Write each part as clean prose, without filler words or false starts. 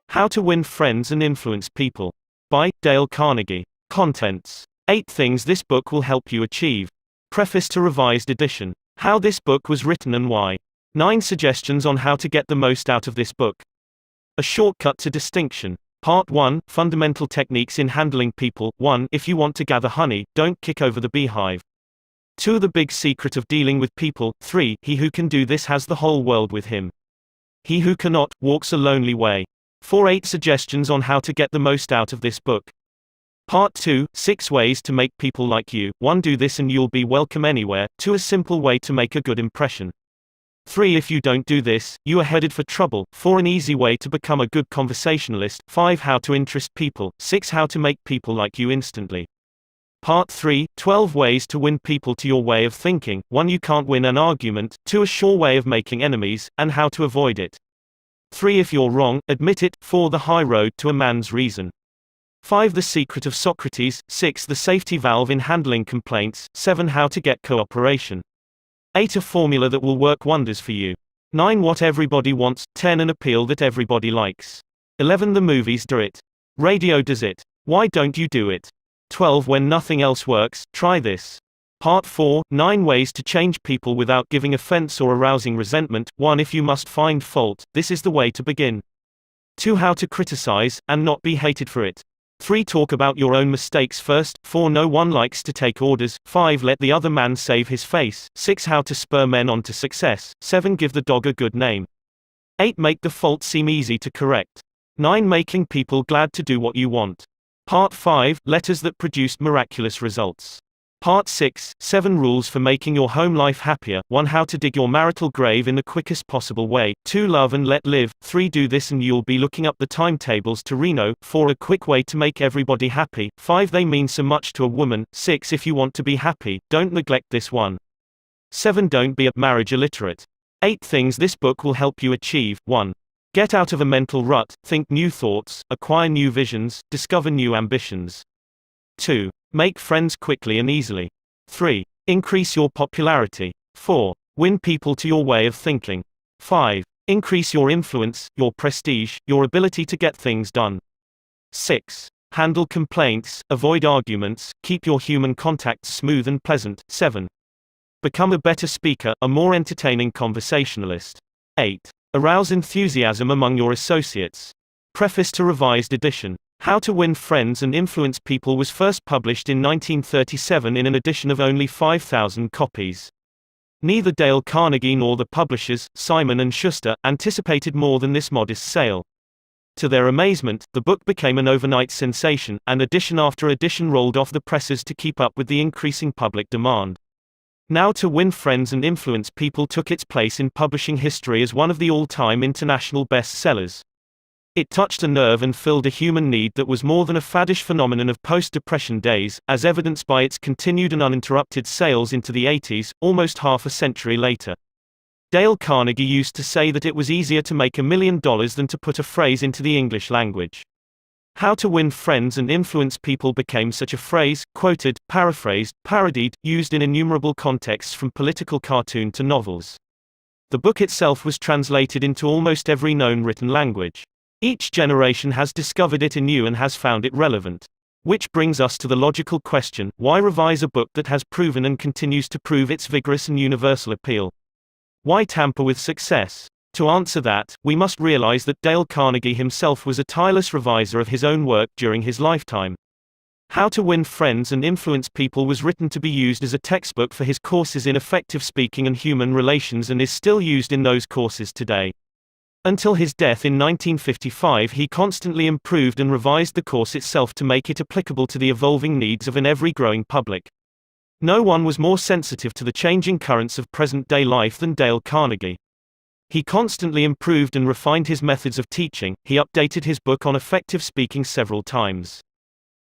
How to Win Friends and Influence People. By Dale Carnegie. Contents. 8 things this book will help you achieve. Preface to Revised Edition. How this book was written and why. 9 suggestions on how to get the most out of this book. A shortcut to distinction. Part 1, Fundamental Techniques in Handling People. 1. If you want to gather honey, don't kick over the beehive. 2. The Big Secret of Dealing with People. 3. He who can do this has the whole world with him. He who cannot, walks a lonely way. 4. 8 suggestions on how to get the most out of this book. Part 2, 6 ways to make people like you. 1. Do this and you'll be welcome anywhere. 2. A simple way to make a good impression. 3. If you don't do this, you are headed for trouble. 4. An easy way to become a good conversationalist. 5. How to interest people. 6. How to make people like you instantly. Part 3, 12 ways to win people to your way of thinking. 1. You can't win an argument. 2. A sure way of making enemies, and how to avoid it. 3. If you're wrong, admit it. 4. The high road to a man's reason. 5. The secret of Socrates. 6. The safety valve in handling complaints. 7. How to get cooperation. 8. A formula that will work wonders for you. 9. What everybody wants. 10. An appeal that everybody likes. 11. The movies do it. Radio does it. Why don't you do it? 12. When nothing else works, try this. Part 4, 9 ways to change people without giving offense or arousing resentment. 1. If you must find fault, this is the way to begin. 2. How to criticize, and not be hated for it. 3. Talk about your own mistakes first. 4. No one likes to take orders. 5. Let the other man save his face. 6. How to spur men on to success. 7. Give the dog a good name. 8. Make the fault seem easy to correct. 9. Making people glad to do what you want. Part 5, Letters that produced miraculous results. Part 6, 7 rules for making your home life happier. 1. How to dig your marital grave in the quickest possible way. 2. Love and let live. 3. Do this and you'll be looking up the timetables to Reno. 4. A quick way to make everybody happy. 5. They mean so much to a woman. 6. If you want to be happy, don't neglect this one. 7. Don't be a marriage illiterate. 8 things this book will help you achieve. 1. Get out of a mental rut, think new thoughts, acquire new visions, discover new ambitions. 2. Make friends quickly and easily. 3. Increase your popularity. 4. Win people to your way of thinking. 5. Increase your influence, your prestige, your ability to get things done. 6. Handle complaints, avoid arguments, keep your human contacts smooth and pleasant. 7. Become a better speaker, a more entertaining conversationalist. 8. Arouse enthusiasm among your associates. Preface to Revised Edition. How to Win Friends and Influence People was first published in 1937 in an edition of only 5,000 copies. Neither Dale Carnegie nor the publishers, Simon & Schuster, anticipated more than this modest sale. To their amazement, the book became an overnight sensation, and edition after edition rolled off the presses to keep up with the increasing public demand. Now To Win Friends and Influence People took its place in publishing history as one of the all-time international bestsellers. It touched a nerve and filled a human need that was more than a faddish phenomenon of post-Depression days, as evidenced by its continued and uninterrupted sales into the 80s, almost half a century later. Dale Carnegie used to say that it was easier to make $1 million than to put a phrase into the English language. How to Win Friends and Influence People became such a phrase, quoted, paraphrased, parodied, used in innumerable contexts from political cartoon to novels. The book itself was translated into almost every known written language. Each generation has discovered it anew and has found it relevant. Which brings us to the logical question, why revise a book that has proven and continues to prove its vigorous and universal appeal? Why tamper with success? To answer that, we must realize that Dale Carnegie himself was a tireless reviser of his own work during his lifetime. How to Win Friends and Influence People was written to be used as a textbook for his courses in effective speaking and human relations and is still used in those courses today. Until his death in 1955, he constantly improved and revised the course itself to make it applicable to the evolving needs of an ever-growing public. No one was more sensitive to the changing currents of present-day life than Dale Carnegie. He constantly improved and refined his methods of teaching. He updated his book on effective speaking several times.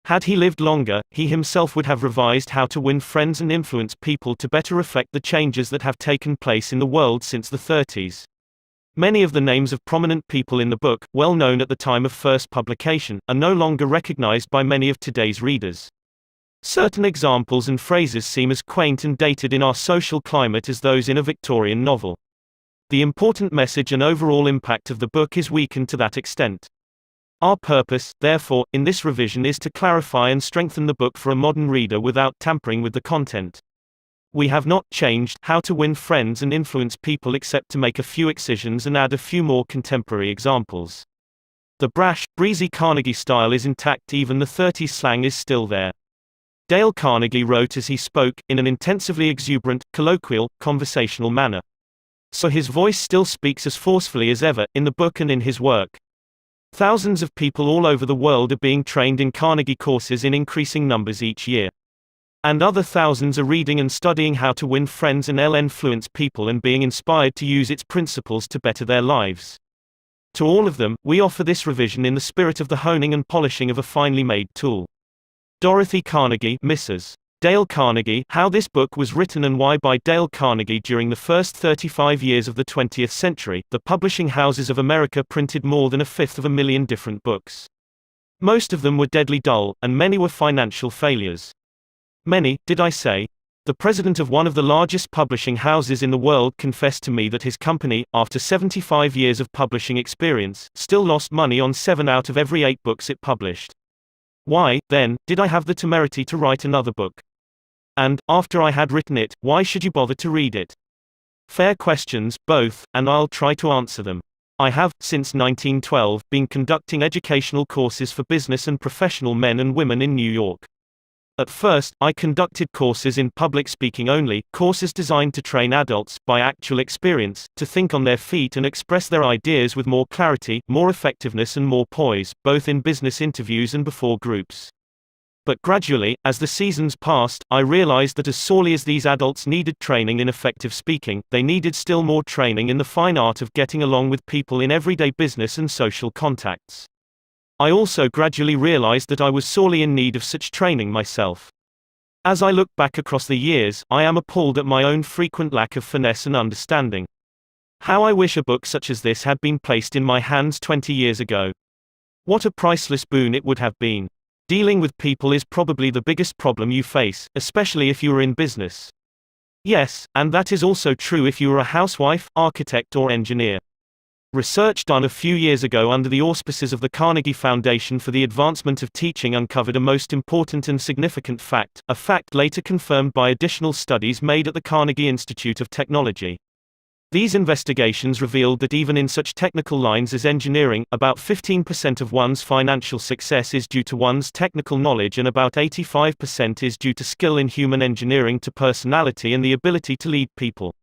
Had he lived longer, he himself would have revised How to Win Friends and Influence People to better reflect the changes that have taken place in the world since the 30s. Many of the names of prominent people in the book, well known at the time of first publication, are no longer recognized by many of today's readers. Certain examples and phrases seem as quaint and dated in our social climate as those in a Victorian novel. The important message and overall impact of the book is weakened to that extent. Our purpose, therefore, in this revision is to clarify and strengthen the book for a modern reader without tampering with the content. We have not changed How to Win Friends and Influence People except to make a few excisions and add a few more contemporary examples. The brash, breezy Carnegie style is intact, even the 30s slang is still there. Dale Carnegie wrote as he spoke, in an intensively exuberant, colloquial, conversational manner. So his voice still speaks as forcefully as ever, in the book and in his work. Thousands of people all over the world are being trained in Carnegie courses in increasing numbers each year. And other thousands are reading and studying How to Win Friends and Influence People and being inspired to use its principles to better their lives. To all of them, we offer this revision in the spirit of the honing and polishing of a finely made tool. Dorothy Carnegie, Mrs. Dale Carnegie, How This Book Was Written and Why by Dale Carnegie. During the first 35 years of the 20th century, the publishing houses of America printed more than 1/5 different books. Most of them were deadly dull, and many were financial failures. Many, did I say? The president of one of the largest publishing houses in the world confessed to me that his company, after 75 years of publishing experience, still lost money on 7 out of every 8 books it published. Why, then, did I have the temerity to write another book? And, after I had written it, why should you bother to read it? Fair questions, both, and I'll try to answer them. I have, since 1912, been conducting educational courses for business and professional men and women in New York. At first, I conducted courses in public speaking only, courses designed to train adults, by actual experience, to think on their feet and express their ideas with more clarity, more effectiveness and more poise, both in business interviews and before groups. But gradually, as the seasons passed, I realized that as sorely as these adults needed training in effective speaking, they needed still more training in the fine art of getting along with people in everyday business and social contacts. I also gradually realized that I was sorely in need of such training myself. As I look back across the years, I am appalled at my own frequent lack of finesse and understanding. How I wish a book such as this had been placed in my hands 20 years ago. What a priceless boon it would have been. Dealing with people is probably the biggest problem you face, especially if you are in business. Yes, and that is also true if you are a housewife, architect or engineer. Research done a few years ago under the auspices of the Carnegie Foundation for the Advancement of Teaching uncovered a most important and significant fact, a fact later confirmed by additional studies made at the Carnegie Institute of Technology. These investigations revealed that even in such technical lines as engineering, about 15% of one's financial success is due to one's technical knowledge and about 85% is due to skill in human engineering to personality and the ability to lead people.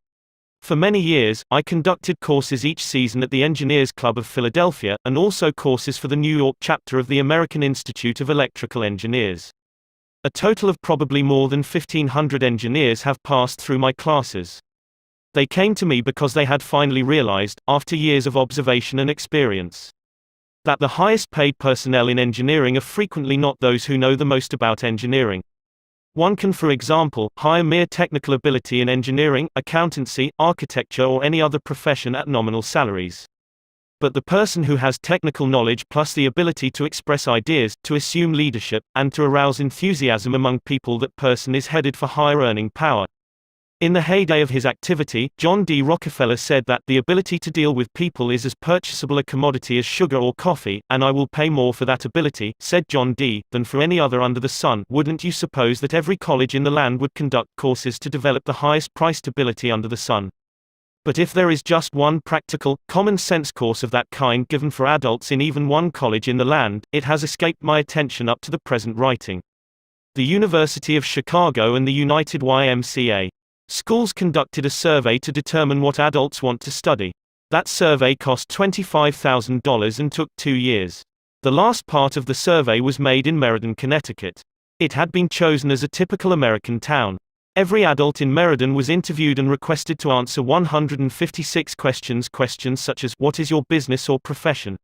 For many years, I conducted courses each season at the Engineers Club of Philadelphia, and also courses for the New York chapter of the American Institute of Electrical Engineers. A total of probably more than 1,500 engineers have passed through my classes. They came to me because they had finally realized, after years of observation and experience, that the highest paid personnel in engineering are frequently not those who know the most about engineering. One can, for example, hire mere technical ability in engineering, accountancy, architecture or any other profession at nominal salaries. But the person who has technical knowledge plus the ability to express ideas, to assume leadership, and to arouse enthusiasm among people, that person is headed for higher earning power. In the heyday of his activity, John D. Rockefeller said that the ability to deal with people is as purchasable a commodity as sugar or coffee, and I will pay more for that ability, said John D., than for any other under the sun. Wouldn't you suppose that every college in the land would conduct courses to develop the highest priced ability under the sun? But if there is just one practical, common-sense course of that kind given for adults in even one college in the land, it has escaped my attention up to the present writing. The University of Chicago and the United YMCA. Schools conducted a survey to determine what adults want to study. That survey cost $25,000 and took 2 years. The last part of the survey was made in Meriden, Connecticut. It had been chosen as a typical American town. Every adult in Meriden was interviewed and requested to answer 156 questions. Questions such as, what is your business or profession?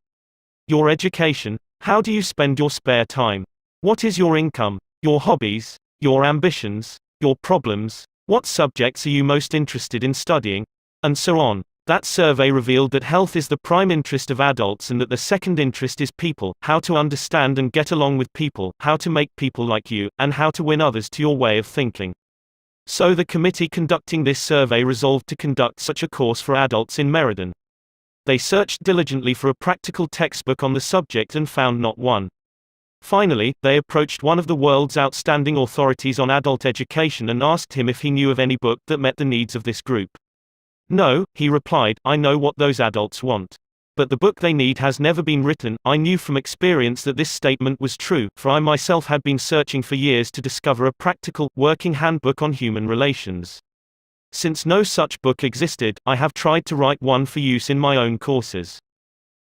Your education? How do you spend your spare time? What is your income? Your hobbies? Your ambitions? Your problems? What subjects are you most interested in studying? And so on. That survey revealed that health is the prime interest of adults and that the second interest is people, how to understand and get along with people, how to make people like you, and how to win others to your way of thinking. So the committee conducting this survey resolved to conduct such a course for adults in Meriden. They searched diligently for a practical textbook on the subject and found not one. Finally, they approached one of the world's outstanding authorities on adult education and asked him if he knew of any book that met the needs of this group. No, he replied, I know what those adults want. But the book they need has never been written. I knew from experience that this statement was true, for I myself had been searching for years to discover a practical, working handbook on human relations. Since no such book existed, I have tried to write one for use in my own courses.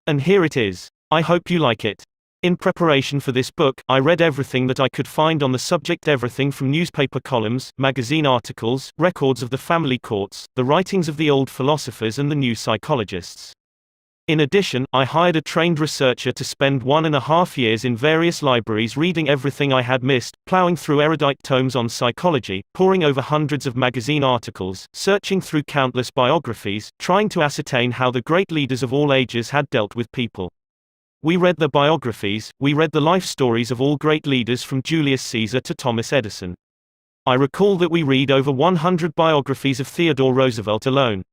And here it is. I hope you like it. In preparation for this book, I read everything that I could find on the subject, everything from newspaper columns, magazine articles, records of the family courts, the writings of the old philosophers and the new psychologists. In addition, I hired a trained researcher to spend 1.5 years in various libraries reading everything I had missed, plowing through erudite tomes on psychology, poring over hundreds of magazine articles, searching through countless biographies, trying to ascertain how the great leaders of all ages had dealt with people. We read their biographies, we read the life stories of all great leaders from Julius Caesar to Thomas Edison. I recall that we read over 100 biographies of Theodore Roosevelt alone.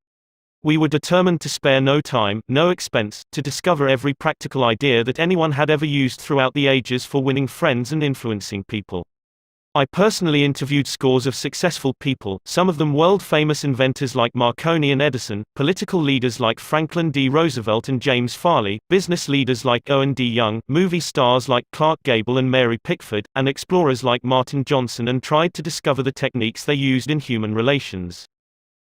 We were determined to spare no time, no expense, to discover every practical idea that anyone had ever used throughout the ages for winning friends and influencing people. I personally interviewed scores of successful people, some of them world-famous inventors like Marconi and Edison, political leaders like Franklin D. Roosevelt and James Farley, business leaders like Owen D. Young, movie stars like Clark Gable and Mary Pickford, and explorers like Martin Johnson, and tried to discover the techniques they used in human relations.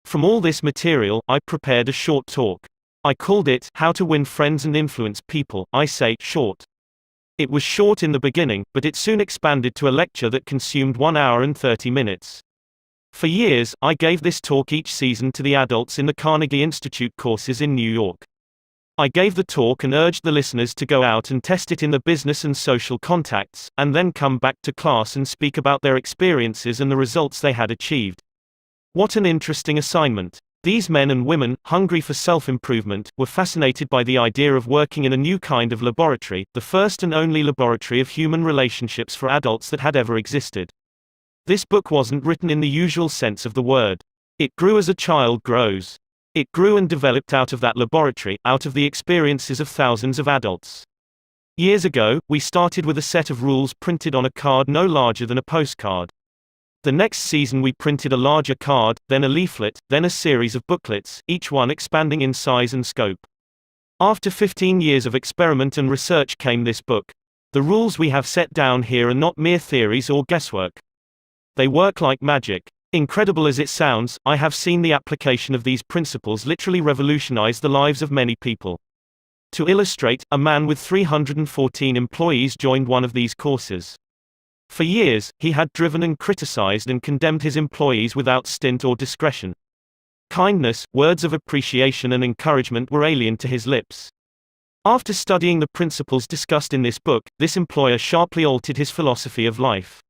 From all this material, I prepared a short talk. I called it, How to Win Friends and Influence People. I say, short. It was short in the beginning, but it soon expanded to a lecture that consumed 1 hour and 30 minutes. For years, I gave this talk each season to the adults in the Carnegie Institute courses in New York. I gave the talk and urged the listeners to go out and test it in the business and social contacts, and then come back to class and speak about their experiences and the results they had achieved. What an interesting assignment. These men and women, hungry for self-improvement, were fascinated by the idea of working in a new kind of laboratory, the first and only laboratory of human relationships for adults that had ever existed. This book wasn't written in the usual sense of the word. It grew as a child grows. It grew and developed out of that laboratory, out of the experiences of thousands of adults. Years ago, we started with a set of rules printed on a card no larger than a postcard. The next season we printed a larger card, then a leaflet, then a series of booklets, each one expanding in size and scope. After 15 years of experiment and research came this book. The rules we have set down here are not mere theories or guesswork. They work like magic. Incredible as it sounds, I have seen the application of these principles literally revolutionize the lives of many people. To illustrate, a man with 314 employees joined one of these courses. For years, he had driven and criticized and condemned his employees without stint or discretion. Kindness, words of appreciation and encouragement were alien to his lips. After studying the principles discussed in this book, this employer sharply altered his philosophy of life.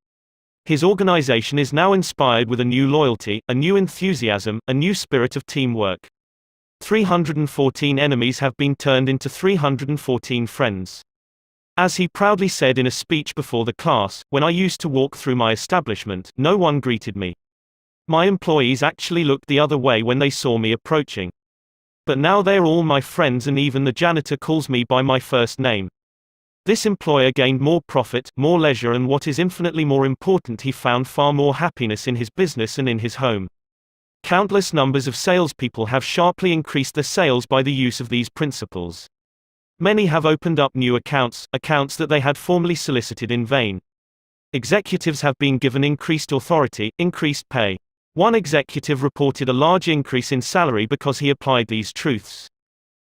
His organization is now inspired with a new loyalty, a new enthusiasm, a new spirit of teamwork. 314 enemies have been turned into 314 friends. As he proudly said in a speech before the class, when I used to walk through my establishment, no one greeted me. My employees actually looked the other way when they saw me approaching. But now they're all my friends and even the janitor calls me by my first name. This employer gained more profit, more leisure, and what is infinitely more important, he found far more happiness in his business and in his home. Countless numbers of salespeople have sharply increased their sales by the use of these principles. Many have opened up new accounts that they had formerly solicited in vain. Executives have been given increased authority, increased pay. One executive reported a large increase in salary because he applied these truths.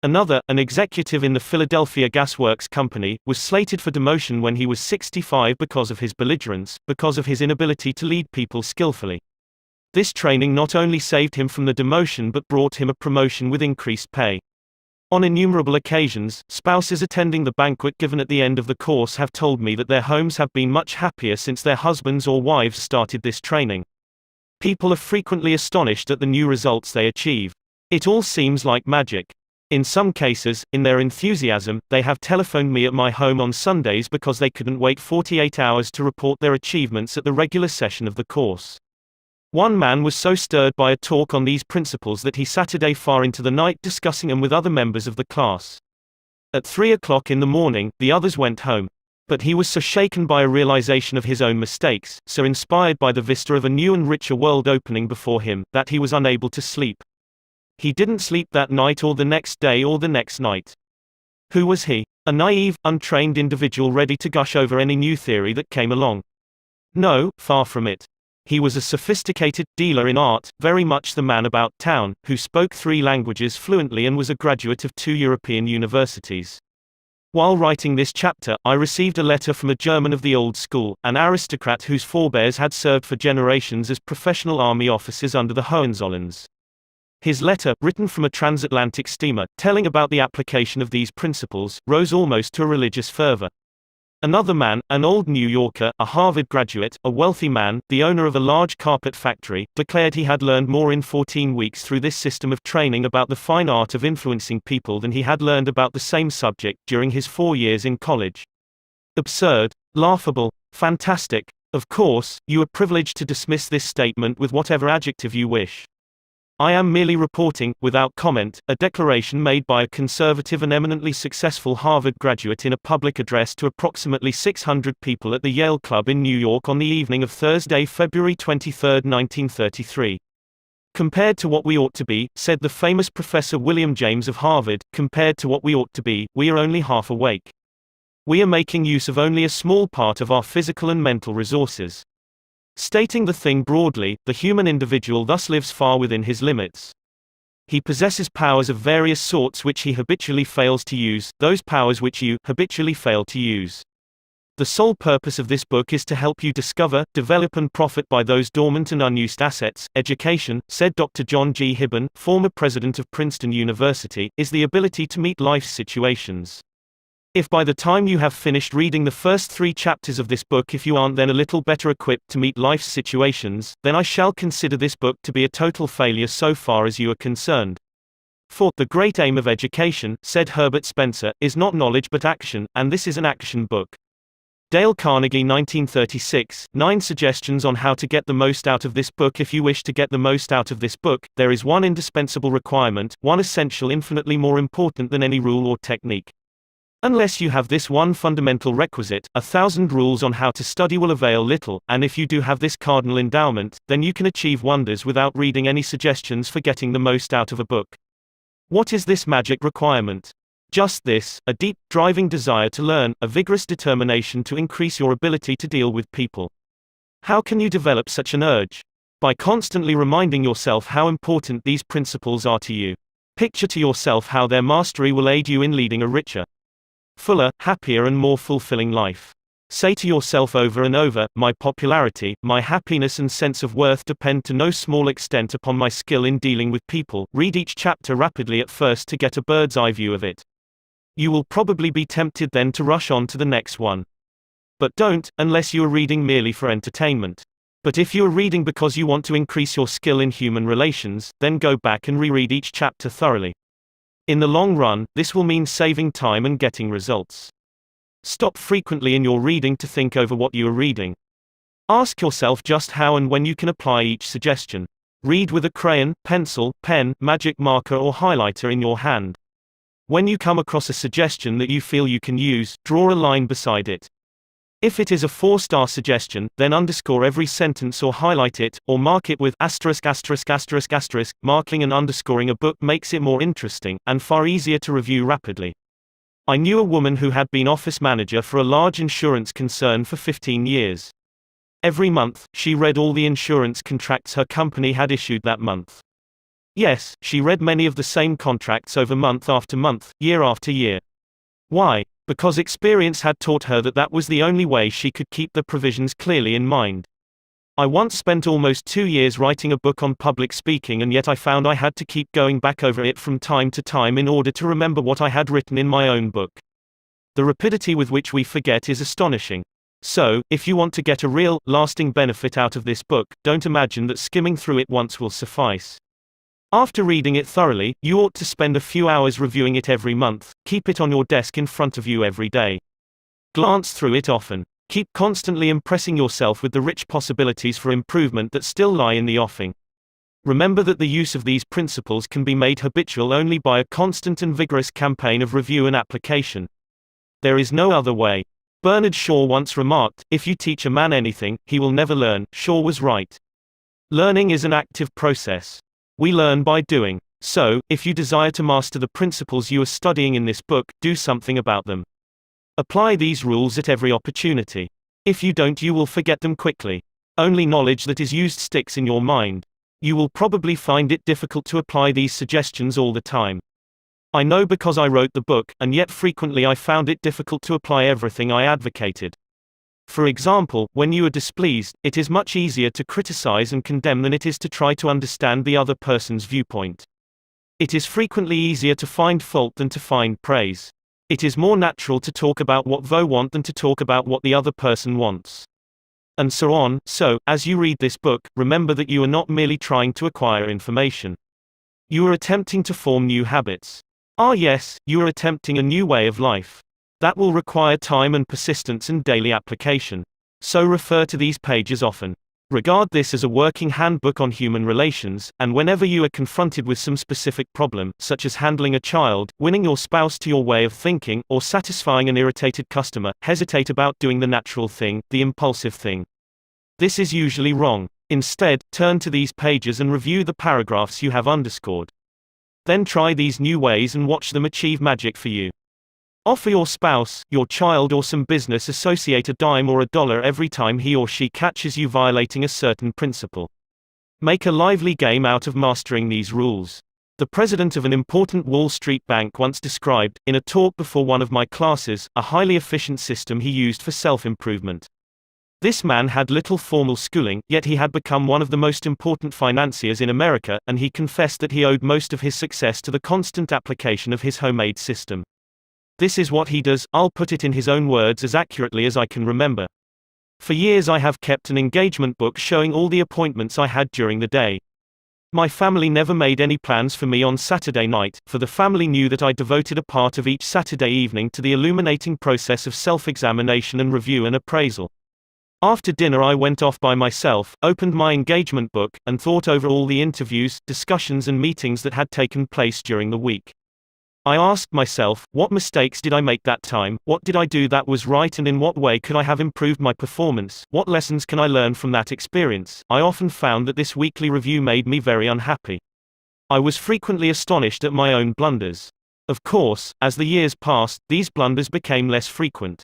Another, an executive in the Philadelphia Gas Works Company, was slated for demotion when he was 65 because of his belligerence, because of his inability to lead people skillfully. This training not only saved him from the demotion but brought him a promotion with increased pay. On innumerable occasions, spouses attending the banquet given at the end of the course have told me that their homes have been much happier since their husbands or wives started this training. People are frequently astonished at the new results they achieve. It all seems like magic. In some cases, in their enthusiasm, they have telephoned me at my home on Sundays because they couldn't wait 48 hours to report their achievements at the regular session of the course. One man was so stirred by a talk on these principles that he sat a day far into the night discussing them with other members of the class. At 3 o'clock in the morning, the others went home. But he was so shaken by a realization of his own mistakes, so inspired by the vista of a new and richer world opening before him, that he was unable to sleep. He didn't sleep that night or the next day or the next night. Who was he? A naive, untrained individual ready to gush over any new theory that came along? No, far from it. He was a sophisticated dealer in art, very much the man about town, who spoke 3 languages fluently and was a graduate of 2 European universities. While writing this chapter, I received a letter from a German of the old school, an aristocrat whose forebears had served for generations as professional army officers under the Hohenzollerns. His letter, written from a transatlantic steamer, telling about the application of these principles, rose almost to a religious fervor. Another man, an old New Yorker, a Harvard graduate, a wealthy man, the owner of a large carpet factory, declared he had learned more in 14 weeks through this system of training about the fine art of influencing people than he had learned about the same subject during his 4 years in college. Absurd, laughable, fantastic. Of course, you are privileged to dismiss this statement with whatever adjective you wish. I am merely reporting, without comment, a declaration made by a conservative and eminently successful Harvard graduate in a public address to approximately 600 people at the Yale Club in New York on the evening of Thursday, February 23, 1933. Compared to what we ought to be, said the famous Professor William James of Harvard, compared to what we ought to be, we are only half awake. We are making use of only a small part of our physical and mental resources. Stating the thing broadly, the human individual thus lives far within his limits. He possesses powers of various sorts which he habitually fails to use, those powers which you habitually fail to use. The sole purpose of this book is to help you discover, develop and profit by those dormant and unused assets. Education, said Dr. John G. Hibben, former president of Princeton University, is the ability to meet life's situations. If by the time you have finished reading the first 3 chapters of this book if you aren't then a little better equipped to meet life's situations, then I shall consider this book to be a total failure so far as you are concerned. For, the great aim of education, said Herbert Spencer, is not knowledge but action, and this is an action book. Dale Carnegie 1936, 9 suggestions on how to get the most out of this book. If you wish to get the most out of this book, there is one indispensable requirement, one essential infinitely more important than any rule or technique. Unless you have this one fundamental requisite, 1,000 rules on how to study will avail little, and if you do have this cardinal endowment, then you can achieve wonders without reading any suggestions for getting the most out of a book. What is this magic requirement? Just this, a deep, driving desire to learn, a vigorous determination to increase your ability to deal with people. How can you develop such an urge? By constantly reminding yourself how important these principles are to you. Picture to yourself how their mastery will aid you in leading a richer, fuller, happier and more fulfilling life. Say to yourself over and over, my popularity, my happiness and sense of worth depend to no small extent upon my skill in dealing with people. Read each chapter rapidly at first to get a bird's eye view of it. You will probably be tempted then to rush on to the next one. But don't, unless you are reading merely for entertainment. But if you are reading because you want to increase your skill in human relations, then go back and reread each chapter thoroughly. In the long run, this will mean saving time and getting results. Stop frequently in your reading to think over what you are reading. Ask yourself just how and when you can apply each suggestion. Read with a crayon, pencil, pen, magic marker or highlighter in your hand. When you come across a suggestion that you feel you can use, draw a line beside it. If it is a 4-star suggestion, then underscore every sentence or highlight it, or mark it with asterisk asterisk asterisk asterisk. Marking and underscoring a book makes it more interesting, and far easier to review rapidly. I knew a woman who had been office manager for a large insurance concern for 15 years. Every month, she read all the insurance contracts her company had issued that month. Yes, she read many of the same contracts over month after month, year after year. Why? Because experience had taught her that that was the only way she could keep the provisions clearly in mind. I once spent almost 2 years writing a book on public speaking, and yet I found I had to keep going back over it from time to time in order to remember what I had written in my own book. The rapidity with which we forget is astonishing. So, if you want to get a real, lasting benefit out of this book, don't imagine that skimming through it once will suffice. After reading it thoroughly, you ought to spend a few hours reviewing it every month. Keep it on your desk in front of you every day. Glance through it often. Keep constantly impressing yourself with the rich possibilities for improvement that still lie in the offing. Remember that the use of these principles can be made habitual only by a constant and vigorous campaign of review and application. There is no other way. Bernard Shaw once remarked, "If you teach a man anything, he will never learn." Shaw was right. Learning is an active process. We learn by doing. So, if you desire to master the principles you are studying in this book, do something about them. Apply these rules at every opportunity. If you don't, you will forget them quickly. Only knowledge that is used sticks in your mind. You will probably find it difficult to apply these suggestions all the time. I know because I wrote the book, and yet frequently I found it difficult to apply everything I advocated. For example, when you are displeased, it is much easier to criticize and condemn than it is to try to understand the other person's viewpoint. It is frequently easier to find fault than to find praise. It is more natural to talk about what you want than to talk about what the other person wants. And so on. So, as you read this book, remember that you are not merely trying to acquire information. You are attempting to form new habits. Yes, you are attempting a new way of life. That will require time and persistence and daily application. So refer to these pages often. Regard this as a working handbook on human relations, and whenever you are confronted with some specific problem, such as handling a child, winning your spouse to your way of thinking, or satisfying an irritated customer, hesitate about doing the natural thing, the impulsive thing. This is usually wrong. Instead, turn to these pages and review the paragraphs you have underscored. Then try these new ways and watch them achieve magic for you. Offer your spouse, your child, or some business associate a dime or $1 every time he or she catches you violating a certain principle. Make a lively game out of mastering these rules. The president of an important Wall Street bank once described, in a talk before one of my classes, a highly efficient system he used for self-improvement. This man had little formal schooling, yet he had become one of the most important financiers in America, and he confessed that he owed most of his success to the constant application of his homemade system. This is what he does. I'll put it in his own words as accurately as I can remember. For years I have kept an engagement book showing all the appointments I had during the day. My family never made any plans for me on Saturday night, for the family knew that I devoted a part of each Saturday evening to the illuminating process of self-examination and review and appraisal. After dinner I went off by myself, opened my engagement book, and thought over all the interviews, discussions and meetings that had taken place during the week. I asked myself, what mistakes did I make that time, what did I do that was right, and in what way could I have improved my performance, what lessons can I learn from that experience? I often found that this weekly review made me very unhappy. I was frequently astonished at my own blunders. Of course, as the years passed, these blunders became less frequent.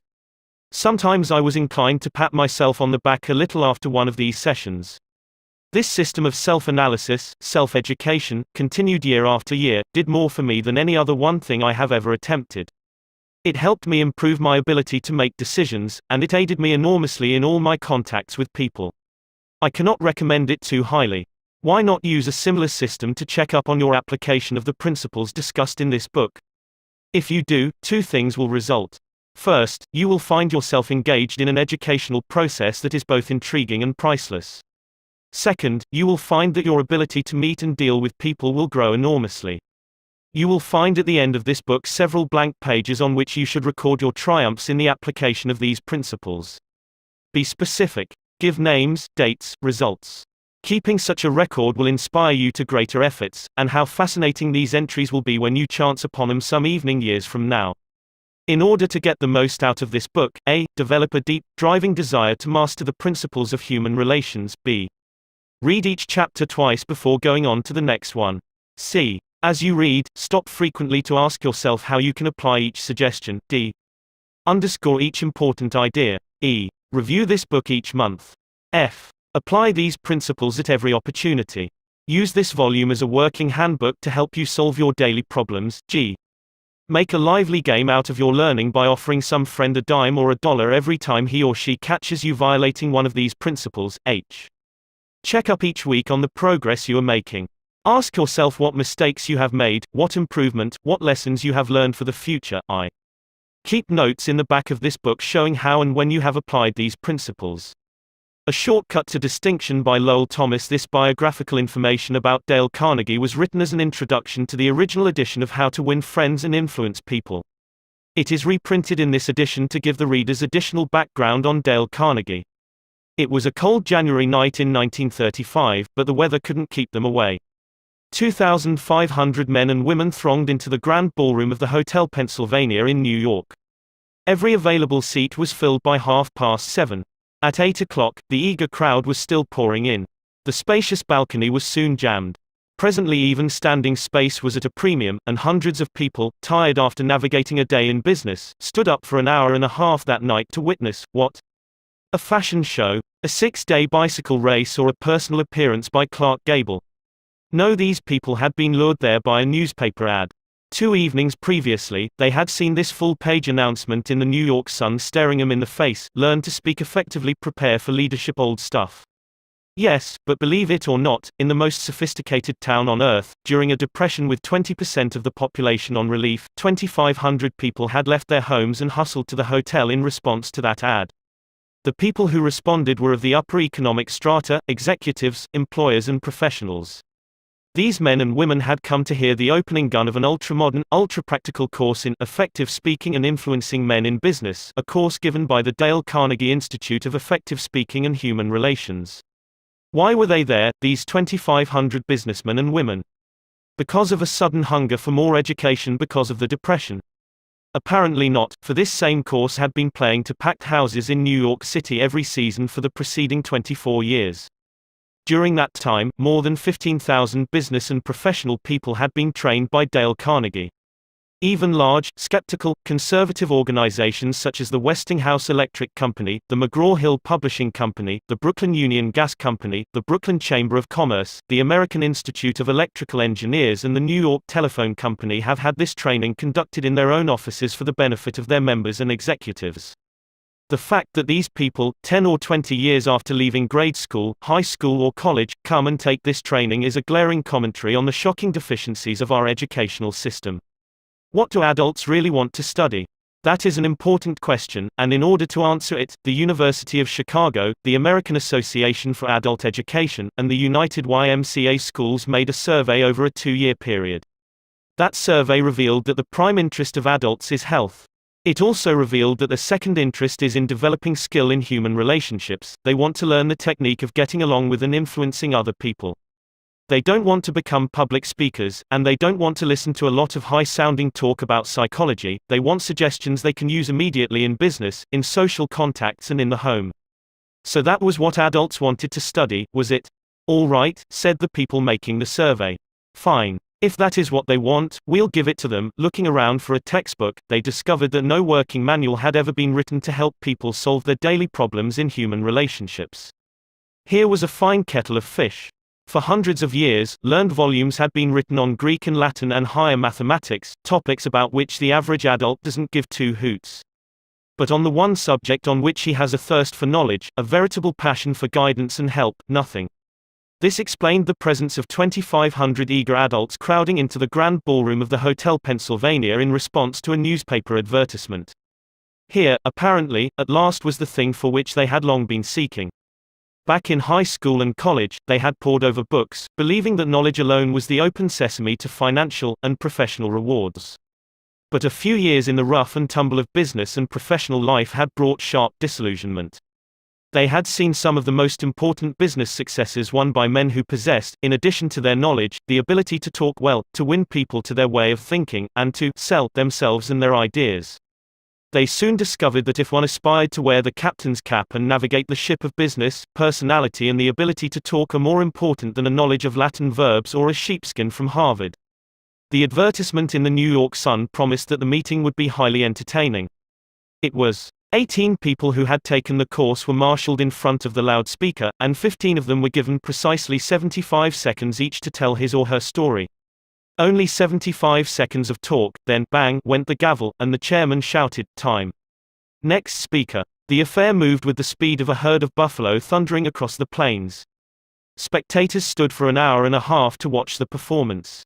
Sometimes I was inclined to pat myself on the back a little after one of these sessions. This system of self-analysis, self-education, continued year after year, did more for me than any other one thing I have ever attempted. It helped me improve my ability to make decisions, and it aided me enormously in all my contacts with people. I cannot recommend it too highly. Why not use a similar system to check up on your application of the principles discussed in this book? If you do, two things will result. First, you will find yourself engaged in an educational process that is both intriguing and priceless. Second, you will find that your ability to meet and deal with people will grow enormously. You will find at the end of this book several blank pages on which you should record your triumphs in the application of these principles. Be specific. Give names, dates, results. Keeping such a record will inspire you to greater efforts, and how fascinating these entries will be when you chance upon them some evening years from now. In order to get the most out of this book, A. Develop a deep, driving desire to master the principles of human relations. B. Read each chapter twice before going on to the next one. C. As you read, stop frequently to ask yourself how you can apply each suggestion. D. Underscore each important idea. E. Review this book each month. F. Apply these principles at every opportunity. Use this volume as a working handbook to help you solve your daily problems. G. Make a lively game out of your learning by offering some friend a dime or $1 every time he or she catches you violating one of these principles. H. Check up each week on the progress you are making. Ask yourself what mistakes you have made, what improvement, what lessons you have learned for the future. I. Keep notes in the back of this book showing how and when you have applied these principles. A Shortcut to Distinction by Lowell Thomas. This biographical information about Dale Carnegie was written as an introduction to the original edition of How to Win Friends and Influence People. It is reprinted in this edition to give the readers additional background on Dale Carnegie. It was a cold January night in 1935, but the weather couldn't keep them away. 2,500 men and women thronged into the grand ballroom of the Hotel Pennsylvania in New York. Every available seat was filled by 7:30. At 8 o'clock, the eager crowd was still pouring in. The spacious balcony was soon jammed. Presently even standing space was at a premium, and hundreds of people, tired after navigating a day in business, stood up for an hour and a half that night to witness, what? A fashion show, a 6-day bicycle race, or a personal appearance by Clark Gable. No, these people had been lured there by a newspaper ad. 2 evenings previously, they had seen this full-page announcement in the New York Sun staring them in the face: learn to speak effectively, prepare for leadership. Old stuff. Yes, but believe it or not, in the most sophisticated town on earth, during a depression with 20% of the population on relief, 2,500 people had left their homes and hustled to the hotel in response to that ad. The people who responded were of the upper economic strata, executives, employers and professionals. These men and women had come to hear the opening gun of an ultra-modern, ultra-practical course in Effective Speaking and Influencing Men in Business, a course given by the Dale Carnegie Institute of Effective Speaking and Human Relations. Why were they there, these 2,500 businessmen and women? Because of a sudden hunger for more education because of the Depression? Apparently not, for this same course had been playing to packed houses in New York City every season for the preceding 24 years. During that time, more than 15,000 business and professional people had been trained by Dale Carnegie. Even large, skeptical, conservative organizations such as the Westinghouse Electric Company, the McGraw-Hill Publishing Company, the Brooklyn Union Gas Company, the Brooklyn Chamber of Commerce, the American Institute of Electrical Engineers and the New York Telephone Company have had this training conducted in their own offices for the benefit of their members and executives. The fact that these people, 10 or 20 years after leaving grade school, high school or college, come and take this training is a glaring commentary on the shocking deficiencies of our educational system. What do adults really want to study? That is an important question, and in order to answer it, the University of Chicago, the American Association for Adult Education, and the United YMCA Schools made a survey over a 2-year period. That survey revealed that the prime interest of adults is health. It also revealed that the second interest is in developing skill in human relationships. They want to learn the technique of getting along with and influencing other people. They don't want to become public speakers, and they don't want to listen to a lot of high-sounding talk about psychology. They want suggestions they can use immediately in business, in social contacts and in the home. So that was what adults wanted to study, was it? All right, said the people making the survey. Fine. If that is what they want, we'll give it to them. Looking around for a textbook, they discovered that no working manual had ever been written to help people solve their daily problems in human relationships. Here was a fine kettle of fish. For hundreds of years, learned volumes had been written on Greek and Latin and higher mathematics, topics about which the average adult doesn't give two hoots. But on the one subject on which he has a thirst for knowledge, a veritable passion for guidance and help, nothing. This explained the presence of 2,500 eager adults crowding into the grand ballroom of the Hotel Pennsylvania in response to a newspaper advertisement. Here, apparently, at last was the thing for which they had long been seeking. Back in high school and college, they had pored over books, believing that knowledge alone was the open sesame to financial and professional rewards. But a few years in the rough and tumble of business and professional life had brought sharp disillusionment. They had seen some of the most important business successes won by men who possessed, in addition to their knowledge, the ability to talk well, to win people to their way of thinking, and to sell themselves and their ideas. They soon discovered that if one aspired to wear the captain's cap and navigate the ship of business, personality and the ability to talk are more important than a knowledge of Latin verbs or a sheepskin from Harvard. The advertisement in the New York Sun promised that the meeting would be highly entertaining. It was. 18 people who had taken the course were marshaled in front of the loudspeaker, and 15 of them were given precisely 75 seconds each to tell his or her story. Only 75 seconds of talk, then, bang, went the gavel, and the chairman shouted, "Time." Next speaker. The affair moved with the speed of a herd of buffalo thundering across the plains. Spectators stood for an hour and a half to watch the performance.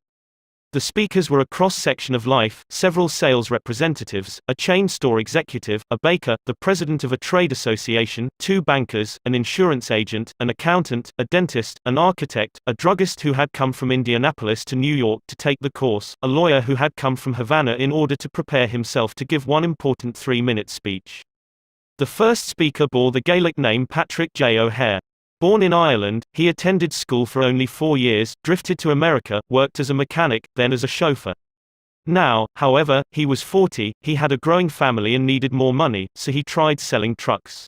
The speakers were a cross-section of life: several sales representatives, a chain store executive, a baker, the president of a trade association, 2 bankers, an insurance agent, an accountant, a dentist, an architect, a druggist who had come from Indianapolis to New York to take the course, a lawyer who had come from Havana in order to prepare himself to give one important 3-minute speech. The first speaker bore the Gaelic name Patrick J. O'Hare. Born in Ireland, he attended school for only 4 years, drifted to America, worked as a mechanic, then as a chauffeur. Now, however, he was 40, he had a growing family and needed more money, so he tried selling trucks.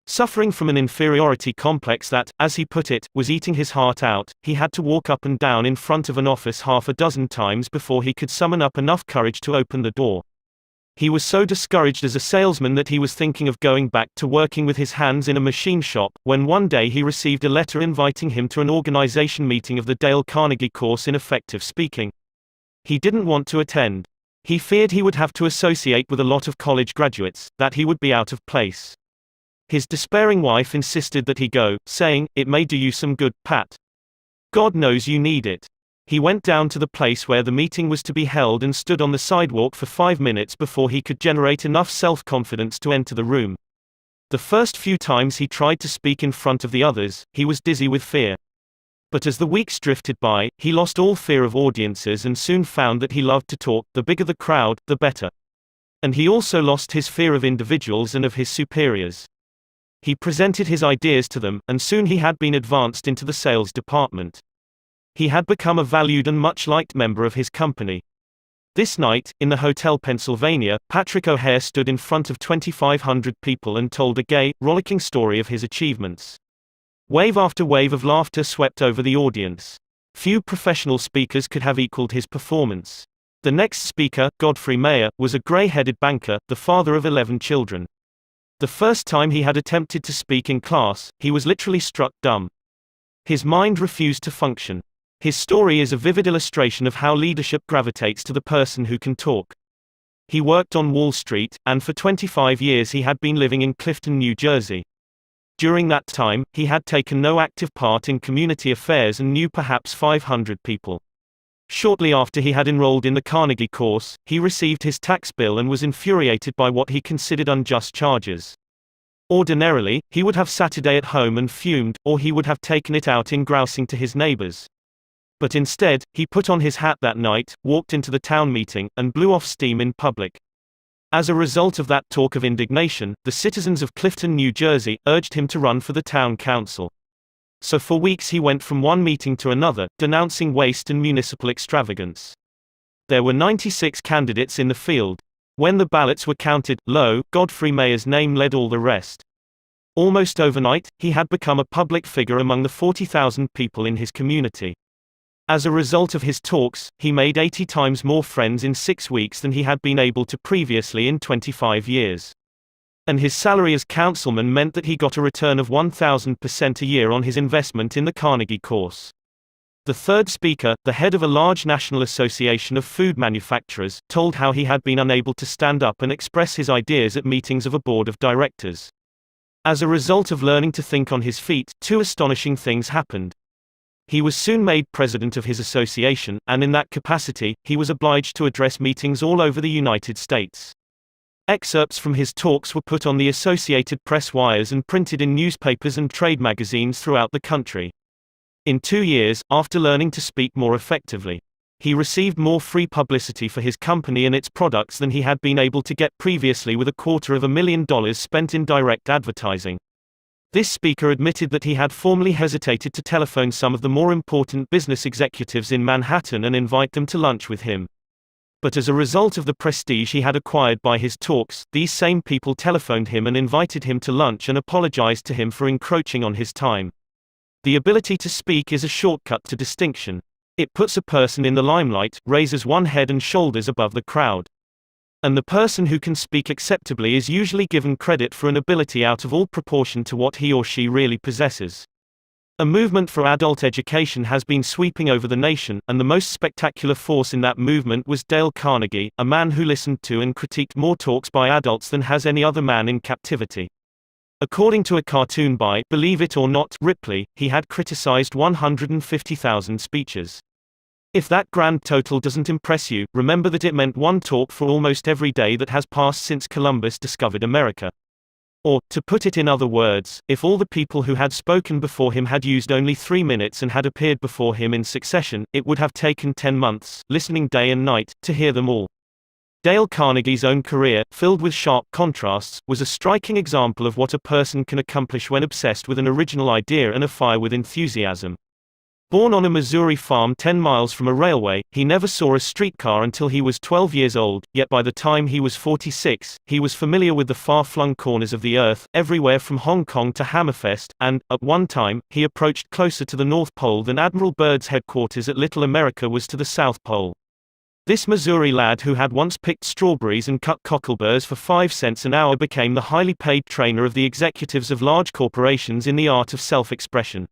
Suffering from an inferiority complex that, as he put it, was eating his heart out, he had to walk up and down in front of an office half a dozen times before he could summon up enough courage to open the door. He was so discouraged as a salesman that he was thinking of going back to working with his hands in a machine shop, when one day he received a letter inviting him to an organization meeting of the Dale Carnegie course in effective speaking. He didn't want to attend. He feared he would have to associate with a lot of college graduates, that he would be out of place. His despairing wife insisted that he go, saying, "It may do you some good, Pat. God knows you need it." He went down to the place where the meeting was to be held and stood on the sidewalk for 5 minutes before he could generate enough self-confidence to enter the room. The first few times he tried to speak in front of the others, he was dizzy with fear. But as the weeks drifted by, he lost all fear of audiences and soon found that he loved to talk. The bigger the crowd, the better. And he also lost his fear of individuals and of his superiors. He presented his ideas to them, and soon he had been advanced into the sales department. He had become a valued and much liked member of his company. This night, in the Hotel Pennsylvania, Patrick O'Hare stood in front of 2,500 people and told a gay, rollicking story of his achievements. Wave after wave of laughter swept over the audience. Few professional speakers could have equaled his performance. The next speaker, Godfrey Mayer, was a gray-headed banker, the father of 11 children. The first time he had attempted to speak in class, he was literally struck dumb. His mind refused to function. His story is a vivid illustration of how leadership gravitates to the person who can talk. He worked on Wall Street, and for 25 years he had been living in Clifton, New Jersey. During that time, he had taken no active part in community affairs and knew perhaps 500 people. Shortly after he had enrolled in the Carnegie course, he received his tax bill and was infuriated by what he considered unjust charges. Ordinarily, he would have sat a day at home and fumed, or he would have taken it out in grousing to his neighbors. But instead, he put on his hat that night, walked into the town meeting, and blew off steam in public. As a result of that talk of indignation, the citizens of Clifton, New Jersey, urged him to run for the town council. So for weeks he went from one meeting to another, denouncing waste and municipal extravagance. There were 96 candidates in the field. When the ballots were counted, Godfrey Mayer's name led all the rest. Almost overnight, he had become a public figure among the 40,000 people in his community. As a result of his talks, he made 80 times more friends in 6 weeks than he had been able to previously in 25 years. And his salary as councilman meant that he got a return of 1,000% a year on his investment in the Carnegie course. The third speaker, the head of a large national association of food manufacturers, told how he had been unable to stand up and express his ideas at meetings of a board of directors. As a result of learning to think on his feet, 2 astonishing things happened. He was soon made president of his association, and in that capacity, he was obliged to address meetings all over the United States. Excerpts from his talks were put on the Associated Press wires and printed in newspapers and trade magazines throughout the country. In 2 years, after learning to speak more effectively, he received more free publicity for his company and its products than he had been able to get previously with $250,000 spent in direct advertising. This speaker admitted that he had formerly hesitated to telephone some of the more important business executives in Manhattan and invite them to lunch with him. But as a result of the prestige he had acquired by his talks, these same people telephoned him and invited him to lunch and apologized to him for encroaching on his time. The ability to speak is a shortcut to distinction. It puts a person in the limelight, raises one head and shoulders above the crowd. And the person who can speak acceptably is usually given credit for an ability out of all proportion to what he or she really possesses. A movement for adult education has been sweeping over the nation, and the most spectacular force in that movement was Dale Carnegie, a man who listened to and critiqued more talks by adults than has any other man in captivity. According to a cartoon by, believe it or not, Ripley, he had criticized 150,000 speeches. If that grand total doesn't impress you, remember that it meant one talk for almost every day that has passed since Columbus discovered America. Or, to put it in other words, if all the people who had spoken before him had used only 3 minutes and had appeared before him in succession, it would have taken 10 months, listening day and night, to hear them all. Dale Carnegie's own career, filled with sharp contrasts, was a striking example of what a person can accomplish when obsessed with an original idea and afire with enthusiasm. Born on a Missouri farm 10 miles from a railway, he never saw a streetcar until he was 12 years old, yet by the time he was 46, he was familiar with the far-flung corners of the earth, everywhere from Hong Kong to Hammerfest, and, at one time, he approached closer to the North Pole than Admiral Byrd's headquarters at Little America was to the South Pole. This Missouri lad who had once picked strawberries and cut cockleburs for 5 cents an hour became the highly paid trainer of the executives of large corporations in the art of self-expression.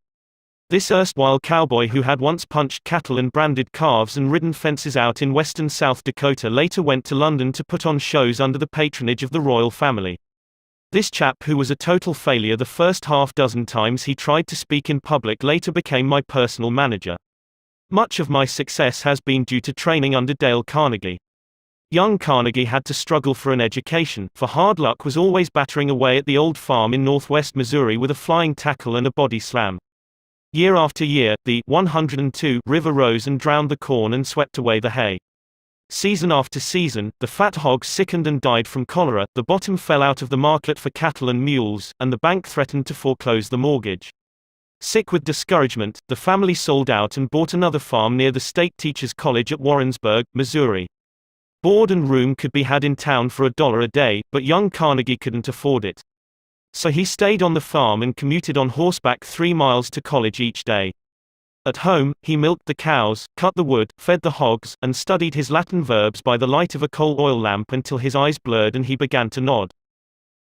This erstwhile cowboy who had once punched cattle and branded calves and ridden fences out in western South Dakota later went to London to put on shows under the patronage of the royal family. This chap who was a total failure the first half dozen times he tried to speak in public later became my personal manager. Much of my success has been due to training under Dale Carnegie. Young Carnegie had to struggle for an education, for hard luck was always battering away at the old farm in northwest Missouri with a flying tackle and a body slam. Year after year, the 102 river rose and drowned the corn and swept away the hay. Season after season, the fat hogs sickened and died from cholera, the bottom fell out of the market for cattle and mules, and the bank threatened to foreclose the mortgage. Sick with discouragement, the family sold out and bought another farm near the State Teachers College at Warrensburg, Missouri. Board and room could be had in town for $1 a day, but young Carnegie couldn't afford it. So he stayed on the farm and commuted on horseback 3 miles to college each day. At home, he milked the cows, cut the wood, fed the hogs, and studied his Latin verbs by the light of a coal oil lamp until his eyes blurred and he began to nod.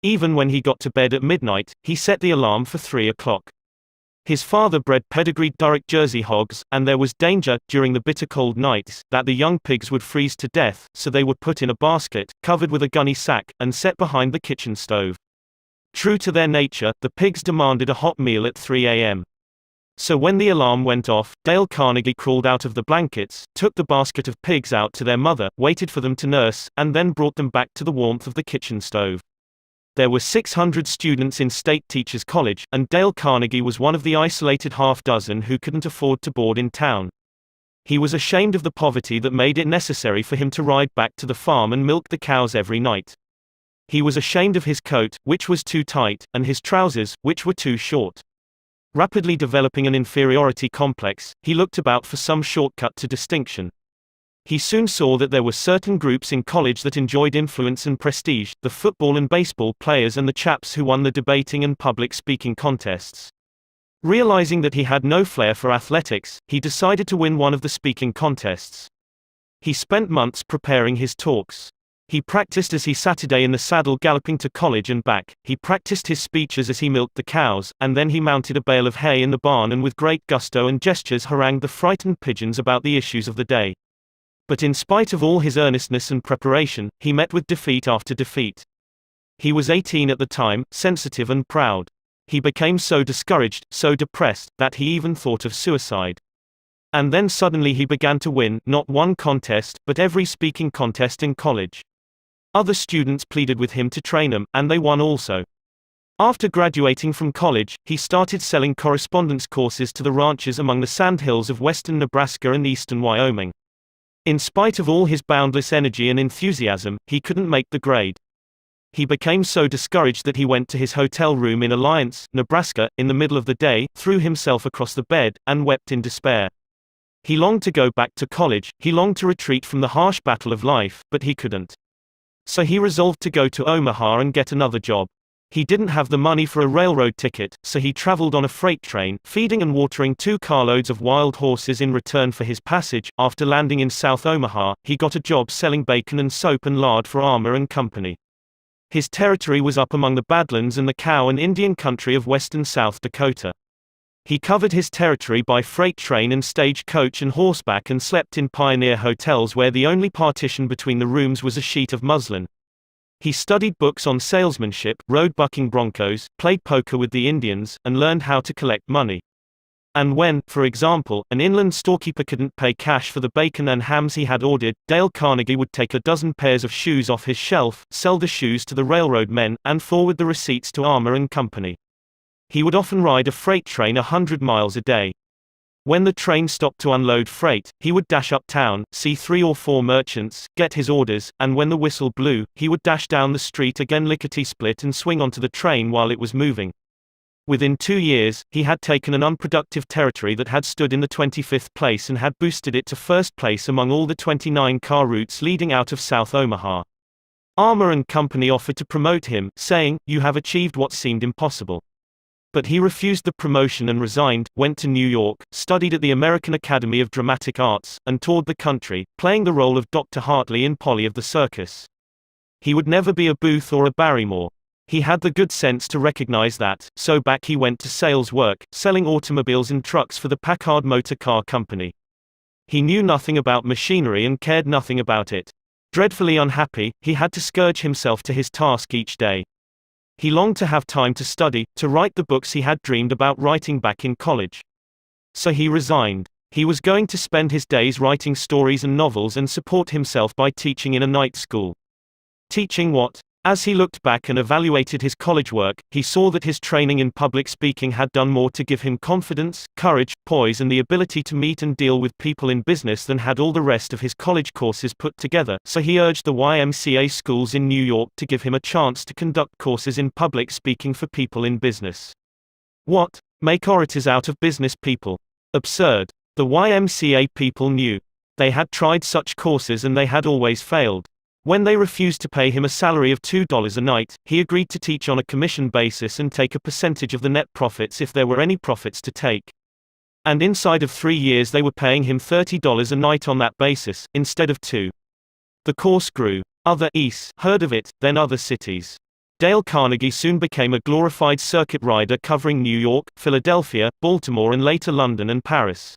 Even when he got to bed at midnight, he set the alarm for 3 o'clock. His father bred pedigreed Durrick Jersey hogs, and there was danger, during the bitter cold nights, that the young pigs would freeze to death, so they were put in a basket, covered with a gunny sack, and set behind the kitchen stove. True to their nature, the pigs demanded a hot meal at 3 a.m. So when the alarm went off, Dale Carnegie crawled out of the blankets, took the basket of pigs out to their mother, waited for them to nurse, and then brought them back to the warmth of the kitchen stove. There were 600 students in State Teachers College, and Dale Carnegie was one of the isolated half-dozen who couldn't afford to board in town. He was ashamed of the poverty that made it necessary for him to ride back to the farm and milk the cows every night. He was ashamed of his coat, which was too tight, and his trousers, which were too short. Rapidly developing an inferiority complex, he looked about for some shortcut to distinction. He soon saw that there were certain groups in college that enjoyed influence and prestige, the football and baseball players and the chaps who won the debating and public speaking contests. Realizing that he had no flair for athletics, he decided to win one of the speaking contests. He spent months preparing his talks. He practiced as he sat in the saddle galloping to college and back, he practiced his speeches as he milked the cows, and then he mounted a bale of hay in the barn and with great gusto and gestures harangued the frightened pigeons about the issues of the day. But in spite of all his earnestness and preparation, he met with defeat after defeat. He was 18 at the time, sensitive and proud. He became so discouraged, so depressed, that he even thought of suicide. And then suddenly he began to win, not one contest, but every speaking contest in college. Other students pleaded with him to train them, and they won also. After graduating from college, he started selling correspondence courses to the ranchers among the sandhills of western Nebraska and eastern Wyoming. In spite of all his boundless energy and enthusiasm, he couldn't make the grade. He became so discouraged that he went to his hotel room in Alliance, Nebraska, in the middle of the day, threw himself across the bed, and wept in despair. He longed to go back to college, he longed to retreat from the harsh battle of life, but he couldn't. So he resolved to go to Omaha and get another job. He didn't have the money for a railroad ticket, so he traveled on a freight train, feeding and watering 2 carloads of wild horses in return for his passage. After landing in South Omaha, he got a job selling bacon and soap and lard for Armour and Company. His territory was up among the Badlands and the cow and Indian country of western South Dakota. He covered his territory by freight train and stage coach and horseback and slept in pioneer hotels where the only partition between the rooms was a sheet of muslin. He studied books on salesmanship, rode bucking broncos, played poker with the Indians, and learned how to collect money. And when, for example, an inland storekeeper couldn't pay cash for the bacon and hams he had ordered, Dale Carnegie would take a dozen pairs of shoes off his shelf, sell the shoes to the railroad men, and forward the receipts to Armour and Company. He would often ride a freight train 100 miles a day. When the train stopped to unload freight, he would dash uptown, see 3 or 4 merchants, get his orders, and when the whistle blew, he would dash down the street again lickety-split and swing onto the train while it was moving. Within 2 years, he had taken an unproductive territory that had stood in the 25th place and had boosted it to first place among all the 29 car routes leading out of South Omaha. Armour and Company offered to promote him, saying, "You have achieved what seemed impossible." But he refused the promotion and resigned, went to New York, studied at the American Academy of Dramatic Arts, and toured the country, playing the role of Dr. Hartley in Polly of the Circus. He would never be a Booth or a Barrymore. He had the good sense to recognize that, so back he went to sales work, selling automobiles and trucks for the Packard Motor Car Company. He knew nothing about machinery and cared nothing about it. Dreadfully unhappy, he had to scourge himself to his task each day. He longed to have time to study, to write the books he had dreamed about writing back in college. So he resigned. He was going to spend his days writing stories and novels and support himself by teaching in a night school. Teaching what? As he looked back and evaluated his college work, he saw that his training in public speaking had done more to give him confidence, courage, poise and the ability to meet and deal with people in business than had all the rest of his college courses put together, so he urged the YMCA schools in New York to give him a chance to conduct courses in public speaking for people in business. What? Make orators out of business people? Absurd. The YMCA people knew. They had tried such courses and they had always failed. When they refused to pay him a salary of $2 a night, he agreed to teach on a commission basis and take a percentage of the net profits if there were any profits to take. And inside of 3 years they were paying him $30 a night on that basis, instead of $2. The course grew. Other East heard of it, then other cities. Dale Carnegie soon became a glorified circuit rider covering New York, Philadelphia, Baltimore and later London and Paris.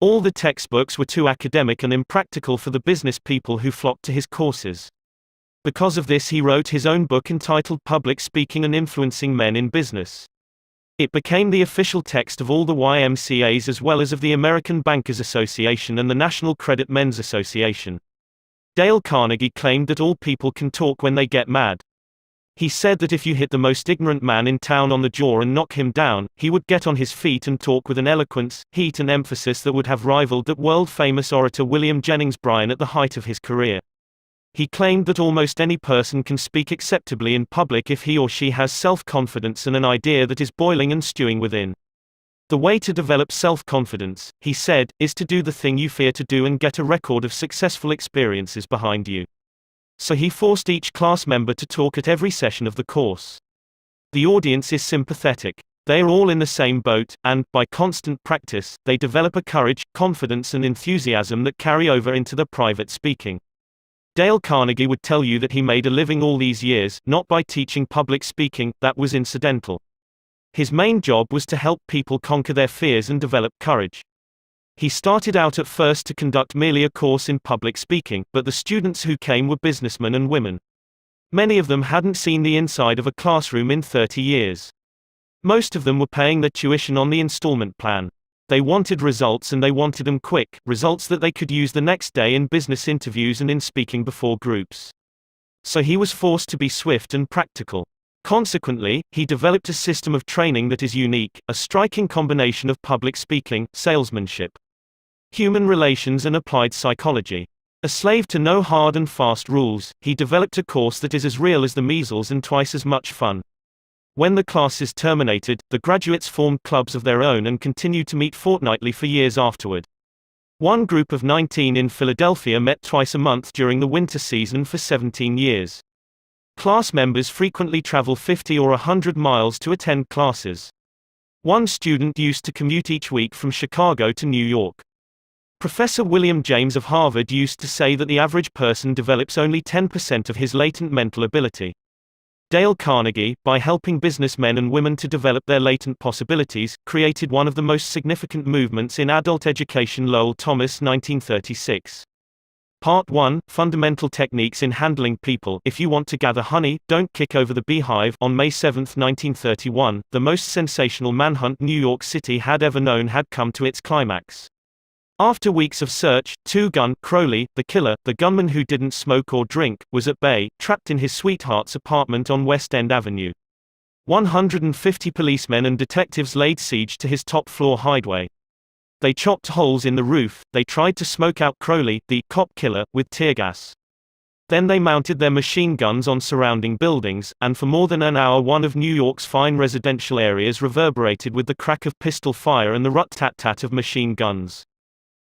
All the textbooks were too academic and impractical for the business people who flocked to his courses. Because of this he wrote his own book entitled Public Speaking and Influencing Men in Business. It became the official text of all the YMCAs as well as of the American Bankers Association and the National Credit Men's Association. Dale Carnegie claimed that all people can talk when they get mad. He said that if you hit the most ignorant man in town on the jaw and knock him down, he would get on his feet and talk with an eloquence, heat and emphasis that would have rivaled that world-famous orator William Jennings Bryan at the height of his career. He claimed that almost any person can speak acceptably in public if he or she has self-confidence and an idea that is boiling and stewing within. The way to develop self-confidence, he said, is to do the thing you fear to do and get a record of successful experiences behind you. So he forced each class member to talk at every session of the course. The audience is sympathetic. They are all in the same boat, and, by constant practice, they develop a courage, confidence and enthusiasm that carry over into their private speaking. Dale Carnegie would tell you that he made a living all these years, not by teaching public speaking, that was incidental. His main job was to help people conquer their fears and develop courage. He started out at first to conduct merely a course in public speaking, but the students who came were businessmen and women. Many of them hadn't seen the inside of a classroom in 30 years. Most of them were paying their tuition on the installment plan. They wanted results and they wanted them quick, results that they could use the next day in business interviews and in speaking before groups. So he was forced to be swift and practical. Consequently, he developed a system of training that is unique, a striking combination of public speaking, salesmanship, human relations and applied psychology. A slave to no hard and fast rules, he developed a course that is as real as the measles and twice as much fun. When the classes terminated, the graduates formed clubs of their own and continued to meet fortnightly for years afterward. One group of 19 in Philadelphia met twice a month during the winter season for 17 years. Class members frequently travel 50 or 100 miles to attend classes. One student used to commute each week from Chicago to New York. Professor William James of Harvard used to say that the average person develops only 10% of his latent mental ability. Dale Carnegie, by helping businessmen and women to develop their latent possibilities, created one of the most significant movements in adult education. Lowell Thomas, 1936. Part 1, Fundamental Techniques in Handling People. If you want to gather honey, don't kick over the beehive. On May 7, 1931, the most sensational manhunt New York City had ever known had come to its climax. After weeks of search, two-gun Crowley, the killer, the gunman who didn't smoke or drink, was at bay, trapped in his sweetheart's apartment on West End Avenue. 150 policemen and detectives laid siege to his top-floor hideaway. They chopped holes in the roof, they tried to smoke out Crowley, the cop killer, with tear gas. Then they mounted their machine guns on surrounding buildings, and for more than an hour one of New York's fine residential areas reverberated with the crack of pistol fire and the rut-tat-tat of machine guns.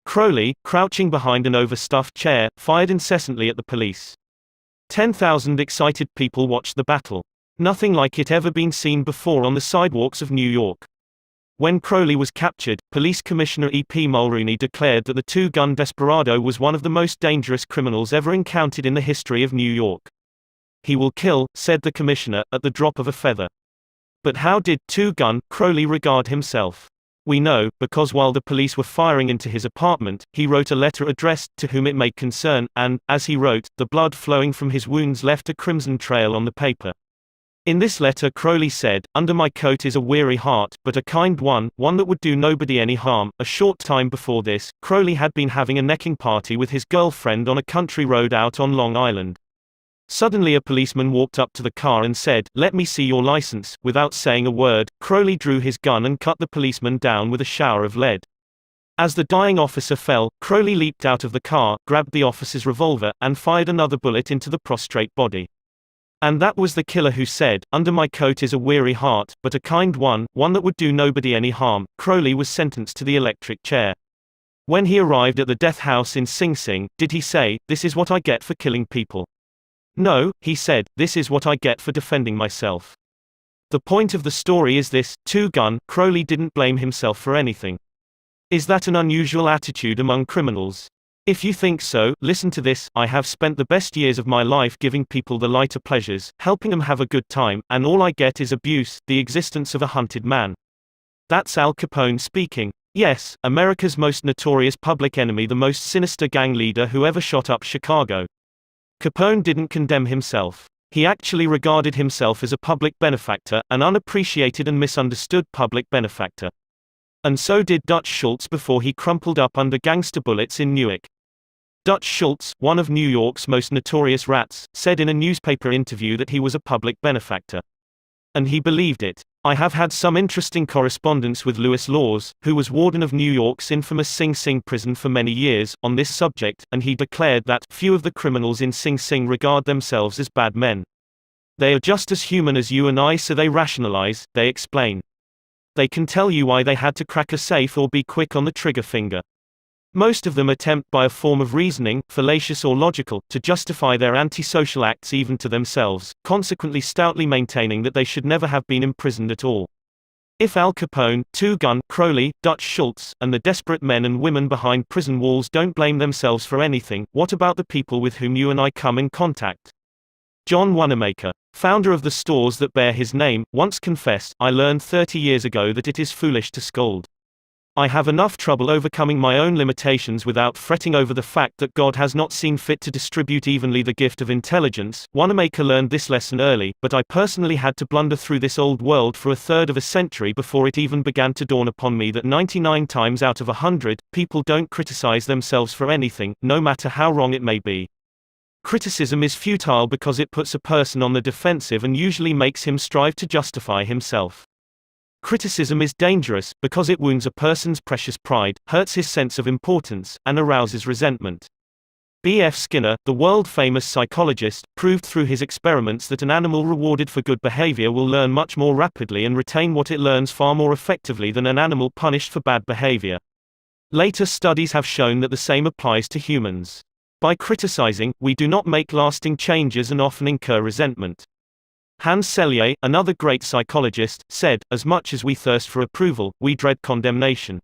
Crowley, crouching behind an overstuffed chair, fired incessantly at the police. 10,000 excited people watched the battle. Nothing like it ever been seen before on the sidewalks of New York. When Crowley was captured, Police Commissioner E.P. Mulrooney declared that the two-gun desperado was one of the most dangerous criminals ever encountered in the history of New York. "He will kill," said the commissioner, "at the drop of a feather." But how did two-gun Crowley regard himself? We know, because while the police were firing into his apartment, he wrote a letter addressed to whom it may concern, and, as he wrote, the blood flowing from his wounds left a crimson trail on the paper. In this letter Crowley said, "Under my coat is a weary heart, but a kind one, one that would do nobody any harm." A short time before this, Crowley had been having a necking party with his girlfriend on a country road out on Long Island. Suddenly a policeman walked up to the car and said, "Let me see your license." Without saying a word, Crowley drew his gun and cut the policeman down with a shower of lead. As the dying officer fell, Crowley leaped out of the car, grabbed the officer's revolver, and fired another bullet into the prostrate body. And that was the killer who said, "Under my coat is a weary heart, but a kind one, one that would do nobody any harm." Crowley was sentenced to the electric chair. When he arrived at the death house in Sing Sing, did he say, "This is what I get for killing people"? No, he said, "This is what I get for defending myself." The point of the story is this: two-gun Crowley didn't blame himself for anything. Is that an unusual attitude among criminals? If you think so, listen to this. "I have spent the best years of my life giving people the lighter pleasures, helping them have a good time, and all I get is abuse, the existence of a hunted man." That's Al Capone speaking. Yes, America's most notorious public enemy, the most sinister gang leader who ever shot up Chicago. Capone didn't condemn himself. He actually regarded himself as a public benefactor, an unappreciated and misunderstood public benefactor. And so did Dutch Schultz before he crumpled up under gangster bullets in Newark. Dutch Schultz, one of New York's most notorious rats, said in a newspaper interview that he was a public benefactor. And he believed it. I have had some interesting correspondence with Louis Laws, who was warden of New York's infamous Sing Sing prison for many years, on this subject, and he declared that few of the criminals in Sing Sing regard themselves as bad men. They are just as human as you and I, so they rationalize, they explain. They can tell you why they had to crack a safe or be quick on the trigger finger. Most of them attempt by a form of reasoning, fallacious or logical, to justify their antisocial acts even to themselves, consequently stoutly maintaining that they should never have been imprisoned at all. If Al Capone, two-gun Crowley, Dutch Schultz, and the desperate men and women behind prison walls don't blame themselves for anything, what about the people with whom you and I come in contact? John Wanamaker, founder of the stores that bear his name, once confessed, "I learned 30 years ago that it is foolish to scold. I have enough trouble overcoming my own limitations without fretting over the fact that God has not seen fit to distribute evenly the gift of intelligence." Wanamaker learned this lesson early, but I personally had to blunder through this old world for a third of a century before it even began to dawn upon me that 99 times out of 100, people don't criticize themselves for anything, no matter how wrong it may be. Criticism is futile because it puts a person on the defensive and usually makes him strive to justify himself. Criticism is dangerous, because it wounds a person's precious pride, hurts his sense of importance, and arouses resentment. B. F. Skinner, the world-famous psychologist, proved through his experiments that an animal rewarded for good behavior will learn much more rapidly and retain what it learns far more effectively than an animal punished for bad behavior. Later studies have shown that the same applies to humans. By criticizing, we do not make lasting changes and often incur resentment. Hans Selye, another great psychologist, said, "As much as we thirst for approval, we dread condemnation."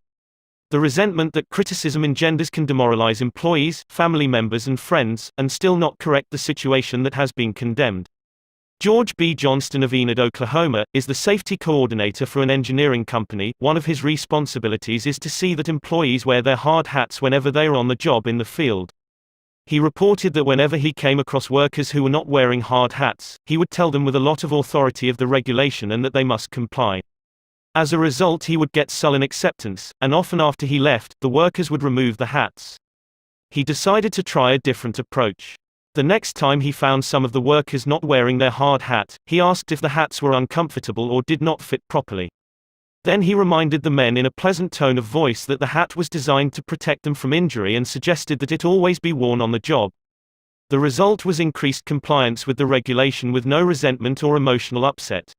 The resentment that criticism engenders can demoralize employees, family members and friends, and still not correct the situation that has been condemned. George B. Johnston of Enid, Oklahoma, is the safety coordinator for an engineering company. One of his responsibilities is to see that employees wear their hard hats whenever they are on the job in the field. He reported that whenever he came across workers who were not wearing hard hats, he would tell them with a lot of authority of the regulation and that they must comply. As a result, he would get sullen acceptance, and often after he left, the workers would remove the hats. He decided to try a different approach. The next time he found some of the workers not wearing their hard hat, he asked if the hats were uncomfortable or did not fit properly. Then he reminded the men in a pleasant tone of voice that the hat was designed to protect them from injury and suggested that it always be worn on the job. The result was increased compliance with the regulation with no resentment or emotional upset.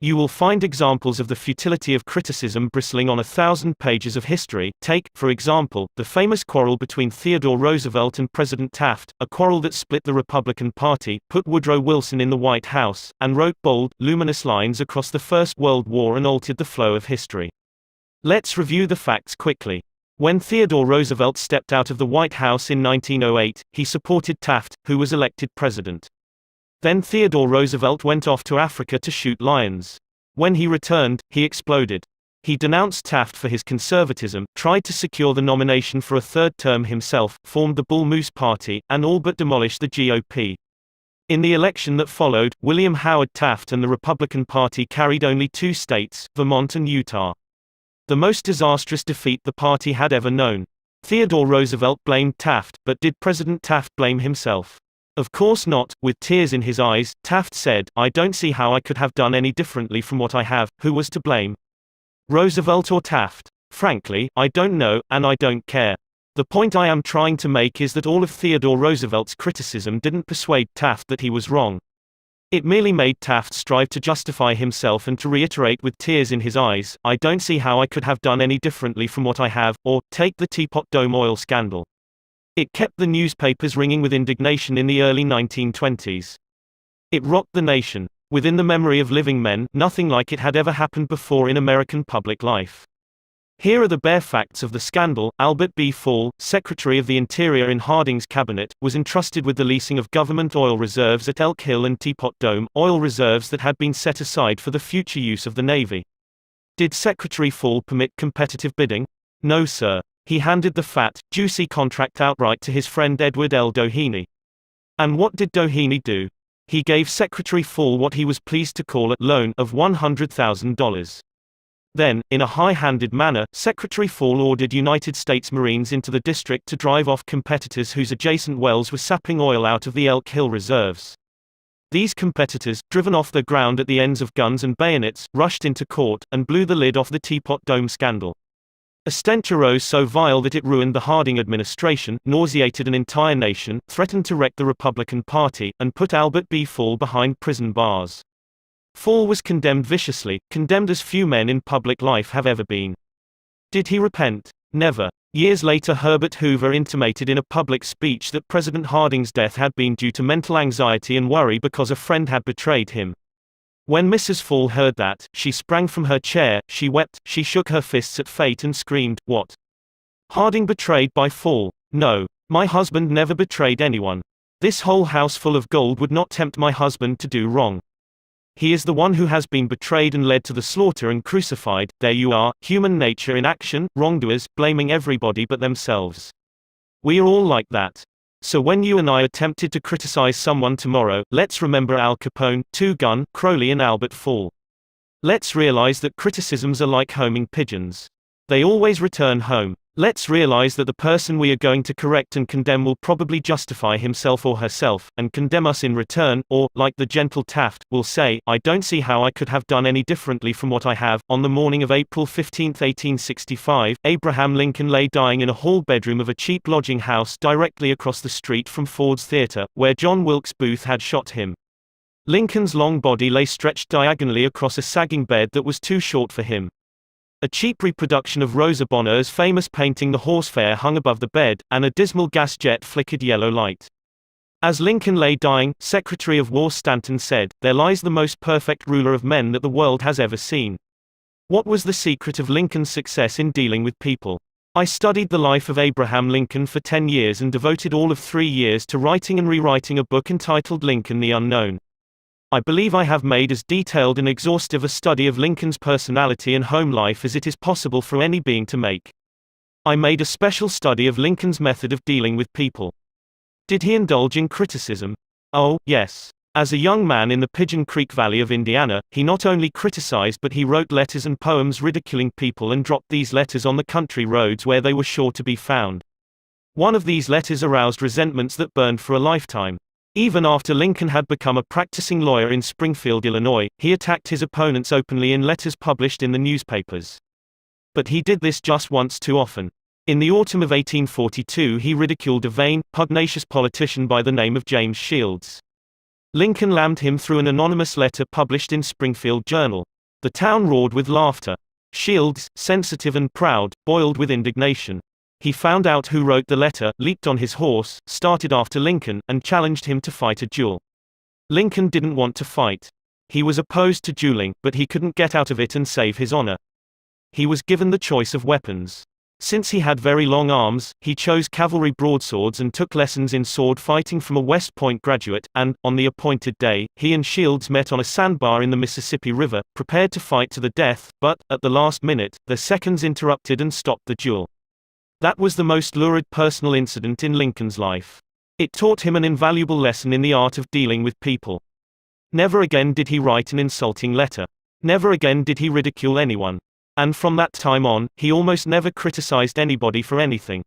You will find examples of the futility of criticism bristling on 1,000 pages of history. Take, for example, the famous quarrel between Theodore Roosevelt and President Taft, a quarrel that split the Republican Party, put Woodrow Wilson in the White House, and wrote bold, luminous lines across the First World War and altered the flow of history. Let's review the facts quickly. When Theodore Roosevelt stepped out of the White House in 1908, he supported Taft, who was elected president. Then Theodore Roosevelt went off to Africa to shoot lions. When he returned, he exploded. He denounced Taft for his conservatism, tried to secure the nomination for a third term himself, formed the Bull Moose Party, and all but demolished the GOP. In the election that followed, William Howard Taft and the Republican Party carried only 2 states, Vermont and Utah. The most disastrous defeat the party had ever known. Theodore Roosevelt blamed Taft, but did President Taft blame himself? Of course not. With tears in his eyes, Taft said, "I don't see how I could have done any differently from what I have." Who was to blame? Roosevelt or Taft? Frankly, I don't know, and I don't care. The point I am trying to make is that all of Theodore Roosevelt's criticism didn't persuade Taft that he was wrong. It merely made Taft strive to justify himself and to reiterate with tears in his eyes, "I don't see how I could have done any differently from what I have." Or, take the Teapot Dome oil scandal. It kept the newspapers ringing with indignation in the early 1920s. It rocked the nation. Within the memory of living men, nothing like it had ever happened before in American public life. Here are the bare facts of the scandal. Albert B. Fall, Secretary of the Interior in Harding's cabinet, was entrusted with the leasing of government oil reserves at Elk Hill and Teapot Dome, oil reserves that had been set aside for the future use of the Navy. Did Secretary Fall permit competitive bidding? No, sir. He handed the fat, juicy contract outright to his friend Edward L. Doheny. And what did Doheny do? He gave Secretary Fall what he was pleased to call a loan of $100,000. Then, in a high-handed manner, Secretary Fall ordered United States Marines into the district to drive off competitors whose adjacent wells were sapping oil out of the Elk Hill reserves. These competitors, driven off the ground at the ends of guns and bayonets, rushed into court, and blew the lid off the Teapot Dome scandal. A stench arose so vile that it ruined the Harding administration, nauseated an entire nation, threatened to wreck the Republican Party, and put Albert B. Fall behind prison bars. Fall was condemned viciously, condemned as few men in public life have ever been. Did he repent? Never. Years later, Herbert Hoover intimated in a public speech that President Harding's death had been due to mental anxiety and worry because a friend had betrayed him. When Mrs. Fall heard that, she sprang from her chair, she wept, she shook her fists at fate and screamed, "What? Harding betrayed by Fall? No. My husband never betrayed anyone. This whole house full of gold would not tempt my husband to do wrong. He is the one who has been betrayed and led to the slaughter and crucified." There you are, human nature in action, wrongdoers, blaming everybody but themselves. We are all like that. So when you and I are tempted to criticize someone tomorrow, let's remember Al Capone, Two Gun, Crowley and Albert Fall. Let's realize that criticisms are like homing pigeons. They always return home. Let's realize that the person we are going to correct and condemn will probably justify himself or herself, and condemn us in return, or, like the gentle Taft, will say, "I don't see how I could have done any differently from what I have." On the morning of April 15, 1865, Abraham Lincoln lay dying in a hall bedroom of a cheap lodging house directly across the street from Ford's Theater, where John Wilkes Booth had shot him. Lincoln's long body lay stretched diagonally across a sagging bed that was too short for him. A cheap reproduction of Rosa Bonheur's famous painting The Horse Fair hung above the bed, and a dismal gas jet flickered yellow light. As Lincoln lay dying, Secretary of War Stanton said, "There lies the most perfect ruler of men that the world has ever seen." What was the secret of Lincoln's success in dealing with people? I studied the life of Abraham Lincoln for 10 years and devoted all of 3 years to writing and rewriting a book entitled Lincoln the Unknown. I believe I have made as detailed and exhaustive a study of Lincoln's personality and home life as it is possible for any being to make. I made a special study of Lincoln's method of dealing with people. Did he indulge in criticism? Oh, yes. As a young man in the Pigeon Creek Valley of Indiana, he not only criticized but he wrote letters and poems ridiculing people and dropped these letters on the country roads where they were sure to be found. One of these letters aroused resentments that burned for a lifetime. Even after Lincoln had become a practicing lawyer in Springfield, Illinois, he attacked his opponents openly in letters published in the newspapers. But he did this just once too often. In the autumn of 1842 he ridiculed a vain, pugnacious politician by the name of James Shields. Lincoln lammed him through an anonymous letter published in Springfield Journal. The town roared with laughter. Shields, sensitive and proud, boiled with indignation. He found out who wrote the letter, leaped on his horse, started after Lincoln, and challenged him to fight a duel. Lincoln didn't want to fight. He was opposed to dueling, but he couldn't get out of it and save his honor. He was given the choice of weapons. Since he had very long arms, he chose cavalry broadswords and took lessons in sword fighting from a West Point graduate, and, on the appointed day, he and Shields met on a sandbar in the Mississippi River, prepared to fight to the death, but, at the last minute, their seconds interrupted and stopped the duel. That was the most lurid personal incident in Lincoln's life. It taught him an invaluable lesson in the art of dealing with people. Never again did he write an insulting letter. Never again did he ridicule anyone. And from that time on, he almost never criticized anybody for anything.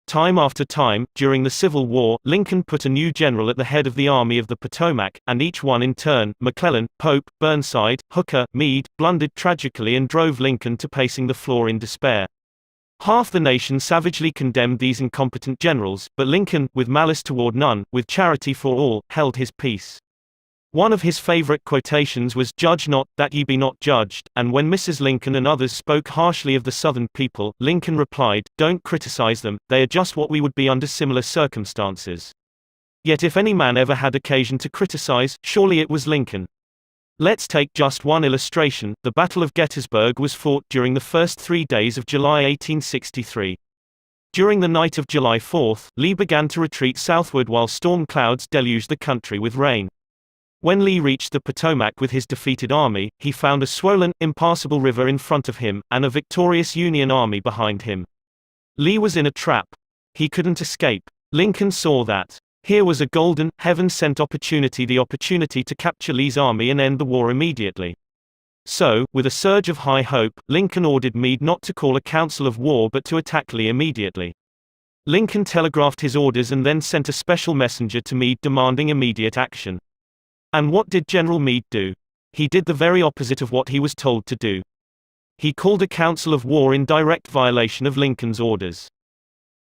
Time after time, during the Civil War, Lincoln put a new general at the head of the Army of the Potomac, and each one in turn, McClellan, Pope, Burnside, Hooker, Meade, blundered tragically and drove Lincoln to pacing the floor in despair. Half the nation savagely condemned these incompetent generals, but Lincoln, with malice toward none, with charity for all, held his peace. One of his favorite quotations was, "Judge not, that ye be not judged," and when Mrs. Lincoln and others spoke harshly of the Southern people, Lincoln replied, "Don't criticize them, they are just what we would be under similar circumstances." Yet if any man ever had occasion to criticize, surely it was Lincoln. Let's take just one illustration. The Battle of Gettysburg was fought during the first 3 days of July 1863. During the night of July 4, Lee began to retreat southward while storm clouds deluged the country with rain. When Lee reached the Potomac with his defeated army, he found a swollen, impassable river in front of him, and a victorious Union army behind him. Lee was in a trap. He couldn't escape. Lincoln saw that. Here was a golden, heaven-sent opportunity, the opportunity to capture Lee's army and end the war immediately. So, with a surge of high hope, Lincoln ordered Meade not to call a council of war but to attack Lee immediately. Lincoln telegraphed his orders and then sent a special messenger to Meade demanding immediate action. And what did General Meade do? He did the very opposite of what he was told to do. He called a council of war in direct violation of Lincoln's orders.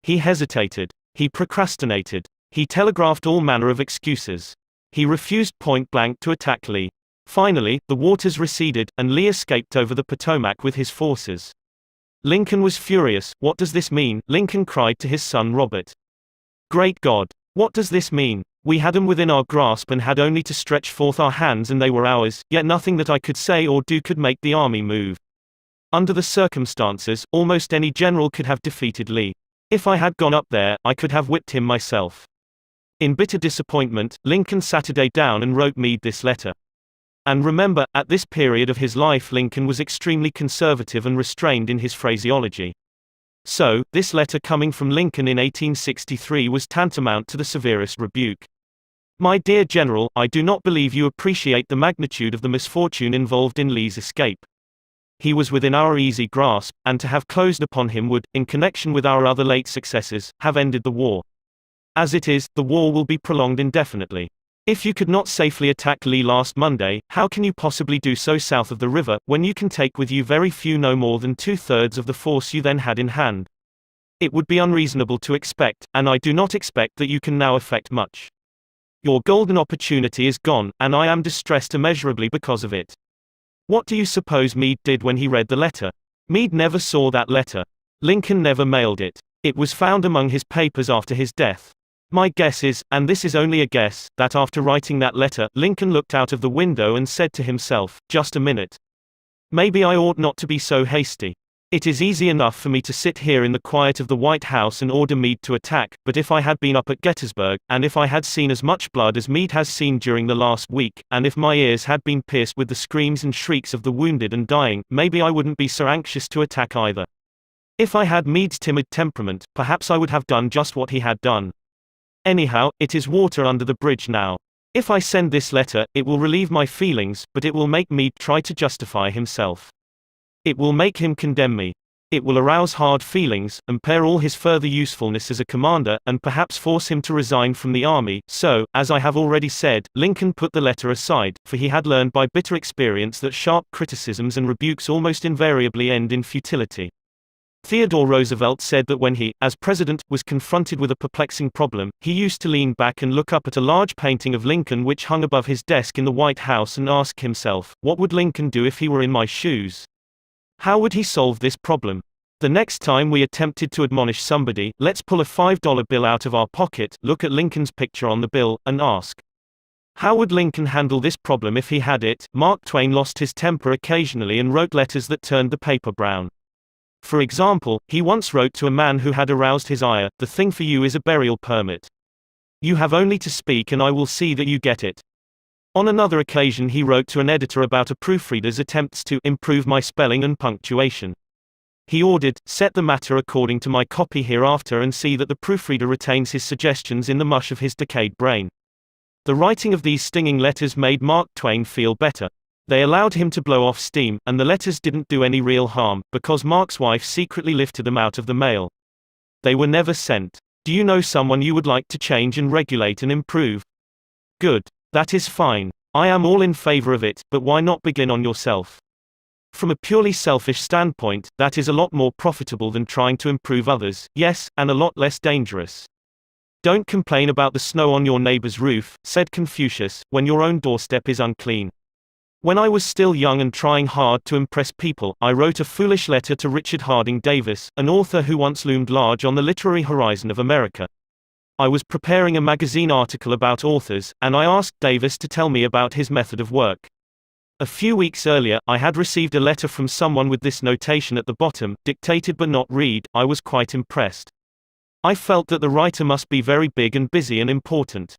He hesitated. He procrastinated. He telegraphed all manner of excuses. He refused point blank to attack Lee. Finally, the waters receded, and Lee escaped over the Potomac with his forces. Lincoln was furious. "What does this mean?" Lincoln cried to his son Robert. "Great God! What does this mean? We had them within our grasp and had only to stretch forth our hands and they were ours, yet nothing that I could say or do could make the army move. Under the circumstances, almost any general could have defeated Lee. If I had gone up there, I could have whipped him myself." In bitter disappointment, Lincoln sat a day down and wrote Meade this letter. And remember, at this period of his life Lincoln was extremely conservative and restrained in his phraseology. So, this letter coming from Lincoln in 1863 was tantamount to the severest rebuke. "My dear General, I do not believe you appreciate the magnitude of the misfortune involved in Lee's escape. He was within our easy grasp, and to have closed upon him would, in connection with our other late successes, have ended the war. As it is, the war will be prolonged indefinitely. If you could not safely attack Lee last Monday, how can you possibly do so south of the river, when you can take with you very few, no more than 2/3 of the force you then had in hand? It would be unreasonable to expect, and I do not expect that you can now effect much. Your golden opportunity is gone, and I am distressed immeasurably because of it." What do you suppose Meade did when he read the letter? Meade never saw that letter. Lincoln never mailed it. It was found among his papers after his death. My guess is, and this is only a guess, that after writing that letter, Lincoln looked out of the window and said to himself, "Just a minute. Maybe I ought not to be so hasty. It is easy enough for me to sit here in the quiet of the White House and order Meade to attack, but if I had been up at Gettysburg, and if I had seen as much blood as Meade has seen during the last week, and if my ears had been pierced with the screams and shrieks of the wounded and dying, maybe I wouldn't be so anxious to attack either. If I had Meade's timid temperament, perhaps I would have done just what he had done. Anyhow, it is water under the bridge now. If I send this letter, it will relieve my feelings, but it will make Meade try to justify himself. It will make him condemn me. It will arouse hard feelings, impair all his further usefulness as a commander, and perhaps force him to resign from the army. So, as I have already said, Lincoln put the letter aside, for he had learned by bitter experience that sharp criticisms and rebukes almost invariably end in futility. Theodore Roosevelt said that when he, as president, was confronted with a perplexing problem, he used to lean back and look up at a large painting of Lincoln which hung above his desk in the White House and ask himself, what would Lincoln do if he were in my shoes? How would he solve this problem? The next time we attempted to admonish somebody, let's pull a $5 bill out of our pocket, look at Lincoln's picture on the bill, and ask, how would Lincoln handle this problem if he had it? Mark Twain lost his temper occasionally and wrote letters that turned the paper brown. For example, he once wrote to a man who had aroused his ire, "The thing for you is a burial permit. You have only to speak and I will see that you get it." On another occasion he wrote to an editor about a proofreader's attempts to improve my spelling and punctuation. He ordered, "Set the matter according to my copy hereafter and see that the proofreader retains his suggestions in the mush of his decayed brain." The writing of these stinging letters made Mark Twain feel better. They allowed him to blow off steam, and the letters didn't do any real harm, because Mark's wife secretly lifted them out of the mail. They were never sent. Do you know someone you would like to change and regulate and improve? Good. That is fine. I am all in favor of it, but why not begin on yourself? From a purely selfish standpoint, that is a lot more profitable than trying to improve others, yes, and a lot less dangerous. Don't complain about the snow on your neighbor's roof, said Confucius, when your own doorstep is unclean. When I was still young and trying hard to impress people, I wrote a foolish letter to Richard Harding Davis, an author who once loomed large on the literary horizon of America. I was preparing a magazine article about authors, and I asked Davis to tell me about his method of work. A few weeks earlier, I had received a letter from someone with this notation at the bottom, "Dictated but not read." I was quite impressed. I felt that the writer must be very big and busy and important.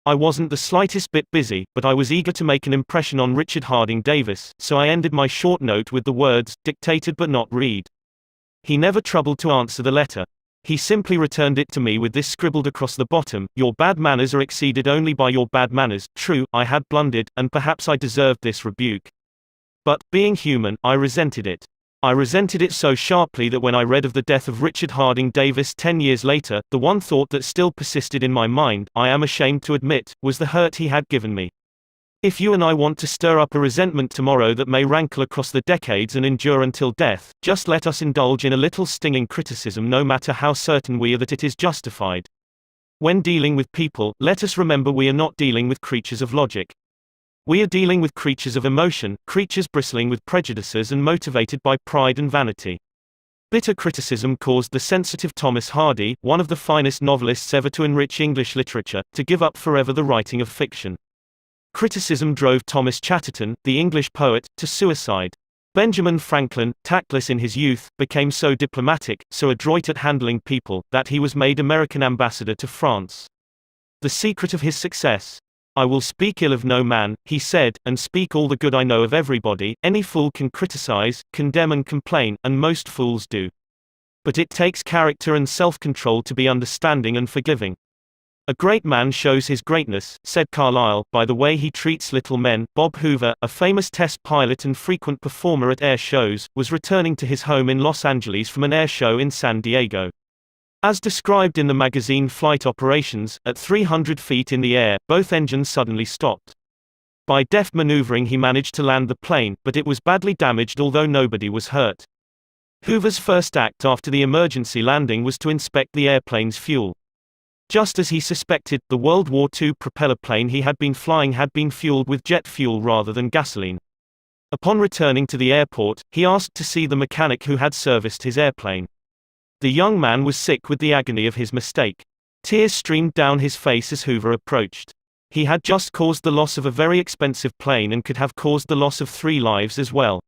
I wasn't the slightest bit busy, but I was eager to make an impression on Richard Harding Davis, so I ended my short note with the words, "Dictated but not read." He never troubled to answer the letter. He simply returned it to me with this scribbled across the bottom, "Your bad manners are exceeded only by your bad manners." True, I had blundered, and perhaps I deserved this rebuke. But, being human, I resented it. I resented it so sharply that when I read of the death of Richard Harding Davis 10 years later, the one thought that still persisted in my mind, I am ashamed to admit, was the hurt he had given me. If you and I want to stir up a resentment tomorrow that may rankle across the decades and endure until death, just let us indulge in a little stinging criticism no matter how certain we are that it is justified. When dealing with people, let us remember we are not dealing with creatures of logic. We are dealing with creatures of emotion, creatures bristling with prejudices and motivated by pride and vanity. Bitter criticism caused the sensitive Thomas Hardy, one of the finest novelists ever to enrich English literature, to give up forever the writing of fiction. Criticism drove Thomas Chatterton, the English poet, to suicide. Benjamin Franklin, tactless in his youth, became so diplomatic, so adroit at handling people, that he was made American ambassador to France. The secret of his success? "I will speak ill of no man," he said, "and speak all the good I know of everybody. Any fool can criticize, condemn and complain, and most fools do. But it takes character and self-control to be understanding and forgiving. A great man shows his greatness," said Carlyle, "by the way he treats little men." Bob Hoover, a famous test pilot and frequent performer at air shows, was returning to his home in Los Angeles from an air show in San Diego. As described in the magazine Flight Operations, at 300 feet in the air, both engines suddenly stopped. By deft maneuvering he managed to land the plane, but it was badly damaged although nobody was hurt. Hoover's first act after the emergency landing was to inspect the airplane's fuel. Just as he suspected, the World War II propeller plane he had been flying had been fueled with jet fuel rather than gasoline. Upon returning to the airport, he asked to see the mechanic who had serviced his airplane. The young man was sick with the agony of his mistake. Tears streamed down his face as Hoover approached. He had just caused the loss of a very expensive plane and could have caused the loss of 3 lives as well.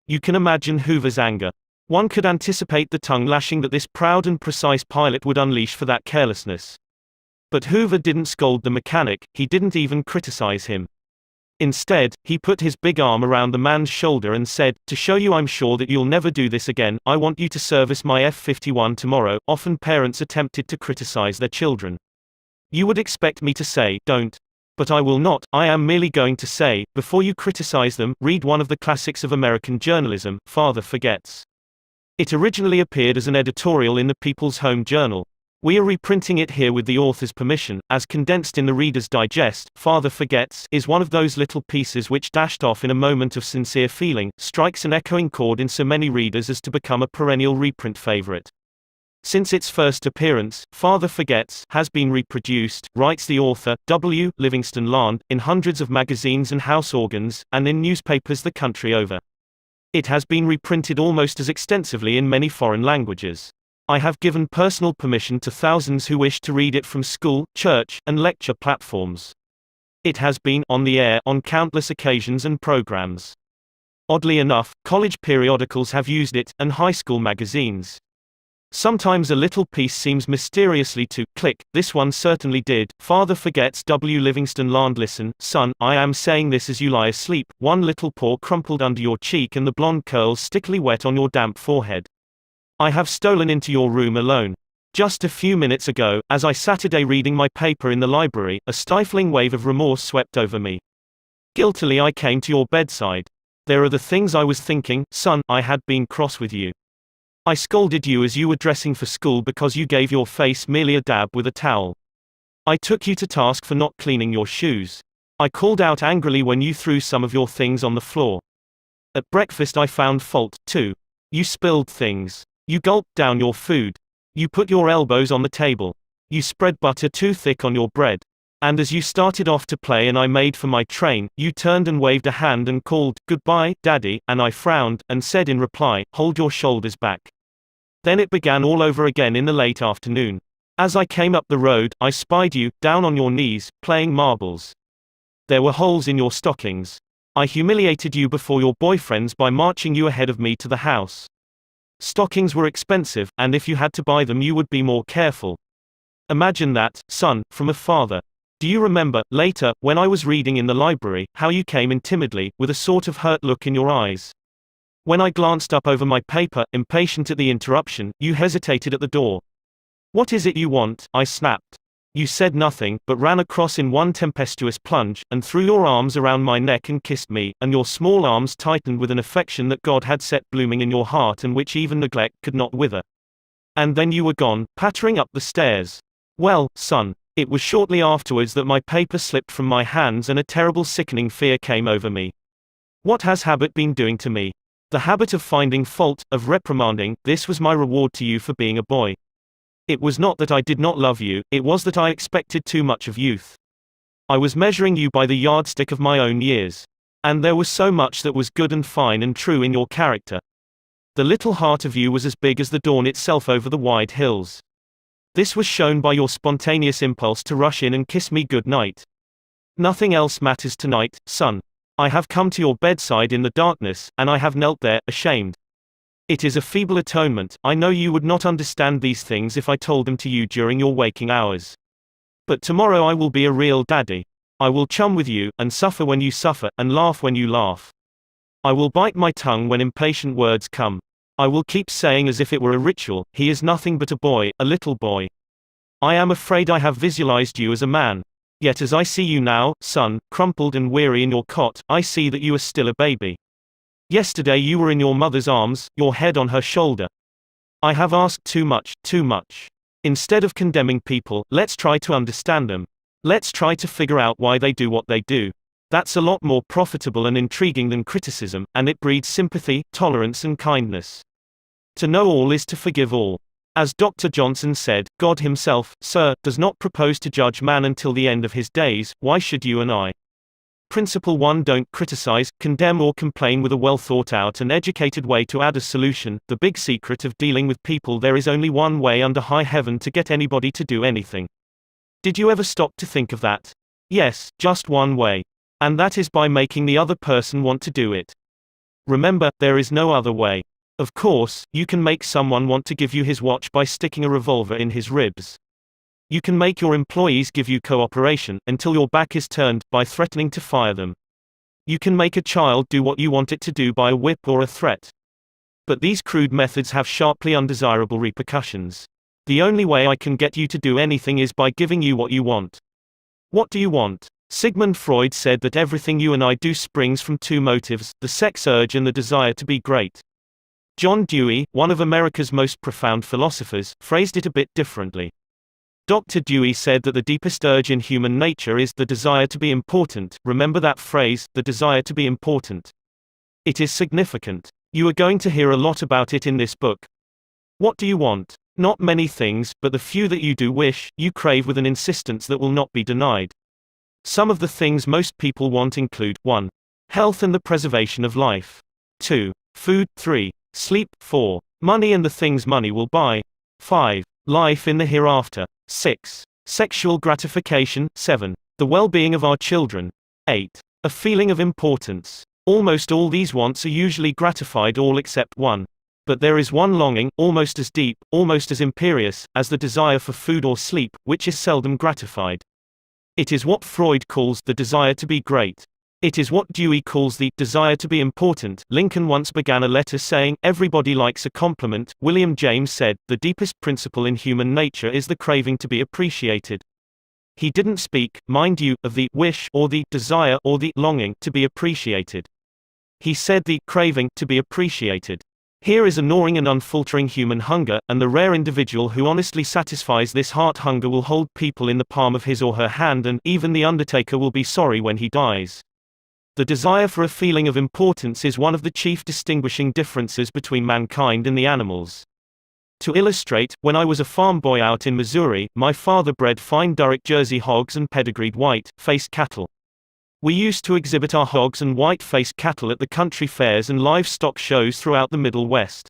You can imagine Hoover's anger. One could anticipate the tongue lashing that this proud and precise pilot would unleash for that carelessness. But Hoover didn't scold the mechanic, he didn't even criticize him. Instead, he put his big arm around the man's shoulder and said, "To show you I'm sure that you'll never do this again, I want you to service my F-51 tomorrow." Often parents attempted to criticize their children. You would expect me to say, don't. But I will not. I am merely going to say, before you criticize them, read one of the classics of American journalism, Father Forgets. It originally appeared as an editorial in the People's Home Journal. We are reprinting it here with the author's permission, as condensed in the Reader's Digest. Father Forgets is one of those little pieces which, dashed off in a moment of sincere feeling, strikes an echoing chord in so many readers as to become a perennial reprint favorite. Since its first appearance, Father Forgets has been reproduced, writes the author, W. Livingston Land, in hundreds of magazines and house organs, and in newspapers the country over. It has been reprinted almost as extensively in many foreign languages. I have given personal permission to thousands who wish to read it from school, church, and lecture platforms. It has been on the air on countless occasions and programs. Oddly enough, college periodicals have used it, and high school magazines. Sometimes a little piece seems mysteriously to click. This one certainly did. Father Forgets. W. Livingston Land. Listen, son, I am saying this as you lie asleep, one little paw crumpled under your cheek and the blonde curls stickily wet on your damp forehead. I have stolen into your room alone. Just a few minutes ago, as I sat today reading my paper in the library, a stifling wave of remorse swept over me. Guiltily I came to your bedside. There are the things I was thinking, son. I had been cross with you. I scolded you as you were dressing for school because you gave your face merely a dab with a towel. I took you to task for not cleaning your shoes. I called out angrily when you threw some of your things on the floor. At breakfast I found fault, too. You spilled things. You gulped down your food. You put your elbows on the table. You spread butter too thick on your bread. And as you started off to play and I made for my train, you turned and waved a hand and called, "Goodbye, Daddy," and I frowned, and said in reply, "Hold your shoulders back." Then it began all over again in the late afternoon. As I came up the road, I spied you, down on your knees, playing marbles. There were holes in your stockings. I humiliated you before your boyfriends by marching you ahead of me to the house. Stockings were expensive, and if you had to buy them you would be more careful. Imagine that, son, from a father. Do you remember, later, when I was reading in the library, how you came in timidly, with a sort of hurt look in your eyes? When I glanced up over my paper, impatient at the interruption, you hesitated at the door. "What is it you want?" I snapped. You said nothing, but ran across in one tempestuous plunge, and threw your arms around my neck and kissed me, and your small arms tightened with an affection that God had set blooming in your heart and which even neglect could not wither. And then you were gone, pattering up the stairs. Well, son, it was shortly afterwards that my paper slipped from my hands and a terrible sickening fear came over me. What has habit been doing to me? The habit of finding fault, of reprimanding. This was my reward to you for being a boy. It was not that I did not love you, it was that I expected too much of youth. I was measuring you by the yardstick of my own years. And there was so much that was good and fine and true in your character. The little heart of you was as big as the dawn itself over the wide hills. This was shown by your spontaneous impulse to rush in and kiss me good night. Nothing else matters tonight, son. I have come to your bedside in the darkness, and I have knelt there, ashamed. It is a feeble atonement. I know you would not understand these things if I told them to you during your waking hours. But tomorrow I will be a real daddy. I will chum with you, and suffer when you suffer, and laugh when you laugh. I will bite my tongue when impatient words come. I will keep saying as if it were a ritual, "He is nothing but a boy, a little boy." I am afraid I have visualized you as a man. Yet as I see you now, son, crumpled and weary in your cot, I see that you are still a baby. Yesterday you were in your mother's arms, your head on her shoulder. I have asked too much, too much. Instead of condemning people, let's try to understand them. Let's try to figure out why they do what they do. That's a lot more profitable and intriguing than criticism, and it breeds sympathy, tolerance and kindness. To know all is to forgive all. As Dr. Johnson said, God himself, sir, does not propose to judge man until the end of his days. Why should you and I? Principle 1. Don't criticize, condemn or complain with a well thought out and educated way to add a solution. The big secret of dealing with people: there is only one way under high heaven to get anybody to do anything. Did you ever stop to think of that? Yes, just one way. And that is by making the other person want to do it. Remember, there is no other way. Of course, you can make someone want to give you his watch by sticking a revolver in his ribs. You can make your employees give you cooperation, until your back is turned, by threatening to fire them. You can make a child do what you want it to do by a whip or a threat. But these crude methods have sharply undesirable repercussions. The only way I can get you to do anything is by giving you what you want. What do you want? Sigmund Freud said that everything you and I do springs from two motives, the sex urge and the desire to be great. John Dewey, one of America's most profound philosophers, phrased it a bit differently. Dr. Dewey said that the deepest urge in human nature is the desire to be important. Remember that phrase, the desire to be important. It is significant. You are going to hear a lot about it in this book. What do you want? Not many things, but the few that you do wish, you crave with an insistence that will not be denied. Some of the things most people want include 1. Health and the preservation of life. 2. Food. 3. Sleep. 4. Money and the things money will buy. 5. Life in the hereafter. 6. Sexual gratification. 7. The well-being of our children. 8. A feeling of importance. Almost all these wants are usually gratified, all except one. But there is one longing, almost as deep, almost as imperious, as the desire for food or sleep, which is seldom gratified. It is what Freud calls the desire to be great. It is what Dewey calls the desire to be important. Lincoln once began a letter saying, "Everybody likes a compliment." William James said, "The deepest principle in human nature is the craving to be appreciated." He didn't speak, mind you, of the wish or the desire or the longing to be appreciated. He said the craving to be appreciated. Here is a gnawing and unfaltering human hunger, and the rare individual who honestly satisfies this heart hunger will hold people in the palm of his or her hand, and even the undertaker will be sorry when he dies. The desire for a feeling of importance is one of the chief distinguishing differences between mankind and the animals. To illustrate, when I was a farm boy out in Missouri, my father bred fine Durrick Jersey hogs and pedigreed white-faced cattle. We used to exhibit our hogs and white-faced cattle at the country fairs and livestock shows throughout the Middle West.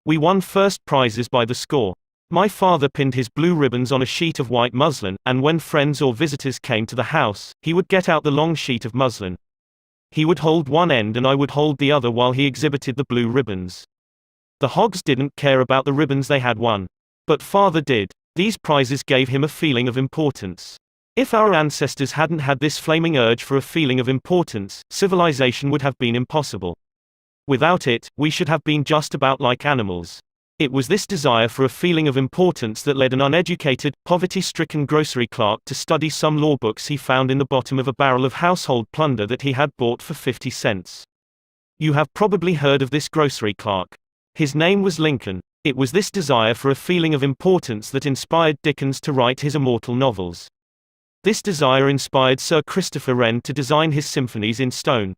We won first prizes by the score. My father pinned his blue ribbons on a sheet of white muslin, and when friends or visitors came to the house, he would get out the long sheet of muslin. He would hold one end and I would hold the other while he exhibited the blue ribbons. The hogs didn't care about the ribbons they had won. But father did. These prizes gave him a feeling of importance. If our ancestors hadn't had this flaming urge for a feeling of importance, civilization would have been impossible. Without it, we should have been just about like animals. It was this desire for a feeling of importance that led an uneducated, poverty-stricken grocery clerk to study some law books he found in the bottom of a barrel of household plunder that he had bought for 50 cents. You have probably heard of this grocery clerk. His name was Lincoln. It was this desire for a feeling of importance that inspired Dickens to write his immortal novels. This desire inspired Sir Christopher Wren to design his symphonies in stone.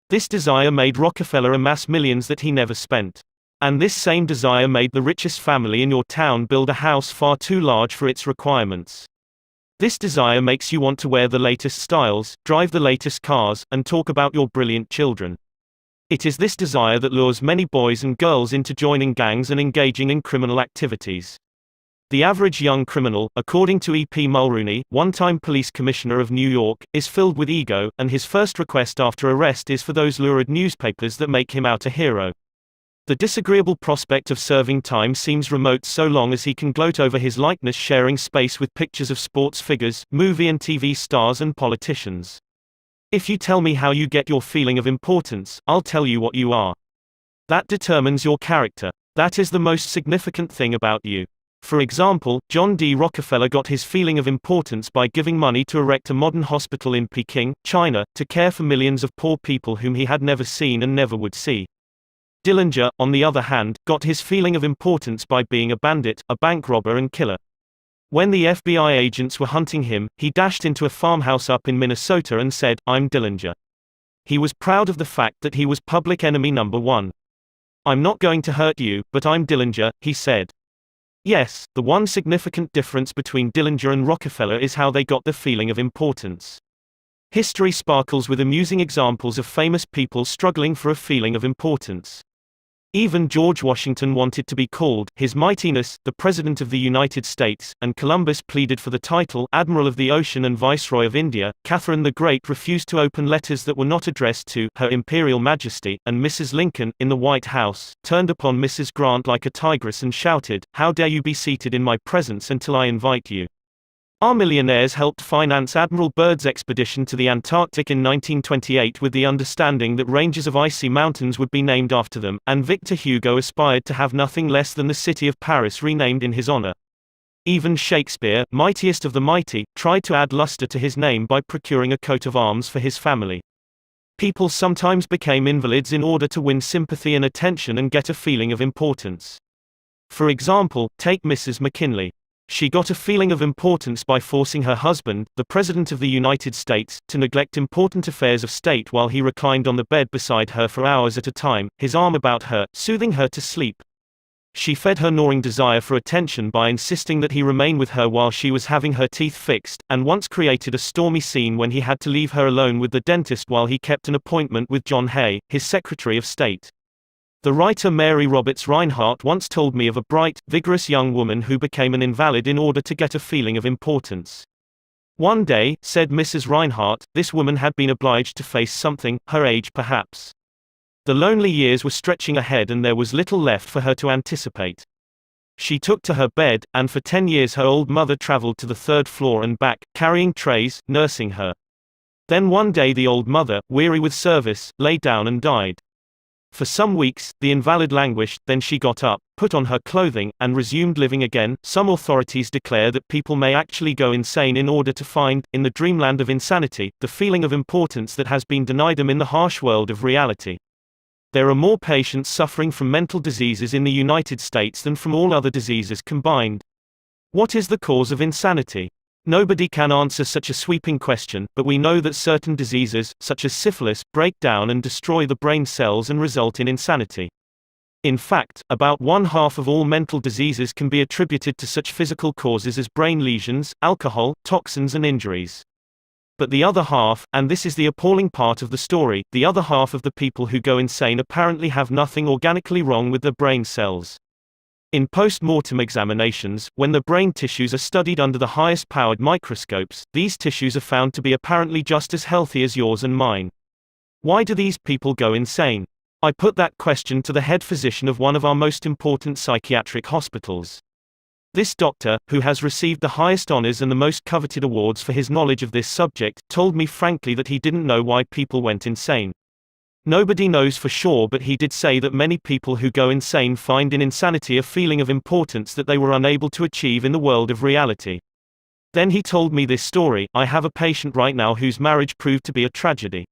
This desire made Rockefeller amass millions that he never spent. And this same desire made the richest family in your town build a house far too large for its requirements. This desire makes you want to wear the latest styles, drive the latest cars, and talk about your brilliant children. It is this desire that lures many boys and girls into joining gangs and engaging in criminal activities. The average young criminal, according to E.P. Mulrooney, one-time police commissioner of New York, is filled with ego, and his first request after arrest is for those lurid newspapers that make him out a hero. The disagreeable prospect of serving time seems remote so long as he can gloat over his likeness sharing space with pictures of sports figures, movie and TV stars and politicians. If you tell me how you get your feeling of importance, I'll tell you what you are. That determines your character. That is the most significant thing about you. For example, John D. Rockefeller got his feeling of importance by giving money to erect a modern hospital in Peking, China, to care for millions of poor people whom he had never seen and never would see. Dillinger, on the other hand, got his feeling of importance by being a bandit, a bank robber and killer. When the FBI agents were hunting him, he dashed into a farmhouse up in Minnesota and said, "I'm Dillinger." He was proud of the fact that he was public enemy number one. "I'm not going to hurt you, but I'm Dillinger," he said. Yes, the one significant difference between Dillinger and Rockefeller is how they got the feeling of importance. History sparkles with amusing examples of famous people struggling for a feeling of importance. Even George Washington wanted to be called His Mightiness, the President of the United States, and Columbus pleaded for the title Admiral of the Ocean and Viceroy of India. Catherine the Great refused to open letters that were not addressed to Her Imperial Majesty, and Mrs. Lincoln, in the White House, turned upon Mrs. Grant like a tigress and shouted, "How dare you be seated in my presence until I invite you?" Our millionaires helped finance Admiral Byrd's expedition to the Antarctic in 1928 with the understanding that ranges of icy mountains would be named after them, and Victor Hugo aspired to have nothing less than the city of Paris renamed in his honor. Even Shakespeare, mightiest of the mighty, tried to add luster to his name by procuring a coat of arms for his family. People sometimes became invalids in order to win sympathy and attention and get a feeling of importance. For example, take Mrs. McKinley. She got a feeling of importance by forcing her husband, the President of the United States, to neglect important affairs of state while he reclined on the bed beside her for hours at a time, his arm about her, soothing her to sleep. She fed her gnawing desire for attention by insisting that he remain with her while she was having her teeth fixed, and once created a stormy scene when he had to leave her alone with the dentist while he kept an appointment with John Hay, his Secretary of State. The writer Mary Roberts Rinehart once told me of a bright, vigorous young woman who became an invalid in order to get a feeling of importance. One day, said Mrs. Rinehart, this woman had been obliged to face something, her age perhaps. The lonely years were stretching ahead and there was little left for her to anticipate. She took to her bed, and for 10 years her old mother traveled to the 3rd floor and back, carrying trays, nursing her. Then one day the old mother, weary with service, lay down and died. For some weeks, the invalid languished, then she got up, put on her clothing, and resumed living again. Some authorities declare that people may actually go insane in order to find, in the dreamland of insanity, the feeling of importance that has been denied them in the harsh world of reality. There are more patients suffering from mental diseases in the United States than from all other diseases combined. What is the cause of insanity? Nobody can answer such a sweeping question, but we know that certain diseases, such as syphilis, break down and destroy the brain cells and result in insanity. In fact, about 1/2 of all mental diseases can be attributed to such physical causes as brain lesions, alcohol, toxins and injuries. But the other half, and this is the appalling part of the story, the other half of the people who go insane apparently have nothing organically wrong with their brain cells. In post-mortem examinations, when the brain tissues are studied under the highest-powered microscopes, these tissues are found to be apparently just as healthy as yours and mine. Why do these people go insane? I put that question to the head physician of one of our most important psychiatric hospitals. This doctor, who has received the highest honors and the most coveted awards for his knowledge of this subject, told me frankly that he didn't know why people went insane. Nobody knows for sure, but he did say that many people who go insane find in insanity a feeling of importance that they were unable to achieve in the world of reality. Then he told me this story. I have a patient right now whose marriage proved to be a tragedy.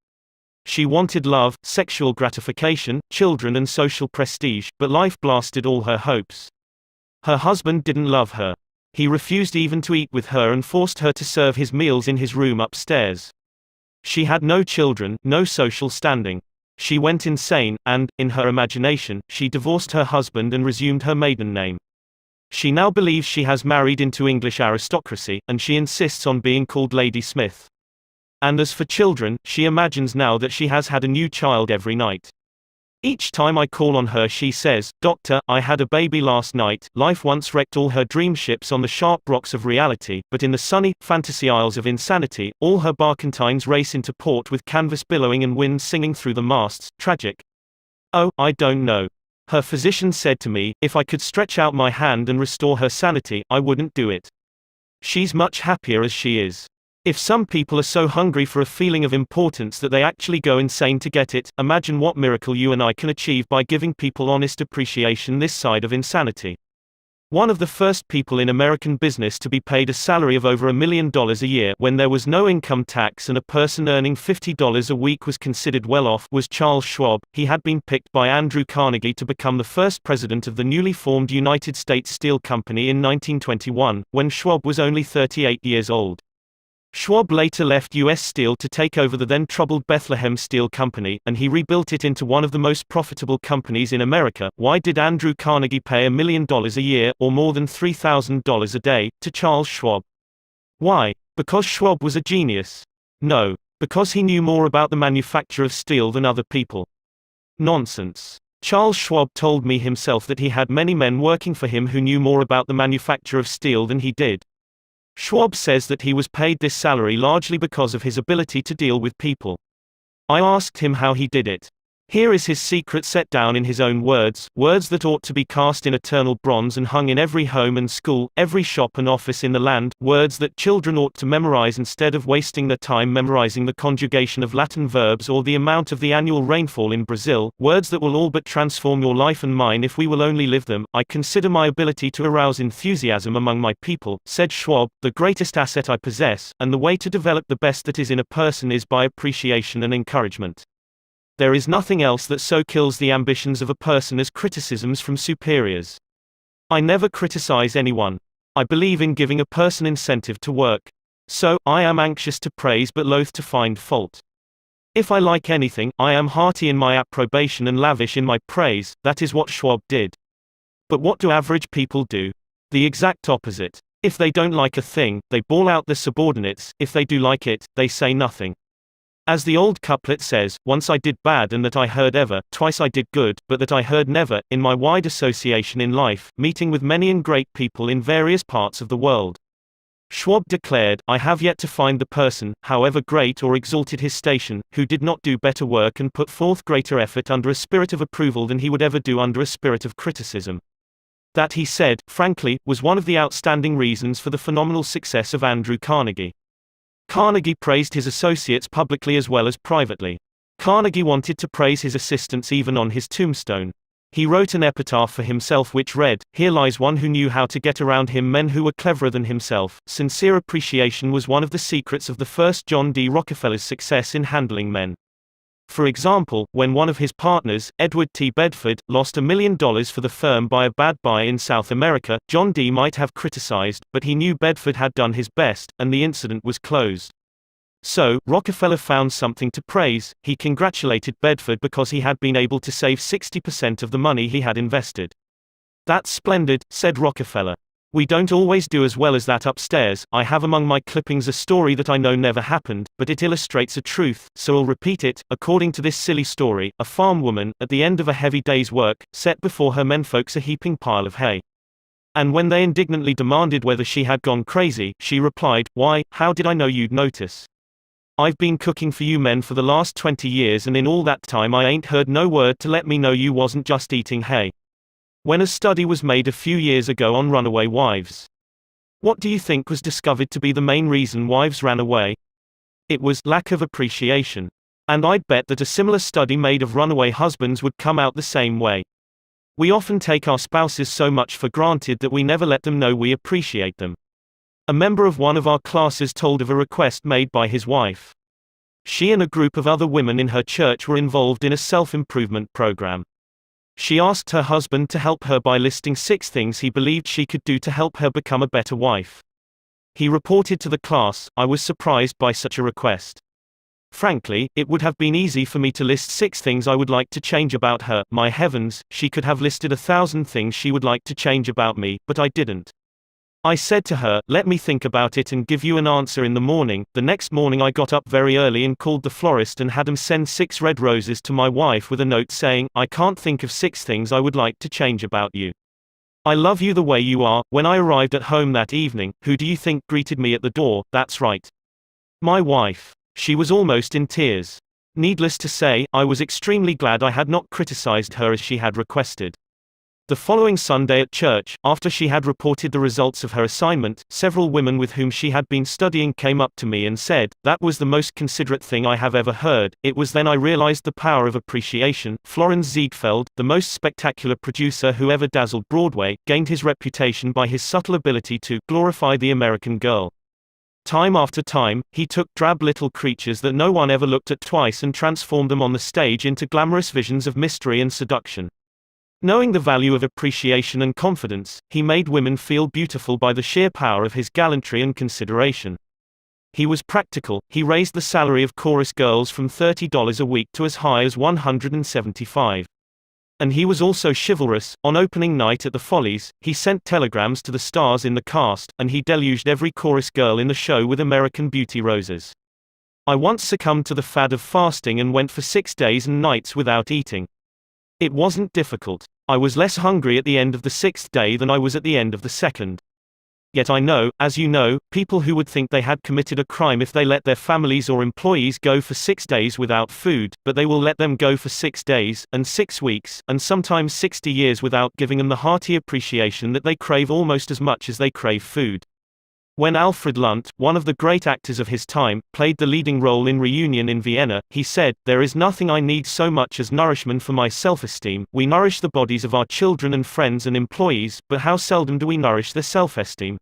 She wanted love, sexual gratification, children and social prestige, but life blasted all her hopes. Her husband didn't love her. He refused even to eat with her and forced her to serve his meals in his room upstairs. She had no children, no social standing. She went insane, and, in her imagination, she divorced her husband and resumed her maiden name. She now believes she has married into English aristocracy, and she insists on being called Lady Smith. And as for children, she imagines now that she has had a new child every night. Each time I call on her she says, "Doctor, I had a baby last night." Life once wrecked all her dream ships on the sharp rocks of reality, but in the sunny, fantasy isles of insanity, all her barkentines race into port with canvas billowing and wind singing through the masts. Tragic. Oh, I don't know. Her physician said to me, if I could stretch out my hand and restore her sanity, I wouldn't do it. She's much happier as she is. If some people are so hungry for a feeling of importance that they actually go insane to get it, imagine what miracle you and I can achieve by giving people honest appreciation this side of insanity. One of the first people in American business to be paid a salary of over $1 million a year when there was no income tax and a person earning $50 a week was considered well off was Charles Schwab. He had been picked by Andrew Carnegie to become the first president of the newly formed United States Steel Company in 1921, when Schwab was only 38 years old. Schwab later left U.S. Steel to take over the then troubled Bethlehem Steel Company, and he rebuilt it into one of the most profitable companies in America. Why did Andrew Carnegie pay $1 million a year, or more than $3,000 a day, to Charles Schwab? Why? Because Schwab was a genius? No. Because he knew more about the manufacture of steel than other people. Nonsense. Charles Schwab told me himself that he had many men working for him who knew more about the manufacture of steel than he did. Schwab says that he was paid this salary largely because of his ability to deal with people. I asked him how he did it. Here is his secret set down in his own words, words that ought to be cast in eternal bronze and hung in every home and school, every shop and office in the land, words that children ought to memorize instead of wasting their time memorizing the conjugation of Latin verbs or the amount of the annual rainfall in Brazil, words that will all but transform your life and mine if we will only live them. I consider my ability to arouse enthusiasm among my people, said Schwab, the greatest asset I possess, and the way to develop the best that is in a person is by appreciation and encouragement. There is nothing else that so kills the ambitions of a person as criticisms from superiors. I never criticize anyone. I believe in giving a person incentive to work. So, I am anxious to praise but loath to find fault. If I like anything, I am hearty in my approbation and lavish in my praise. That is what Schwab did. But what do average people do? The exact opposite. If they don't like a thing, they bawl out their subordinates. If they do like it, they say nothing. As the old couplet says, once I did bad and that I heard ever, twice I did good, but that I heard never. In my wide association in life, meeting with many and great people in various parts of the world, Schwab declared, I have yet to find the person, however great or exalted his station, who did not do better work and put forth greater effort under a spirit of approval than he would ever do under a spirit of criticism. That, he said, frankly, was one of the outstanding reasons for the phenomenal success of Andrew Carnegie. Carnegie praised his associates publicly as well as privately. Carnegie wanted to praise his assistants even on his tombstone. He wrote an epitaph for himself which read, "Here lies one who knew how to get around him men who were cleverer than himself." Sincere appreciation was one of the secrets of the first John D. Rockefeller's success in handling men. For example, when one of his partners, Edward T. Bedford, lost $1 million for the firm by a bad buy in South America, John D. might have criticized, but he knew Bedford had done his best, and the incident was closed. So, Rockefeller found something to praise. He congratulated Bedford because he had been able to save 60% of the money he had invested. "That's splendid," said Rockefeller. "We don't always do as well as that upstairs. I have among my clippings a story that I know never happened, but it illustrates a truth, so I'll repeat it. According to this silly story, a farm woman, at the end of a heavy day's work, set before her menfolks a heaping pile of hay. And when they indignantly demanded whether she had gone crazy, she replied, 'Why, how did I know you'd notice? I've been cooking for you men for the last 20 years and in all that time I ain't heard no word to let me know you wasn't just eating hay.'" When a study was made a few years ago on runaway wives, what do you think was discovered to be the main reason wives ran away? It was lack of appreciation. And I'd bet that a similar study made of runaway husbands would come out the same way. We often take our spouses so much for granted that we never let them know we appreciate them. A member of one of our classes told of a request made by his wife. She and a group of other women in her church were involved in a self-improvement program. She asked her husband to help her by listing 6 things he believed she could do to help her become a better wife. He reported to the class, "I was surprised by such a request. Frankly, it would have been easy for me to list 6 things I would like to change about her. My heavens, she could have listed 1,000 things she would like to change about me, but I didn't. I said to her, 'Let me think about it and give you an answer in the morning.' The next morning I got up very early and called the florist and had him send 6 red roses to my wife with a note saying, 'I can't think of 6 things I would like to change about you. I love you the way you are.' When I arrived at home that evening, who do you think greeted me at the door? That's right. My wife. She was almost in tears. Needless to say, I was extremely glad I had not criticized her as she had requested. The following Sunday at church, after she had reported the results of her assignment, several women with whom she had been studying came up to me and said, 'That was the most considerate thing I have ever heard.' It was then I realized the power of appreciation. Florence Ziegfeld, the most spectacular producer who ever dazzled Broadway, gained his reputation by his subtle ability to glorify the American girl. Time after time, he took drab little creatures that no one ever looked at twice and transformed them on the stage into glamorous visions of mystery and seduction. Knowing the value of appreciation and confidence, he made women feel beautiful by the sheer power of his gallantry and consideration. He was practical. He raised the salary of chorus girls from $30 a week to as high as $175. And he was also chivalrous. On opening night at the Follies, he sent telegrams to the stars in the cast, and he deluged every chorus girl in the show with American Beauty roses. I once succumbed to the fad of fasting and went for 6 days and nights without eating. It wasn't difficult. I was less hungry at the end of the 6th day than I was at the end of the 2nd. Yet I know, as you know, people who would think they had committed a crime if they let their families or employees go for 6 days without food, but they will let them go for 6 days, and 6 weeks, and sometimes 60 years without giving them the hearty appreciation that they crave almost as much as they crave food. When Alfred Lunt, one of the great actors of his time, played the leading role in Reunion in Vienna, he said, "There is nothing I need so much as nourishment for my self-esteem. We nourish the bodies of our children and friends and employees, but how seldom do we nourish their self-esteem?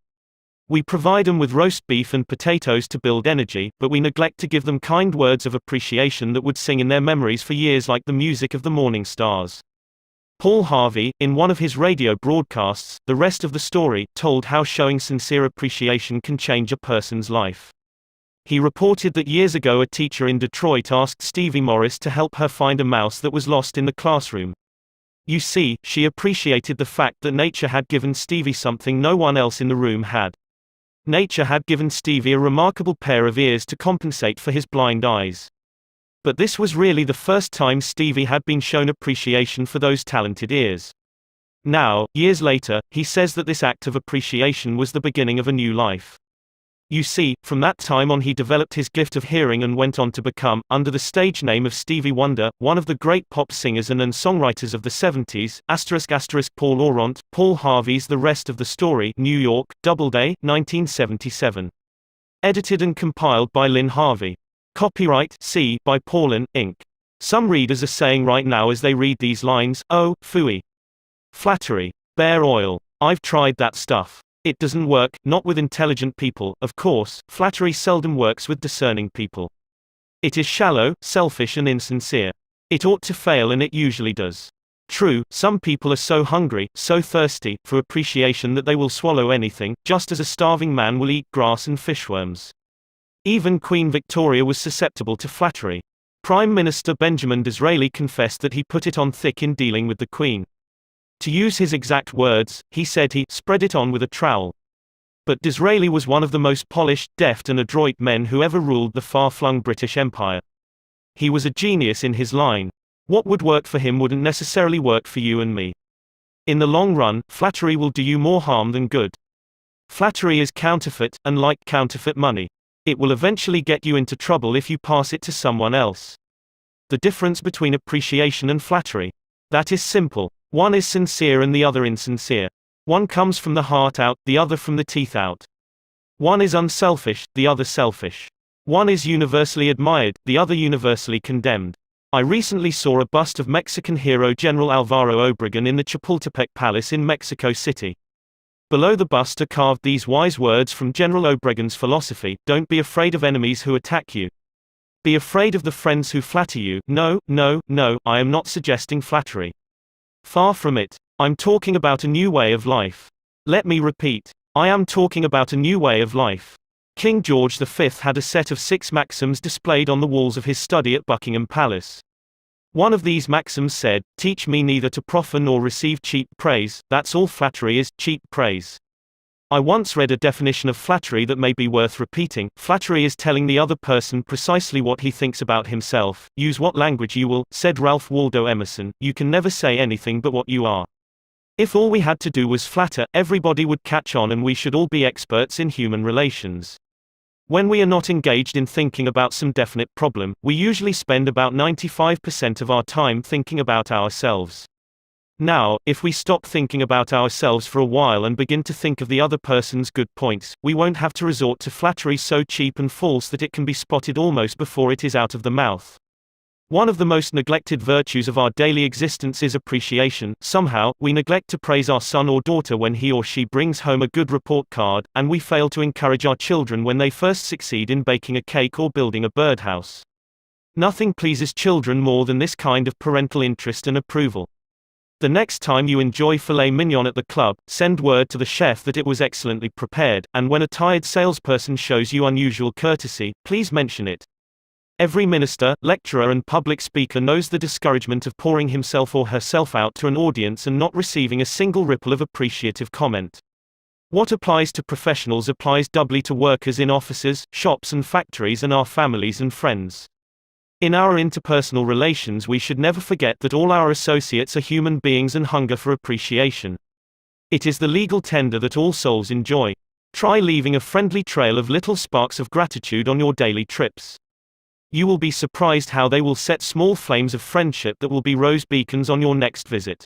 We provide them with roast beef and potatoes to build energy, but we neglect to give them kind words of appreciation that would sing in their memories for years like the music of the morning stars." Paul Harvey, in one of his radio broadcasts, The Rest of the Story, told how showing sincere appreciation can change a person's life. He reported that years ago a teacher in Detroit asked Stevie Morris to help her find a mouse that was lost in the classroom. You see, she appreciated the fact that nature had given Stevie something no one else in the room had. Nature had given Stevie a remarkable pair of ears to compensate for his blind eyes. But this was really the first time Stevie had been shown appreciation for those talented ears. Now, years later, he says that this act of appreciation was the beginning of a new life. You see, from that time on he developed his gift of hearing and went on to become, under the stage name of Stevie Wonder, one of the great pop singers and songwriters of the 70s, *** Paul Orant, Paul Harvey's The Rest of the Story, New York, Doubleday, 1977. Edited and compiled by Lynn Harvey. Copyright C by Paulin, Inc. Some readers are saying right now as they read these lines, "Oh, phooey. Flattery. Bear oil. I've tried that stuff. It doesn't work, not with intelligent people, of course. Flattery seldom works with discerning people. It is shallow, selfish and insincere. It ought to fail and it usually does. True, some people are so hungry, so thirsty, for appreciation that they will swallow anything, just as a starving man will eat grass and fishworms. Even Queen Victoria was susceptible to flattery. Prime Minister Benjamin Disraeli confessed that he put it on thick in dealing with the Queen. To use his exact words, he said he spread it on with a trowel. But Disraeli was one of the most polished, deft and adroit men who ever ruled the far-flung British Empire. He was a genius in his line. What would work for him wouldn't necessarily work for you and me. In the long run, flattery will do you more harm than good. Flattery is counterfeit, and like counterfeit money. It will eventually get you into trouble if you pass it to someone else. The difference between appreciation and flattery. That is simple. One is sincere and the other insincere. One comes from the heart out, the other from the teeth out. One is unselfish, the other selfish. One is universally admired, the other universally condemned. I recently saw a bust of Mexican hero General Alvaro Obregón in the Chapultepec Palace in Mexico City. Below the bust are carved these wise words from General Obregón's philosophy: don't be afraid of enemies who attack you. Be afraid of the friends who flatter you. No, no, no, I am not suggesting flattery. Far from it. I'm talking about a new way of life. Let me repeat. I am talking about a new way of life. King George V had a set of 6 maxims displayed on the walls of his study at Buckingham Palace. One of these maxims said, "Teach me neither to proffer nor receive cheap praise, that's all flattery is, cheap praise." I once read a definition of flattery that may be worth repeating. Flattery is telling the other person precisely what he thinks about himself. Use what language you will, said Ralph Waldo Emerson, you can never say anything but what you are. If all we had to do was flatter, everybody would catch on and we should all be experts in human relations. When we are not engaged in thinking about some definite problem, we usually spend about 95% of our time thinking about ourselves. Now, if we stop thinking about ourselves for a while and begin to think of the other person's good points, we won't have to resort to flattery so cheap and false that it can be spotted almost before it is out of the mouth. One of the most neglected virtues of our daily existence is appreciation. Somehow, we neglect to praise our son or daughter when he or she brings home a good report card, and we fail to encourage our children when they first succeed in baking a cake or building a birdhouse. Nothing pleases children more than this kind of parental interest and approval. The next time you enjoy filet mignon at the club, send word to the chef that it was excellently prepared, and when a tired salesperson shows you unusual courtesy, please mention it. Every minister, lecturer and public speaker knows the discouragement of pouring himself or herself out to an audience and not receiving a single ripple of appreciative comment. What applies to professionals applies doubly to workers in offices, shops and factories and our families and friends. In our interpersonal relations we should never forget that all our associates are human beings and hunger for appreciation. It is the legal tender that all souls enjoy. Try leaving a friendly trail of little sparks of gratitude on your daily trips. You will be surprised how they will set small flames of friendship that will be rose beacons on your next visit.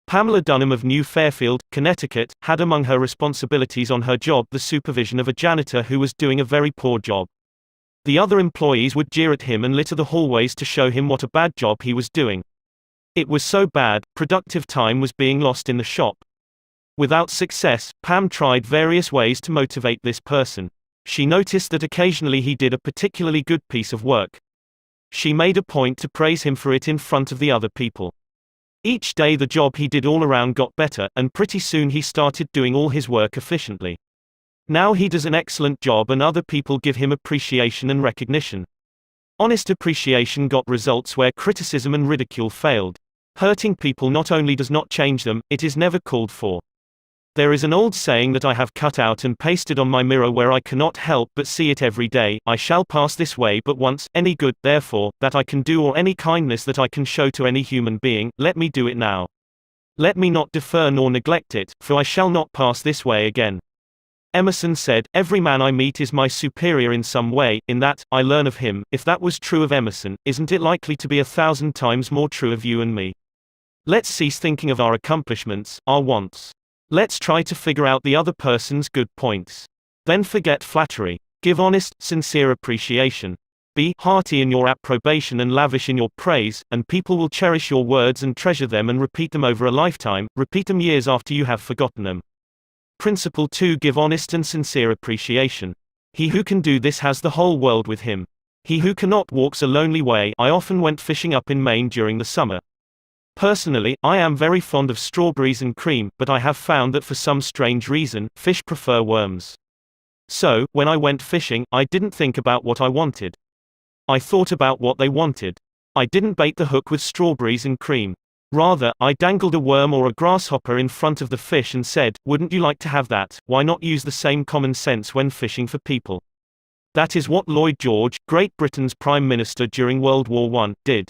Pamela Dunham of New Fairfield, Connecticut, had among her responsibilities on her job the supervision of a janitor who was doing a very poor job. The other employees would jeer at him and litter the hallways to show him what a bad job he was doing. It was so bad, productive time was being lost in the shop. Without success, Pam tried various ways to motivate this person. She noticed that occasionally he did a particularly good piece of work. She made a point to praise him for it in front of the other people. Each day the job he did all around got better, and pretty soon he started doing all his work efficiently. Now he does an excellent job and other people give him appreciation and recognition. Honest appreciation got results where criticism and ridicule failed. Hurting people not only does not change them, it is never called for. There is an old saying that I have cut out and pasted on my mirror where I cannot help but see it every day: I shall pass this way but once, any good, therefore, that I can do or any kindness that I can show to any human being, let me do it now. Let me not defer nor neglect it, for I shall not pass this way again. Emerson said, "Every man I meet is my superior in some way, in that, I learn of him." If that was true of Emerson, isn't it likely to be 1,000 times more true of you and me? Let's cease thinking of our accomplishments, our wants. Let's try to figure out the other person's good points. Then forget flattery. Give honest, sincere appreciation. Be hearty in your approbation and lavish in your praise, and people will cherish your words and treasure them and repeat them over a lifetime, repeat them years after you have forgotten them. Principle 2: Give honest and sincere appreciation. He who can do this has the whole world with him. He who cannot walks a lonely way. I often went fishing up in Maine during the summer. Personally, I am very fond of strawberries and cream, but I have found that for some strange reason, fish prefer worms. So, when I went fishing, I didn't think about what I wanted. I thought about what they wanted. I didn't bait the hook with strawberries and cream. Rather, I dangled a worm or a grasshopper in front of the fish and said, "Wouldn't you like to have that?" Why not use the same common sense when fishing for people? That is what Lloyd George, Great Britain's Prime Minister during World War I, did.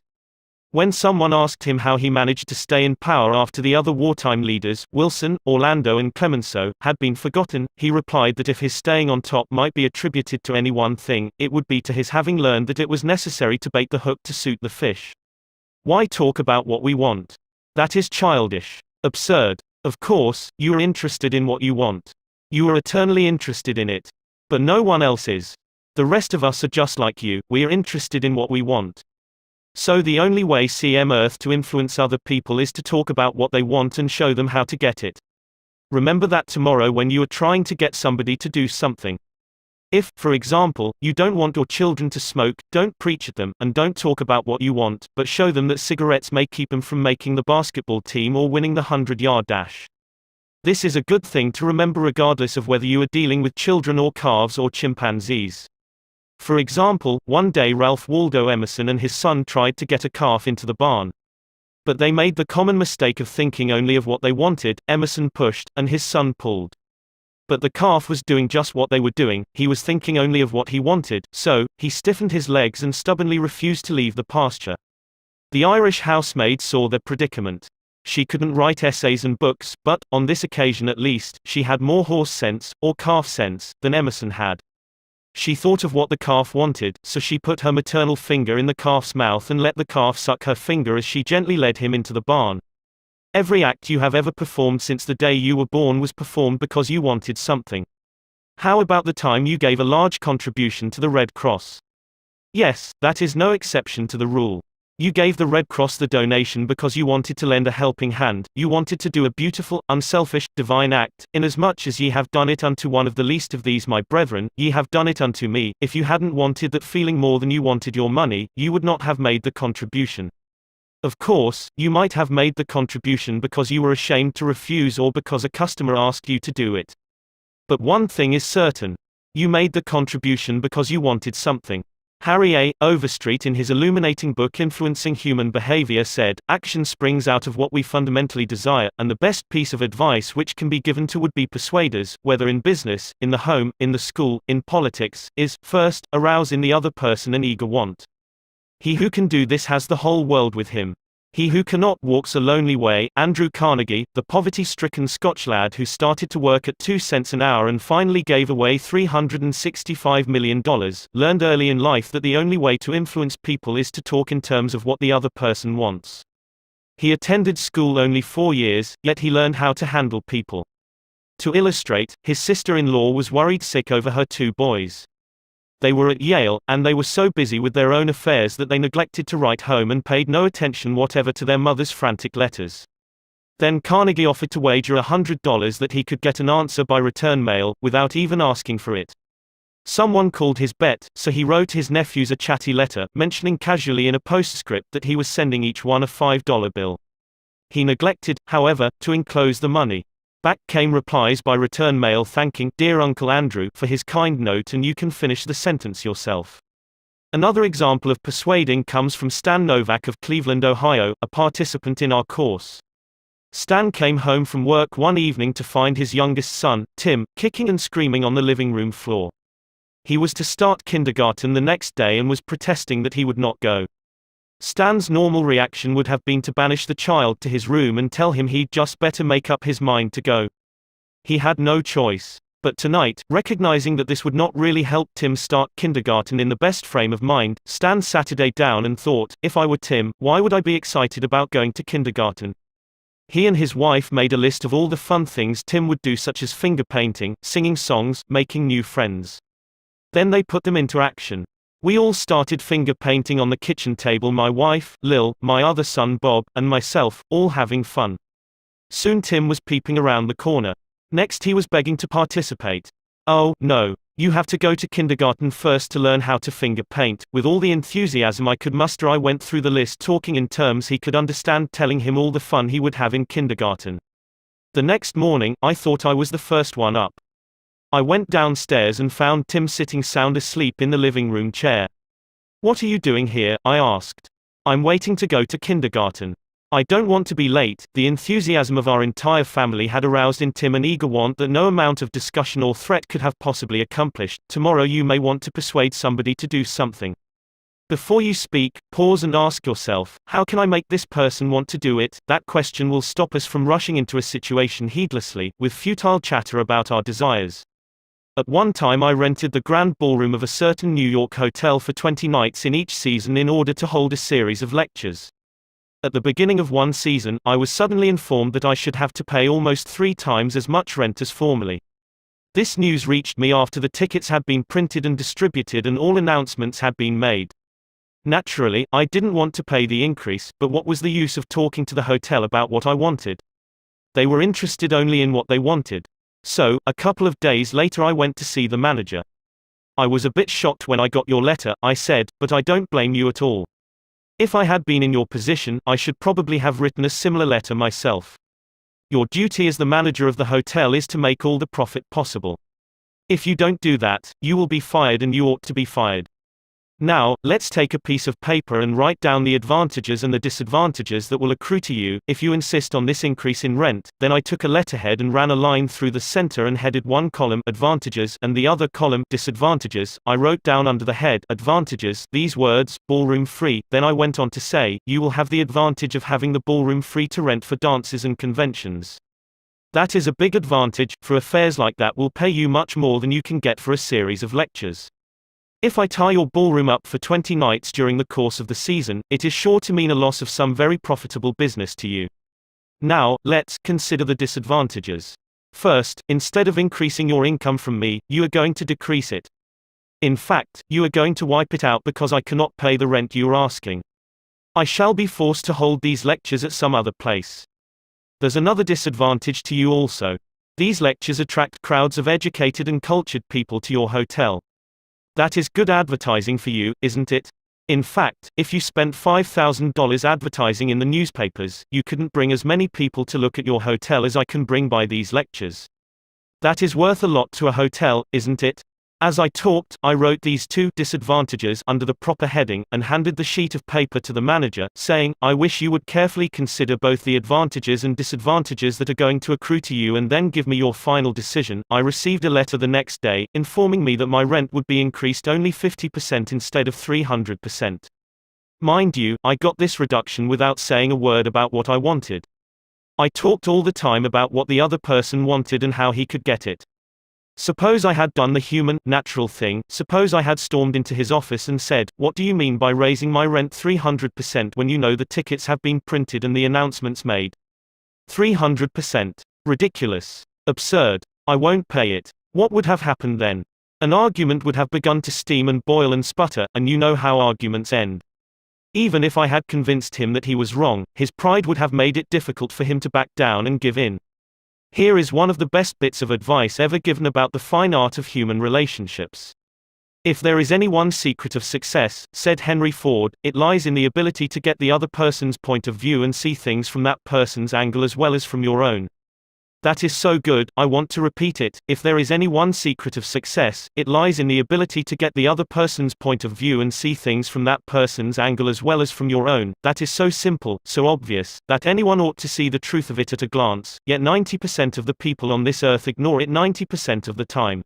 When someone asked him how he managed to stay in power after the other wartime leaders, Wilson, Orlando and Clemenceau, had been forgotten, he replied that if his staying on top might be attributed to any one thing, it would be to his having learned that it was necessary to bait the hook to suit the fish. Why talk about what we want? That is childish. Absurd. Of course, you are interested in what you want. You are eternally interested in it. But no one else is. The rest of us are just like you, we are interested in what we want. So the only way CM Earth to influence other people is to talk about what they want and show them how to get it. Remember that tomorrow when you are trying to get somebody to do something. If, for example, you don't want your children to smoke, don't preach at them, and don't talk about what you want, but show them that cigarettes may keep them from making the basketball team or winning the 100-yard dash. This is a good thing to remember regardless of whether you are dealing with children or calves or chimpanzees. For example, one day Ralph Waldo Emerson and his son tried to get a calf into the barn. But they made the common mistake of thinking only of what they wanted. Emerson pushed, and his son pulled. But the calf was doing just what they were doing, he was thinking only of what he wanted, so, he stiffened his legs and stubbornly refused to leave the pasture. The Irish housemaid saw their predicament. She couldn't write essays and books, but, on this occasion at least, she had more horse sense, or calf sense, than Emerson had. She thought of what the calf wanted, so she put her maternal finger in the calf's mouth and let the calf suck her finger as she gently led him into the barn. Every act you have ever performed since the day you were born was performed because you wanted something. How about the time you gave a large contribution to the Red Cross? Yes, that is no exception to the rule. You gave the Red Cross the donation because you wanted to lend a helping hand, you wanted to do a beautiful, unselfish, divine act, inasmuch as ye have done it unto one of the least of these my brethren, ye have done it unto me. If you hadn't wanted that feeling more than you wanted your money, you would not have made the contribution. Of course, you might have made the contribution because you were ashamed to refuse or because a customer asked you to do it. But one thing is certain. You made the contribution because you wanted something. Harry A. Overstreet in his illuminating book Influencing Human Behavior said, "Action springs out of what we fundamentally desire, and the best piece of advice which can be given to would-be persuaders, whether in business, in the home, in the school, in politics, is, first, arouse in the other person an eager want. He who can do this has the whole world with him. He who cannot walks a lonely way. Andrew Carnegie, the poverty-stricken Scotch lad who started to work at 2 cents an hour and finally gave away $365 million, learned early in life that the only way to influence people is to talk in terms of what the other person wants. He attended school only 4 years, yet he learned how to handle people. To illustrate, his sister-in-law was worried sick over her 2 boys. They were at Yale, and they were so busy with their own affairs that they neglected to write home and paid no attention whatever to their mother's frantic letters. Then Carnegie offered to wager $100 that he could get an answer by return mail, without even asking for it. Someone called his bet, so he wrote his nephews a chatty letter, mentioning casually in a postscript that he was sending each one a $5 bill. He neglected, however, to enclose the money. Back came replies by return mail thanking "Dear Uncle Andrew" for his kind note, and you can finish the sentence yourself. Another example of persuading comes from Stan Novak of Cleveland, Ohio, a participant in our course. Stan came home from work one evening to find his youngest son, Tim, kicking and screaming on the living room floor. He was to start kindergarten the next day and was protesting that he would not go. Stan's normal reaction would have been to banish the child to his room and tell him he'd just better make up his mind to go. He had no choice. But tonight, recognizing that this would not really help Tim start kindergarten in the best frame of mind, Stan Saturday down and thought, if I were Tim, why would I be excited about going to kindergarten? He and his wife made a list of all the fun things Tim would do, such as finger painting, singing songs, making new friends. Then they put them into action. We all started finger painting on the kitchen table, my wife, Lil, my other son Bob, and myself, all having fun. Soon Tim was peeping around the corner. Next he was begging to participate. Oh, no. You have to go to kindergarten first to learn how to finger paint. With all the enthusiasm I could muster, I went through the list, talking in terms he could understand, telling him all the fun he would have in kindergarten. The next morning, I thought I was the first one up. I went downstairs and found Tim sitting sound asleep in the living room chair. What are you doing here? I asked. I'm waiting to go to kindergarten. I don't want to be late. The enthusiasm of our entire family had aroused in Tim an eager want that no amount of discussion or threat could have possibly accomplished. Tomorrow you may want to persuade somebody to do something. Before you speak, pause and ask yourself, how can I make this person want to do it? That question will stop us from rushing into a situation heedlessly, with futile chatter about our desires. At one time I rented the grand ballroom of a certain New York hotel for 20 nights in each season in order to hold a series of lectures. At the beginning of one season, I was suddenly informed that I should have to pay almost 3 times as much rent as formerly. This news reached me after the tickets had been printed and distributed and all announcements had been made. Naturally, I didn't want to pay the increase, but what was the use of talking to the hotel about what I wanted? They were interested only in what they wanted. So, a couple of days later I went to see the manager. I was a bit shocked when I got your letter, I said, but I don't blame you at all. If I had been in your position, I should probably have written a similar letter myself. Your duty as the manager of the hotel is to make all the profit possible. If you don't do that, you will be fired, and you ought to be fired. Now, let's take a piece of paper and write down the advantages and the disadvantages that will accrue to you if you insist on this increase in rent. Then I took a letterhead and ran a line through the center and headed one column advantages and the other column disadvantages. I wrote down under the head advantages these words, ballroom free. Then I went on to say, you will have the advantage of having the ballroom free to rent for dances and conventions. That is a big advantage, for affairs like that will pay you much more than you can get for a series of lectures. If I tie your ballroom up for 20 nights during the course of the season, it is sure to mean a loss of some very profitable business to you. Now, let's consider the disadvantages. First, instead of increasing your income from me, you are going to decrease it. In fact, you are going to wipe it out because I cannot pay the rent you are asking. I shall be forced to hold these lectures at some other place. There's another disadvantage to you also. These lectures attract crowds of educated and cultured people to your hotel. That is good advertising for you, isn't it? In fact, if you spent $5,000 advertising in the newspapers, you couldn't bring as many people to look at your hotel as I can bring by these lectures. That is worth a lot to a hotel, isn't it? As I talked, I wrote these 2 disadvantages under the proper heading, and handed the sheet of paper to the manager, saying, I wish you would carefully consider both the advantages and disadvantages that are going to accrue to you and then give me your final decision. I received a letter the next day, informing me that my rent would be increased only 50% instead of 300%. Mind you, I got this reduction without saying a word about what I wanted. I talked all the time about what the other person wanted and how he could get it. Suppose I had done the human, natural thing, suppose I had stormed into his office and said, "What do you mean by raising my rent 300% when you know the tickets have been printed and the announcements made? 300%. Ridiculous. Absurd. I won't pay it." What would have happened then? An argument would have begun to steam and boil and sputter, and you know how arguments end. Even if I had convinced him that he was wrong, his pride would have made it difficult for him to back down and give in. Here is one of the best bits of advice ever given about the fine art of human relationships. "If there is any one secret of success," said Henry Ford, "it lies in the ability to get the other person's point of view and see things from that person's angle as well as from your own." That is so good, I want to repeat it. If there is any one secret of success, it lies in the ability to get the other person's point of view and see things from that person's angle as well as from your own. That is so simple, so obvious, that anyone ought to see the truth of it at a glance, yet 90% of the people on this earth ignore it 90% of the time.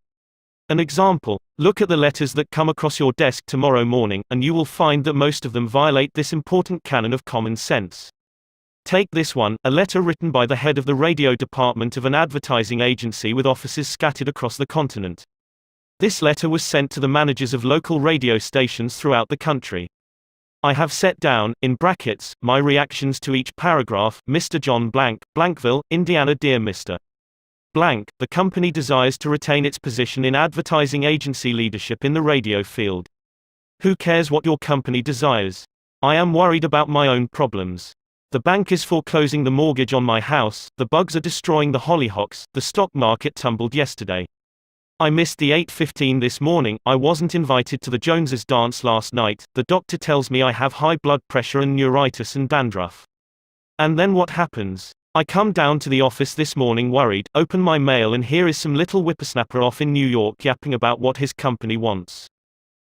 An example: look at the letters that come across your desk tomorrow morning, and you will find that most of them violate this important canon of common sense. Take this one, a letter written by the head of the radio department of an advertising agency with offices scattered across the continent. This letter was sent to the managers of local radio stations throughout the country. I have set down, in brackets, my reactions to each paragraph. Mr. John Blank, Blankville, Indiana. Dear Mr. Blank, the company desires to retain its position in advertising agency leadership in the radio field. Who cares what your company desires? I am worried about my own problems. The bank is foreclosing the mortgage on my house, the bugs are destroying the hollyhocks, the stock market tumbled yesterday. I missed the 8:15 this morning, I wasn't invited to the Joneses dance last night, the doctor tells me I have high blood pressure and neuritis and dandruff. And then what happens? I come down to the office this morning worried, open my mail and here is some little whippersnapper off in New York yapping about what his company wants.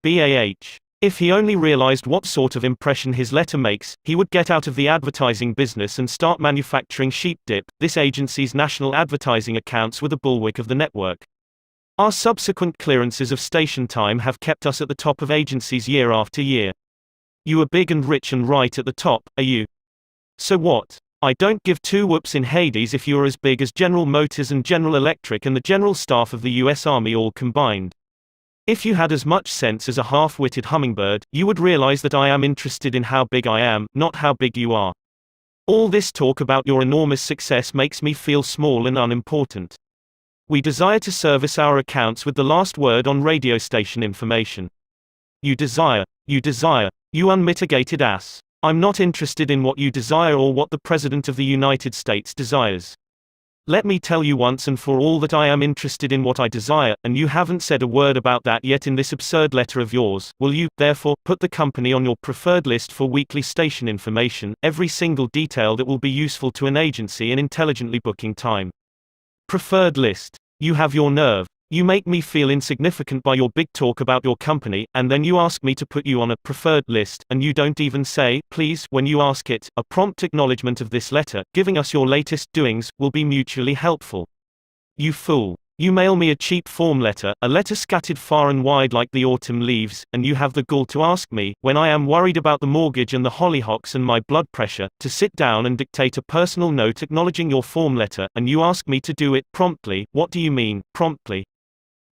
BAH. If he only realized what sort of impression his letter makes, he would get out of the advertising business and start manufacturing sheep dip. This agency's national advertising accounts were the bulwark of the network. Our subsequent clearances of station time have kept us at the top of agencies year after year. You are big and rich and right at the top, are you? So what? I don't give two whoops in Hades if you are as big as General Motors and General Electric and the general staff of the US Army all combined. If you had as much sense as a half-witted hummingbird, you would realize that I am interested in how big I am, not how big you are. All this talk about your enormous success makes me feel small and unimportant. We desire to service our accounts with the last word on radio station information. You desire, you unmitigated ass. I'm not interested in what you desire or what the President of the United States desires. Let me tell you once and for all that I am interested in what I desire, and you haven't said a word about that yet in this absurd letter of yours. Will you, therefore, put the company on your preferred list for weekly station information, every single detail that will be useful to an agency in intelligently booking time? Preferred list. You have your nerve. You make me feel insignificant by your big talk about your company, and then you ask me to put you on a preferred list, and you don't even say, please, when you ask it. A prompt acknowledgement of this letter, giving us your latest doings, will be mutually helpful. You fool. You mail me a cheap form letter, a letter scattered far and wide like the autumn leaves, and you have the gall to ask me, when I am worried about the mortgage and the hollyhocks and my blood pressure, to sit down and dictate a personal note acknowledging your form letter, and you ask me to do it promptly. What do you mean, promptly?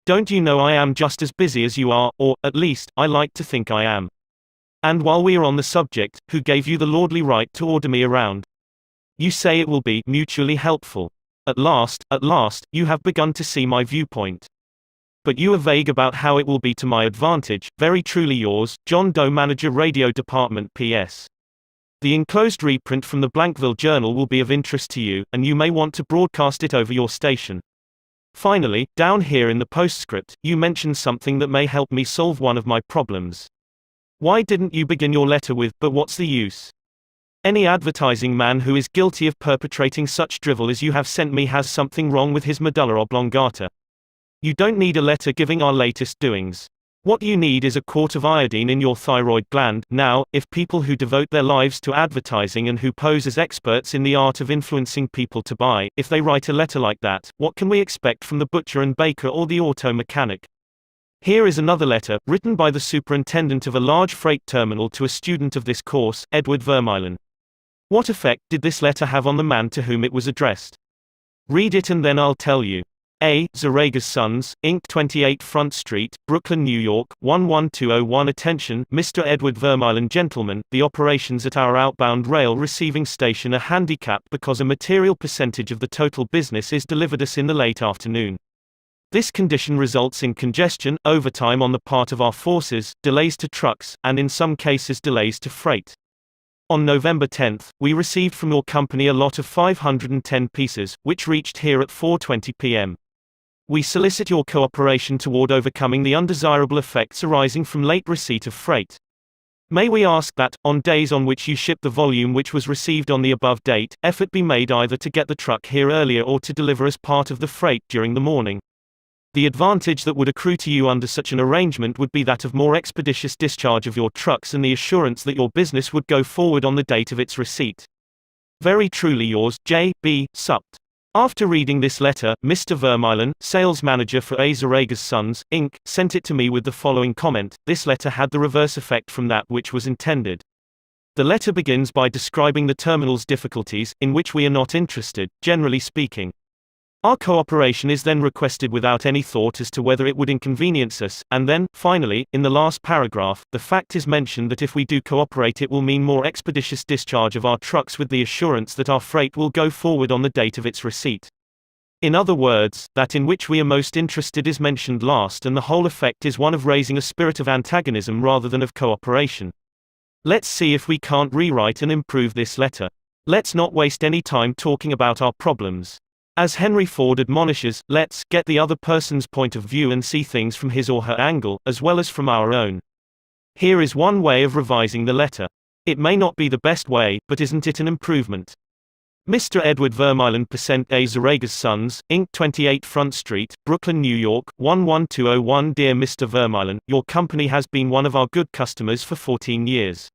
Don't you know I am just as busy as you are, or, at least, I like to think I am. And while we are on the subject, who gave you the lordly right to order me around? You say it will be mutually helpful. At last, you have begun to see my viewpoint. But you are vague about how it will be to my advantage. Very truly yours, John Doe, Manager, Radio Department. P.S. The enclosed reprint from the Blankville Journal will be of interest to you, and you may want to broadcast it over your station. Finally, down here in the postscript, you mention something that may help me solve one of my problems. Why didn't you begin your letter with, "But what's the use?" Any advertising man who is guilty of perpetrating such drivel as you have sent me has something wrong with his medulla oblongata. You don't need a letter giving our latest doings. What you need is a quart of iodine in your thyroid gland. Now, if people who devote their lives to advertising and who pose as experts in the art of influencing people to buy, if they write a letter like that, what can we expect from the butcher and baker or the auto mechanic? Here is another letter, written by the superintendent of a large freight terminal to a student of this course, Edward Vermeulen. What effect did this letter have on the man to whom it was addressed? Read it and then I'll tell you. A. Zoragas Sons, Inc., 28 Front Street, Brooklyn, New York, 11201. Attention, Mr. Edward Vermeulen. Gentlemen, the operations at our outbound rail receiving station are handicapped because a material percentage of the total business is delivered us in the late afternoon. This condition results in congestion, overtime on the part of our forces, delays to trucks, and in some cases delays to freight. On November 10, we received from your company a lot of 510 pieces, which reached here at 4:20 p.m. We solicit your cooperation toward overcoming the undesirable effects arising from late receipt of freight. May we ask that, on days on which you ship the volume which was received on the above date, effort be made either to get the truck here earlier or to deliver as part of the freight during the morning. The advantage that would accrue to you under such an arrangement would be that of more expeditious discharge of your trucks and the assurance that your business would go forward on the date of its receipt. Very truly yours, J. B. Supt. After reading this letter, Mr. Vermeulen, sales manager for A. Zoragas Sons, Inc., sent it to me with the following comment: this letter had the reverse effect from that which was intended. The letter begins by describing the terminal's difficulties, in which we are not interested, generally speaking. Our cooperation is then requested without any thought as to whether it would inconvenience us, and then, finally, in the last paragraph, the fact is mentioned that if we do cooperate it will mean more expeditious discharge of our trucks with the assurance that our freight will go forward on the date of its receipt. In other words, that in which we are most interested is mentioned last, and the whole effect is one of raising a spirit of antagonism rather than of cooperation. Let's see if we can't rewrite and improve this letter. Let's not waste any time talking about our problems. As Henry Ford admonishes, let's get the other person's point of view and see things from his or her angle, as well as from our own. Here is one way of revising the letter. It may not be the best way, but isn't it an improvement? Mr. Edward Vermeulen % A. Zoragas Sons, Inc., 28 Front Street, Brooklyn, New York, 11201. Dear Mr. Vermeulen, your company has been one of our good customers for 14 years.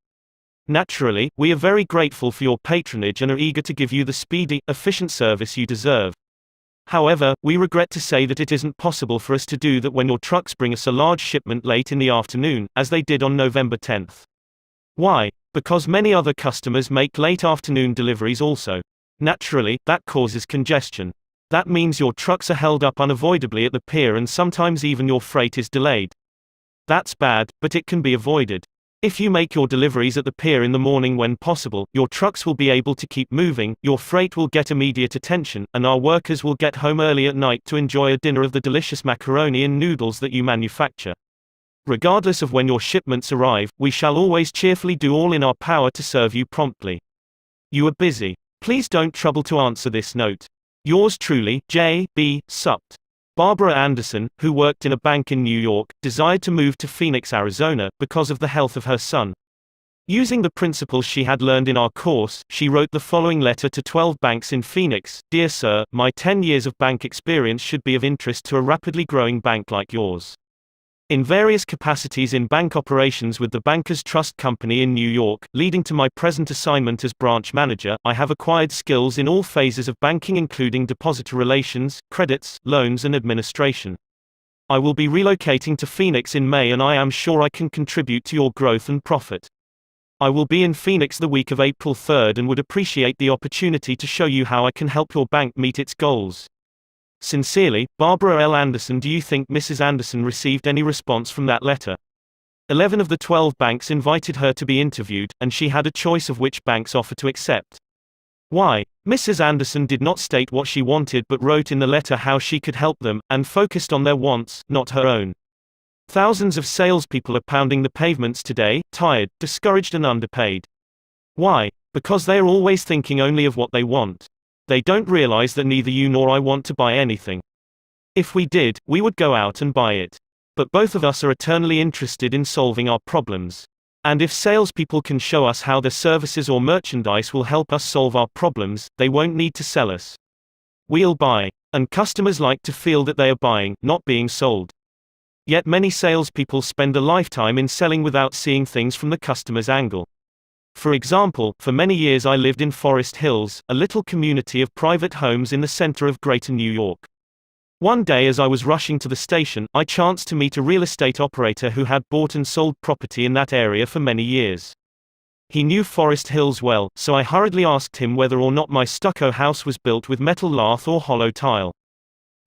Naturally, we are very grateful for your patronage and are eager to give you the speedy, efficient service you deserve. However, we regret to say that it isn't possible for us to do that when your trucks bring us a large shipment late in the afternoon, as they did on November 10. Why? Because many other customers make late afternoon deliveries also. Naturally, that causes congestion. That means your trucks are held up unavoidably at the pier and sometimes even your freight is delayed. That's bad, but it can be avoided. If you make your deliveries at the pier in the morning when possible, your trucks will be able to keep moving, your freight will get immediate attention, and our workers will get home early at night to enjoy a dinner of the delicious macaroni and noodles that you manufacture. Regardless of when your shipments arrive, we shall always cheerfully do all in our power to serve you promptly. You are busy. Please don't trouble to answer this note. Yours truly, J. B. Supt. Barbara Anderson, who worked in a bank in New York, desired to move to Phoenix, Arizona, because of the health of her son. Using the principles she had learned in our course, she wrote the following letter to 12 banks in Phoenix: Dear Sir, my 10 years of bank experience should be of interest to a rapidly growing bank like yours. In various capacities in bank operations with the Bankers Trust Company in New York, leading to my present assignment as branch manager, I have acquired skills in all phases of banking including depositor relations, credits, loans and administration. I will be relocating to Phoenix in May and I am sure I can contribute to your growth and profit. I will be in Phoenix the week of April 3rd and would appreciate the opportunity to show you how I can help your bank meet its goals. Sincerely, Barbara L. Anderson. Do you think Mrs. Anderson received any response from that letter? 11 of the 12 banks invited her to be interviewed, and she had a choice of which banks offer to accept. Why? Mrs. Anderson did not state what she wanted but wrote in the letter how she could help them, and focused on their wants, not her own. Thousands of salespeople are pounding the pavements today, tired, discouraged and underpaid. Why? Because they are always thinking only of what they want. They don't realize that neither you nor I want to buy anything. If we did, we would go out and buy it. But both of us are eternally interested in solving our problems. And if salespeople can show us how their services or merchandise will help us solve our problems, they won't need to sell us. We'll buy. And customers like to feel that they are buying, not being sold. Yet many salespeople spend a lifetime in selling without seeing things from the customer's angle. For example, for many years I lived in Forest Hills, a little community of private homes in the center of Greater New York. One day as I was rushing to the station, I chanced to meet a real estate operator who had bought and sold property in that area for many years. He knew Forest Hills well, so I hurriedly asked him whether or not my stucco house was built with metal lath or hollow tile.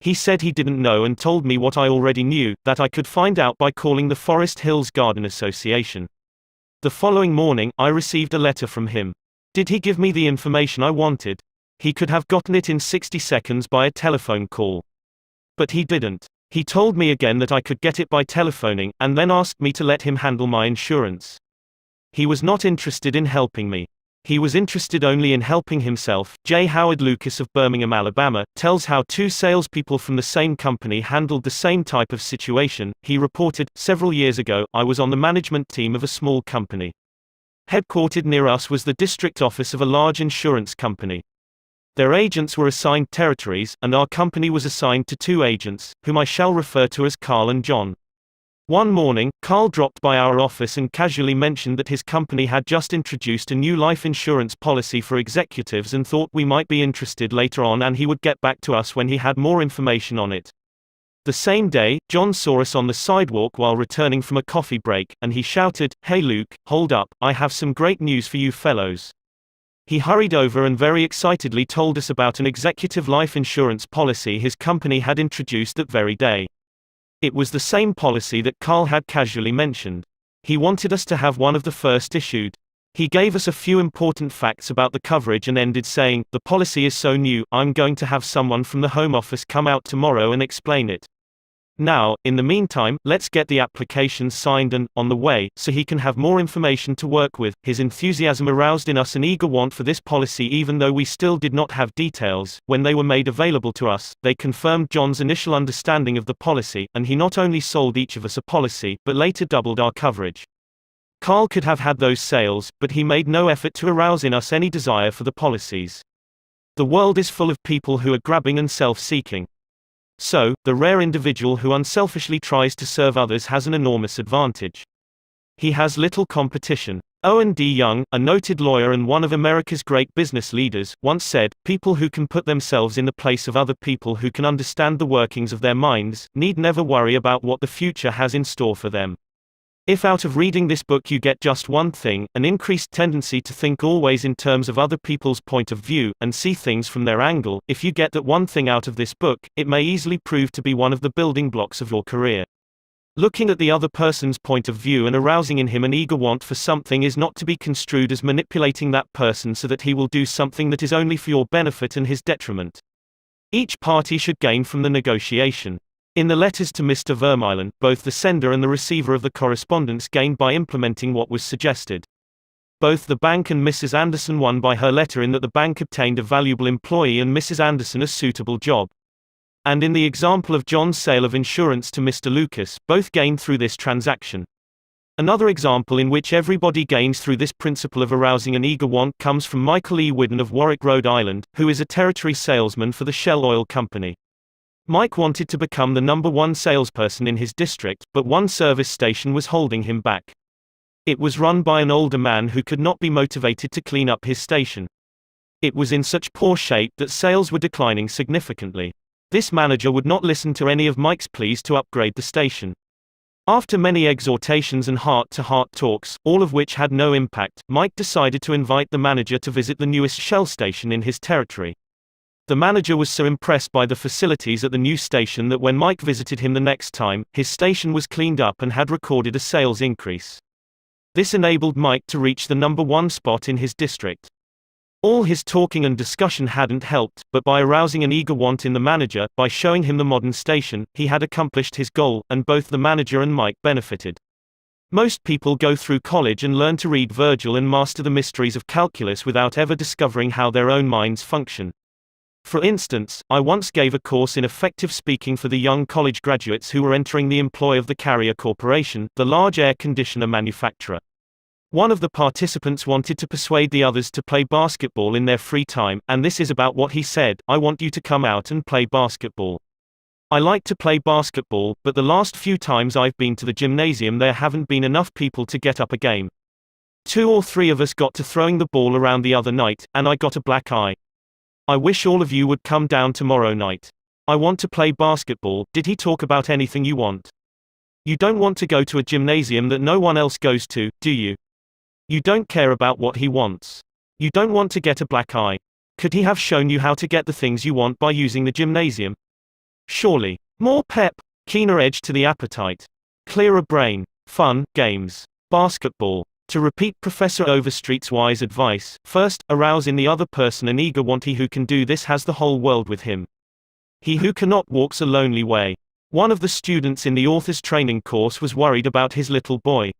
He said he didn't know and told me what I already knew, that I could find out by calling the Forest Hills Garden Association. The following morning, I received a letter from him. Did he give me the information I wanted? He could have gotten it in 60 seconds by a telephone call. But he didn't. He told me again that I could get it by telephoning, and then asked me to let him handle my insurance. He was not interested in helping me. He was interested only in helping himself. J. Howard Lucas of Birmingham, Alabama, tells how two salespeople from the same company handled the same type of situation. He reported, "Several years ago, I was on the management team of a small company. Headquartered near us was the district office of a large insurance company. Their agents were assigned territories, and our company was assigned to two agents, whom I shall refer to as Carl and John. One morning, Carl dropped by our office and casually mentioned that his company had just introduced a new life insurance policy for executives and thought we might be interested later on, and he would get back to us when he had more information on it. The same day, John saw us on the sidewalk while returning from a coffee break, and he shouted, 'Hey Luke, hold up, I have some great news for you fellows.' He hurried over and very excitedly told us about an executive life insurance policy his company had introduced that very day. It was the same policy that Carl had casually mentioned. He wanted us to have one of the first issued. He gave us a few important facts about the coverage and ended saying, 'The policy is so new, I'm going to have someone from the Home Office come out tomorrow and explain it. Now, in the meantime, let's get the applications signed and on the way, so he can have more information to work with.' His enthusiasm aroused in us an eager want for this policy even though we still did not have details. When they were made available to us, they confirmed John's initial understanding of the policy, and he not only sold each of us a policy, but later doubled our coverage. Carl could have had those sales, but he made no effort to arouse in us any desire for the policies. The world is full of people who are grabbing and self-seeking. So, the rare individual who unselfishly tries to serve others has an enormous advantage. He has little competition. Owen D. Young, a noted lawyer and one of America's great business leaders, once said, "People who can put themselves in the place of other people who can understand the workings of their minds, need never worry about what the future has in store for them." If out of reading this book you get just one thing, an increased tendency to think always in terms of other people's point of view, and see things from their angle, if you get that one thing out of this book, it may easily prove to be one of the building blocks of your career. Looking at the other person's point of view and arousing in him an eager want for something is not to be construed as manipulating that person so that he will do something that is only for your benefit and his detriment. Each party should gain from the negotiation. In the letters to Mr. Vermeulen, both the sender and the receiver of the correspondence gained by implementing what was suggested. Both the bank and Mrs. Anderson won by her letter in that the bank obtained a valuable employee and Mrs. Anderson a suitable job. And in the example of John's sale of insurance to Mr. Lucas, both gained through this transaction. Another example in which everybody gains through this principle of arousing an eager want comes from Michael E. Whidden of Warwick, Rhode Island, who is a territory salesman for the Shell Oil Company. Mike wanted to become the number one salesperson in his district, but one service station was holding him back. It was run by an older man who could not be motivated to clean up his station. It was in such poor shape that sales were declining significantly. This manager would not listen to any of Mike's pleas to upgrade the station. After many exhortations and heart-to-heart talks, all of which had no impact, Mike decided to invite the manager to visit the newest Shell station in his territory. The manager was so impressed by the facilities at the new station that when Mike visited him the next time, his station was cleaned up and had recorded a sales increase. This enabled Mike to reach the number one spot in his district. All his talking and discussion hadn't helped, but by arousing an eager want in the manager, by showing him the modern station, he had accomplished his goal, and both the manager and Mike benefited. Most people go through college and learn to read Virgil and master the mysteries of calculus without ever discovering how their own minds function. For instance, I once gave a course in effective speaking for the young college graduates who were entering the employ of the Carrier Corporation, the large air conditioner manufacturer. One of the participants wanted to persuade the others to play basketball in their free time, and this is about what he said: "I want you to come out and play basketball. I like to play basketball, but the last few times I've been to the gymnasium there haven't been enough people to get up a game. 2 or 3 of us got to throwing the ball around the other night, and I got a black eye. I wish all of you would come down tomorrow night. I want to play basketball. Did he talk about anything you want? You don't want to go to a gymnasium that no one else goes to, do you? You don't care about what he wants. You don't want to get a black eye. Could he have shown you how to get the things you want by using the gymnasium? Surely. More pep, keener edge to the appetite. Clearer brain. Fun, games. Basketball. To repeat Professor Overstreet's wise advice, first, arouse in the other person an eager want. He who can do this has the whole world with him. He who cannot walks a lonely way. One of the students in the author's training course was worried about his little boy.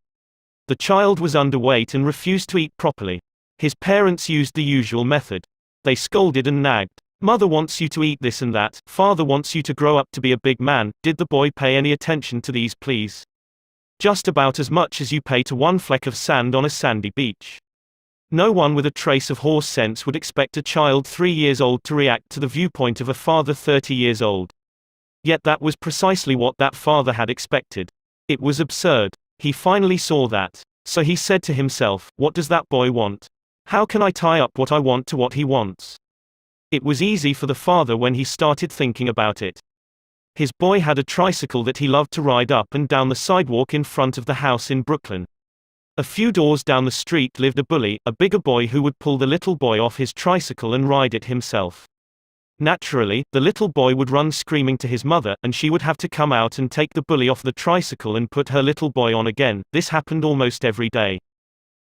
The child was underweight and refused to eat properly. His parents used the usual method. They scolded and nagged. Mother wants you to eat this and that, father wants you to grow up to be a big man. Did the boy pay any attention to these pleas? Just about as much as you pay to one fleck of sand on a sandy beach. No one with a trace of horse sense would expect a child 3 years old to react to the viewpoint of a father 30 years old. Yet that was precisely what that father had expected. It was absurd. He finally saw that. So he said to himself, what does that boy want? How can I tie up what I want to what he wants? It was easy for the father when he started thinking about it. His boy had a tricycle that he loved to ride up and down the sidewalk in front of the house in Brooklyn. A few doors down the street lived a bully, a bigger boy who would pull the little boy off his tricycle and ride it himself. Naturally, the little boy would run screaming to his mother, and she would have to come out and take the bully off the tricycle and put her little boy on again. This happened almost every day.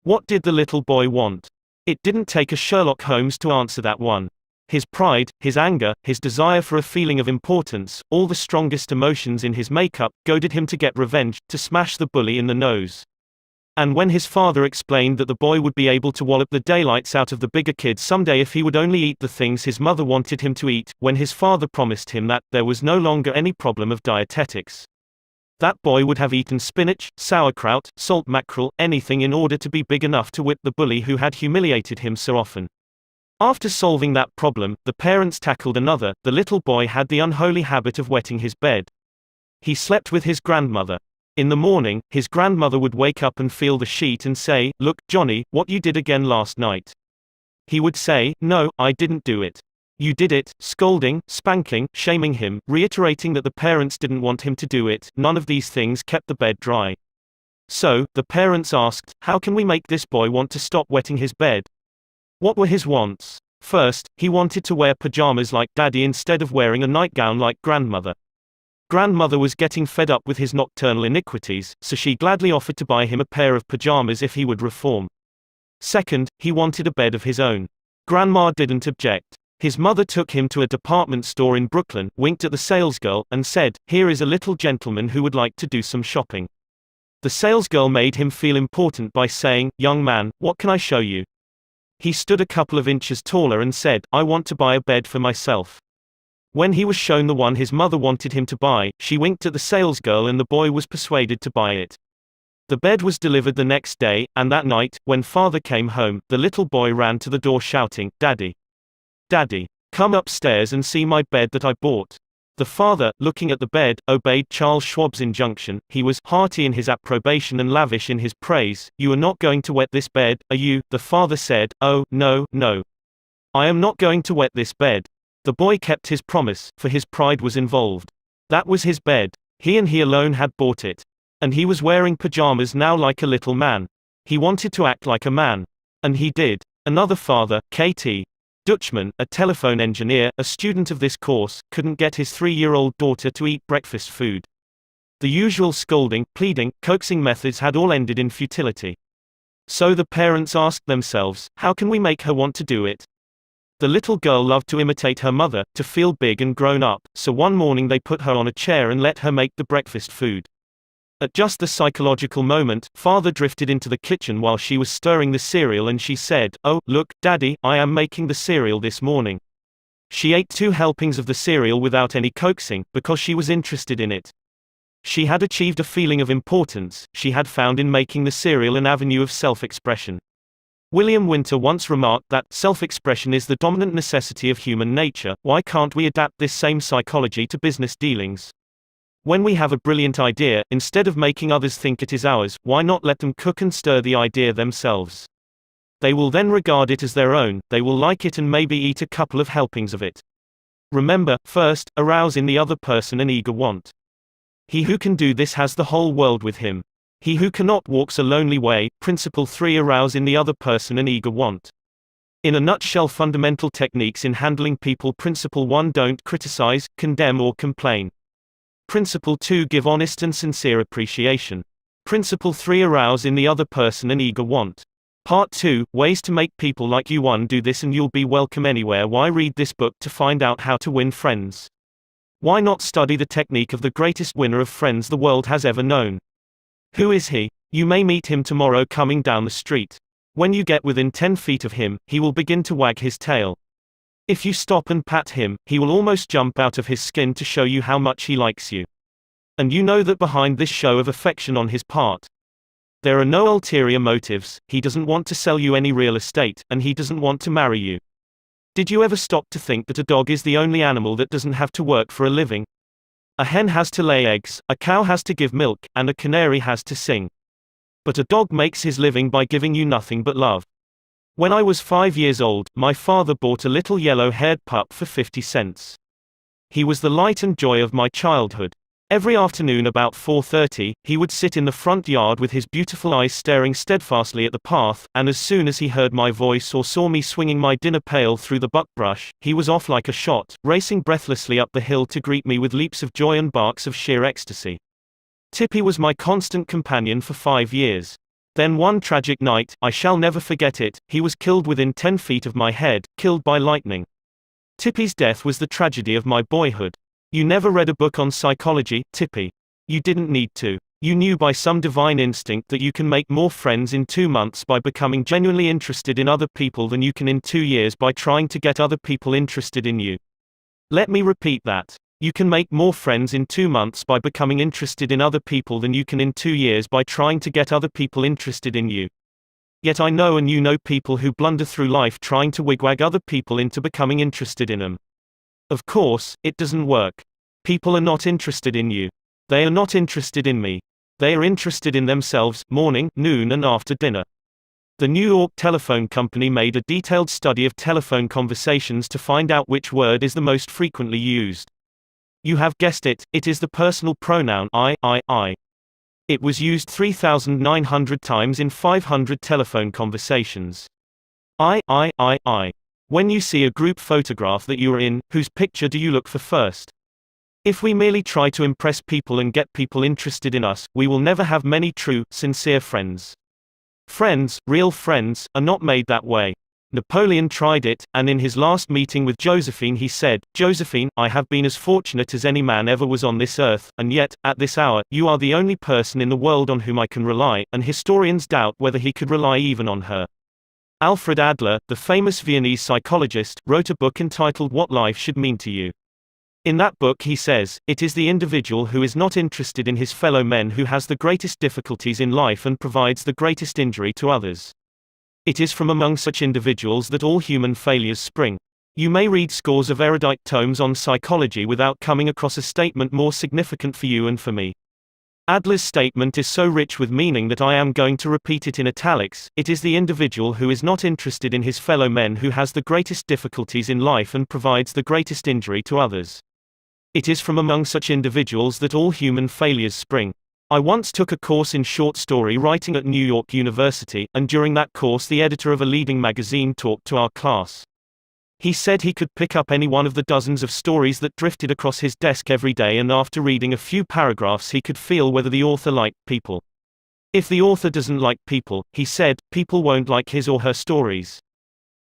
What did the little boy want? It didn't take a Sherlock Holmes to answer that one. His pride, his anger, his desire for a feeling of importance, all the strongest emotions in his makeup, goaded him to get revenge, to smash the bully in the nose. And when his father explained that the boy would be able to wallop the daylights out of the bigger kid someday if he would only eat the things his mother wanted him to eat, when his father promised him that there was no longer any problem of dietetics. That boy would have eaten spinach, sauerkraut, salt mackerel, anything in order to be big enough to whip the bully who had humiliated him so often. After solving that problem, the parents tackled another. The little boy had the unholy habit of wetting his bed. He slept with his grandmother. In the morning, his grandmother would wake up and feel the sheet and say, "Look, Johnny, what you did again last night." He would say, "No, I didn't do it." "You did it," scolding, spanking, shaming him, reiterating that the parents didn't want him to do it. None of these things kept the bed dry. So, the parents asked, how can we make this boy want to stop wetting his bed? What were his wants? First, he wanted to wear pajamas like Daddy instead of wearing a nightgown like Grandmother. Grandmother was getting fed up with his nocturnal iniquities, so she gladly offered to buy him a pair of pajamas if he would reform. Second, he wanted a bed of his own. Grandma didn't object. His mother took him to a department store in Brooklyn, winked at the salesgirl, and said, "Here is a little gentleman who would like to do some shopping." The salesgirl made him feel important by saying, "Young man, what can I show you?" He stood a couple of inches taller and said, "I want to buy a bed for myself." When he was shown the one his mother wanted him to buy, she winked at the salesgirl and the boy was persuaded to buy it. The bed was delivered the next day, and that night, when father came home, the little boy ran to the door shouting, "Daddy! Daddy! Come upstairs and see my bed that I bought." The father, looking at the bed, obeyed Charles Schwab's injunction. He was hearty in his approbation and lavish in his praise. "You are not going to wet this bed, are you?" The father said. "Oh, no, no. I am not going to wet this bed." The boy kept his promise, for his pride was involved. That was his bed. He and he alone had bought it. And he was wearing pajamas now like a little man. He wanted to act like a man. And he did. Another father, K.T. Dutchman, a telephone engineer, a student of this course, couldn't get his 3-year-old daughter to eat breakfast food. The usual scolding, pleading, coaxing methods had all ended in futility. So the parents asked themselves, how can we make her want to do it? The little girl loved to imitate her mother, to feel big and grown up, so one morning they put her on a chair and let her make the breakfast food. At just the psychological moment, father drifted into the kitchen while she was stirring the cereal and she said, "Oh, look, Daddy, I am making the cereal this morning." She ate 2 helpings of the cereal without any coaxing, because she was interested in it. She had achieved a feeling of importance, she had found in making the cereal an avenue of self-expression. William Winter once remarked that, self-expression is the dominant necessity of human nature. Why can't we adapt this same psychology to business dealings? When we have a brilliant idea, instead of making others think it is ours, why not let them cook and stir the idea themselves? They will then regard it as their own, they will like it and maybe eat a couple of helpings of it. Remember, first, arouse in the other person an eager want. He who can do this has the whole world with him. He who cannot walks a lonely way. Principle 3. Arouse in the other person an eager want. In a nutshell, fundamental techniques in handling people. Principle 1. Don't criticize, condemn or complain. Principle 2. Give honest and sincere appreciation. Principle 3. Arouse in the other person an eager want. Part 2. Ways to make people like you. 1. Do this and you'll be welcome anywhere. Why read this book to find out how to win friends? Why not study the technique of the greatest winner of friends the world has ever known? Who is he? You may meet him tomorrow coming down the street. When you get within 10 feet of him, he will begin to wag his tail. If you stop and pat him, he will almost jump out of his skin to show you how much he likes you. And you know that behind this show of affection on his part, there are no ulterior motives. He doesn't want to sell you any real estate, and he doesn't want to marry you. Did you ever stop to think that a dog is the only animal that doesn't have to work for a living? A hen has to lay eggs, a cow has to give milk, and a canary has to sing. But a dog makes his living by giving you nothing but love. When I was 5 years old, my father bought a little yellow-haired pup for 50 cents. He was the light and joy of my childhood. Every afternoon about 4:30, he would sit in the front yard with his beautiful eyes staring steadfastly at the path, and as soon as he heard my voice or saw me swinging my dinner pail through the buckbrush, he was off like a shot, racing breathlessly up the hill to greet me with leaps of joy and barks of sheer ecstasy. Tippy was my constant companion for 5 years. Then one tragic night, I shall never forget it, he was killed within 10 feet of my head, killed by lightning. Tippy's death was the tragedy of my boyhood. You never read a book on psychology, Tippy. You didn't need to. You knew by some divine instinct that you can make more friends in 2 months by becoming genuinely interested in other people than you can in 2 years by trying to get other people interested in you. Let me repeat that. You can make more friends in 2 months by becoming interested in other people than you can in 2 years by trying to get other people interested in you. Yet I know and you know people who blunder through life trying to wigwag other people into becoming interested in them. Of course, it doesn't work. People are not interested in you. They are not interested in me. They are interested in themselves, morning, noon and after dinner. The New York Telephone Company made a detailed study of telephone conversations to find out which word is the most frequently used. You have guessed it, it is the personal pronoun I. It was used 3,900 times in 500 telephone conversations. I. When you see a group photograph that you are in, whose picture do you look for first? If we merely try to impress people and get people interested in us, we will never have many true, sincere friends. Friends, real friends, are not made that way. Napoleon tried it, and in his last meeting with Josephine he said, "Josephine, I have been as fortunate as any man ever was on this earth, and yet, at this hour, you are the only person in the world on whom I can rely," and historians doubt whether he could rely even on her. Alfred Adler, the famous Viennese psychologist, wrote a book entitled What Life Should Mean to You. In that book he says, "It is the individual who is not interested in his fellow men who has the greatest difficulties in life and provides the greatest injury to others. It is from among such individuals that all human failures spring." You may read scores of erudite tomes on psychology without coming across a statement more significant for you and for me. Adler's statement is so rich with meaning that I am going to repeat it in italics. It is the individual who is not interested in his fellow men who has the greatest difficulties in life and provides the greatest injury to others. It is from among such individuals that all human failures spring. I once took a course in short story writing at New York University, and during that course the editor of a leading magazine talked to our class. He said he could pick up any one of the dozens of stories that drifted across his desk every day, and after reading a few paragraphs he could feel whether the author liked people. If the author doesn't like people, he said, people won't like his or her stories.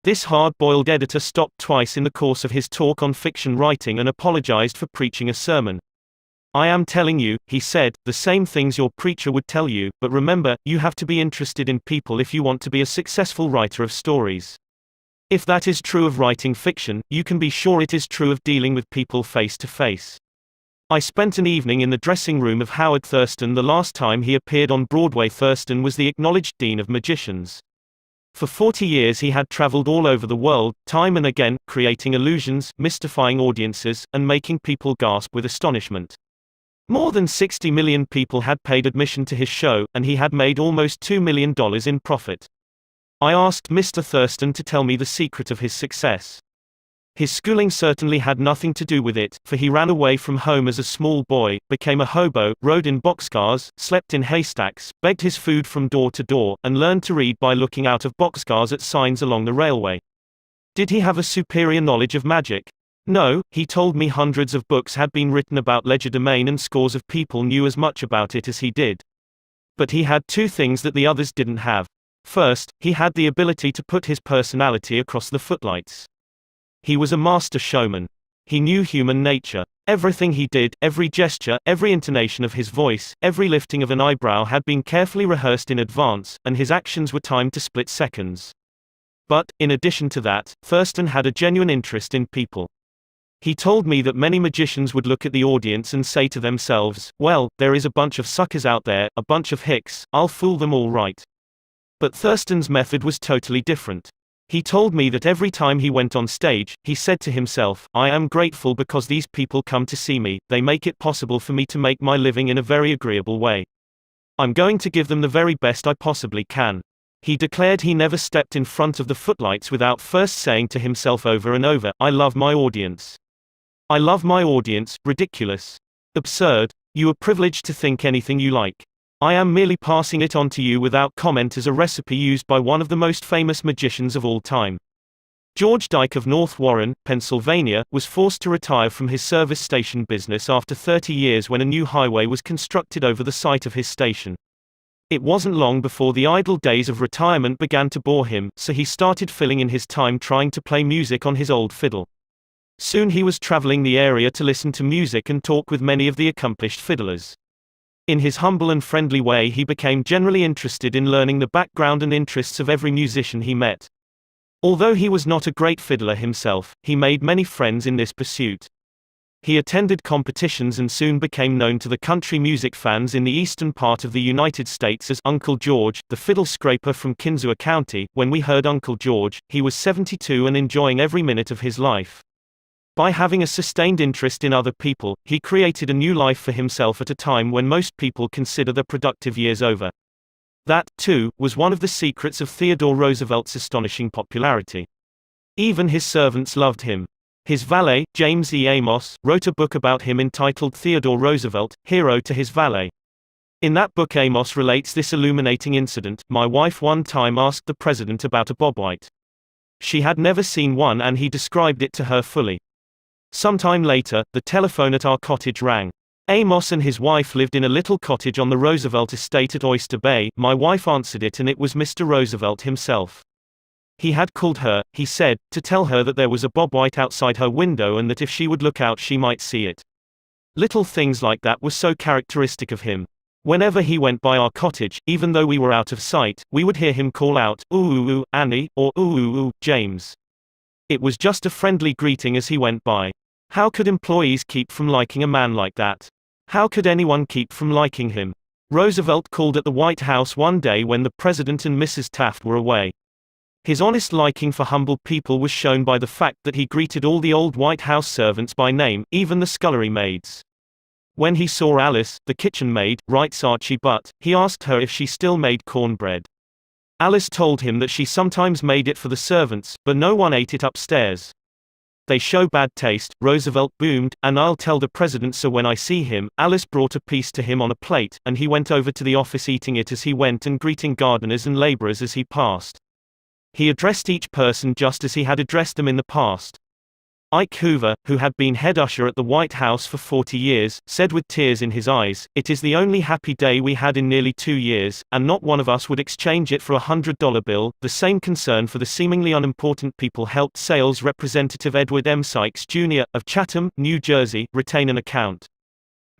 This hard-boiled editor stopped twice in the course of his talk on fiction writing and apologized for preaching a sermon. "I am telling you," he said, "the same things your preacher would tell you, but remember, you have to be interested in people if you want to be a successful writer of stories. If that is true of writing fiction, you can be sure it is true of dealing with people face to face." I spent an evening in the dressing room of Howard Thurston the last time he appeared on Broadway. Thurston was the acknowledged dean of magicians. For 40 years he had traveled all over the world, time and again, creating illusions, mystifying audiences, and making people gasp with astonishment. More than 60 million people had paid admission to his show, and he had made almost $2 million in profit. I asked Mr. Thurston to tell me the secret of his success. His schooling certainly had nothing to do with it, for he ran away from home as a small boy, became a hobo, rode in boxcars, slept in haystacks, begged his food from door to door, and learned to read by looking out of boxcars at signs along the railway. Did he have a superior knowledge of magic? No, he told me hundreds of books had been written about legerdemain and scores of people knew as much about it as he did. But he had two things that the others didn't have. First, he had the ability to put his personality across the footlights. He was a master showman. He knew human nature. Everything he did, every gesture, every intonation of his voice, every lifting of an eyebrow had been carefully rehearsed in advance, and his actions were timed to split seconds. But, in addition to that, Thurston had a genuine interest in people. He told me that many magicians would look at the audience and say to themselves, well, there is a bunch of suckers out there, a bunch of hicks, I'll fool them all right. But Thurston's method was totally different. He told me that every time he went on stage, he said to himself, I am grateful because these people come to see me, they make it possible for me to make my living in a very agreeable way. I'm going to give them the very best I possibly can. He declared he never stepped in front of the footlights without first saying to himself over and over, I love my audience. I love my audience, ridiculous. Absurd. You are privileged to think anything you like. I am merely passing it on to you without comment as a recipe used by one of the most famous magicians of all time. George Dyke of North Warren, Pennsylvania, was forced to retire from his service station business after 30 years when a new highway was constructed over the site of his station. It wasn't long before the idle days of retirement began to bore him, so he started filling in his time trying to play music on his old fiddle. Soon he was traveling the area to listen to music and talk with many of the accomplished fiddlers. In his humble and friendly way he became generally interested in learning the background and interests of every musician he met. Although he was not a great fiddler himself, he made many friends in this pursuit. He attended competitions and soon became known to the country music fans in the eastern part of the United States as Uncle George, the fiddle scraper from Kinzua County. When we heard Uncle George, he was 72 and enjoying every minute of his life. By having a sustained interest in other people, he created a new life for himself at a time when most people consider their productive years over. That, too, was one of the secrets of Theodore Roosevelt's astonishing popularity. Even his servants loved him. His valet, James E. Amos, wrote a book about him entitled Theodore Roosevelt, Hero to His Valet. In that book Amos relates this illuminating incident. My wife one time asked the president about a bobwhite. She had never seen one and he described it to her fully. Sometime later, the telephone at our cottage rang. Amos and his wife lived in a little cottage on the Roosevelt estate at Oyster Bay. My wife answered it and it was Mr. Roosevelt himself. He had called her, he said, to tell her that there was a bobwhite outside her window and that if she would look out she might see it. Little things like that were so characteristic of him. Whenever he went by our cottage, even though we were out of sight, we would hear him call out, ooh ooh ooh, Annie, or ooh ooh ooh, James. It was just a friendly greeting as he went by. How could employees keep from liking a man like that? How could anyone keep from liking him? Roosevelt called at the White House one day when the President and Mrs. Taft were away. His honest liking for humble people was shown by the fact that he greeted all the old White House servants by name, even the scullery maids. When he saw Alice, the kitchen maid, writes Archie Butt, he asked her if she still made cornbread. Alice told him that she sometimes made it for the servants, but no one ate it upstairs. They show bad taste, Roosevelt boomed, and I'll tell the president so when I see him. Alice brought a piece to him on a plate, and he went over to the office eating it as he went and greeting gardeners and laborers as he passed. He addressed each person just as he had addressed them in the past. Ike Hoover, who had been head usher at the White House for 40 years, said with tears in his eyes, "It is the only happy day we had in nearly 2 years, and not one of us would exchange it for a $100 bill." The same concern for the seemingly unimportant people helped sales representative Edward M. Sykes, Jr., of Chatham, New Jersey, retain an account.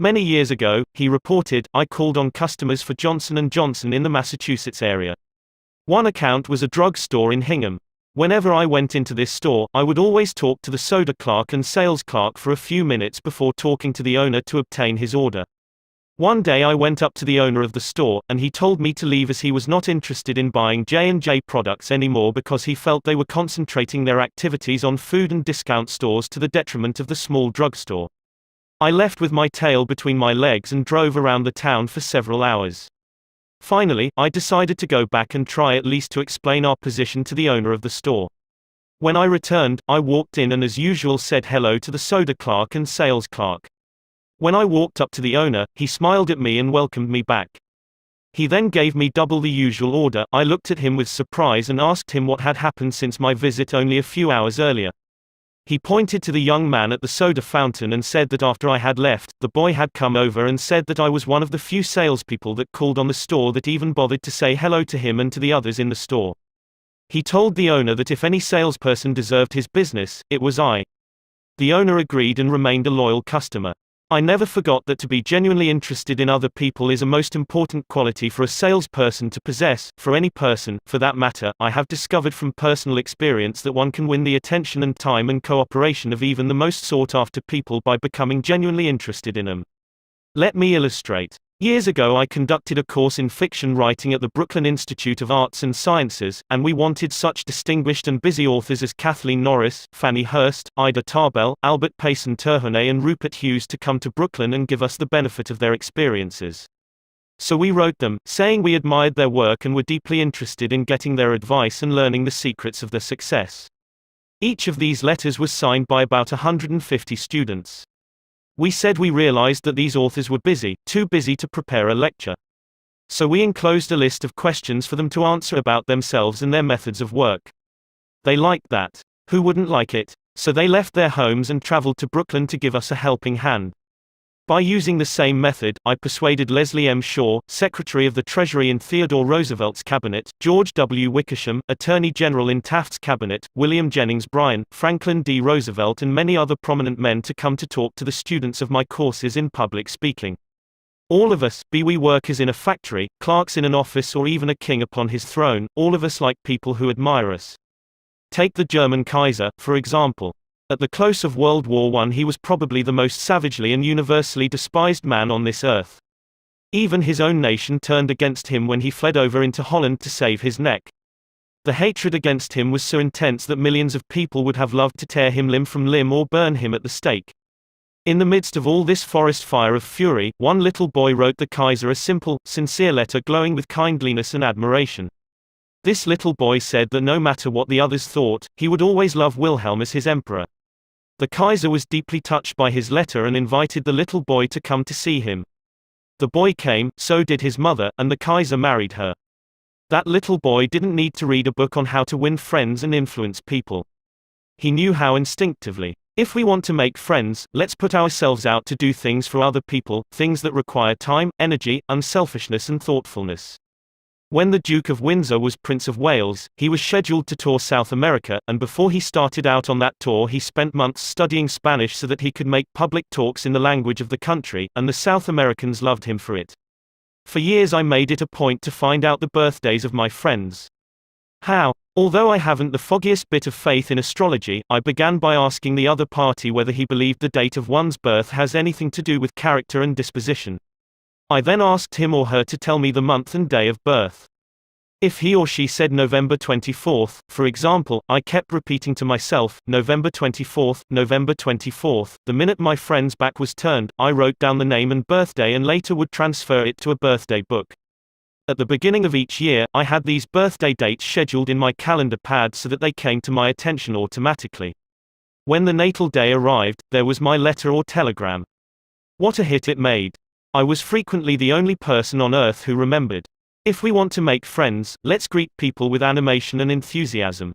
Many years ago, he reported, "I called on customers for Johnson & Johnson in the Massachusetts area. One account was a drug store in Hingham. Whenever I went into this store, I would always talk to the soda clerk and sales clerk for a few minutes before talking to the owner to obtain his order. One day I went up to the owner of the store, and he told me to leave as he was not interested in buying J&J products anymore because he felt they were concentrating their activities on food and discount stores to the detriment of the small drugstore. I left with my tail between my legs and drove around the town for several hours. Finally, I decided to go back and try at least to explain our position to the owner of the store. When I returned, I walked in and as usual said hello to the soda clerk and sales clerk. When I walked up to the owner, he smiled at me and welcomed me back. He then gave me double the usual order. I looked at him with surprise and asked him what had happened since my visit only a few hours earlier. He pointed to the young man at the soda fountain and said that after I had left, the boy had come over and said that I was one of the few salespeople that called on the store that even bothered to say hello to him and to the others in the store. He told the owner that if any salesperson deserved his business, it was I. The owner agreed and remained a loyal customer. I never forgot that to be genuinely interested in other people is a most important quality for a salesperson to possess, for any person, for that matter. I have discovered from personal experience that one can win the attention and time and cooperation of even the most sought-after people by becoming genuinely interested in them. Let me illustrate. Years ago I conducted a course in fiction writing at the Brooklyn Institute of Arts and Sciences, and we wanted such distinguished and busy authors as Kathleen Norris, Fannie Hurst, Ida Tarbell, Albert Payson Terhune and Rupert Hughes to come to Brooklyn and give us the benefit of their experiences. So we wrote them, saying we admired their work and were deeply interested in getting their advice and learning the secrets of their success. Each of these letters was signed by about 150 students. We said we realized that these authors were busy, too busy to prepare a lecture. So we enclosed a list of questions for them to answer about themselves and their methods of work. They liked that. Who wouldn't like it? So they left their homes and traveled to Brooklyn to give us a helping hand. By using the same method, I persuaded Leslie M. Shaw, Secretary of the Treasury in Theodore Roosevelt's cabinet, George W. Wickersham, Attorney General in Taft's cabinet, William Jennings Bryan, Franklin D. Roosevelt and many other prominent men to come to talk to the students of my courses in public speaking. All of us, be we workers in a factory, clerks in an office or even a king upon his throne, all of us like people who admire us. Take the German Kaiser, for example. At the close of World War I he was probably the most savagely and universally despised man on this earth. Even his own nation turned against him when he fled over into Holland to save his neck. The hatred against him was so intense that millions of people would have loved to tear him limb from limb or burn him at the stake. In the midst of all this forest fire of fury, one little boy wrote the Kaiser a simple, sincere letter glowing with kindliness and admiration. This little boy said that no matter what the others thought, he would always love Wilhelm as his emperor. The Kaiser was deeply touched by his letter and invited the little boy to come to see him. The boy came, so did his mother, and the Kaiser married her. That little boy didn't need to read a book on how to win friends and influence people. He knew how instinctively. If we want to make friends, let's put ourselves out to do things for other people, things that require time, energy, unselfishness and thoughtfulness. When the Duke of Windsor was Prince of Wales, he was scheduled to tour South America, and before he started out on that tour he spent months studying Spanish so that he could make public talks in the language of the country, and the South Americans loved him for it. For years I made it a point to find out the birthdays of my friends. How? Although I haven't the foggiest bit of faith in astrology, I began by asking the other party whether he believed the date of one's birth has anything to do with character and disposition. I then asked him or her to tell me the month and day of birth. If he or she said November 24th, for example, I kept repeating to myself, November 24th, November 24th. The minute my friend's back was turned, I wrote down the name and birthday and later would transfer it to a birthday book. At the beginning of each year, I had these birthday dates scheduled in my calendar pad so that they came to my attention automatically. When the natal day arrived, there was my letter or telegram. What a hit it made. I was frequently the only person on earth who remembered. If we want to make friends, let's greet people with animation and enthusiasm.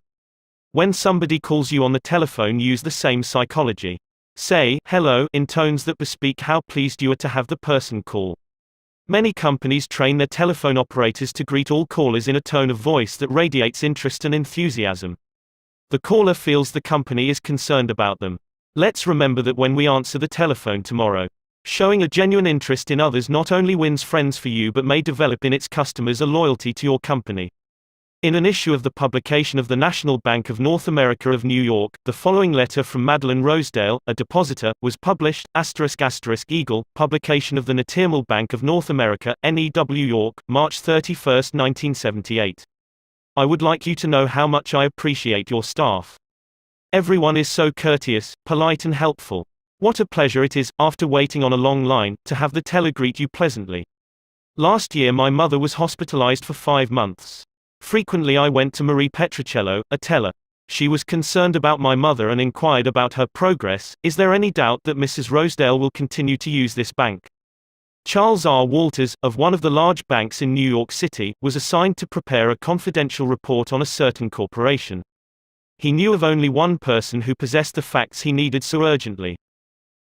When somebody calls you on the telephone, use the same psychology. Say, hello, in tones that bespeak how pleased you are to have the person call. Many companies train their telephone operators to greet all callers in a tone of voice that radiates interest and enthusiasm. The caller feels the company is concerned about them. Let's remember that when we answer the telephone tomorrow. Showing a genuine interest in others not only wins friends for you but may develop in its customers a loyalty to your company. In an issue of the publication of the National Bank of North America of New York, the following letter from Madeline Rosedale, a depositor, was published, *** Eagle, publication of the National Bank of North America, NEW York, March 31, 1978. I would like you to know how much I appreciate your staff. Everyone is so courteous, polite and helpful. What a pleasure it is, after waiting on a long line, to have the teller greet you pleasantly. Last year my mother was hospitalized for 5 months. Frequently I went to Marie Petricello, a teller. She was concerned about my mother and inquired about her progress. Is there any doubt that Mrs. Rosedale will continue to use this bank? Charles R. Walters, of one of the large banks in New York City, was assigned to prepare a confidential report on a certain corporation. He knew of only one person who possessed the facts he needed so urgently.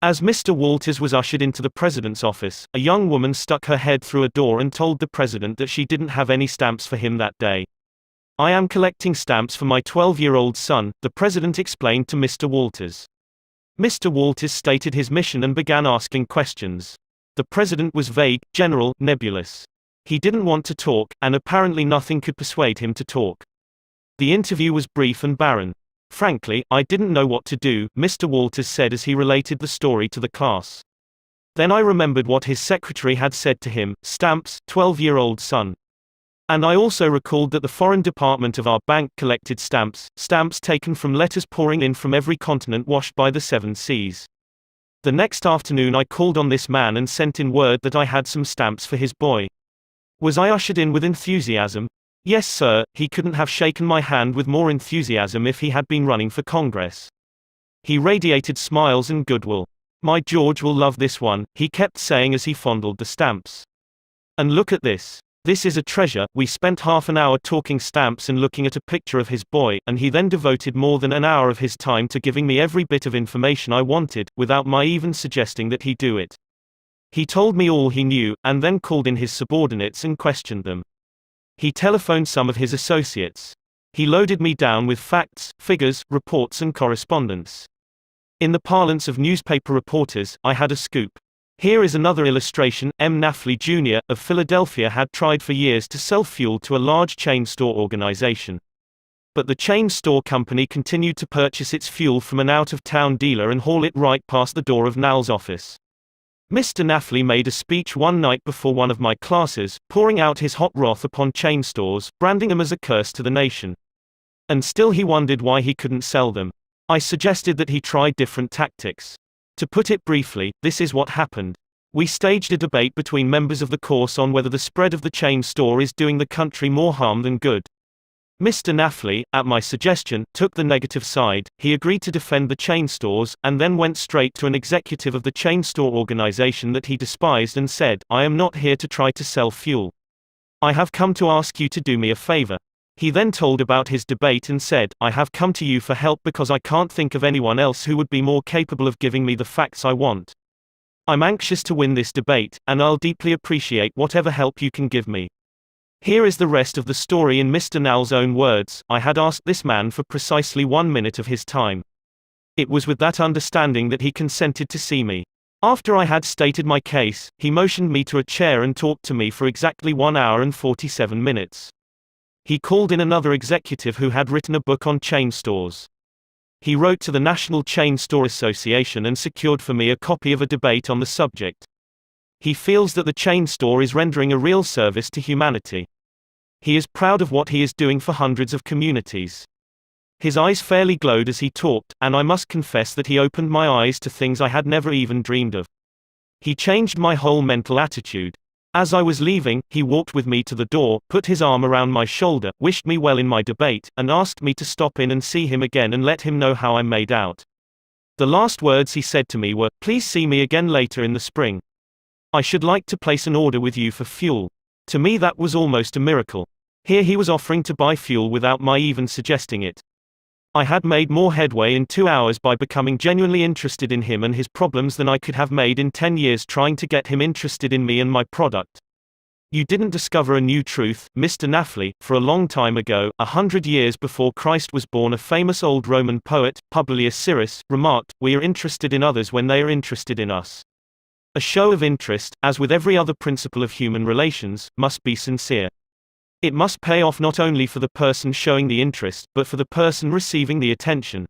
As Mr. Walters was ushered into the president's office, a young woman stuck her head through a door and told the president that she didn't have any stamps for him that day. "I am collecting stamps for my 12-year-old son," the president explained to Mr. Walters. Mr. Walters stated his mission and began asking questions. The president was vague, general, nebulous. He didn't want to talk, and apparently nothing could persuade him to talk. The interview was brief and barren. "Frankly, I didn't know what to do," Mr. Walters said as he related the story to the class. "Then I remembered what his secretary had said to him, stamps, 12-year-old son. And I also recalled that the foreign department of our bank collected stamps taken from letters pouring in from every continent washed by the 7 seas. The next afternoon I called on this man and sent in word that I had some stamps for his boy. Was I ushered in with enthusiasm? Yes, sir, he couldn't have shaken my hand with more enthusiasm if he had been running for Congress. He radiated smiles and goodwill. My George will love this one," he kept saying as he fondled the stamps. "And look at this. This is a treasure." We spent half an hour talking stamps and looking at a picture of his boy, and he then devoted more than an hour of his time to giving me every bit of information I wanted, without my even suggesting that he do it. He told me all he knew, and then called in his subordinates and questioned them. He telephoned some of his associates. He loaded me down with facts, figures, reports and correspondence. In the parlance of newspaper reporters, I had a scoop. Here is another illustration. M. Nafley Jr. of Philadelphia had tried for years to sell fuel to a large chain store organization. But the chain store company continued to purchase its fuel from an out-of-town dealer and haul it right past the door of Nowell's office. Mr. Nafley made a speech one night before one of my classes, pouring out his hot wrath upon chain stores, branding them as a curse to the nation. And still he wondered why he couldn't sell them. I suggested that he try different tactics. To put it briefly, this is what happened. We staged a debate between members of the course on whether the spread of the chain store is doing the country more harm than good. Mr. Nafley, at my suggestion, took the negative side. He agreed to defend the chain stores, and then went straight to an executive of the chain store organization that he despised and said, "I am not here to try to sell fuel. I have come to ask you to do me a favor." He then told about his debate and said, "I have come to you for help because I can't think of anyone else who would be more capable of giving me the facts I want. I'm anxious to win this debate, and I'll deeply appreciate whatever help you can give me." Here is the rest of the story in Mr. Nowell's own words. "I had asked this man for precisely 1 minute of his time. It was with that understanding that he consented to see me. After I had stated my case, he motioned me to a chair and talked to me for exactly 1 hour and 47 minutes. He called in another executive who had written a book on chain stores. He wrote to the National Chain Store Association and secured for me a copy of a debate on the subject. He feels that the chain store is rendering a real service to humanity. He is proud of what he is doing for hundreds of communities." His eyes fairly glowed as he talked, and I must confess that he opened my eyes to things I had never even dreamed of. He changed my whole mental attitude. As I was leaving, he walked with me to the door, put his arm around my shoulder, wished me well in my debate, and asked me to stop in and see him again and let him know how I made out. The last words he said to me were, "Please see me again later in the spring. I should like to place an order with you for fuel." To me that was almost a miracle. Here he was offering to buy fuel without my even suggesting it. I had made more headway in 2 hours by becoming genuinely interested in him and his problems than I could have made in 10 years trying to get him interested in me and my product. "You didn't discover a new truth, Mr. Nafley. For a long time ago, 100 years before Christ was born, a famous old Roman poet, Publius Syrus, remarked, 'We are interested in others when they are interested in us.' A show of interest, as with every other principle of human relations, must be sincere. It must pay off not only for the person showing the interest, but for the person receiving the attention.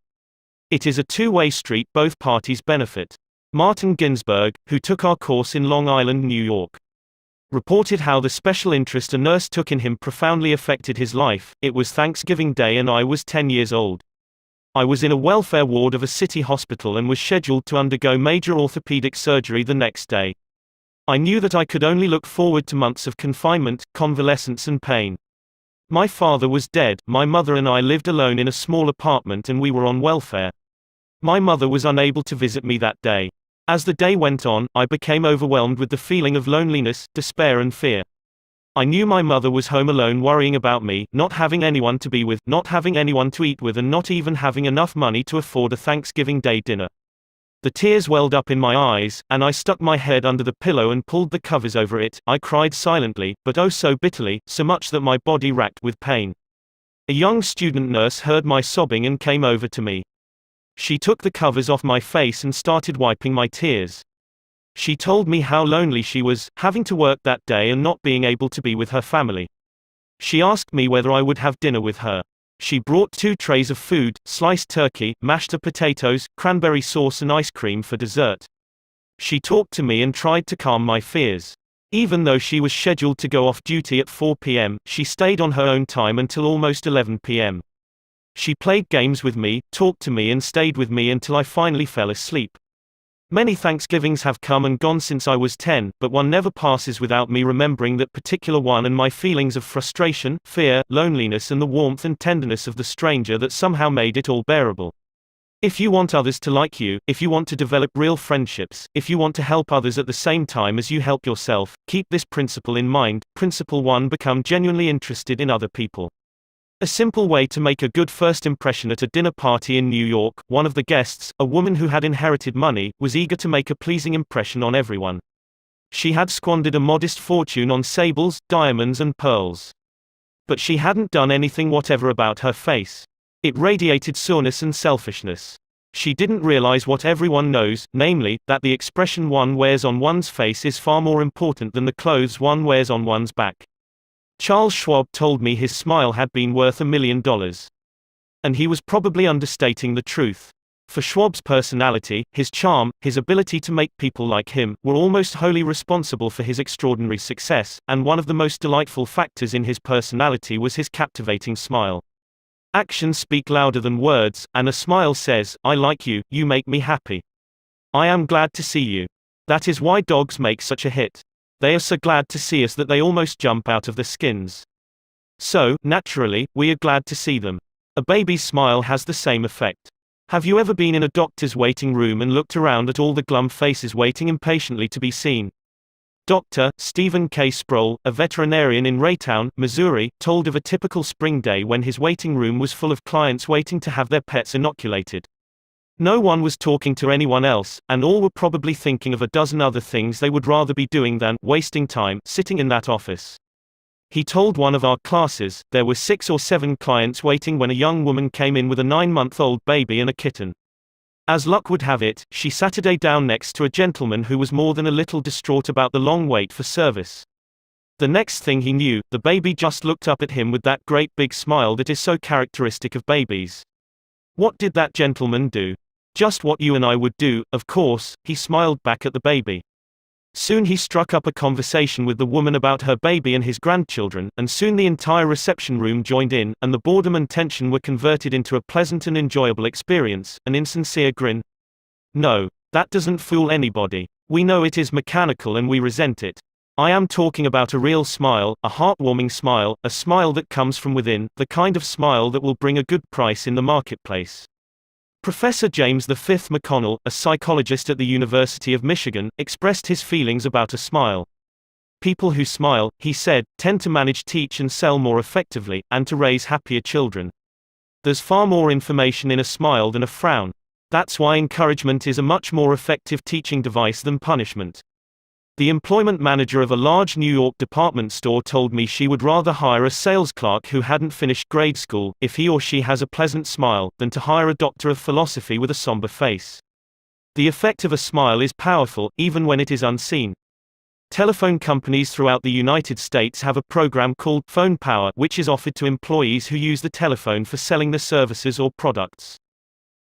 It is a two-way street, both parties benefit." Martin Ginsberg, who took our course in Long Island, New York, reported how the special interest a nurse took in him profoundly affected his life. It was Thanksgiving Day and I was 10 years old. I was in a welfare ward of a city hospital and was scheduled to undergo major orthopedic surgery the next day. I knew that I could only look forward to months of confinement, convalescence and pain. My father was dead, my mother and I lived alone in a small apartment and we were on welfare. My mother was unable to visit me that day. As the day went on, I became overwhelmed with the feeling of loneliness, despair and fear. I knew my mother was home alone worrying about me, not having anyone to be with, not having anyone to eat with and not even having enough money to afford a Thanksgiving Day dinner. The tears welled up in my eyes, and I stuck my head under the pillow and pulled the covers over it. I cried silently, but oh so bitterly, so much that my body racked with pain. A young student nurse heard my sobbing and came over to me. She took the covers off my face and started wiping my tears. She told me how lonely she was, having to work that day and not being able to be with her family. She asked me whether I would have dinner with her. She brought 2 trays of food, sliced turkey, mashed potatoes, cranberry sauce and ice cream for dessert. She talked to me and tried to calm my fears. Even though she was scheduled to go off duty at 4 p.m., she stayed on her own time until almost 11 p.m. She played games with me, talked to me and stayed with me until I finally fell asleep. Many Thanksgivings have come and gone since I was 10, but one never passes without me remembering that particular one and my feelings of frustration, fear, loneliness and the warmth and tenderness of the stranger that somehow made it all bearable. If you want others to like you, if you want to develop real friendships, if you want to help others at the same time as you help yourself, keep this principle in mind. Principle 1: Become genuinely interested in other people. A simple way to make a good first impression. At a dinner party in New York, one of the guests, a woman who had inherited money, was eager to make a pleasing impression on everyone. She had squandered a modest fortune on sables, diamonds and pearls. But she hadn't done anything whatever about her face. It radiated soreness and selfishness. She didn't realize what everyone knows, namely, that the expression one wears on one's face is far more important than the clothes one wears on one's back. Charles Schwab told me his smile had been worth $1 million. And he was probably understating the truth. For Schwab's personality, his charm, his ability to make people like him, were almost wholly responsible for his extraordinary success, and one of the most delightful factors in his personality was his captivating smile. Actions speak louder than words, and a smile says, "I like you, you make me happy. I am glad to see you." That is why dogs make such a hit. They are so glad to see us that they almost jump out of their skins. So, naturally, we are glad to see them. A baby's smile has the same effect. Have you ever been in a doctor's waiting room and looked around at all the glum faces waiting impatiently to be seen? Dr. Stephen K. Sproul, a veterinarian in Raytown, Missouri, told of a typical spring day when his waiting room was full of clients waiting to have their pets inoculated. No one was talking to anyone else, and all were probably thinking of a dozen other things they would rather be doing than wasting time sitting in that office. He told one of our classes, there were 6 or 7 clients waiting when a young woman came in with a 9-month-old baby and a kitten. As luck would have it, she sat down next to a gentleman who was more than a little distraught about the long wait for service. The next thing he knew, the baby just looked up at him with that great big smile that is so characteristic of babies. What did that gentleman do? Just what you and I would do, of course. He smiled back at the baby. Soon he struck up a conversation with the woman about her baby and his grandchildren, and soon the entire reception room joined in, and the boredom and tension were converted into a pleasant and enjoyable experience, an insincere grin. No, that doesn't fool anybody. We know it is mechanical and we resent it. I am talking about a real smile, a heartwarming smile, a smile that comes from within, the kind of smile that will bring a good price in the marketplace. Professor James V. McConnell, a psychologist at the University of Michigan, expressed his feelings about a smile. People who smile, he said, tend to manage, teach and sell more effectively, and to raise happier children. There's far more information in a smile than a frown. That's why encouragement is a much more effective teaching device than punishment. The employment manager of a large New York department store told me she would rather hire a sales clerk who hadn't finished grade school, if he or she has a pleasant smile, than to hire a doctor of philosophy with a somber face. The effect of a smile is powerful, even when it is unseen. Telephone companies throughout the United States have a program called Phone Power, which is offered to employees who use the telephone for selling their services or products.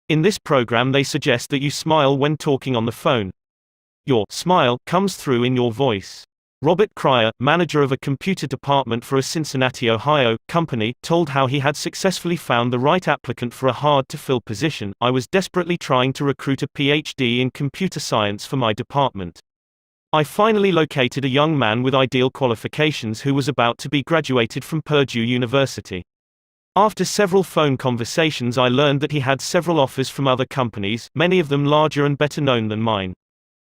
In this program, they suggest that you smile when talking on the phone. Your smile comes through in your voice. Robert Cryer, manager of a computer department for a Cincinnati, Ohio, company, told how he had successfully found the right applicant for a hard-to-fill position. I was desperately trying to recruit a PhD in computer science for my department. I finally located a young man with ideal qualifications who was about to be graduated from Purdue University. After several phone conversations, I learned that he had several offers from other companies, many of them larger and better known than mine.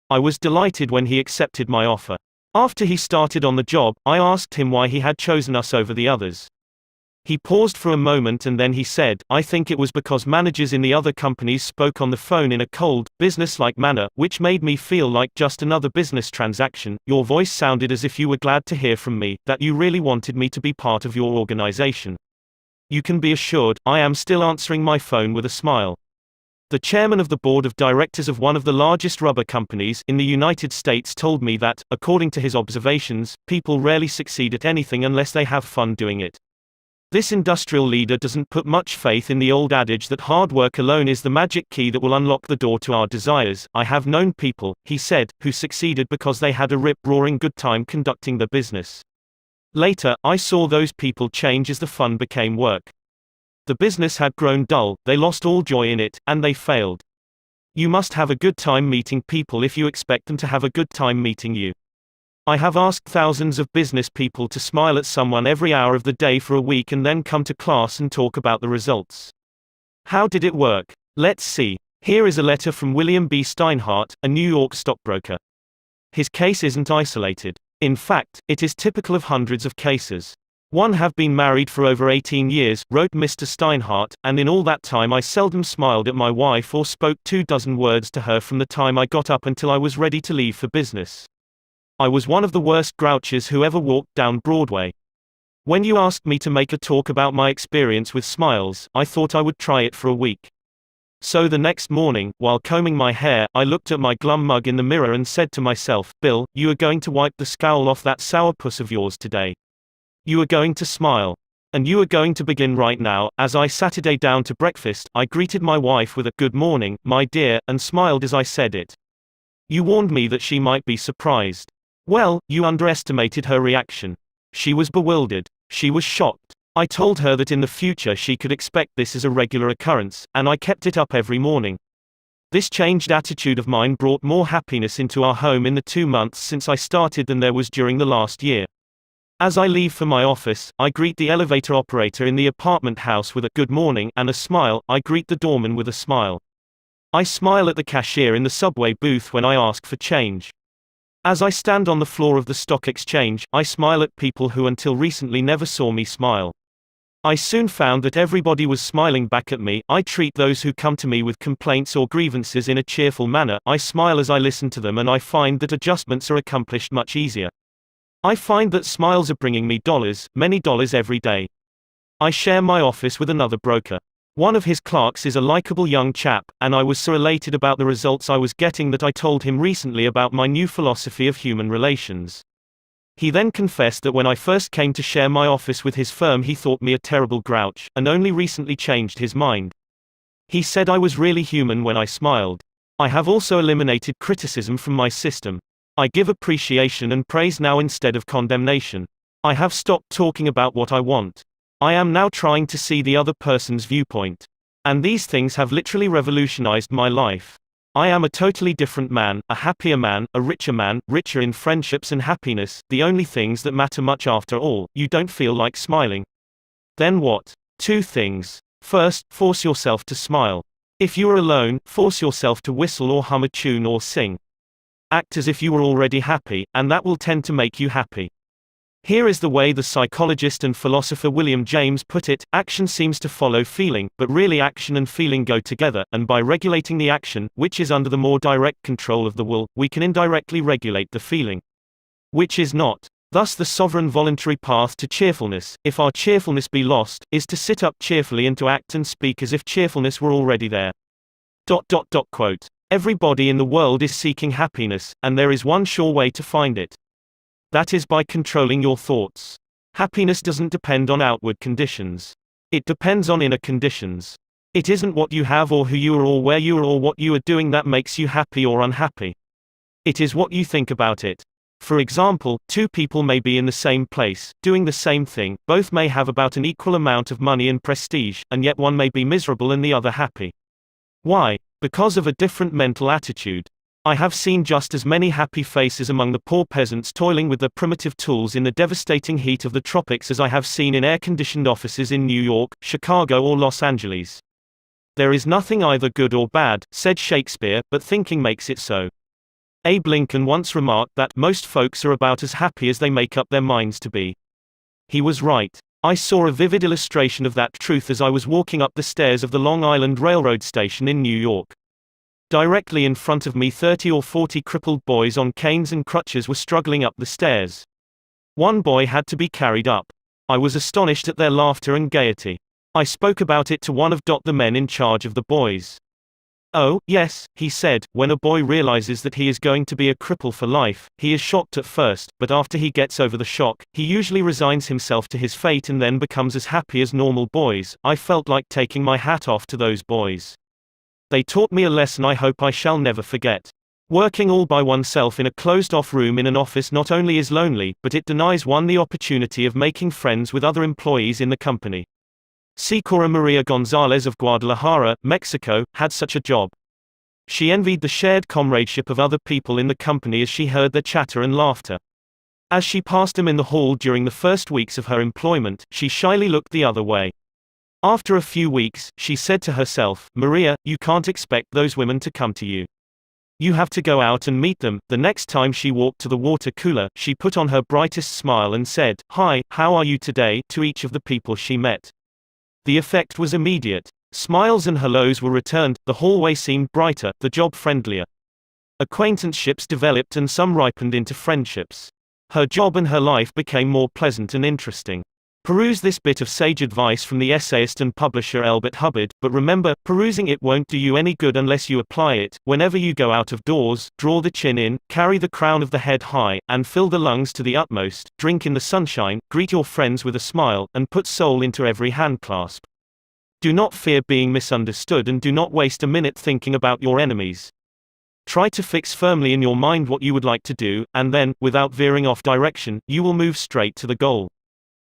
I was delighted when he accepted my offer. After he started on the job, I asked him why he had chosen us over the others. He paused for a moment and then he said, "I think it was because managers in the other companies spoke on the phone in a cold, business-like manner, which made me feel like just another business transaction. Your voice sounded as if you were glad to hear from me, that you really wanted me to be part of your organization. You can be assured, I am still answering my phone with a smile." The chairman of the board of directors of one of the largest rubber companies in the United States told me that, according to his observations, people rarely succeed at anything unless they have fun doing it. This industrial leader doesn't put much faith in the old adage that hard work alone is the magic key that will unlock the door to our desires. "I have known people," he said, "who succeeded because they had a rip-roaring good time conducting their business. Later, I saw those people change as the fun became work. The business had grown dull, they lost all joy in it, and they failed." You must have a good time meeting people if you expect them to have a good time meeting you. I have asked thousands of business people to smile at someone every hour of the day for a week and then come to class and talk about the results. How did it work? Let's see. Here is a letter from William B. Steinhardt, a New York stockbroker. His case isn't isolated. In fact, it is typical of hundreds of cases. "One have been married for over 18 years, wrote Mr. Steinhardt, and in all that time I seldom smiled at my wife or spoke 24 words to her from the time I got up until I was ready to leave for business. I was one of the worst grouches who ever walked down Broadway. When you asked me to make a talk about my experience with smiles, I thought I would try it for a week. So the next morning, while combing my hair, I looked at my glum mug in the mirror and said to myself, Bill, you are going to wipe the scowl off that sourpuss of yours today. You are going to smile. And you are going to begin right now." As I Saturday down to breakfast, I greeted my wife with a "Good morning, my dear," and smiled as I said it. You warned me that she might be surprised. Well, you underestimated her reaction. She was bewildered. She was shocked. I told her that in the future she could expect this as a regular occurrence, and I kept it up every morning. This changed attitude of mine brought more happiness into our home in the 2 months since I started than there was during the last year. As I leave for my office, I greet the elevator operator in the apartment house with a "Good morning" and a smile. I greet the doorman with a smile. I smile at the cashier in the subway booth when I ask for change. As I stand on the floor of the stock exchange, I smile at people who until recently never saw me smile. I soon found that everybody was smiling back at me. I treat those who come to me with complaints or grievances in a cheerful manner. I smile as I listen to them, and I find that adjustments are accomplished much easier. I find that smiles are bringing me dollars, many dollars every day. I share my office with another broker. One of his clerks is a likable young chap, and I was so elated about the results I was getting that I told him recently about my new philosophy of human relations. He then confessed that when I first came to share my office with his firm he thought me a terrible grouch, and only recently changed his mind. He said I was really human when I smiled. I have also eliminated criticism from my system. I give appreciation and praise now instead of condemnation. I have stopped talking about what I want. I am now trying to see the other person's viewpoint. And these things have literally revolutionized my life. I am a totally different man, a happier man, a richer man, richer in friendships and happiness, the only things that matter much after all. You don't feel like smiling? Then what? 2 things. First, force yourself to smile. If you are alone, force yourself to whistle or hum a tune or sing. Act as if you were already happy, and that will tend to make you happy. Here is the way the psychologist and philosopher William James put it: action seems to follow feeling, but really action and feeling go together, and by regulating the action, which is under the more direct control of the will, we can indirectly regulate the feeling, which is not. Thus the sovereign voluntary path to cheerfulness, if our cheerfulness be lost, is to sit up cheerfully and to act and speak as if cheerfulness were already there. Quote. Everybody in the world is seeking happiness, and there is one sure way to find it. That is by controlling your thoughts. Happiness doesn't depend on outward conditions. It depends on inner conditions. It isn't what you have or who you are or where you are or what you are doing that makes you happy or unhappy. It is what you think about it. For example, 2 people may be in the same place, doing the same thing, both may have about an equal amount of money and prestige, and yet one may be miserable and the other happy. Why? Because of a different mental attitude. I have seen just as many happy faces among the poor peasants toiling with their primitive tools in the devastating heat of the tropics as I have seen in air-conditioned offices in New York, Chicago or Los Angeles. There is nothing either good or bad, said Shakespeare, but thinking makes it so. Abe Lincoln once remarked that most folks are about as happy as they make up their minds to be. He was right. I saw a vivid illustration of that truth as I was walking up the stairs of the Long Island Railroad station in New York. Directly in front of me 30 or 40 crippled boys on canes and crutches were struggling up the stairs. One boy had to be carried up. I was astonished at their laughter and gaiety. I spoke about it to one of the men in charge of the boys. "Oh, yes," he said, "when a boy realizes that he is going to be a cripple for life, he is shocked at first, but after he gets over the shock, he usually resigns himself to his fate and then becomes as happy as normal boys." I felt like taking my hat off to those boys. They taught me a lesson I hope I shall never forget. Working all by oneself in a closed-off room in an office not only is lonely, but it denies one the opportunity of making friends with other employees in the company. Sikora Maria Gonzalez of Guadalajara, Mexico, had such a job. She envied the shared comradeship of other people in the company as she heard their chatter and laughter. As she passed them in the hall during the first weeks of her employment, she shyly looked the other way. After a few weeks, she said to herself, "Maria, you can't expect those women to come to you. You have to go out and meet them." The next time she walked to the water cooler, she put on her brightest smile and said, "Hi, how are you today?" to each of the people she met. The effect was immediate. Smiles and hellos were returned, the hallway seemed brighter, the job friendlier. Acquaintanceships developed and some ripened into friendships. Her job and her life became more pleasant and interesting. Peruse this bit of sage advice from the essayist and publisher Elbert Hubbard, but remember, perusing it won't do you any good unless you apply it. Whenever you go out of doors, draw the chin in, carry the crown of the head high, and fill the lungs to the utmost, drink in the sunshine, greet your friends with a smile, and put soul into every handclasp. Do not fear being misunderstood and do not waste a minute thinking about your enemies. Try to fix firmly in your mind what you would like to do, and then, without veering off direction, you will move straight to the goal.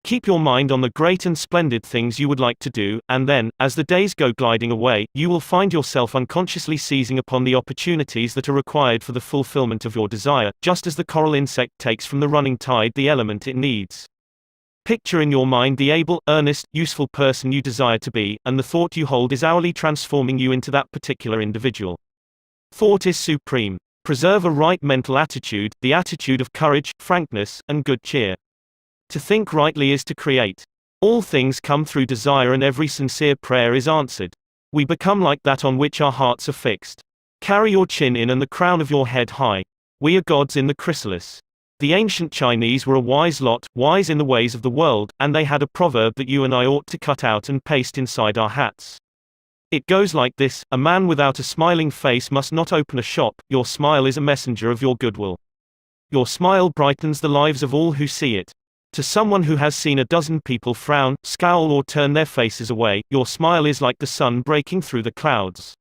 Keep your mind on the great and splendid things you would like to do, and then, as the days go gliding away, you will find yourself unconsciously seizing upon the opportunities that are required for the fulfillment of your desire, just as the coral insect takes from the running tide the element it needs. Picture in your mind the able, earnest, useful person you desire to be, and the thought you hold is hourly transforming you into that particular individual. Thought is supreme. Preserve a right mental attitude, the attitude of courage, frankness, and good cheer. To think rightly is to create. All things come through desire and every sincere prayer is answered. We become like that on which our hearts are fixed. Carry your chin in and the crown of your head high. We are gods in the chrysalis. The ancient Chinese were a wise lot, wise in the ways of the world, and they had a proverb that you and I ought to cut out and paste inside our hats. It goes like this: a man without a smiling face must not open a shop. Your smile is a messenger of your goodwill. Your smile brightens the lives of all who see it. To someone who has seen a dozen people frown, scowl or turn their faces away, your smile is like the sun breaking through the clouds.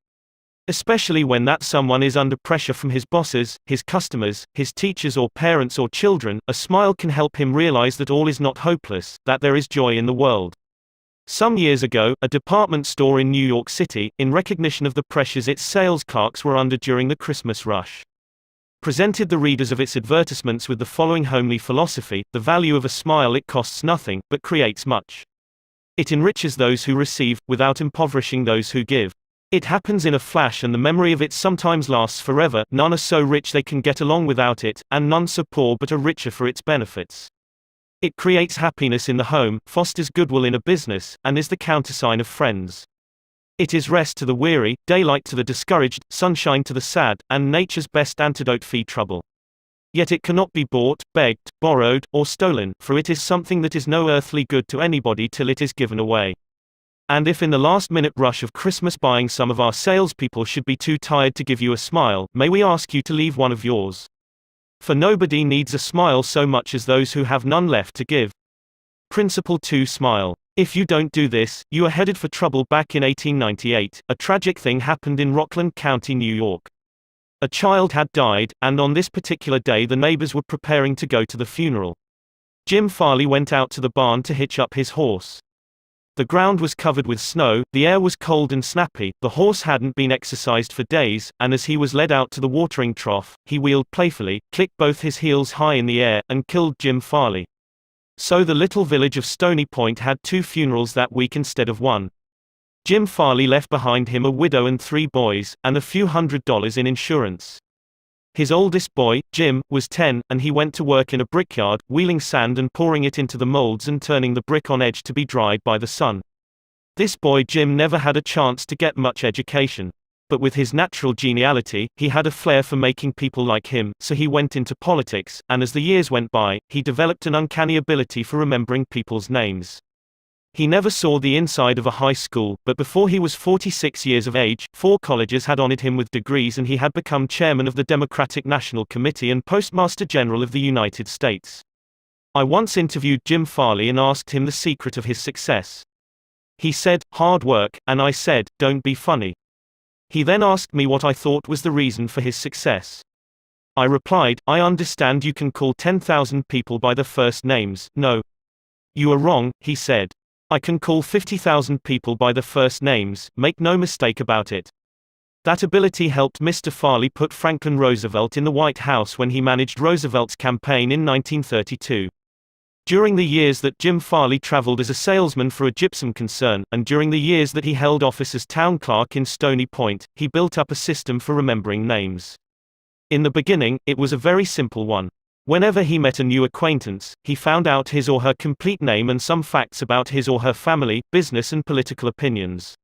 Especially when that someone is under pressure from his bosses, his customers, his teachers or parents or children, a smile can help him realize that all is not hopeless, that there is joy in the world. Some years ago, a department store in New York City, in recognition of the pressures its sales clerks were under during the Christmas rush, presented the readers of its advertisements with the following homely philosophy: the value of a smile, it costs nothing, but creates much. It enriches those who receive, without impoverishing those who give. It happens in a flash and the memory of it sometimes lasts forever. None are so rich they can get along without it, and none so poor but are richer for its benefits. It creates happiness in the home, fosters goodwill in a business, and is the countersign of friends. It is rest to the weary, daylight to the discouraged, sunshine to the sad, and nature's best antidote for trouble. Yet it cannot be bought, begged, borrowed, or stolen, for it is something that is no earthly good to anybody till it is given away. And if in the last-minute rush of Christmas buying some of our salespeople should be too tired to give you a smile, may we ask you to leave one of yours? For nobody needs a smile so much as those who have none left to give. Principle 2: Smile. If you don't do this, you are headed for trouble. Back in 1898, a tragic thing happened in Rockland County, New York. A child had died, and on this particular day the neighbors were preparing to go to the funeral. Jim Farley went out to the barn to hitch up his horse. The ground was covered with snow, the air was cold and snappy, the horse hadn't been exercised for days, and as he was led out to the watering trough, he wheeled playfully, clicked both his heels high in the air, and killed Jim Farley. So the little village of Stony Point had 2 funerals that week instead of 1. Jim Farley left behind him a widow and 3 boys, and a few $100s in insurance. His oldest boy, Jim, was 10, and he went to work in a brickyard, wheeling sand and pouring it into the molds and turning the brick on edge to be dried by the sun. This boy Jim never had a chance to get much education. But with his natural geniality, he had a flair for making people like him, so he went into politics, and as the years went by, he developed an uncanny ability for remembering people's names. He never saw the inside of a high school, but before he was 46 years of age, 4 colleges had honored him with degrees and he had become chairman of the Democratic National Committee and Postmaster General of the United States. I once interviewed Jim Farley and asked him the secret of his success. He said, "Hard work," and I said, "Don't be funny." He then asked me what I thought was the reason for his success. I replied, "I understand you can call 10,000 people by their first names." "No. You are wrong," he said. "I can call 50,000 people by their first names, make no mistake about it." That ability helped Mr. Farley put Franklin Roosevelt in the White House when he managed Roosevelt's campaign in 1932. During the years that Jim Farley traveled as a salesman for a gypsum concern, and during the years that he held office as town clerk in Stony Point, he built up a system for remembering names. In the beginning, it was a very simple one. Whenever he met a new acquaintance, he found out his or her complete name and some facts about his or her family, business and political opinions.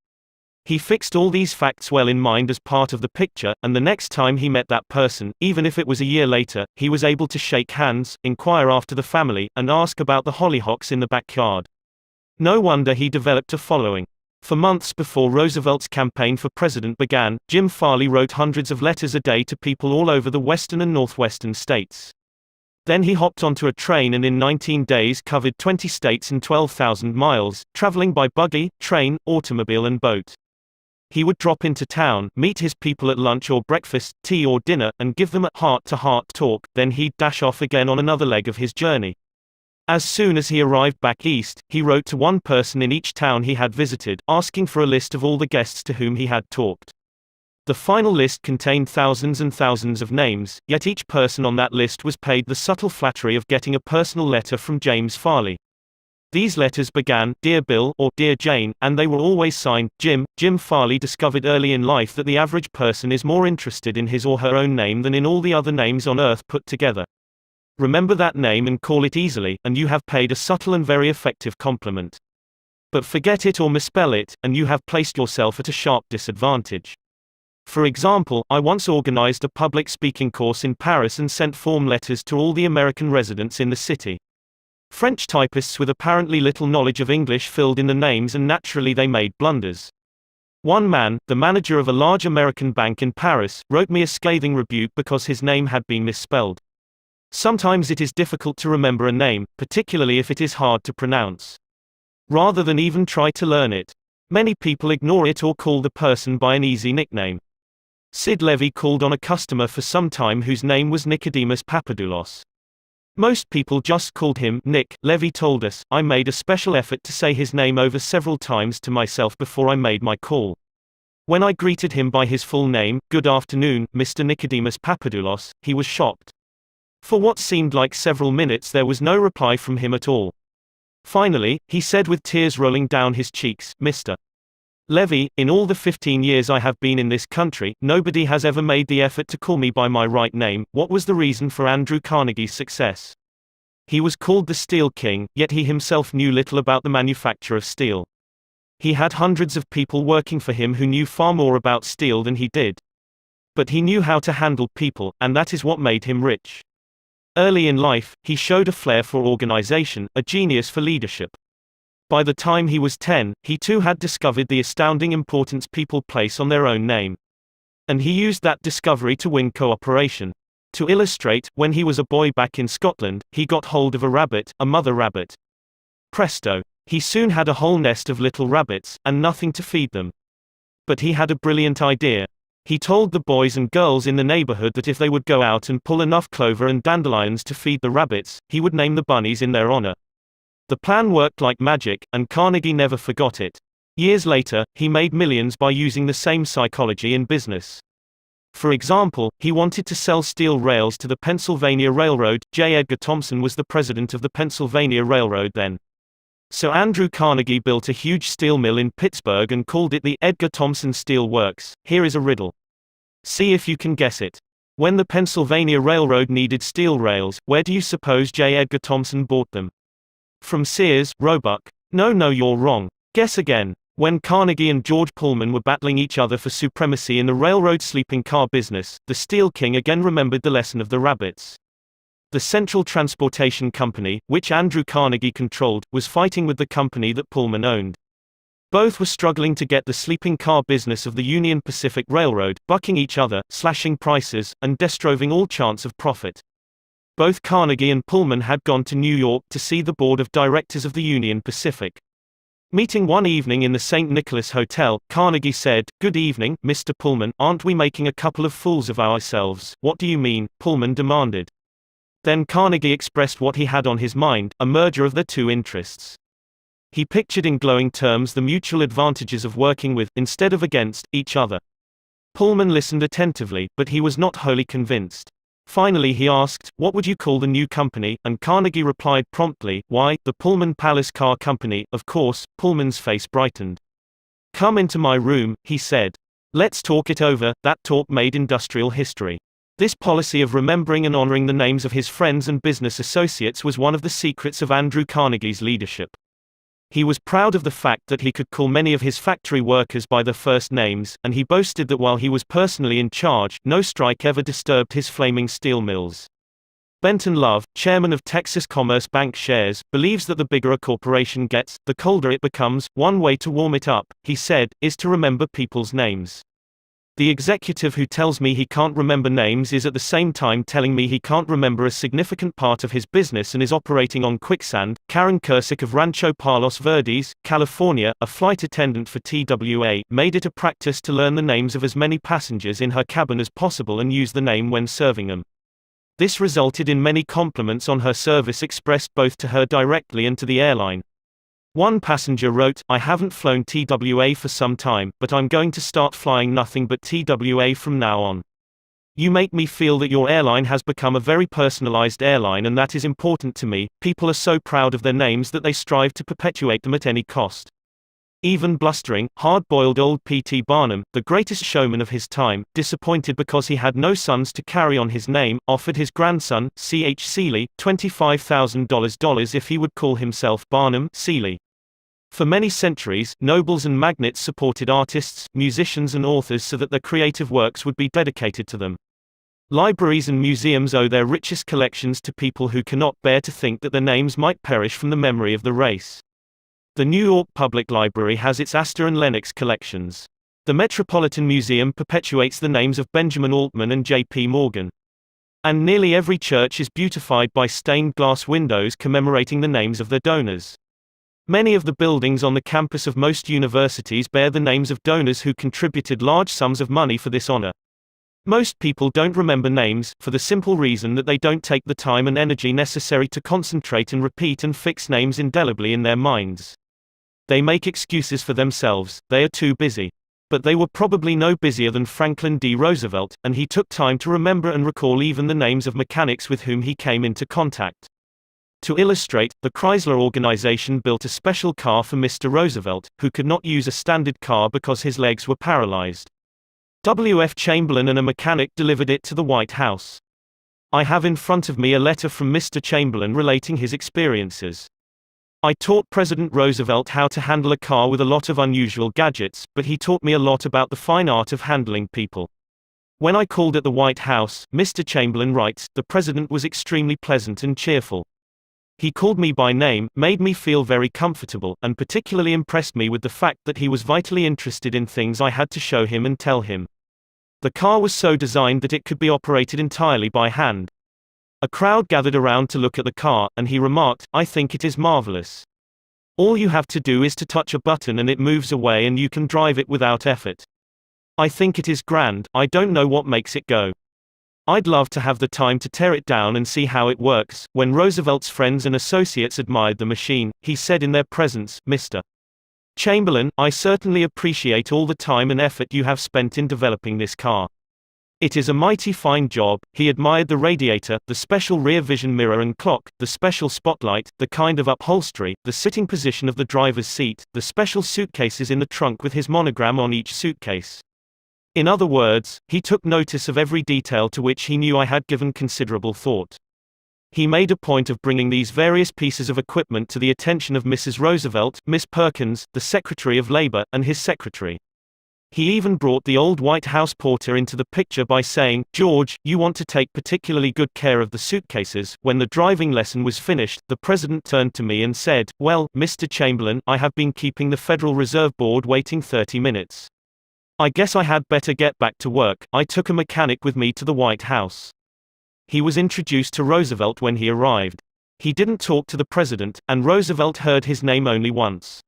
He fixed all these facts well in mind as part of the picture, and the next time he met that person, even if it was a year later, he was able to shake hands, inquire after the family, and ask about the hollyhocks in the backyard. No wonder he developed a following. For months before Roosevelt's campaign for president began, Jim Farley wrote hundreds of letters a day to people all over the western and northwestern states. Then he hopped onto a train and in 19 days covered 20 states and 12,000 miles, traveling by buggy, train, automobile and boat. He would drop into town, meet his people at lunch or breakfast, tea or dinner, and give them a heart-to-heart talk, then he'd dash off again on another leg of his journey. As soon as he arrived back east, he wrote to one person in each town he had visited, asking for a list of all the guests to whom he had talked. The final list contained thousands and thousands of names, yet each person on that list was paid the subtle flattery of getting a personal letter from James Farley. These letters began, "Dear Bill" or "Dear Jane," and they were always signed, Jim. Jim Farley discovered early in life that the average person is more interested in his or her own name than in all the other names on earth put together. Remember that name and call it easily, and you have paid a subtle and very effective compliment. But forget it or misspell it, and you have placed yourself at a sharp disadvantage. For example, I once organized a public speaking course in Paris and sent form letters to all the American residents in the city. French typists with apparently little knowledge of English filled in the names and naturally they made blunders. One man, the manager of a large American bank in Paris, wrote me a scathing rebuke because his name had been misspelled. Sometimes it is difficult to remember a name, particularly if it is hard to pronounce. Rather than even try to learn it, many people ignore it or call the person by an easy nickname. Sid Levy called on a customer for some time whose name was Nicodemus Papadoulos. Most people just called him Nick. Levy told us, "I made a special effort to say his name over several times to myself before I made my call. When I greeted him by his full name, 'Good afternoon, Mr. Nicodemus Papadoulos,' he was shocked. For what seemed like several minutes there was no reply from him at all. Finally, he said with tears rolling down his cheeks, 'Mr. Levy, in all the 15 years I have been in this country, nobody has ever made the effort to call me by my right name.' What was the reason for Andrew Carnegie's success? He was called the Steel King, yet he himself knew little about the manufacture of steel. He had hundreds of people working for him who knew far more about steel than he did. But he knew how to handle people, and that is what made him rich. Early in life, he showed a flair for organization, a genius for leadership. By the time he was 10, he too had discovered the astounding importance people place on their own name. And he used that discovery to win cooperation. To illustrate, when he was a boy back in Scotland, he got hold of a rabbit, a mother rabbit. Presto! He soon had a whole nest of little rabbits, and nothing to feed them. But he had a brilliant idea. He told the boys and girls in the neighborhood that if they would go out and pull enough clover and dandelions to feed the rabbits, he would name the bunnies in their honor. The plan worked like magic, and Carnegie never forgot it. Years later, he made millions by using the same psychology in business. For example, he wanted to sell steel rails to the Pennsylvania Railroad. J. Edgar Thompson was the president of the Pennsylvania Railroad then. So Andrew Carnegie built a huge steel mill in Pittsburgh and called it the Edgar Thompson Steel Works. Here is a riddle. See if you can guess it. When the Pennsylvania Railroad needed steel rails, where do you suppose J. Edgar Thompson bought them? From Sears, Roebuck? No, you're wrong. Guess again. When Carnegie and George Pullman were battling each other for supremacy in the railroad sleeping car business, the Steel King again remembered the lesson of the rabbits. The Central Transportation Company, which Andrew Carnegie controlled, was fighting with the company that Pullman owned. Both were struggling to get the sleeping car business of the Union Pacific Railroad, bucking each other, slashing prices, and destroying all chance of profit. Both Carnegie and Pullman had gone to New York to see the board of directors of the Union Pacific. Meeting one evening in the St. Nicholas Hotel, Carnegie said, "Good evening, Mr. Pullman, aren't we making a couple of fools of ourselves?" "What do you mean?" Pullman demanded. Then Carnegie expressed what he had on his mind, a merger of their two interests. He pictured in glowing terms the mutual advantages of working with, instead of against, each other. Pullman listened attentively, but he was not wholly convinced. Finally he asked, "What would you call the new company?" And Carnegie replied promptly, "Why, the Pullman Palace Car Company, of course." Pullman's face brightened. "Come into my room," he said. "Let's talk it over." That talk made industrial history. This policy of remembering and honoring the names of his friends and business associates was one of the secrets of Andrew Carnegie's leadership. He was proud of the fact that he could call many of his factory workers by their first names, and he boasted that while he was personally in charge, no strike ever disturbed his flaming steel mills. Benton Love, chairman of Texas Commerce Bank Shares, believes that the bigger a corporation gets, the colder it becomes. One way to warm it up, he said, is to remember people's names. The executive who tells me he can't remember names is at the same time telling me he can't remember a significant part of his business and is operating on quicksand. Karen Kursick of Rancho Palos Verdes, California, a flight attendant for TWA, made it a practice to learn the names of as many passengers in her cabin as possible and use the name when serving them. This resulted in many compliments on her service expressed both to her directly and to the airline. One passenger wrote, "I haven't flown TWA for some time, but I'm going to start flying nothing but TWA from now on. You make me feel that your airline has become a very personalized airline, and that is important to me. People are so proud of their names that they strive to perpetuate them at any cost." Even blustering, hard-boiled old P.T. Barnum, the greatest showman of his time, disappointed because he had no sons to carry on his name, offered his grandson, C.H. Seeley, $25,000 if he would call himself Barnum Seeley. For many centuries, nobles and magnates supported artists, musicians and authors so that their creative works would be dedicated to them. Libraries and museums owe their richest collections to people who cannot bear to think that their names might perish from the memory of the race. The New York Public Library has its Astor and Lenox collections. The Metropolitan Museum perpetuates the names of Benjamin Altman and J.P. Morgan. And nearly every church is beautified by stained glass windows commemorating the names of their donors. Many of the buildings on the campus of most universities bear the names of donors who contributed large sums of money for this honor. Most people don't remember names, for the simple reason that they don't take the time and energy necessary to concentrate and repeat and fix names indelibly in their minds. They make excuses for themselves, they are too busy. But they were probably no busier than Franklin D. Roosevelt, and he took time to remember and recall even the names of mechanics with whom he came into contact. To illustrate, the Chrysler organization built a special car for Mr. Roosevelt, who could not use a standard car because his legs were paralyzed. W. F. Chamberlain and a mechanic delivered it to the White House. I have in front of me a letter from Mr. Chamberlain relating his experiences. "I taught President Roosevelt how to handle a car with a lot of unusual gadgets, but he taught me a lot about the fine art of handling people. When I called at the White House," Mr. Chamberlain writes, "the president was extremely pleasant and cheerful. He called me by name, made me feel very comfortable, and particularly impressed me with the fact that he was vitally interested in things I had to show him and tell him. The car was so designed that it could be operated entirely by hand." A crowd gathered around to look at the car, and he remarked, "I think it is marvelous. All you have to do is to touch a button and it moves away and you can drive it without effort. I think it is grand, I don't know what makes it go." I'd love to have the time to tear it down and see how it works." When Roosevelt's friends and associates admired the machine, he said in their presence, "Mr. Chamberlain, I certainly appreciate all the time and effort you have spent in developing this car. It is a mighty fine job." He admired the radiator, the special rear vision mirror and clock, the special spotlight, the kind of upholstery, the sitting position of the driver's seat, the special suitcases in the trunk with his monogram on each suitcase. In other words, he took notice of every detail to which he knew I had given considerable thought. He made a point of bringing these various pieces of equipment to the attention of Mrs. Roosevelt, Miss Perkins, the Secretary of Labor, and his secretary. He even brought the old White House porter into the picture by saying, "George, you want to take particularly good care of the suitcases." When the driving lesson was finished, the president turned to me and said, "Well, Mr. Chamberlain, I have been keeping the Federal Reserve Board waiting 30 minutes. I guess I had better get back to work." I took a mechanic with me to the White House. He was introduced to Roosevelt when he arrived. He didn't talk to the president, and Roosevelt heard his name only once.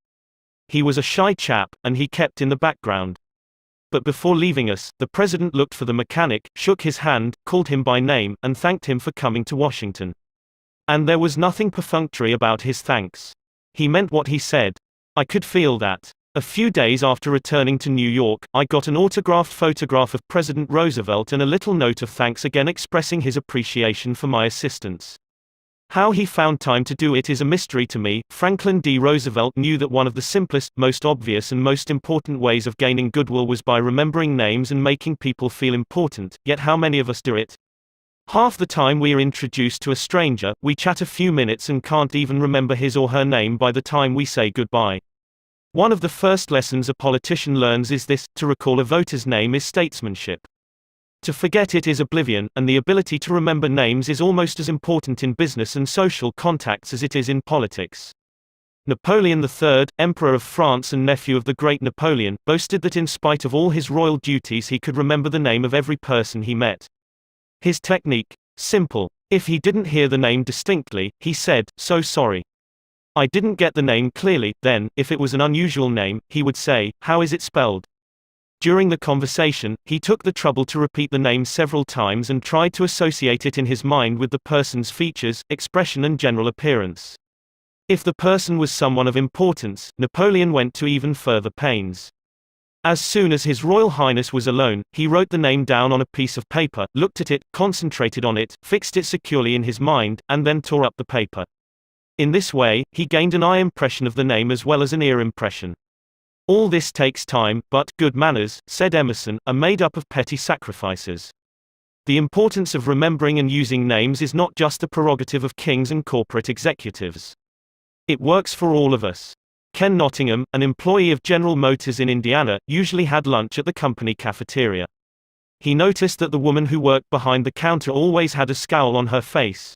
He was a shy chap, and he kept in the background. But before leaving us, the president looked for the mechanic, shook his hand, called him by name, and thanked him for coming to Washington. And there was nothing perfunctory about his thanks. He meant what he said. I could feel that. A few days after returning to New York, I got an autographed photograph of President Roosevelt and a little note of thanks again expressing his appreciation for my assistance. How he found time to do it is a mystery to me. Franklin D. Roosevelt knew that one of the simplest, most obvious and most important ways of gaining goodwill was by remembering names and making people feel important, yet how many of us do it? Half the time we are introduced to a stranger, we chat a few minutes and can't even remember his or her name by the time we say goodbye. One of the first lessons a politician learns is this: to recall a voter's name is statesmanship. To forget it is oblivion, and the ability to remember names is almost as important in business and social contacts as it is in politics. Napoleon III, Emperor of France and nephew of the great Napoleon, boasted that in spite of all his royal duties he could remember the name of every person he met. His technique? Simple. If he didn't hear the name distinctly, he said, "So sorry. I didn't get the name clearly." Then, if it was an unusual name, he would say, "How is it spelled?" During the conversation, he took the trouble to repeat the name several times and tried to associate it in his mind with the person's features, expression and general appearance. If the person was someone of importance, Napoleon went to even further pains. As soon as His Royal Highness was alone, he wrote the name down on a piece of paper, looked at it, concentrated on it, fixed it securely in his mind, and then tore up the paper. In this way, he gained an eye impression of the name as well as an ear impression. All this takes time, but good manners, said Emerson, are made up of petty sacrifices. The importance of remembering and using names is not just the prerogative of kings and corporate executives. It works for all of us. Ken Nottingham, an employee of General Motors in Indiana, usually had lunch at the company cafeteria. He noticed that the woman who worked behind the counter always had a scowl on her face.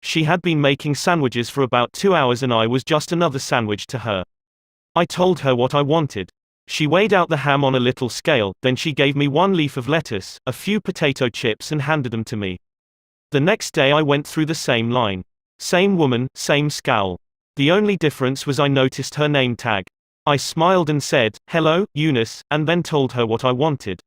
She had been making sandwiches for about 2 hours and I was just another sandwich to her. I told her what I wanted. She weighed out the ham on a little scale, then she gave me 1 leaf of lettuce, a few potato chips and handed them to me. The next day I went through the same line. Same woman, same scowl. The only difference was I noticed her name tag. I smiled and said, "Hello, Eunice," and then told her what I wanted.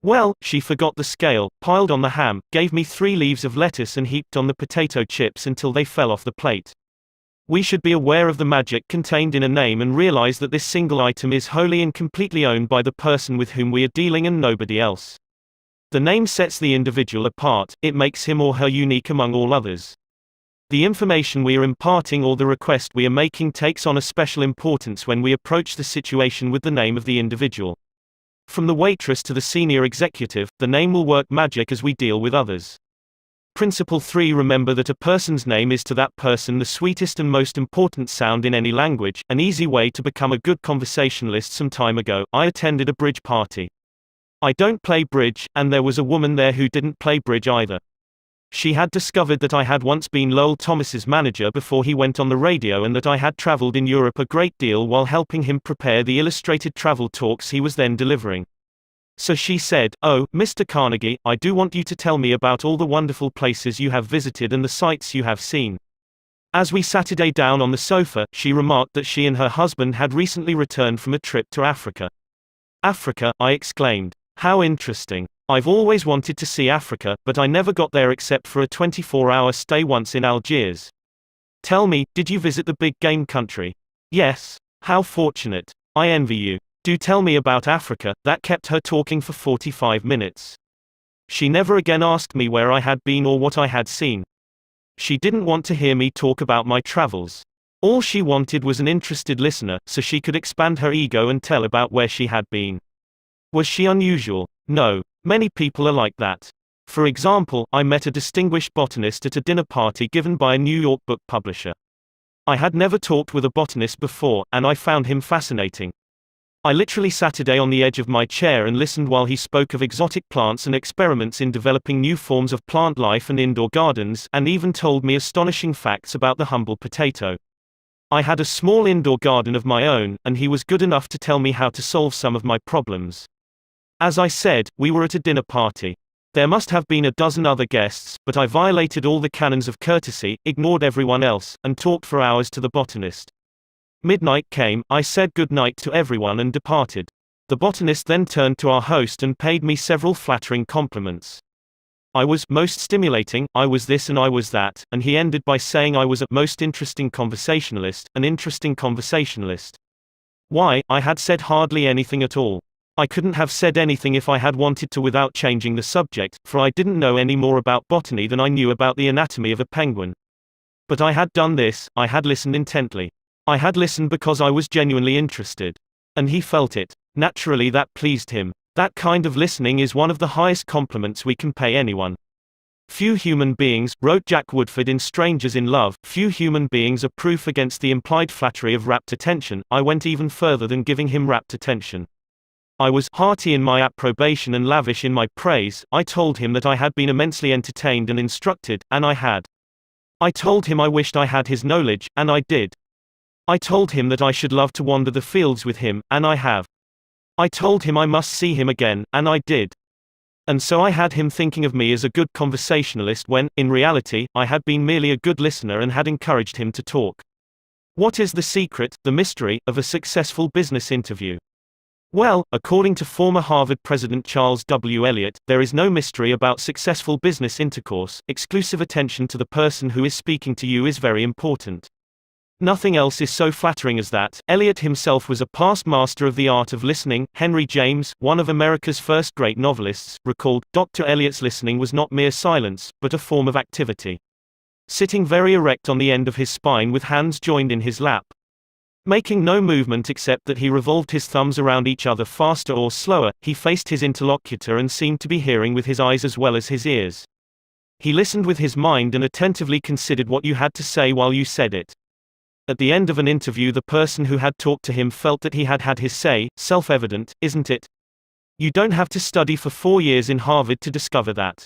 Well, she forgot the scale, piled on the ham, gave me 3 leaves of lettuce and heaped on the potato chips until they fell off the plate. We should be aware of the magic contained in a name and realize that this single item is wholly and completely owned by the person with whom we are dealing and nobody else. The name sets the individual apart, it makes him or her unique among all others. The information we are imparting or the request we are making takes on a special importance when we approach the situation with the name of the individual. From the waitress to the senior executive, the name will work magic as we deal with others. Principle 3: Remember that a person's name is to that person the sweetest and most important sound in any language. An easy way to become a good conversationalist. Some time ago, I attended a bridge party. I don't play bridge, and there was a woman there who didn't play bridge either. She had discovered that I had once been Lowell Thomas's manager before he went on the radio and that I had traveled in Europe a great deal while helping him prepare the illustrated travel talks he was then delivering. So she said, "Oh, Mr. Carnegie, I do want you to tell me about all the wonderful places you have visited and the sights you have seen." As we sat down on the sofa, she remarked that she and her husband had recently returned from a trip to Africa. "Africa?" I exclaimed. "How interesting. I've always wanted to see Africa, but I never got there except for a 24-hour stay once in Algiers. Tell me, did you visit the big game country? Yes. How fortunate. I envy you. Do tell me about Africa. That kept her talking for 45 minutes. She never again asked me where I had been or what I had seen. She didn't want to hear me talk about my travels. All she wanted was an interested listener, so she could expand her ego and tell about where she had been. Was she unusual? No. Many people are like that. For example, I met a distinguished botanist at a dinner party given by a New York book publisher. I had never talked with a botanist before, and I found him fascinating. I literally sat on the edge of my chair and listened while he spoke of exotic plants and experiments in developing new forms of plant life and indoor gardens, and even told me astonishing facts about the humble potato. I had a small indoor garden of my own, and he was good enough to tell me how to solve some of my problems. As I said, we were at a dinner party. There must have been a dozen other guests, but I violated all the canons of courtesy, ignored everyone else, and talked for hours to the botanist. Midnight came, I said good night to everyone and departed. The botanist then turned to our host and paid me several flattering compliments. I was most stimulating, I was this and I was that, and he ended by saying I was a most interesting conversationalist, an interesting conversationalist. Why, I had said hardly anything at all. I couldn't have said anything if I had wanted to without changing the subject, for I didn't know any more about botany than I knew about the anatomy of a penguin. But I had done this, I had listened intently. I had listened because I was genuinely interested. And he felt it. Naturally that pleased him. That kind of listening is one of the highest compliments we can pay anyone. Few human beings, wrote Jack Woodford in Strangers in Love, few human beings are proof against the implied flattery of rapt attention. I went even further than giving him rapt attention. I was hearty in my approbation and lavish in my praise. I told him that I had been immensely entertained and instructed, and I had. I told him I wished I had his knowledge, and I did. I told him that I should love to wander the fields with him, and I have. I told him I must see him again, and I did. And so I had him thinking of me as a good conversationalist when, in reality, I had been merely a good listener and had encouraged him to talk. What is the secret, the mystery, of a successful business interview? Well, according to former Harvard President Charles W. Eliot, there is no mystery about successful business intercourse. Exclusive attention to the person who is speaking to you is very important. Nothing else is so flattering as that. Eliot himself was a past master of the art of listening. Henry James, one of America's first great novelists, recalled, Dr. Eliot's listening was not mere silence, but a form of activity. Sitting very erect on the end of his spine with hands joined in his lap. Making no movement except that he revolved his thumbs around each other faster or slower, he faced his interlocutor and seemed to be hearing with his eyes as well as his ears. He listened with his mind and attentively considered what you had to say while you said it. At the end of an interview, the person who had talked to him felt that he had had his say. Self-evident, isn't it? You don't have to study for 4 years in Harvard to discover that.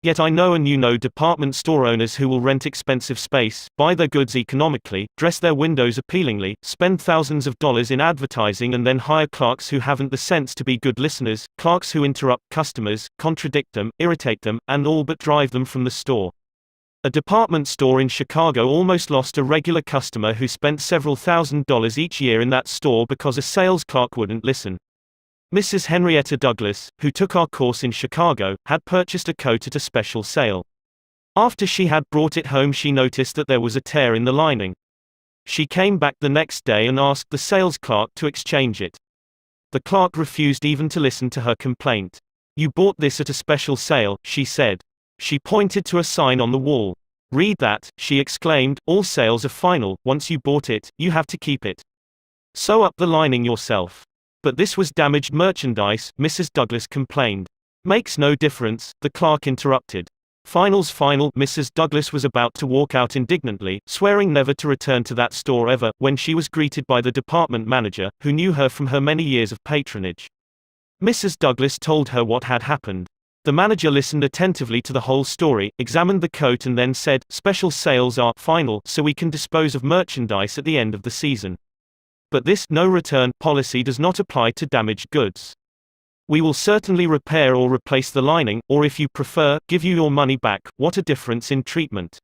Yet I know and you know department store owners who will rent expensive space, buy their goods economically, dress their windows appealingly, spend thousands of dollars in advertising and then hire clerks who haven't the sense to be good listeners, clerks who interrupt customers, contradict them, irritate them, and all but drive them from the store. A department store in Chicago almost lost a regular customer who spent several $1,000s each year in that store because a sales clerk wouldn't listen. Mrs. Henrietta Douglas, who took our course in Chicago, had purchased a coat at a special sale. After she had brought it home, she noticed that there was a tear in the lining. She came back the next day and asked the sales clerk to exchange it. The clerk refused even to listen to her complaint. "You bought this at a special sale," she said. She pointed to a sign on the wall. "Read that," she exclaimed, "all sales are final, once you bought it, you have to keep it. Sew up the lining yourself." "But this was damaged merchandise," Mrs. Douglas complained. "Makes no difference," the clerk interrupted. "Final's final." Mrs. Douglas was about to walk out indignantly, swearing never to return to that store ever, when she was greeted by the department manager, who knew her from her many years of patronage. Mrs. Douglas told her what had happened. The manager listened attentively to the whole story, examined the coat and then said, "Special sales are final, so we can dispose of merchandise at the end of the season. But this no return policy does not apply to damaged goods. We will certainly repair or replace the lining, or if you prefer, give you your money back." What a difference in treatment.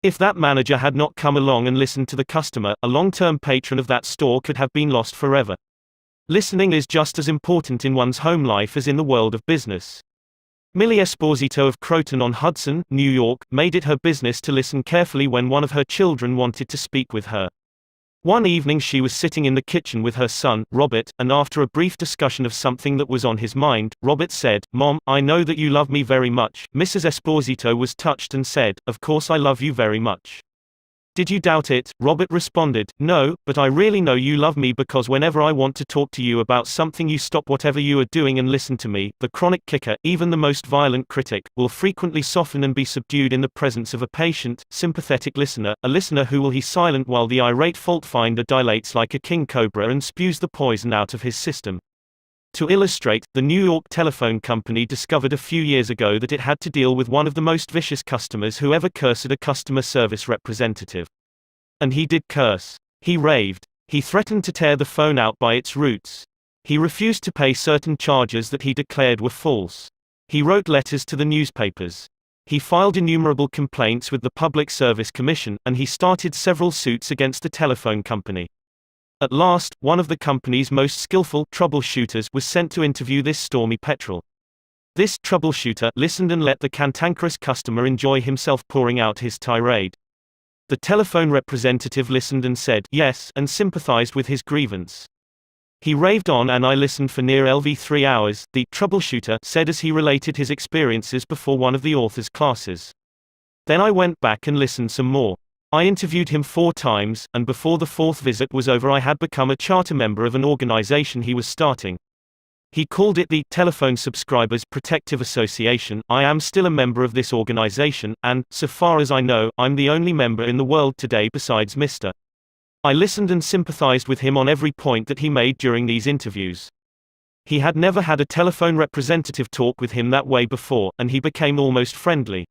If that manager had not come along and listened to the customer, a long-term patron of that store could have been lost forever. Listening is just as important in one's home life as in the world of business. Millie Esposito of Croton-on-Hudson, New York, made it her business to listen carefully when one of her children wanted to speak with her. One evening she was sitting in the kitchen with her son, Robert, and after a brief discussion of something that was on his mind, Robert said, "Mom, I know that you love me very much." Mrs. Esposito was touched and said, "Of course I love you very much." "Did you doubt it?" Robert responded, "No, but I really know you love me because whenever I want to talk to you about something you stop whatever you are doing and listen to me." The chronic kicker, even the most violent critic, will frequently soften and be subdued in the presence of a patient, sympathetic listener, a listener who will be silent while the irate fault-finder dilates like a king cobra and spews the poison out of his system. To illustrate, the New York Telephone Company discovered a few years ago that it had to deal with one of the most vicious customers who ever cursed a customer service representative. And he did curse. He raved. He threatened to tear the phone out by its roots. He refused to pay certain charges that he declared were false. He wrote letters to the newspapers. He filed innumerable complaints with the Public Service Commission, and he started several suits against the telephone company. At last, one of the company's most skillful troubleshooters was sent to interview this stormy petrel. This troubleshooter listened and let the cantankerous customer enjoy himself pouring out his tirade. The telephone representative listened and said yes and sympathized with his grievance. He raved on and I listened for near 3 hours, the troubleshooter said as he related his experiences before one of the author's classes. Then I went back and listened some more. I interviewed him 4 times, and before the 4th visit was over I had become a charter member of an organization he was starting. He called it the Telephone Subscribers Protective Association. I am still a member of this organization, and, so far as I know, I'm the only member in the world today besides Mr. I listened and sympathized with him on every point that he made during these interviews. He had never had a telephone representative talk with him that way before, and he became almost friendly.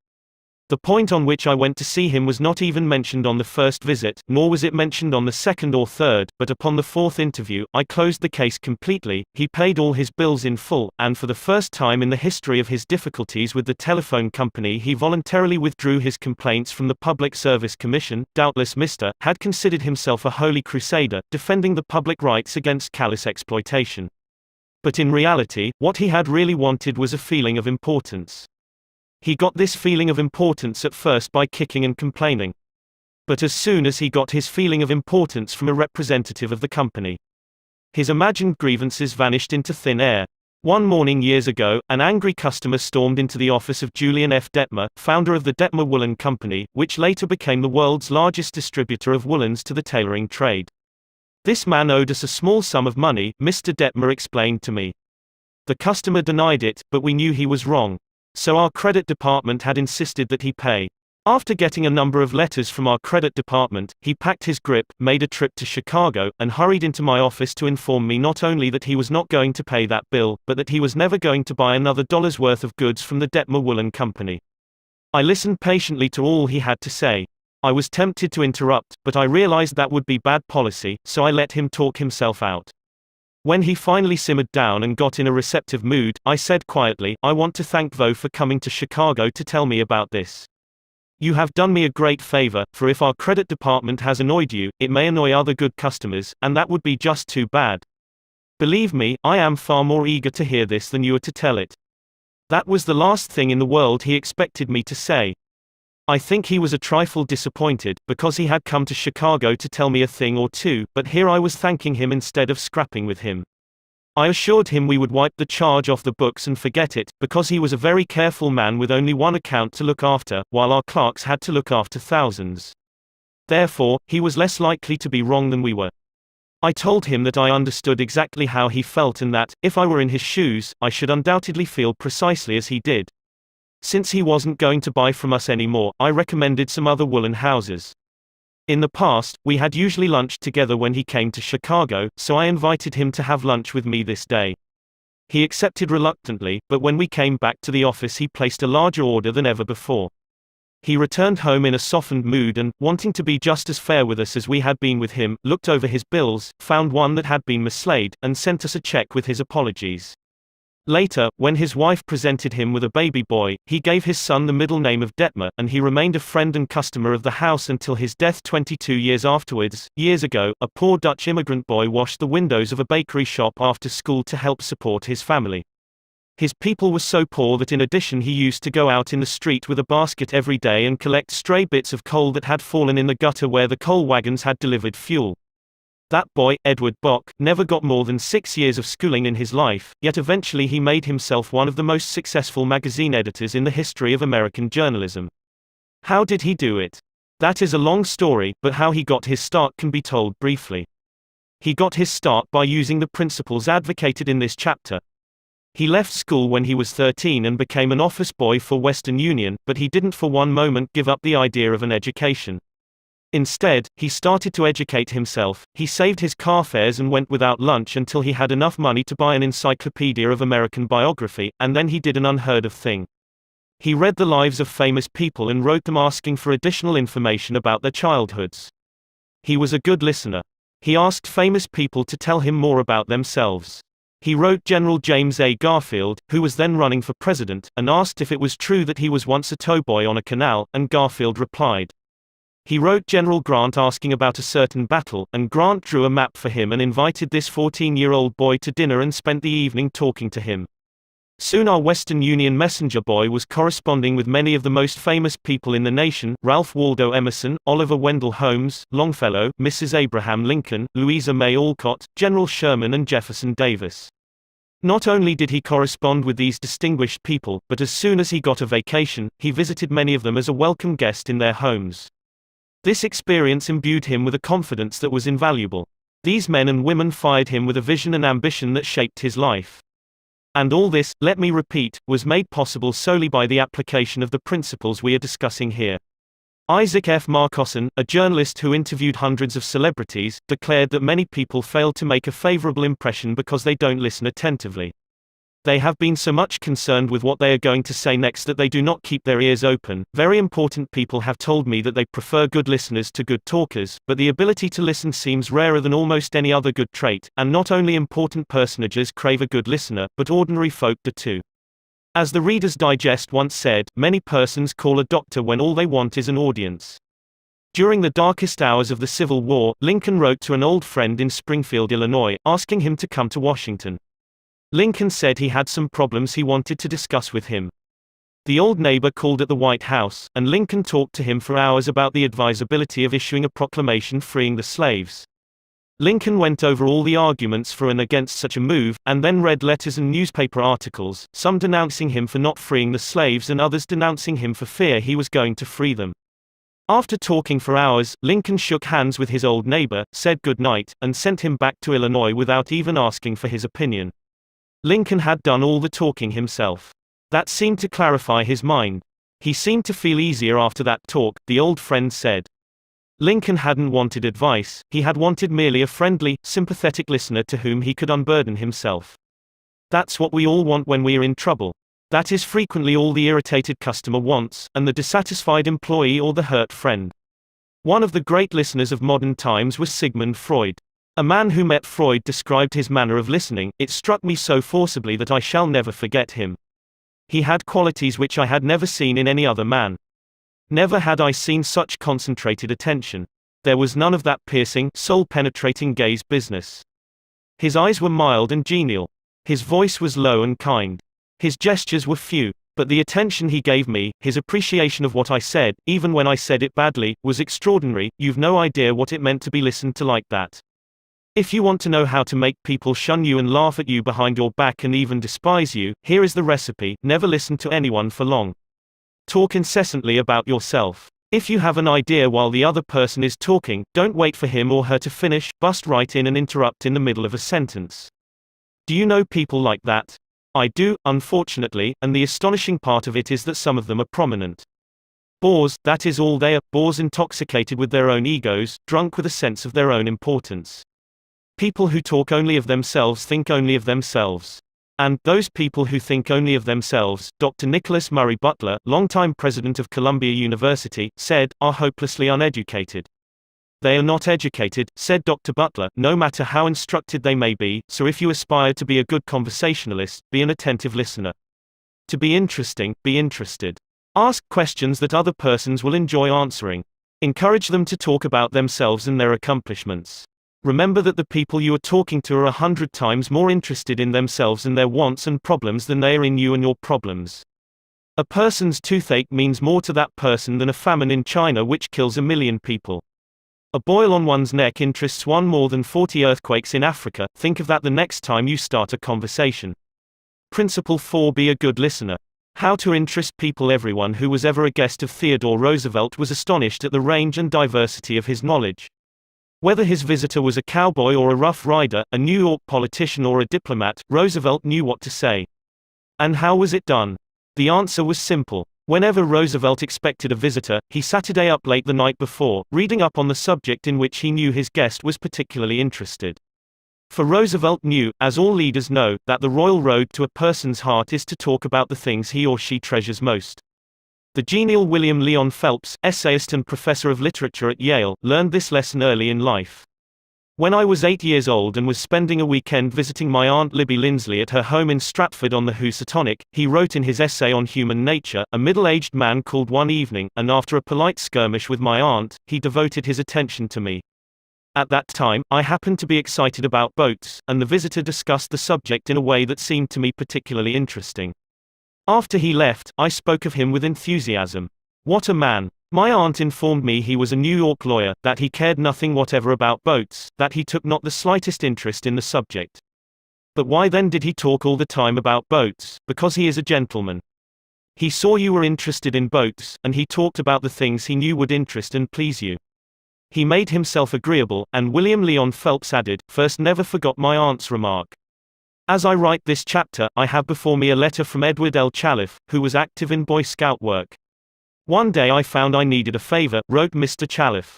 The point on which I went to see him was not even mentioned on the first visit, nor was it mentioned on the second or third, but upon the 4th interview, I closed the case completely. He paid all his bills in full, and for the first time in the history of his difficulties with the telephone company he voluntarily withdrew his complaints from the Public Service Commission. Doubtless Mr. had considered himself a holy crusader, defending the public rights against callous exploitation. But in reality, what he had really wanted was a feeling of importance. He got this feeling of importance at first by kicking and complaining. But as soon as he got his feeling of importance from a representative of the company, his imagined grievances vanished into thin air. One morning years ago, an angry customer stormed into the office of Julian F. Detmer, founder of the Detmer Woolen Company, which later became the world's largest distributor of woolens to the tailoring trade. "This man owed us a small sum of money," Mr. Detmer explained to me. "The customer denied it, but we knew he was wrong. So our credit department had insisted that he pay. After getting a number of letters from our credit department, he packed his grip, made a trip to Chicago, and hurried into my office to inform me not only that he was not going to pay that bill, but that he was never going to buy another dollar's worth of goods from the Detmer Woolen Company." I listened patiently to all he had to say. I was tempted to interrupt, but I realized that would be bad policy, so I let him talk himself out. When he finally simmered down and got in a receptive mood, I said quietly, "I want to thank Vo for coming to Chicago to tell me about this. You have done me a great favor, for if our credit department has annoyed you, it may annoy other good customers, and that would be just too bad. Believe me, I am far more eager to hear this than you are to tell it." That was the last thing in the world he expected me to say. I think he was a trifle disappointed, because he had come to Chicago to tell me a thing or two, but here I was thanking him instead of scrapping with him. I assured him we would wipe the charge off the books and forget it, because he was a very careful man with only one account to look after, while our clerks had to look after thousands. Therefore, he was less likely to be wrong than we were. I told him that I understood exactly how he felt and that, if I were in his shoes, I should undoubtedly feel precisely as he did. Since he wasn't going to buy from us anymore, I recommended some other woolen houses. In the past, we had usually lunched together when he came to Chicago, so I invited him to have lunch with me this day. He accepted reluctantly, but when we came back to the office he placed a larger order than ever before. He returned home in a softened mood and, wanting to be just as fair with us as we had been with him, looked over his bills, found one that had been mislaid, and sent us a check with his apologies. Later, when his wife presented him with a baby boy, he gave his son the middle name of Detmer, and he remained a friend and customer of the house until his death 22 years afterwards. Years ago, a poor Dutch immigrant boy washed the windows of a bakery shop after school to help support his family. His people were so poor that in addition he used to go out in the street with a basket every day and collect stray bits of coal that had fallen in the gutter where the coal wagons had delivered fuel. That boy, Edward Bok, never got more than 6 years of schooling in his life, yet eventually he made himself one of the most successful magazine editors in the history of American journalism. How did he do it? That is a long story, but how he got his start can be told briefly. He got his start by using the principles advocated in this chapter. He left school when he was 13 and became an office boy for Western Union, but he didn't for one moment give up the idea of an education. Instead, he started to educate himself. He saved his car fares and went without lunch until he had enough money to buy an encyclopedia of American biography, and then he did an unheard of thing. He read the lives of famous people and wrote them asking for additional information about their childhoods. He was a good listener. He asked famous people to tell him more about themselves. He wrote General James A. Garfield, who was then running for president, and asked if it was true that he was once a towboy on a canal, and Garfield replied. He wrote General Grant asking about a certain battle, and Grant drew a map for him and invited this 14-year-old boy to dinner and spent the evening talking to him. Soon our Western Union messenger boy was corresponding with many of the most famous people in the nation: Ralph Waldo Emerson, Oliver Wendell Holmes, Longfellow, Mrs. Abraham Lincoln, Louisa May Alcott, General Sherman and Jefferson Davis. Not only did he correspond with these distinguished people, but as soon as he got a vacation, he visited many of them as a welcome guest in their homes. This experience imbued him with a confidence that was invaluable. These men and women fired him with a vision and ambition that shaped his life. And all this, let me repeat, was made possible solely by the application of the principles we are discussing here. Isaac F. Marcosson, a journalist who interviewed hundreds of celebrities, declared that many people fail to make a favorable impression because they don't listen attentively. They have been so much concerned with what they are going to say next that they do not keep their ears open. Very important people have told me that they prefer good listeners to good talkers, but the ability to listen seems rarer than almost any other good trait, and not only important personages crave a good listener, but ordinary folk do too. As the Reader's Digest once said, many persons call a doctor when all they want is an audience. During the darkest hours of the Civil War, Lincoln wrote to an old friend in Springfield, Illinois, asking him to come to Washington. Lincoln said he had some problems he wanted to discuss with him. The old neighbor called at the White House, and Lincoln talked to him for hours about the advisability of issuing a proclamation freeing the slaves. Lincoln went over all the arguments for and against such a move, and then read letters and newspaper articles, some denouncing him for not freeing the slaves and others denouncing him for fear he was going to free them. After talking for hours, Lincoln shook hands with his old neighbor, said good night, and sent him back to Illinois without even asking for his opinion. Lincoln had done all the talking himself. That seemed to clarify his mind. He seemed to feel easier after that talk, the old friend said. Lincoln hadn't wanted advice, he had wanted merely a friendly, sympathetic listener to whom he could unburden himself. That's what we all want when we are in trouble. That is frequently all the irritated customer wants, and the dissatisfied employee or the hurt friend. One of the great listeners of modern times was Sigmund Freud. A man who met Freud described his manner of listening. It struck me so forcibly that I shall never forget him. He had qualities which I had never seen in any other man. Never had I seen such concentrated attention. There was none of that piercing, soul-penetrating gaze business. His eyes were mild and genial. His voice was low and kind. His gestures were few. But the attention he gave me, his appreciation of what I said, even when I said it badly, was extraordinary. You've no idea what it meant to be listened to like that. If you want to know how to make people shun you and laugh at you behind your back and even despise you, here is the recipe: never listen to anyone for long. Talk incessantly about yourself. If you have an idea while the other person is talking, don't wait for him or her to finish, bust right in and interrupt in the middle of a sentence. Do you know people like that? I do, unfortunately, and the astonishing part of it is that some of them are prominent. Bores, that is all they are, bores intoxicated with their own egos, drunk with a sense of their own importance. People who talk only of themselves think only of themselves. And those people who think only of themselves, Dr. Nicholas Murray Butler, longtime president of Columbia University, said, are hopelessly uneducated. They are not educated, said Dr. Butler, no matter how instructed they may be, so if you aspire to be a good conversationalist, be an attentive listener. To be interesting, be interested. Ask questions that other persons will enjoy answering. Encourage them to talk about themselves and their accomplishments. Remember that the people you are talking to are 100 times more interested in themselves and their wants and problems than they are in you and your problems. A person's toothache means more to that person than a famine in China which kills 1 million people. A boil on one's neck interests one more than 40 earthquakes in Africa. Think of that the next time you start a conversation. Principle 4. Be a good listener. How to interest people. Everyone who was ever a guest of Theodore Roosevelt was astonished at the range and diversity of his knowledge. Whether his visitor was a cowboy or a rough rider, a New York politician or a diplomat, Roosevelt knew what to say. And how was it done? The answer was simple. Whenever Roosevelt expected a visitor, he sat up late the night before, reading up on the subject in which he knew his guest was particularly interested. For Roosevelt knew, as all leaders know, that the royal road to a person's heart is to talk about the things he or she treasures most. The genial William Leon Phelps, essayist and professor of literature at Yale, learned this lesson early in life. When I was 8 years old and was spending a weekend visiting my Aunt Libby Lindsley at her home in Stratford on the Housatonic, he wrote in his essay on human nature, a middle-aged man called one evening, and after a polite skirmish with my aunt, he devoted his attention to me. At that time, I happened to be excited about boats, and the visitor discussed the subject in a way that seemed to me particularly interesting. After he left, I spoke of him with enthusiasm. What a man! My aunt informed me he was a New York lawyer, that he cared nothing whatever about boats, that he took not the slightest interest in the subject. But why then did he talk all the time about boats? Because he is a gentleman. He saw you were interested in boats, and he talked about the things he knew would interest and please you. He made himself agreeable, and William Leon Phelps added, first never forgot my aunt's remark. As I write this chapter, I have before me a letter from Edward L. Challiff, who was active in Boy Scout work. One day I found I needed a favor, wrote Mr. Challiff.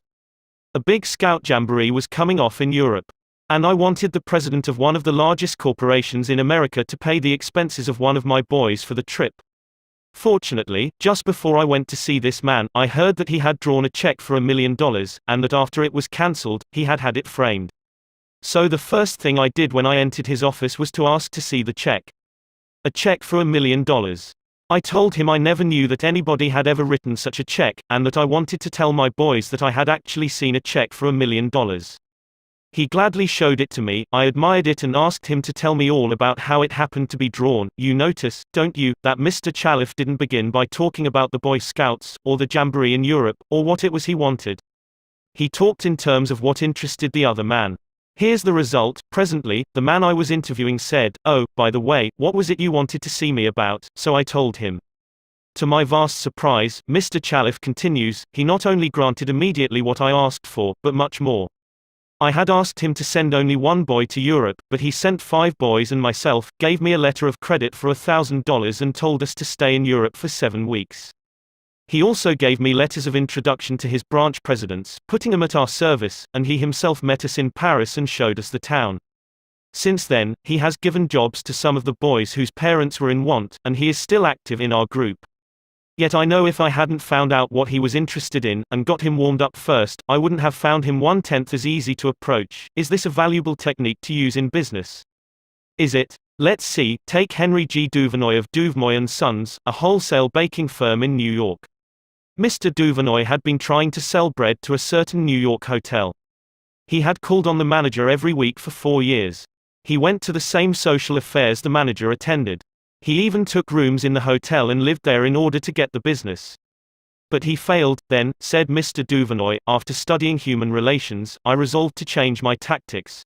A big Scout jamboree was coming off in Europe. And I wanted the president of one of the largest corporations in America to pay the expenses of one of my boys for the trip. Fortunately, just before I went to see this man, I heard that he had drawn a check for $1 million, and that after it was cancelled, he had had it framed. So the first thing I did when I entered his office was to ask to see the check. A check for $1 million. I told him I never knew that anybody had ever written such a check, and that I wanted to tell my boys that I had actually seen a check for $1 million. He gladly showed it to me, I admired it and asked him to tell me all about how it happened to be drawn. You notice, don't you, that Mr. Challiff didn't begin by talking about the Boy Scouts, or the jamboree in Europe, or what it was he wanted. He talked in terms of what interested the other man. Here's the result. Presently, the man I was interviewing said, "Oh, by the way, what was it you wanted to see me about?" So I told him. To my vast surprise, Mr. Challiff continues, he not only granted immediately what I asked for, but much more. I had asked him to send only one boy to Europe, but he sent 5 boys and myself, gave me a letter of credit for $1,000 and told us to stay in Europe for 7 weeks. He also gave me letters of introduction to his branch presidents, putting them at our service, and he himself met us in Paris and showed us the town. Since then, he has given jobs to some of the boys whose parents were in want, and he is still active in our group. Yet I know if I hadn't found out what he was interested in, and got him warmed up first, I wouldn't have found him 1/10 as easy to approach. Is this a valuable technique to use in business? Is it? Let's see. Take Henry G. Duvernoy of Duvernoy & Sons, a wholesale baking firm in New York. Mr. Duvernoy had been trying to sell bread to a certain New York hotel. He had called on the manager every week for 4 years. He went to the same social affairs the manager attended. He even took rooms in the hotel and lived there in order to get the business. But he failed. Then, said Mr. Duvernoy, after studying human relations, I resolved to change my tactics.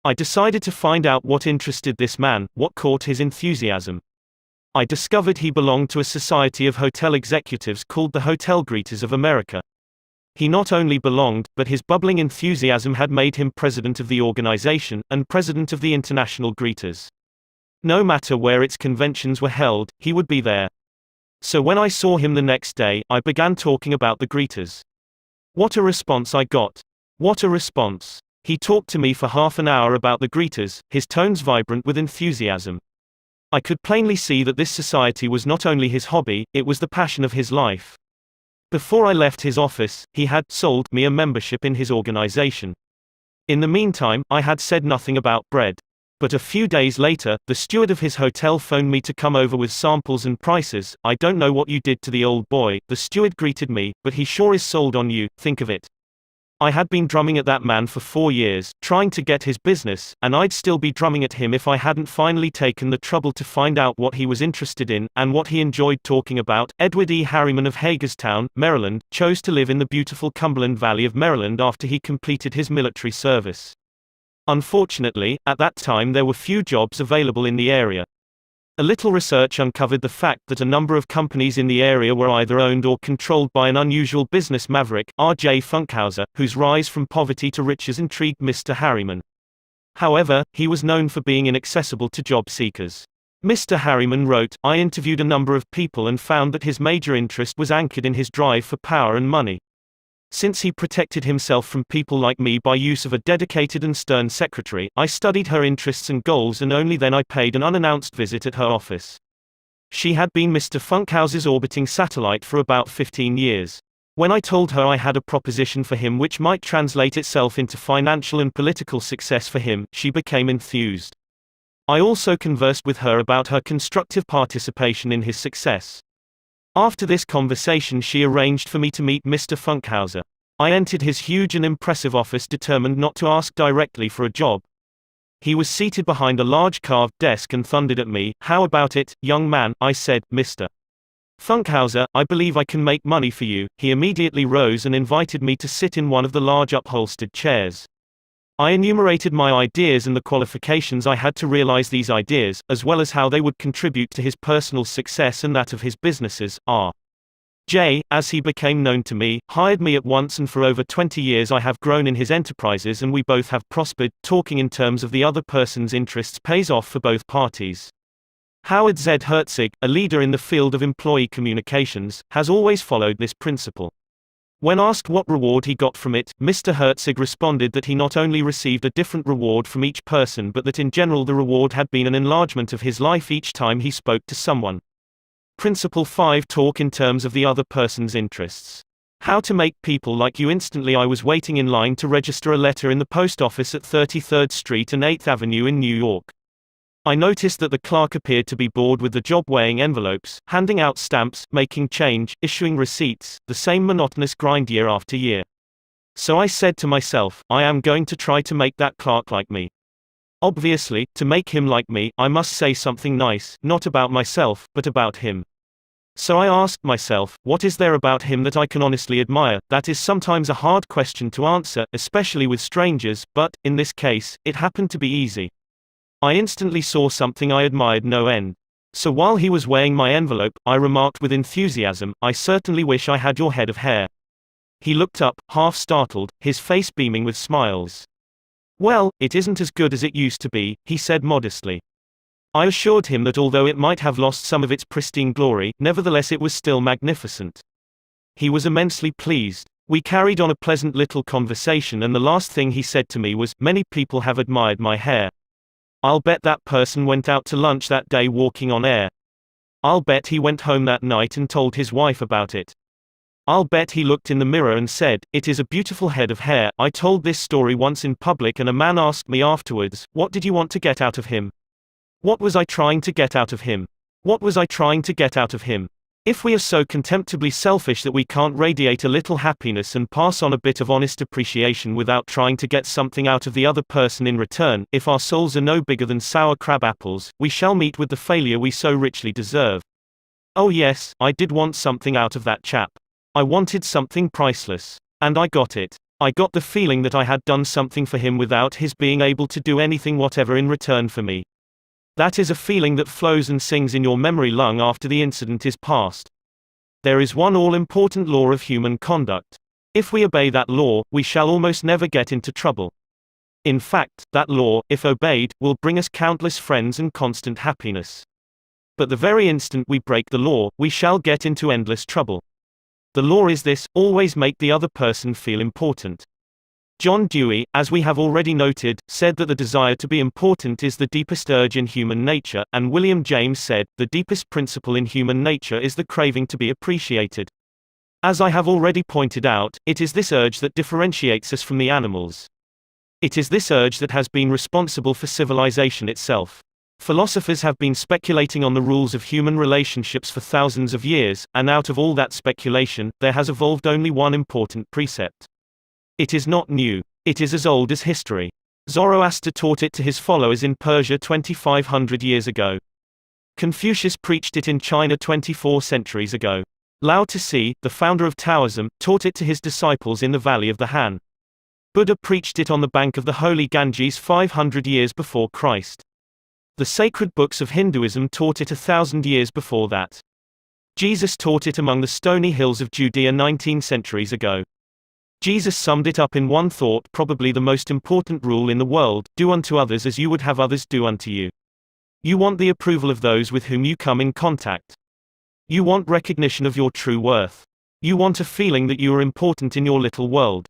I decided to find out what interested this man, what caught his enthusiasm. I discovered he belonged to a society of hotel executives called the Hotel Greeters of America. He not only belonged, but his bubbling enthusiasm had made him president of the organization, and president of the International Greeters. No matter where its conventions were held, he would be there. So when I saw him the next day, I began talking about the greeters. What a response I got! What a response! He talked to me for half an hour about the greeters, his tones vibrant with enthusiasm. I could plainly see that this society was not only his hobby, it was the passion of his life. Before I left his office, he had sold me a membership in his organization. In the meantime, I had said nothing about bread. But a few days later, the steward of his hotel phoned me to come over with samples and prices. "I don't know what you did to the old boy," the steward greeted me, "but he sure is sold on you, think of it." I had been drumming at that man for 4 years, trying to get his business, and I'd still be drumming at him if I hadn't finally taken the trouble to find out what he was interested in, and what he enjoyed talking about. Edward E. Harriman of Hagerstown, Maryland, chose to live in the beautiful Cumberland Valley of Maryland after he completed his military service. Unfortunately, at that time there were few jobs available in the area. A little research uncovered the fact that a number of companies in the area were either owned or controlled by an unusual business maverick, R.J. Funkhauser, whose rise from poverty to riches intrigued Mr. Harriman. However, he was known for being inaccessible to job seekers. Mr. Harriman wrote, "I interviewed a number of people and found that his major interest was anchored in his drive for power and money. Since he protected himself from people like me by use of a dedicated and stern secretary, I studied her interests and goals, and only then I paid an unannounced visit at her office. She had been Mr. Funkhauser's orbiting satellite for about 15 years. When I told her I had a proposition for him which might translate itself into financial and political success for him, she became enthused. I also conversed with her about her constructive participation in his success. After this conversation, she arranged for me to meet Mr. Funkhauser. I entered his huge and impressive office determined not to ask directly for a job. He was seated behind a large carved desk and thundered at me. "How about it, young man?" I said. "Mr. Funkhauser, I believe I can make money for you." He immediately rose and invited me to sit in one of the large upholstered chairs. I enumerated my ideas and the qualifications I had to realize these ideas, as well as how they would contribute to his personal success and that of his businesses. R.J., as he became known to me, hired me at once, and for over 20 years I have grown in his enterprises and we both have prospered. Talking in terms of the other person's interests pays off for both parties. Howard Z. Herzig, a leader in the field of employee communications, has always followed this principle. When asked what reward he got from it, Mr. Herzig responded that he not only received a different reward from each person, but that in general the reward had been an enlargement of his life each time he spoke to someone. Principle 5. Talk in terms of the other person's interests. How to make people like you instantly. I was waiting in line to register a letter in the post office at 33rd Street and 8th Avenue in New York. I noticed that the clerk appeared to be bored with the job, weighing envelopes, handing out stamps, making change, issuing receipts, the same monotonous grind year after year. So I said to myself, I am going to try to make that clerk like me. Obviously, to make him like me, I must say something nice, not about myself, but about him. So I asked myself, what is there about him that I can honestly admire? That is sometimes a hard question to answer, especially with strangers, but, in this case, it happened to be easy. I instantly saw something I admired no end. So while he was weighing my envelope, I remarked with enthusiasm, "I certainly wish I had your head of hair." He looked up, half startled, his face beaming with smiles. "Well, it isn't as good as it used to be," he said modestly. I assured him that although it might have lost some of its pristine glory, nevertheless it was still magnificent. He was immensely pleased. We carried on a pleasant little conversation, and the last thing he said to me was, "Many people have admired my hair. I'll bet that person went out to lunch that day walking on air. I'll bet he went home that night and told his wife about it. I'll bet he looked in the mirror and said, 'It is a beautiful head of hair.'" I told this story once in public, and a man asked me afterwards, "What did you want to get out of him? What was I trying to get out of him? What was I trying to get out of him?" If we are so contemptibly selfish that we can't radiate a little happiness and pass on a bit of honest appreciation without trying to get something out of the other person in return, if our souls are no bigger than sour crab apples, we shall meet with the failure we so richly deserve. Oh yes, I did want something out of that chap. I wanted something priceless. And I got it. I got the feeling that I had done something for him without his being able to do anything whatever in return for me. That is a feeling that flows and sings in your memory long after the incident is past. There is one all-important law of human conduct. If we obey that law, we shall almost never get into trouble. In fact, that law, if obeyed, will bring us countless friends and constant happiness. But the very instant we break the law, we shall get into endless trouble. The law is this: always make the other person feel important. John Dewey, as we have already noted, said that the desire to be important is the deepest urge in human nature, and William James said, the deepest principle in human nature is the craving to be appreciated. As I have already pointed out, it is this urge that differentiates us from the animals. It is this urge that has been responsible for civilization itself. Philosophers have been speculating on the rules of human relationships for thousands of years, and out of all that speculation, there has evolved only one important precept. It is not new. It is as old as history. Zoroaster taught it to his followers in Persia 2500 years ago. Confucius preached it in China 24 centuries ago. Lao Tzu, the founder of Taoism, taught it to his disciples in the Valley of the Han. Buddha preached it on the bank of the holy Ganges 500 years before Christ. The sacred books of Hinduism taught it 1,000 years before that. Jesus taught it among the stony hills of Judea 19 centuries ago. Jesus summed it up in one thought, probably the most important rule in the world: do unto others as you would have others do unto you. You want the approval of those with whom you come in contact. You want recognition of your true worth. You want a feeling that you are important in your little world.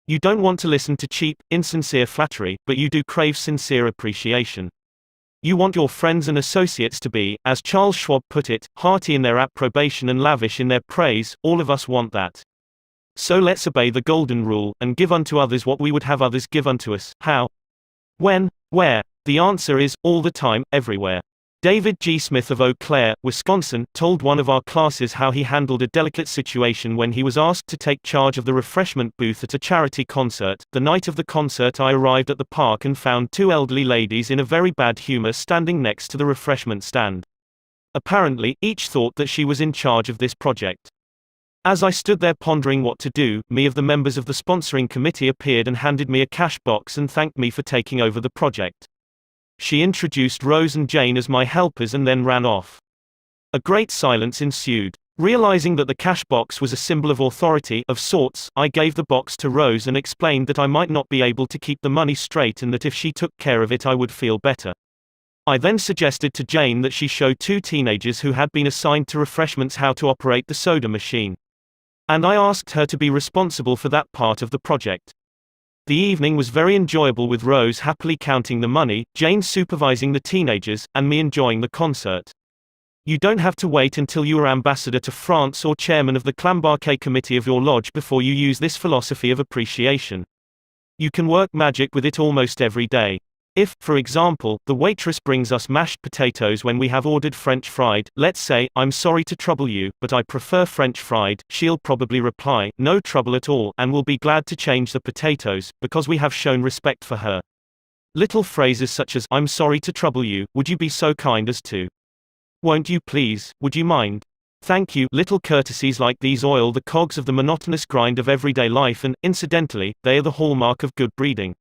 You don't want to listen to cheap, insincere flattery, but you do crave sincere appreciation. You want your friends and associates to be, as Charles Schwab put it, hearty in their approbation and lavish in their praise. All of us want that. So let's obey the golden rule, and give unto others what we would have others give unto us. How? When? Where? The answer is, all the time, everywhere. David G. Smith of Eau Claire, Wisconsin, told one of our classes how he handled a delicate situation when he was asked to take charge of the refreshment booth at a charity concert. The night of the concert, I arrived at the park and found two elderly ladies in a very bad humor standing next to the refreshment stand. Apparently, each thought that she was in charge of this project. As I stood there pondering what to do, one of the members of the sponsoring committee appeared and handed me a cash box and thanked me for taking over the project. She introduced Rose and Jane as my helpers and then ran off. A great silence ensued. Realizing that the cash box was a symbol of authority, of sorts, I gave the box to Rose and explained that I might not be able to keep the money straight and that if she took care of it I would feel better. I then suggested to Jane that she show two teenagers who had been assigned to refreshments how to operate the soda machine. And I asked her to be responsible for that part of the project. The evening was very enjoyable, with Rose happily counting the money, Jane supervising the teenagers, and me enjoying the concert. You don't have to wait until you are ambassador to France or chairman of the Clambarquet committee of your lodge before you use this philosophy of appreciation. You can work magic with it almost every day. If, for example, the waitress brings us mashed potatoes when we have ordered French fried, let's say, "I'm sorry to trouble you, but I prefer French fried," she'll probably reply, "No trouble at all," and will be glad to change the potatoes, because we have shown respect for her. Little phrases such as, "I'm sorry to trouble you, would you be so kind as to? Won't you please, would you mind? Thank you." Little courtesies like these oil the cogs of the monotonous grind of everyday life, and, incidentally, they are the hallmark of good breeding.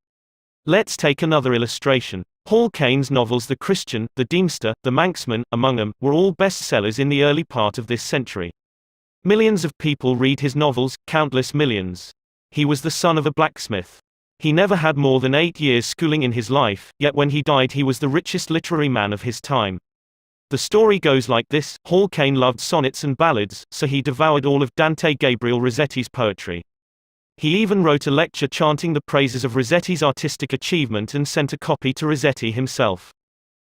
Let's take another illustration. Hall Caine's novels The Christian, The Deemster, The Manxman, among them, were all bestsellers in the early part of this century. Millions of people read his novels, countless millions. He was the son of a blacksmith. He never had more than 8 years schooling in his life, yet when he died he was the richest literary man of his time. The story goes like this: Hall Caine loved sonnets and ballads, so he devoured all of Dante Gabriel Rossetti's poetry. He even wrote a lecture chanting the praises of Rossetti's artistic achievement and sent a copy to Rossetti himself.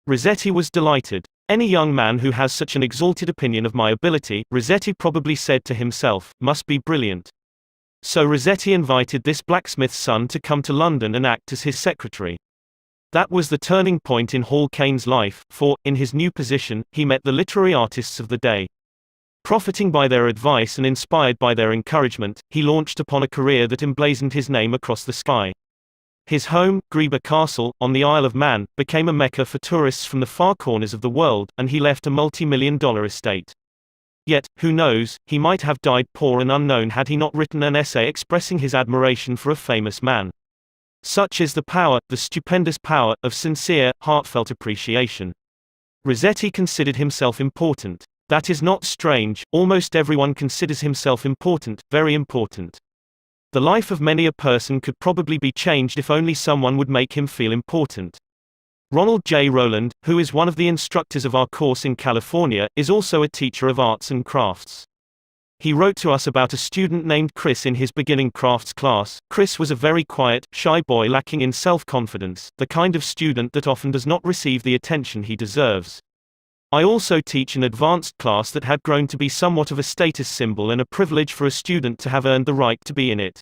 Rossetti was delighted. "Any young man who has such an exalted opinion of my ability," Rossetti probably said to himself, "must be brilliant." So Rossetti invited this blacksmith's son to come to London and act as his secretary. That was the turning point in Hall Caine's life, for, in his new position, he met the literary artists of the day. Profiting by their advice and inspired by their encouragement, he launched upon a career that emblazoned his name across the sky. His home, Greeba Castle, on the Isle of Man, became a mecca for tourists from the far corners of the world, and he left a multi-million-dollar estate. Yet, who knows, he might have died poor and unknown had he not written an essay expressing his admiration for a famous man. Such is the power, the stupendous power, of sincere, heartfelt appreciation. Rossetti considered himself important. That is not strange, almost everyone considers himself important, very important. The life of many a person could probably be changed if only someone would make him feel important. Ronald J. Rowland, who is one of the instructors of our course in California, is also a teacher of arts and crafts. He wrote to us about a student named Chris in his beginning crafts class. Chris was a very quiet, shy boy lacking in self-confidence, the kind of student that often does not receive the attention he deserves. I also teach an advanced class that had grown to be somewhat of a status symbol and a privilege for a student to have earned the right to be in it.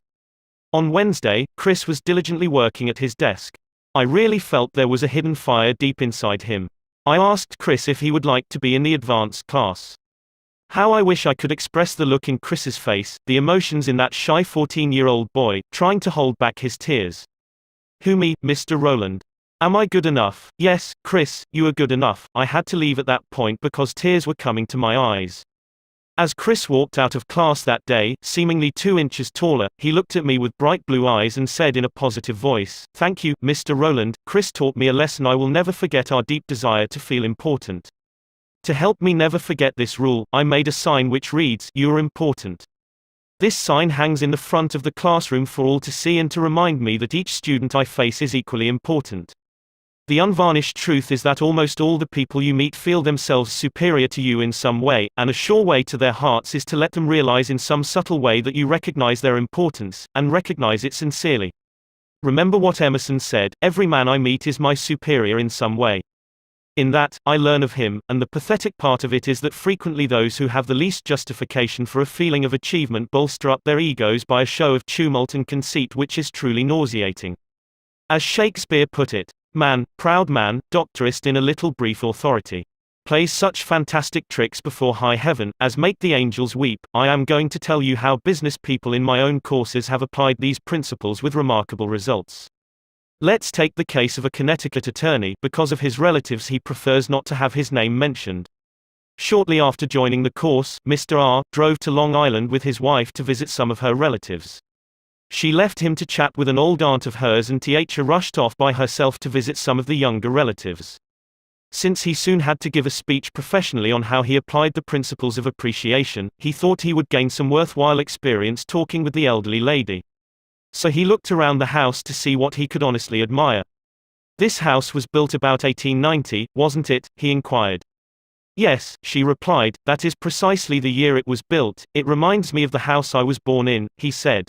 On Wednesday, Chris was diligently working at his desk. I really felt there was a hidden fire deep inside him. I asked Chris if he would like to be in the advanced class. How I wish I could express the look in Chris's face, the emotions in that shy 14-year-old boy, trying to hold back his tears. Who me, Mr. Rowland? Am I good enough? Yes, Chris, you are good enough. I had to leave at that point because tears were coming to my eyes. As Chris walked out of class that day, seemingly 2 inches taller, he looked at me with bright blue eyes and said in a positive voice, "Thank you, Mr. Rowland. Chris taught me a lesson I will never forget: our deep desire to feel important." To help me never forget this rule, I made a sign which reads, "You are important." This sign hangs in the front of the classroom for all to see and to remind me that each student I face is equally important. The unvarnished truth is that almost all the people you meet feel themselves superior to you in some way, and a sure way to their hearts is to let them realize in some subtle way that you recognize their importance, and recognize it sincerely. Remember what Emerson said, "Every man I meet is my superior in some way." In that, I learn of him, and the pathetic part of it is that frequently those who have the least justification for a feeling of achievement bolster up their egos by a show of tumult and conceit which is truly nauseating. As Shakespeare put it, "Man, proud man, doctorist in a little brief authority, plays such fantastic tricks before high heaven, as make the angels weep." I am going to tell you how business people in my own courses have applied these principles with remarkable results. Let's take the case of a Connecticut attorney. Because of his relatives, he prefers not to have his name mentioned. Shortly after joining the course, Mr. R drove to Long Island with his wife to visit some of her relatives. She left him to chat with an old aunt of hers, and Th rushed off by herself to visit some of the younger relatives. Since he soon had to give a speech professionally on how he applied the principles of appreciation, he thought he would gain some worthwhile experience talking with the elderly lady. So he looked around the house to see what he could honestly admire. "This house was built about 1890, wasn't it?" he inquired. "Yes," she replied, "that is precisely the year it was built. It reminds me of the house I was born in," he said.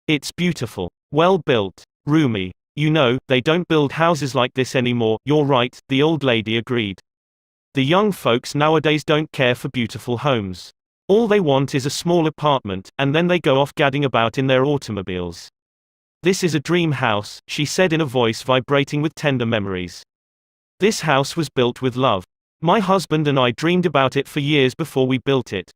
"It's beautiful. Well built. Roomy. You know, they don't build houses like this anymore." "You're right," the old lady agreed. "The young folks nowadays don't care for beautiful homes. All they want is a small apartment, and then they go off gadding about in their automobiles." "This is a dream house," she said in a voice vibrating with tender memories. "This house was built with love. My husband and I dreamed about it for years before we built it.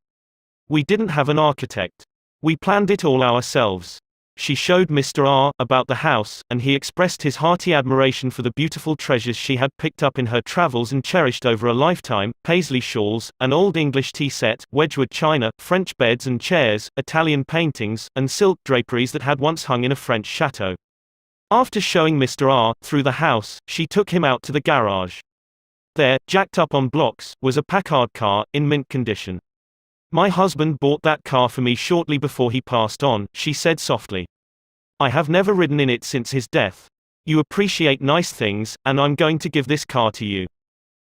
We didn't have an architect. We planned it all ourselves." She showed Mr. R about the house, and he expressed his hearty admiration for the beautiful treasures she had picked up in her travels and cherished over a lifetime: paisley shawls, an old English tea set, Wedgwood china, French beds and chairs, Italian paintings, and silk draperies that had once hung in a French chateau. After showing Mr. R through the house, she took him out to the garage. There, jacked up on blocks, was a Packard car, in mint condition. "My husband bought that car for me shortly before he passed on," she said softly. "I have never ridden in it since his death. You appreciate nice things, and I'm going to give this car to you."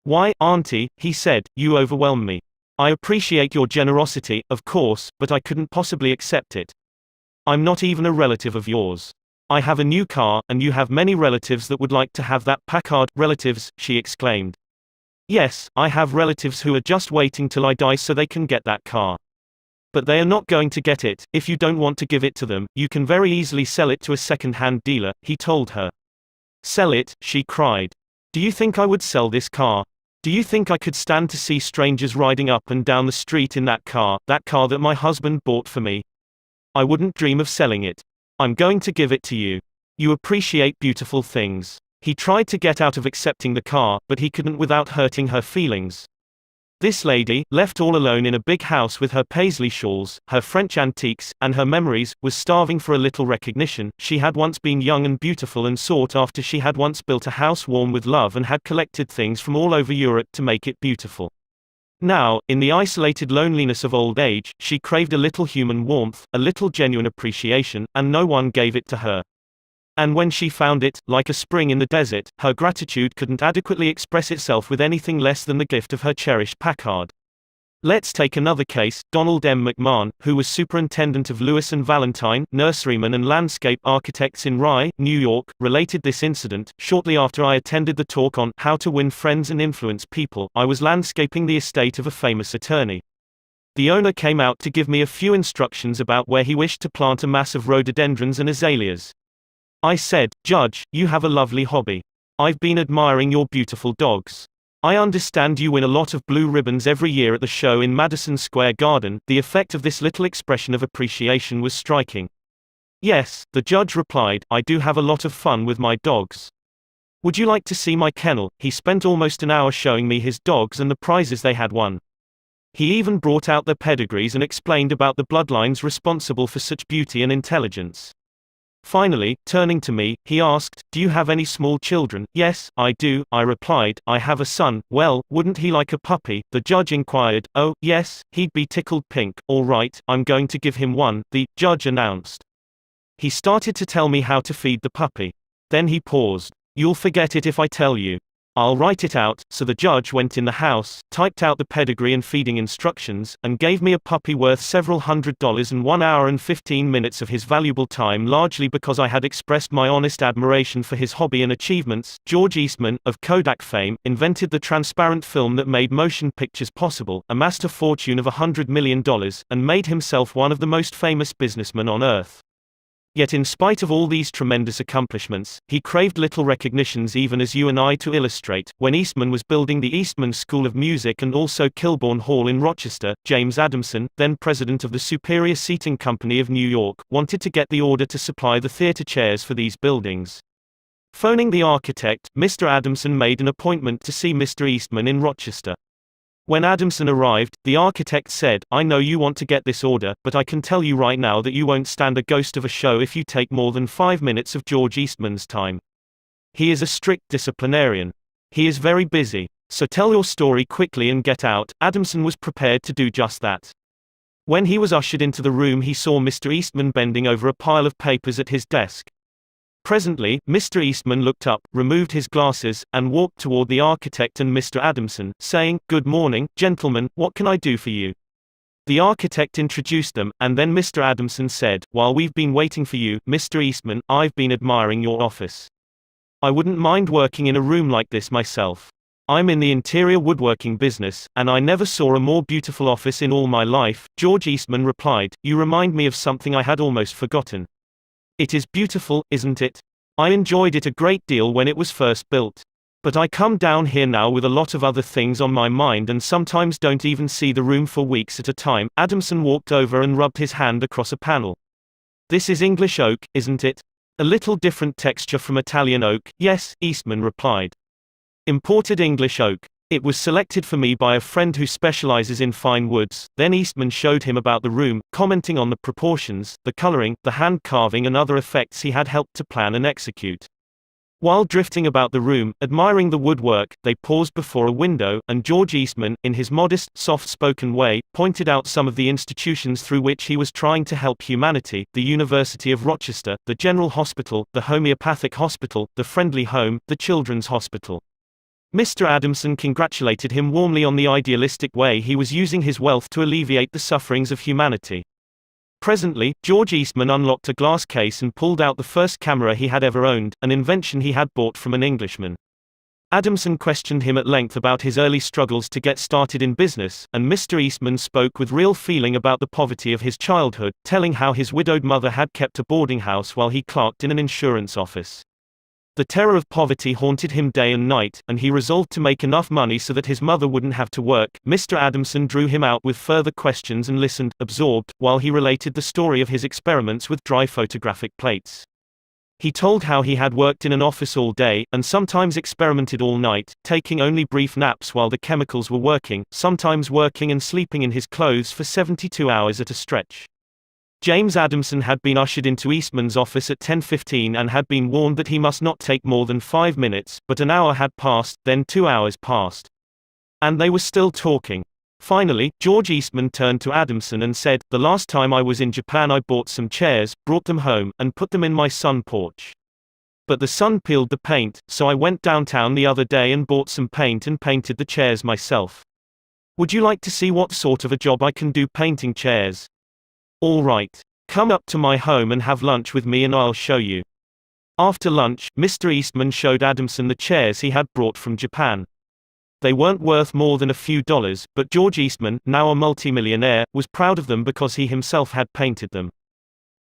"Why, Auntie," he said, "you overwhelm me. I appreciate your generosity, of course, but I couldn't possibly accept it. I'm not even a relative of yours. I have a new car, and you have many relatives that would like to have that Packard." "Relatives," she exclaimed. "Yes, I have relatives who are just waiting till I die so they can get that car. But they are not going to get it. If you don't want to give it to them, you can very easily sell it to a second-hand dealer," he told her. "Sell it?" she cried. "Do you think I would sell this car? Do you think I could stand to see strangers riding up and down the street in that car that my husband bought for me? I wouldn't dream of selling it. I'm going to give it to you. You appreciate beautiful things." He tried to get out of accepting the car, but he couldn't without hurting her feelings. This lady, left all alone in a big house with her paisley shawls, her French antiques, and her memories, was starving for a little recognition. She had once been young and beautiful and sought after. She had once built a house warm with love and had collected things from all over Europe to make it beautiful. Now, in the isolated loneliness of old age, she craved a little human warmth, a little genuine appreciation, and no one gave it to her. And when she found it, like a spring in the desert, her gratitude couldn't adequately express itself with anything less than the gift of her cherished Packard. Let's take another case. Donald M. McMahon, who was superintendent of Lewis and Valentine, nurseryman and landscape architects in Rye, New York, related this incident. Shortly after I attended the talk on How to Win Friends and Influence People, I was landscaping the estate of a famous attorney. The owner came out to give me a few instructions about where he wished to plant a mass of rhododendrons and azaleas. I said, "Judge, you have a lovely hobby. I've been admiring your beautiful dogs. I understand you win a lot of blue ribbons every year at the show in Madison Square Garden." The effect of this little expression of appreciation was striking. "Yes," the judge replied, "I do have a lot of fun with my dogs. Would you like to see my kennel?" He spent almost an hour showing me his dogs and the prizes they had won. He even brought out their pedigrees and explained about the bloodlines responsible for such beauty and intelligence. Finally, turning to me, he asked, "Do you have any small children?" "Yes, I do," I replied. "I have a son." "Well, wouldn't he like a puppy?" the judge inquired. "Oh, yes, he'd be tickled pink." "All right, I'm going to give him one," the judge announced. He started to tell me how to feed the puppy. Then he paused. "You'll forget it if I tell you." "I'll write it out." So the judge went in the house, typed out the pedigree and feeding instructions, and gave me a puppy worth several $100 and 1 hour and 15 minutes of his valuable time, largely because I had expressed my honest admiration for his hobby and achievements. George Eastman, of Kodak fame, invented the transparent film that made motion pictures possible, amassed a fortune of $100 million, and made himself one of the most famous businessmen on earth. Yet in spite of all these tremendous accomplishments, he craved little recognitions, even as you and I to illustrate. When Eastman was building the Eastman School of Music and also Kilbourne Hall in Rochester, James Adamson, then president of the Superior Seating Company of New York, wanted to get the order to supply the theater chairs for these buildings. Phoning the architect, Mr. Adamson made an appointment to see Mr. Eastman in Rochester. When Adamson arrived, the architect said, "I know you want to get this order, but I can tell you right now that you won't stand a ghost of a show if you take more than 5 minutes of George Eastman's time. He is a strict disciplinarian. He is very busy. So tell your story quickly and get out." Adamson was prepared to do just that. When he was ushered into the room, he saw Mr. Eastman bending over a pile of papers at his desk. Presently, Mr. Eastman looked up, removed his glasses, and walked toward the architect and Mr. Adamson, saying, "Good morning, gentlemen, what can I do for you?" The architect introduced them, and then Mr. Adamson said, "While we've been waiting for you, Mr. Eastman, I've been admiring your office. I wouldn't mind working in a room like this myself. I'm in the interior woodworking business, and I never saw a more beautiful office in all my life." George Eastman replied, "You remind me of something I had almost forgotten. It is beautiful, isn't it? I enjoyed it a great deal when it was first built. But I come down here now with a lot of other things on my mind and sometimes don't even see the room for weeks at a time." Adamson walked over and rubbed his hand across a panel. "This is English oak, isn't it? A little different texture from Italian oak." "Yes," Eastman replied. "Imported English oak. It was selected for me by a friend who specializes in fine woods." Then Eastman showed him about the room, commenting on the proportions, the coloring, the hand carving and other effects he had helped to plan and execute. While drifting about the room, admiring the woodwork, they paused before a window, and George Eastman, in his modest, soft-spoken way, pointed out some of the institutions through which he was trying to help humanity: the University of Rochester, the General Hospital, the Homeopathic Hospital, the Friendly Home, the Children's Hospital. Mr. Adamson congratulated him warmly on the idealistic way he was using his wealth to alleviate the sufferings of humanity. Presently, George Eastman unlocked a glass case and pulled out the first camera he had ever owned, an invention he had bought from an Englishman. Adamson questioned him at length about his early struggles to get started in business, and Mr. Eastman spoke with real feeling about the poverty of his childhood, telling how his widowed mother had kept a boarding house while he clerked in an insurance office. The terror of poverty haunted him day and night, and he resolved to make enough money so that his mother wouldn't have to work. Mr. Adamson drew him out with further questions and listened, absorbed, while he related the story of his experiments with dry photographic plates. He told how he had worked in an office all day, and sometimes experimented all night, taking only brief naps while the chemicals were working, sometimes working and sleeping in his clothes for 72 hours at a stretch. James Adamson had been ushered into Eastman's office at 10:15 and had been warned that he must not take more than 5 minutes, but an hour had passed, then 2 hours passed. And they were still talking. Finally, George Eastman turned to Adamson and said, "The last time I was in Japan I bought some chairs, brought them home, and put them in my sun porch. But the sun peeled the paint, so I went downtown the other day and bought some paint and painted the chairs myself. Would you like to see what sort of a job I can do painting chairs? All right. Come up to my home and have lunch with me and I'll show you. After lunch, Mr. Eastman showed Adamson the chairs he had brought from Japan. They weren't worth more than a few dollars, but George Eastman, now a multimillionaire, was proud of them because he himself had painted them.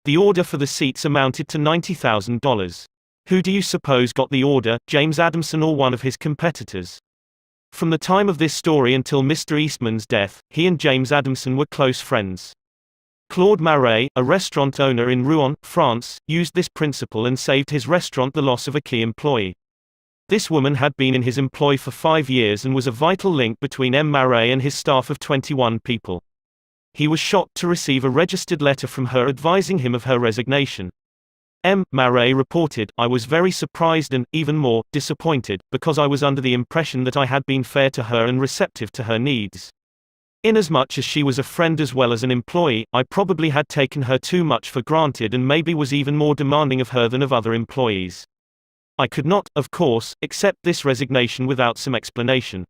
The order for the seats amounted to $90,000. Who do you suppose got the order, James Adamson or one of his competitors? From the time of this story until Mr. Eastman's death, he and James Adamson were close friends. Claude Marais, a restaurant owner in Rouen, France, used this principle and saved his restaurant the loss of a key employee. This woman had been in his employ for 5 years and was a vital link between M. Marais and his staff of 21 people. He was shocked to receive a registered letter from her advising him of her resignation. M. Marais reported, "I was very surprised and, even more, disappointed, because I was under the impression that I had been fair to her and receptive to her needs. Inasmuch as she was a friend as well as an employee, I probably had taken her too much for granted and maybe was even more demanding of her than of other employees. I could not, of course, accept this resignation without some explanation.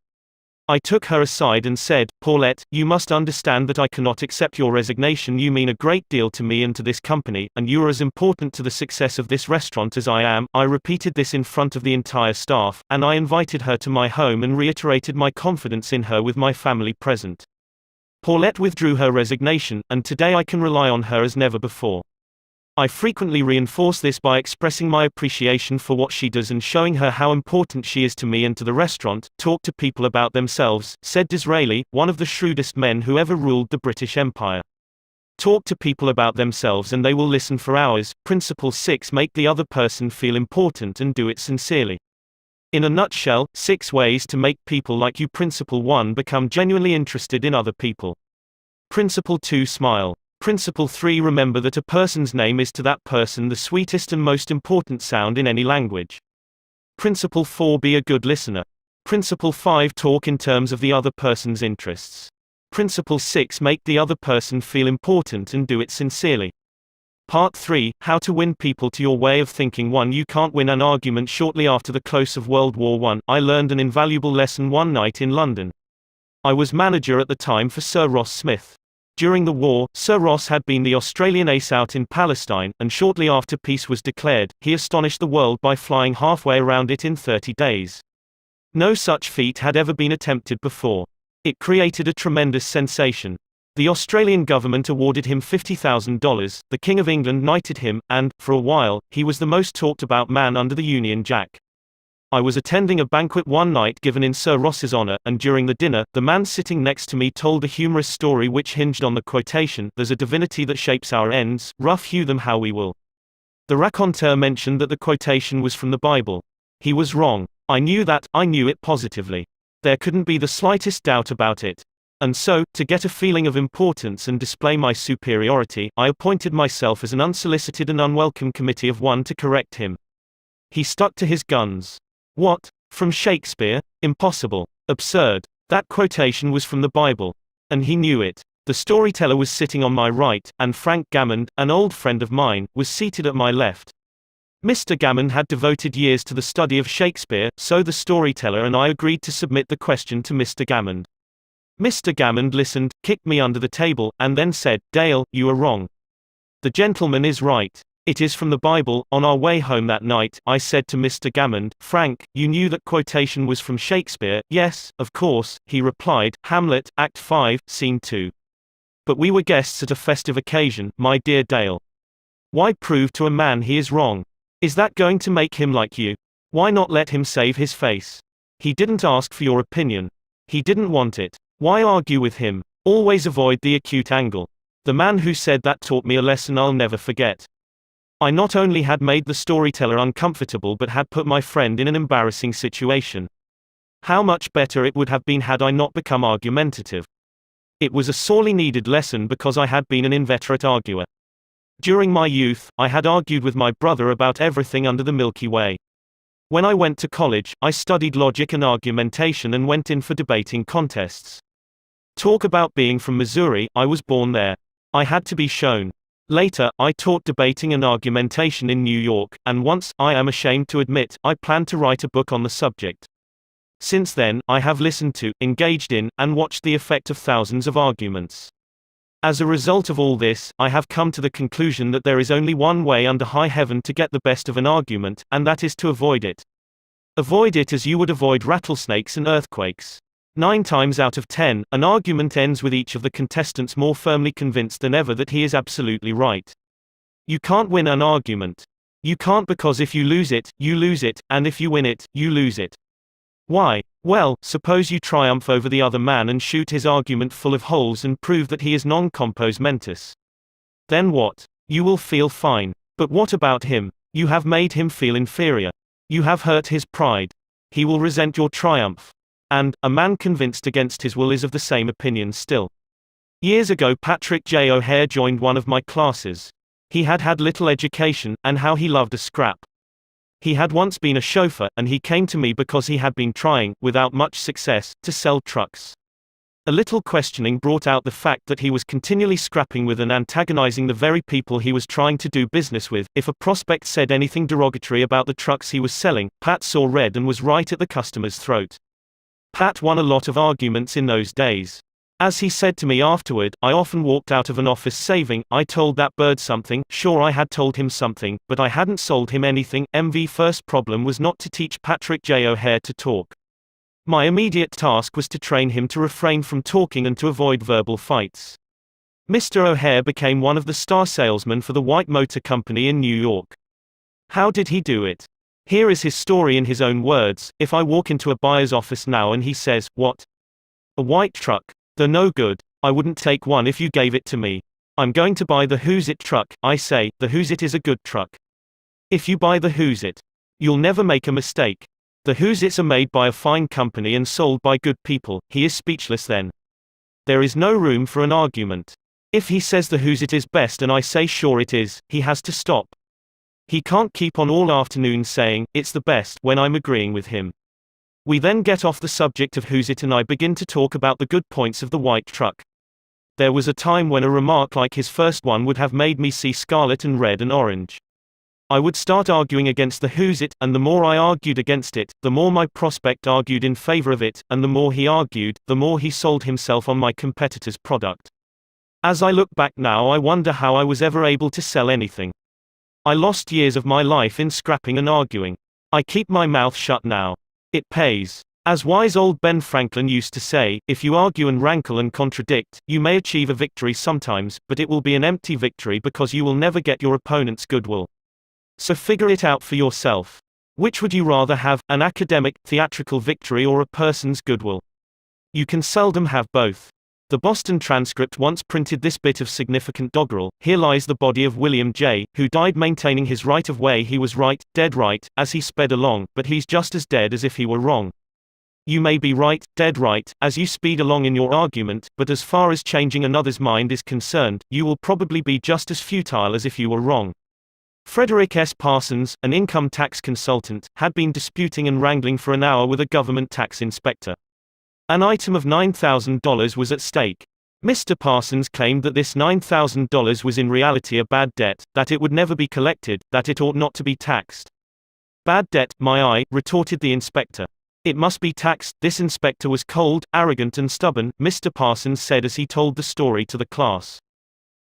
I took her aside and said, 'Paulette, you must understand that I cannot accept your resignation. You mean a great deal to me and to this company, and you are as important to the success of this restaurant as I am.' I repeated this in front of the entire staff, and I invited her to my home and reiterated my confidence in her with my family present. Paulette withdrew her resignation, and today I can rely on her as never before. I frequently reinforce this by expressing my appreciation for what she does and showing her how important she is to me and to the restaurant. Talk to people about themselves," said Disraeli, one of the shrewdest men who ever ruled the British Empire. Talk to people about themselves and they will listen for hours. Principle 6: Make the other person feel important and do it sincerely. In a nutshell, 6 ways to make people like you. Principle 1: Become genuinely interested in other people. Principle 2: Smile. Principle 3: Remember that a person's name is to that person the sweetest and most important sound in any language. Principle 4: Be a good listener. Principle 5: Talk in terms of the other person's interests. Principle 6: Make the other person feel important and do it sincerely. Part 3: How to win people to your way of thinking. 1. You can't win an argument. Shortly after the close of World War I learned an invaluable lesson one night in London. I was manager at the time for Sir Ross Smith. During the war, Sir Ross had been the Australian ace out in Palestine, and shortly after peace was declared, he astonished the world by flying halfway around it in 30 days. No such feat had ever been attempted before. It created a tremendous sensation. The Australian government awarded him $50,000, the King of England knighted him, and, for a while, he was the most talked about man under the Union Jack. I was attending a banquet one night given in Sir Ross's honour, and during the dinner, the man sitting next to me told a humorous story which hinged on the quotation, "There's a divinity that shapes our ends, rough hew them how we will." The raconteur mentioned that the quotation was from the Bible. He was wrong. I knew it positively. There couldn't be the slightest doubt about it. And so, to get a feeling of importance and display my superiority, I appointed myself as an unsolicited and unwelcome committee of one to correct him. He stuck to his guns. "What? From Shakespeare? Impossible. Absurd. That quotation was from the Bible." And he knew it. The storyteller was sitting on my right, and Frank Gammond, an old friend of mine, was seated at my left. Mr. Gammond had devoted years to the study of Shakespeare, so the storyteller and I agreed to submit the question to Mr. Gammond. Mr. Gammond listened, kicked me under the table, and then said, "Dale, you are wrong. The gentleman is right. It is from the Bible." On our way home that night, I said to Mr. Gammond, "Frank, you knew that quotation was from Shakespeare?" "Yes, of course," he replied, "Hamlet, Act 5, Scene 2. But we were guests at a festive occasion, my dear Dale. Why prove to a man he is wrong? Is that going to make him like you? Why not let him save his face? He didn't ask for your opinion. He didn't want it. Why argue with him? Always avoid the acute angle." The man who said that taught me a lesson I'll never forget. I not only had made the storyteller uncomfortable but had put my friend in an embarrassing situation. How much better it would have been had I not become argumentative. It was a sorely needed lesson because I had been an inveterate arguer. During my youth, I had argued with my brother about everything under the Milky Way. When I went to college, I studied logic and argumentation and went in for debating contests. Talk about being from Missouri, I was born there. I had to be shown. Later, I taught debating and argumentation in New York, and once, I am ashamed to admit, I planned to write a book on the subject. Since then, I have listened to, engaged in, and watched the effect of thousands of arguments. As a result of all this, I have come to the conclusion that there is only one way under high heaven to get the best of an argument, and that is to avoid it. Avoid it as you would avoid rattlesnakes and earthquakes. 9 times out of 10, an argument ends with each of the contestants more firmly convinced than ever that he is absolutely right. You can't win an argument. You can't, because if you lose it, and if you win it, you lose it. Why? Well, suppose you triumph over the other man and shoot his argument full of holes and prove that he is non compos mentis. Then what? You will feel fine. But what about him? You have made him feel inferior. You have hurt his pride. He will resent your triumph. And, a man convinced against his will is of the same opinion still. Years ago, Patrick J. O'Hare joined one of my classes. He had had little education, and how he loved a scrap. He had once been a chauffeur, and he came to me because he had been trying, without much success, to sell trucks. A little questioning brought out the fact that he was continually scrapping with and antagonizing the very people he was trying to do business with. If a prospect said anything derogatory about the trucks he was selling, Pat saw red and was right at the customer's throat. Pat won a lot of arguments in those days. As he said to me afterward, I often walked out of an office saving, I told that bird something, sure I had told him something, but I hadn't sold him anything. MV first problem was not to teach Patrick J. O'Hare to talk. My immediate task was to train him to refrain from talking and to avoid verbal fights. Mr. O'Hare became one of the star salesmen for the White Motor Company in New York. How did he do it? Here is his story in his own words. If I walk into a buyer's office now and he says, "What? A white truck? They're no good. I wouldn't take one if you gave it to me. I'm going to buy the Who's It truck," I say, "The Who's It is a good truck. If you buy the Who's It, you'll never make a mistake. The Who's It's are made by a fine company and sold by good people." He is speechless then. There is no room for an argument. If he says the Who's It is best and I say sure it is, he has to stop. He can't keep on all afternoon saying, "It's the best," when I'm agreeing with him. We then get off the subject of Who's It and I begin to talk about the good points of the white truck. There was a time when a remark like his first one would have made me see scarlet and red and orange. I would start arguing against the Who's It, and the more I argued against it, the more my prospect argued in favor of it, and the more he argued, the more he sold himself on my competitor's product. As I look back now, I wonder how I was ever able to sell anything. I lost years of my life in scrapping and arguing. I keep my mouth shut now. It pays. As wise old Ben Franklin used to say, if you argue and rankle and contradict, you may achieve a victory sometimes, but it will be an empty victory because you will never get your opponent's goodwill. So figure it out for yourself. Which would you rather have, an academic, theatrical victory or a person's goodwill? You can seldom have both. The Boston Transcript once printed this bit of significant doggerel: "Here lies the body of William J., who died maintaining his right of way. He was right, dead right, as he sped along, but he's just as dead as if he were wrong." You may be right, dead right, as you speed along in your argument, but as far as changing another's mind is concerned, you will probably be just as futile as if you were wrong. Frederick S. Parsons, an income tax consultant, had been disputing and wrangling for an hour with a government tax inspector. An item of $9,000 was at stake. Mr. Parsons claimed that this $9,000 was in reality a bad debt, that it would never be collected, that it ought not to be taxed. "Bad debt, my eye," retorted the inspector. "It must be taxed." This inspector was cold, arrogant and stubborn, Mr. Parsons said as he told the story to the class.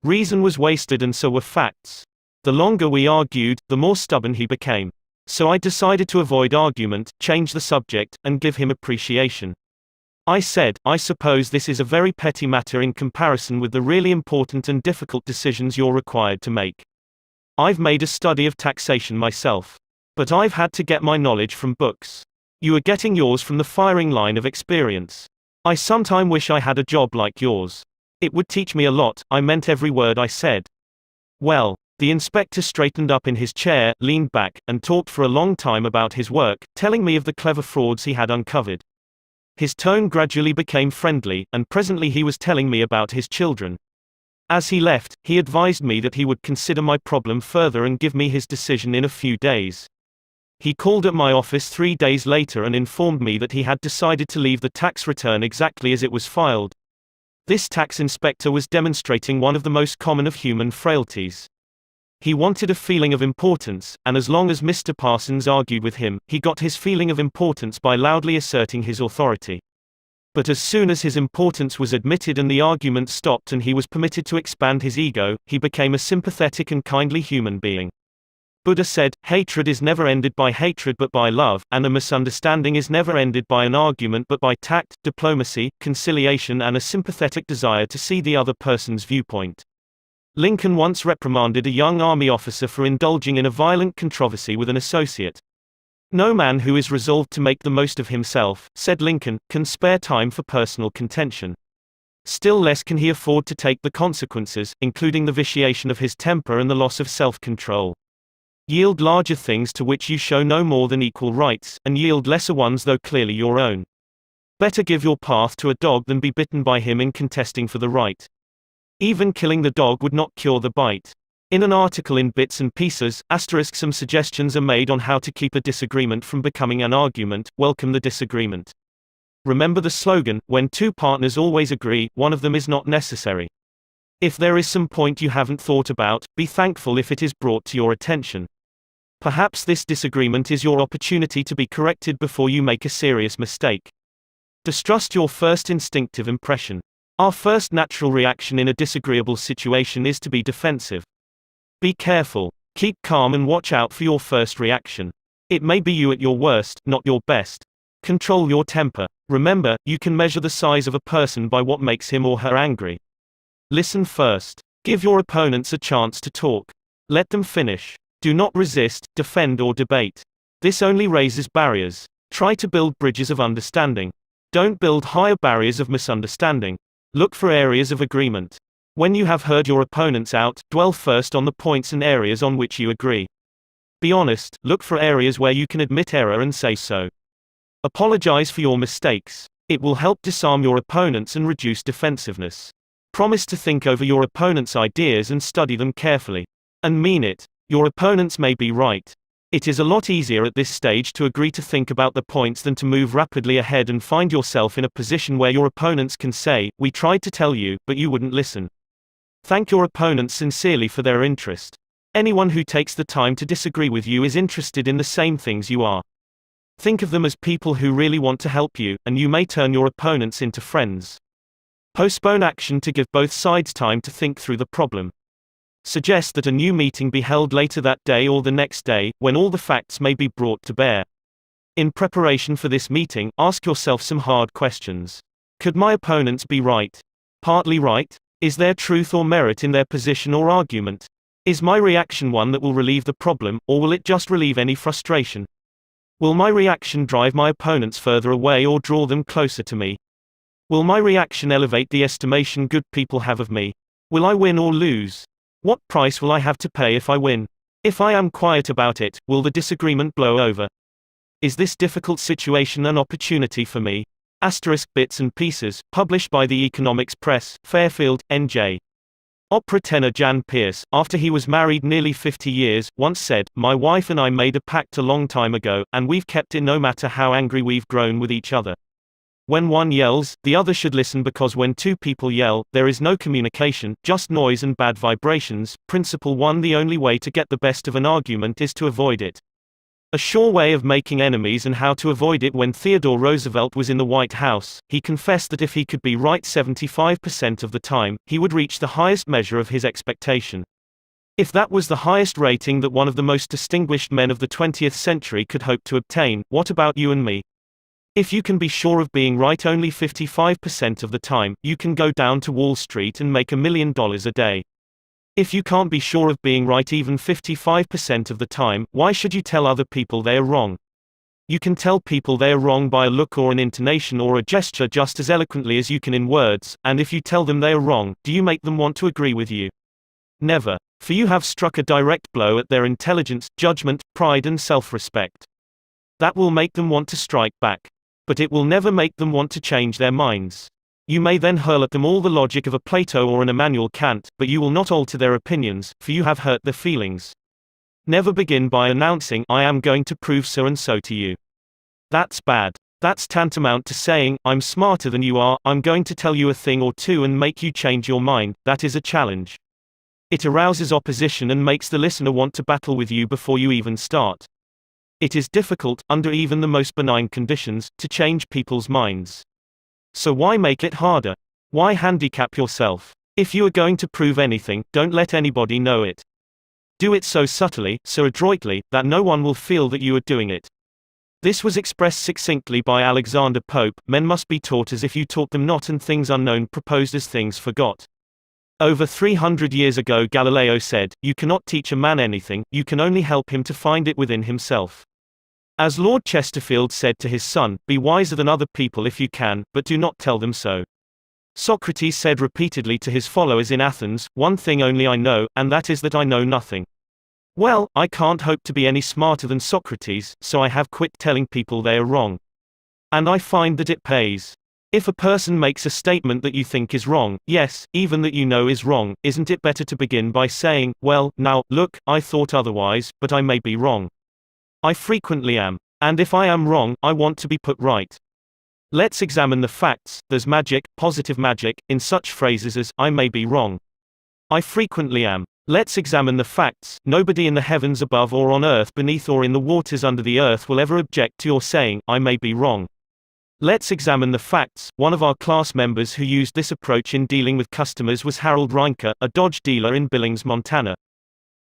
Reason was wasted and so were facts. The longer we argued, the more stubborn he became. So I decided to avoid argument, change the subject, and give him appreciation. I said, "I suppose this is a very petty matter in comparison with the really important and difficult decisions you're required to make. I've made a study of taxation myself. But I've had to get my knowledge from books. You are getting yours from the firing line of experience. I sometime wish I had a job like yours. It would teach me a lot." I meant every word I said. Well, the inspector straightened up in his chair, leaned back, and talked for a long time about his work, telling me of the clever frauds he had uncovered. His tone gradually became friendly, and presently he was telling me about his children. As he left, he advised me that he would consider my problem further and give me his decision in a few days. He called at my office 3 days later and informed me that he had decided to leave the tax return exactly as it was filed. This tax inspector was demonstrating one of the most common of human frailties. He wanted a feeling of importance, and as long as Mr. Parsons argued with him, he got his feeling of importance by loudly asserting his authority. But as soon as his importance was admitted and the argument stopped and he was permitted to expand his ego, he became a sympathetic and kindly human being. Buddha said, hatred is never ended by hatred but by love, and a misunderstanding is never ended by an argument but by tact, diplomacy, conciliation and a sympathetic desire to see the other person's viewpoint. Lincoln once reprimanded a young army officer for indulging in a violent controversy with an associate. No man who is resolved to make the most of himself, said Lincoln, can spare time for personal contention. Still less can he afford to take the consequences, including the vitiation of his temper and the loss of self-control. Yield larger things to which you show no more than equal rights, and yield lesser ones though clearly your own. Better give your path to a dog than be bitten by him in contesting for the right. Even killing the dog would not cure the bite. In an article in Bits and Pieces, some suggestions are made on how to keep a disagreement from becoming an argument. Welcome the disagreement. Remember the slogan, when two partners always agree, one of them is not necessary. If there is some point you haven't thought about, be thankful if it is brought to your attention. Perhaps this disagreement is your opportunity to be corrected before you make a serious mistake. Distrust your first instinctive impression. Our first natural reaction in a disagreeable situation is to be defensive. Be careful. Keep calm and watch out for your first reaction. It may be you at your worst, not your best. Control your temper. Remember, you can measure the size of a person by what makes him or her angry. Listen first. Give your opponents a chance to talk. Let them finish. Do not resist, defend or debate. This only raises barriers. Try to build bridges of understanding. Don't build higher barriers of misunderstanding. Look for areas of agreement. When you have heard your opponents out, dwell first on the points and areas on which you agree. Be honest, look for areas where you can admit error and say so. Apologize for your mistakes. It will help disarm your opponents and reduce defensiveness. Promise to think over your opponent's ideas and study them carefully. And mean it. Your opponents may be right. It is a lot easier at this stage to agree to think about the points than to move rapidly ahead and find yourself in a position where your opponents can say, "We tried to tell you, but you wouldn't listen." Thank your opponents sincerely for their interest. Anyone who takes the time to disagree with you is interested in the same things you are. Think of them as people who really want to help you, and you may turn your opponents into friends. Postpone action to give both sides time to think through the problem. Suggest that a new meeting be held later that day or the next day, when all the facts may be brought to bear. In preparation for this meeting, ask yourself some hard questions. Could my opponents be right? Partly right? Is there truth or merit in their position or argument? Is my reaction one that will relieve the problem, or will it just relieve any frustration? Will my reaction drive my opponents further away or draw them closer to me? Will my reaction elevate the estimation good people have of me? Will I win or lose? What price will I have to pay if I win? If I am quiet about it, will the disagreement blow over? Is this difficult situation an opportunity for me? Bits and Pieces, published by the Economics Press, Fairfield, NJ. Opera tenor Jan Pearce, after he was married nearly 50 years, once said, "My wife and I made a pact a long time ago, and we've kept it no matter how angry we've grown with each other. When one yells, the other should listen because when two people yell, there is no communication, just noise and bad vibrations. Principle 1 The only way to get the best of an argument is to avoid it. A sure way of making enemies and how to avoid it. When Theodore Roosevelt was in the White House, he confessed that if he could be right 75% of the time, he would reach the highest measure of his expectation. If that was the highest rating that one of the most distinguished men of the 20th century could hope to obtain, what about you and me? If you can be sure of being right only 55% of the time, you can go down to Wall Street and make $1 million a day. If you can't be sure of being right even 55% of the time, why should you tell other people they are wrong? You can tell people they are wrong by a look or an intonation or a gesture just as eloquently as you can in words, and if you tell them they are wrong, do you make them want to agree with you? Never. For you have struck a direct blow at their intelligence, judgment, pride and self-respect. That will make them want to strike back. But it will never make them want to change their minds. You may then hurl at them all the logic of a Plato or an Immanuel Kant, but you will not alter their opinions, for you have hurt their feelings. Never begin by announcing, "I am going to prove so and so to you." That's bad. That's tantamount to saying, "I'm smarter than you are, I'm going to tell you a thing or two and make you change your mind." That is a challenge. It arouses opposition and makes the listener want to battle with you before you even start. It is difficult, under even the most benign conditions, to change people's minds. So why make it harder? Why handicap yourself? If you are going to prove anything, don't let anybody know it. Do it so subtly, so adroitly, that no one will feel that you are doing it. This was expressed succinctly by Alexander Pope: men must be taught as if you taught them not, and things unknown proposed as things forgot. Over 300 years ago Galileo said, "You cannot teach a man anything, you can only help him to find it within himself." As Lord Chesterfield said to his son, "Be wiser than other people if you can, but do not tell them so." Socrates said repeatedly to his followers in Athens, "One thing only I know, and that is that I know nothing." Well, I can't hope to be any smarter than Socrates, so I have quit telling people they are wrong. And I find that it pays. If a person makes a statement that you think is wrong, yes, even that you know is wrong, isn't it better to begin by saying, "Well, now, look, I thought otherwise, but I may be wrong. I frequently am. And if I am wrong, I want to be put right. Let's examine the facts." There's magic, positive magic, in such phrases as, "I may be wrong. I frequently am." Let's examine the facts. Nobody in the heavens above or on earth beneath or in the waters under the earth will ever object to your saying, "I may be wrong." Let's examine the facts. One of our class members who used this approach in dealing with customers was Harold Reinke, a Dodge dealer in Billings, Montana.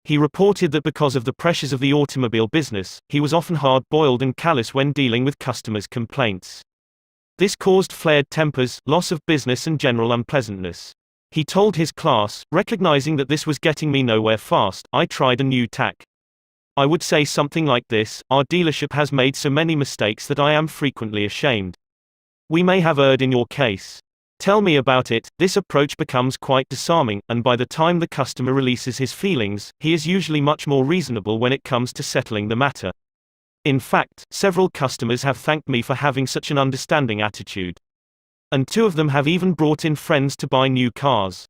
He reported that because of the pressures of the automobile business, he was often hard-boiled and callous when dealing with customers' complaints. This caused flared tempers, loss of business and general unpleasantness. He told his class, "Recognizing that this was getting me nowhere fast, I tried a new tack. I would say something like this: our dealership has made so many mistakes that I am frequently ashamed. We may have erred in your case. Tell me about it." This approach becomes quite disarming, and by the time the customer releases his feelings, he is usually much more reasonable when it comes to settling the matter. In fact, several customers have thanked me for having such an understanding attitude. And 2 of them have even brought in friends to buy new cars.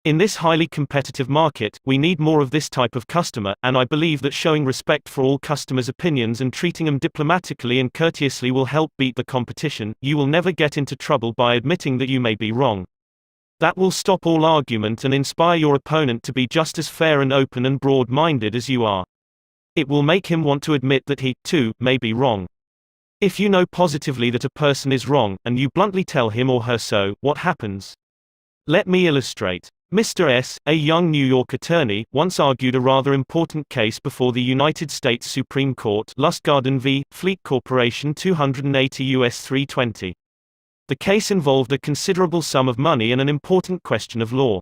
In this highly competitive market, we need more of this type of customer, and I believe that showing respect for all customers' opinions and treating them diplomatically and courteously will help beat the competition. You will never get into trouble by admitting that you may be wrong. That will stop all argument and inspire your opponent to be just as fair and open and broad-minded as you are. It will make him want to admit that he, too, may be wrong. If you know positively that a person is wrong, and you bluntly tell him or her so, what happens? Let me illustrate. Mr. S., a young New York attorney, once argued a rather important case before the United States Supreme Court, Lustgarten v. Fleet Corporation 280 U.S. 320. The case involved a considerable sum of money and an important question of law.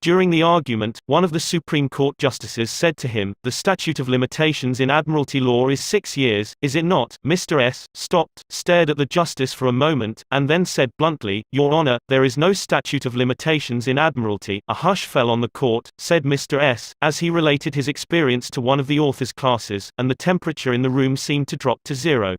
During the argument, one of the Supreme Court justices said to him, "The statute of limitations in admiralty law is 6 years, is it not?" Mr. S. stopped, stared at the justice for a moment, and then said bluntly, "Your Honor, there is no statute of limitations in admiralty." A hush fell on the court, said Mr. S., as he related his experience to one of the author's classes, and the temperature in the room seemed to drop to 0.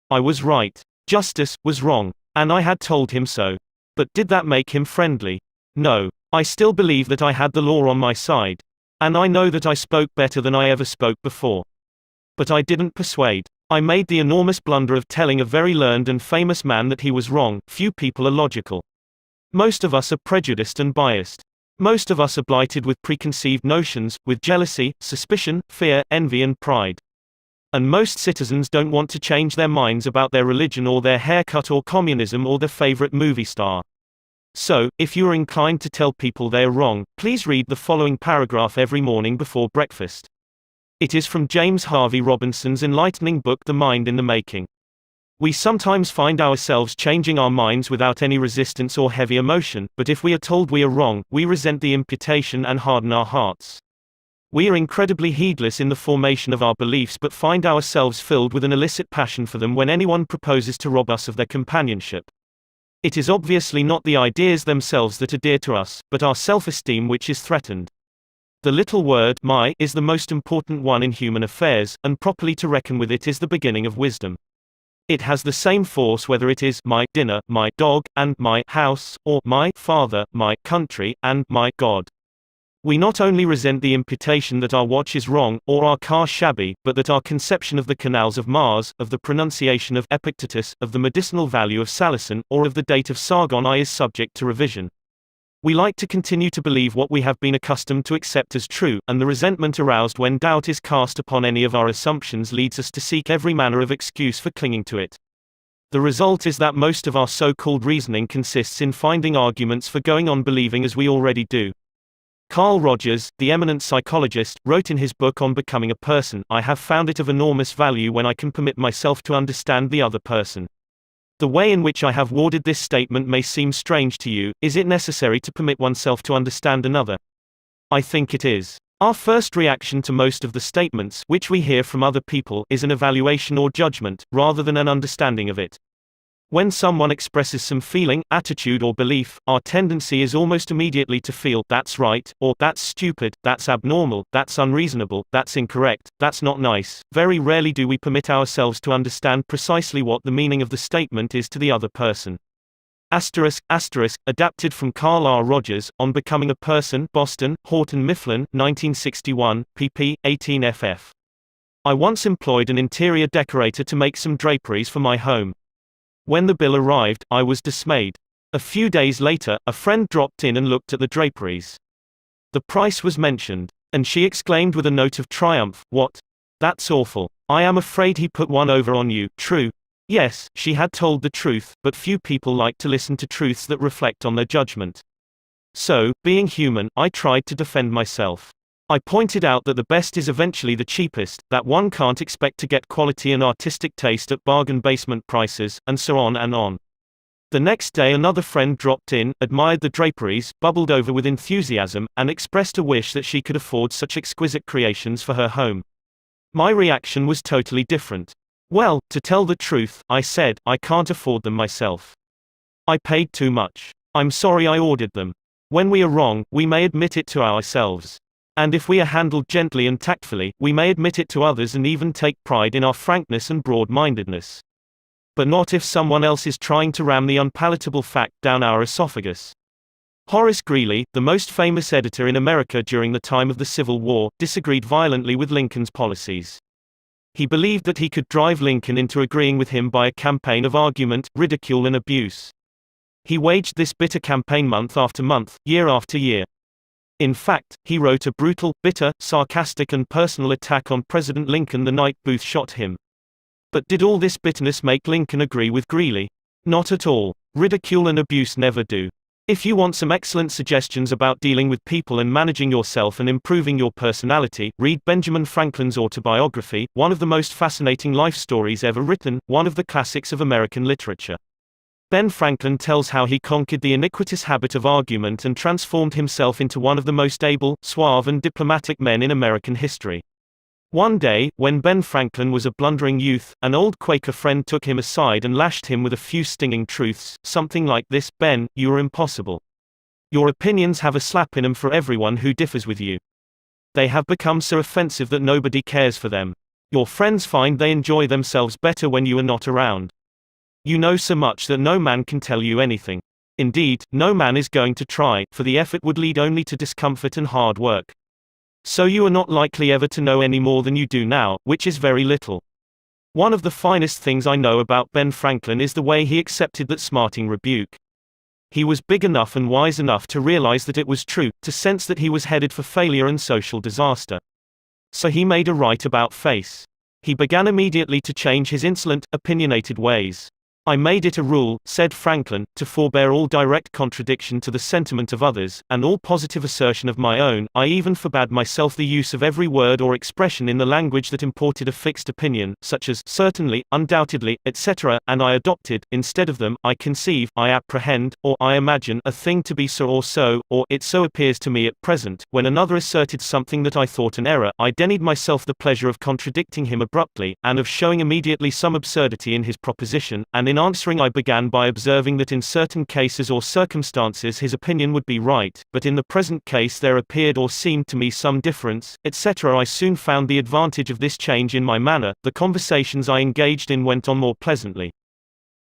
I was right. Justice was wrong. And I had told him so. But did that make him friendly? No. I still believe that I had the law on my side. And I know that I spoke better than I ever spoke before. But I didn't persuade. I made the enormous blunder of telling a very learned and famous man that he was wrong. Few people are logical. Most of us are prejudiced and biased. Most of us are blighted with preconceived notions, with jealousy, suspicion, fear, envy and pride. And most citizens don't want to change their minds about their religion or their haircut or communism or their favorite movie star. So, if you are inclined to tell people they are wrong, please read the following paragraph every morning before breakfast. It is from James Harvey Robinson's enlightening book The Mind in the Making. We sometimes find ourselves changing our minds without any resistance or heavy emotion, but if we are told we are wrong, we resent the imputation and harden our hearts. We are incredibly heedless in the formation of our beliefs but find ourselves filled with an illicit passion for them when anyone proposes to rob us of their companionship. It is obviously not the ideas themselves that are dear to us, but our self-esteem which is threatened. The little word, my, is the most important one in human affairs, and properly to reckon with it is the beginning of wisdom. It has the same force whether it is my dinner, my dog, and my house, or my father, my country, and my God. We not only resent the imputation that our watch is wrong, or our car shabby, but that our conception of the canals of Mars, of the pronunciation of Epictetus, of the medicinal value of salicin, or of the date of Sargon I is subject to revision. We like to continue to believe what we have been accustomed to accept as true, and the resentment aroused when doubt is cast upon any of our assumptions leads us to seek every manner of excuse for clinging to it. The result is that most of our so-called reasoning consists in finding arguments for going on believing as we already do. Carl Rogers, the eminent psychologist, wrote in his book On Becoming a Person, "I have found it of enormous value when I can permit myself to understand the other person." The way in which I have worded this statement may seem strange to you. Is it necessary to permit oneself to understand another? I think it is. Our first reaction to most of the statements which we hear from other people is an evaluation or judgment, rather than an understanding of it. When someone expresses some feeling, attitude or belief, our tendency is almost immediately to feel, "That's right," or "That's stupid, that's abnormal, that's unreasonable, that's incorrect, that's not nice." Very rarely do we permit ourselves to understand precisely what the meaning of the statement is to the other person. Adapted from Carl R. Rogers, On Becoming a Person, Boston, Houghton Mifflin, 1961, pp. 18 ff. I once employed an interior decorator to make some draperies for my home. When the bill arrived, I was dismayed. A few days later, a friend dropped in and looked at the draperies. The price was mentioned, and she exclaimed with a note of triumph, "What? That's awful. I am afraid he put one over on you." True. Yes, she had told the truth, but few people like to listen to truths that reflect on their judgment. So, being human, I tried to defend myself. I pointed out that the best is eventually the cheapest, that one can't expect to get quality and artistic taste at bargain basement prices, and so on and on. The next day another friend dropped in, admired the draperies, bubbled over with enthusiasm, and expressed a wish that she could afford such exquisite creations for her home. My reaction was totally different. "Well, to tell the truth," I said, "I can't afford them myself. I paid too much. I'm sorry I ordered them." When we are wrong, we may admit it to ourselves. And if we are handled gently and tactfully, we may admit it to others and even take pride in our frankness and broad-mindedness. But not if someone else is trying to ram the unpalatable fact down our esophagus. Horace Greeley, the most famous editor in America during the time of the Civil War, disagreed violently with Lincoln's policies. He believed that he could drive Lincoln into agreeing with him by a campaign of argument, ridicule and abuse. He waged this bitter campaign month after month, year after year. In fact, he wrote a brutal, bitter, sarcastic and personal attack on President Lincoln the night Booth shot him. But did all this bitterness make Lincoln agree with Greeley? Not at all. Ridicule and abuse never do. If you want some excellent suggestions about dealing with people and managing yourself and improving your personality, read Benjamin Franklin's autobiography, one of the most fascinating life stories ever written, one of the classics of American literature. Ben Franklin tells how he conquered the iniquitous habit of argument and transformed himself into one of the most able, suave and diplomatic men in American history. One day, when Ben Franklin was a blundering youth, an old Quaker friend took him aside and lashed him with a few stinging truths, something like this: "Ben, you are impossible. Your opinions have a slap in them for everyone who differs with you. They have become so offensive that nobody cares for them. Your friends find they enjoy themselves better when you are not around. You know so much that no man can tell you anything. Indeed, no man is going to try, for the effort would lead only to discomfort and hard work. So you are not likely ever to know any more than you do now, which is very little." One of the finest things I know about Ben Franklin is the way he accepted that smarting rebuke. He was big enough and wise enough to realize that it was true, to sense that he was headed for failure and social disaster. So he made a right about face. He began immediately to change his insolent, opinionated ways. "I made it a rule," said Franklin, "to forbear all direct contradiction to the sentiment of others, and all positive assertion of my own. I even forbade myself the use of every word or expression in the language that imported a fixed opinion, such as certainly, undoubtedly, etc., and I adopted, instead of them, I conceive, I apprehend, or I imagine a thing to be so, or it so appears to me at present. When another asserted something that I thought an error, I denied myself the pleasure of contradicting him abruptly, and of showing immediately some absurdity in his proposition, and in answering I began by observing that in certain cases or circumstances his opinion would be right, but in the present case there appeared or seemed to me some difference, etc. I soon found the advantage of this change in my manner. The conversations I engaged in went on more pleasantly.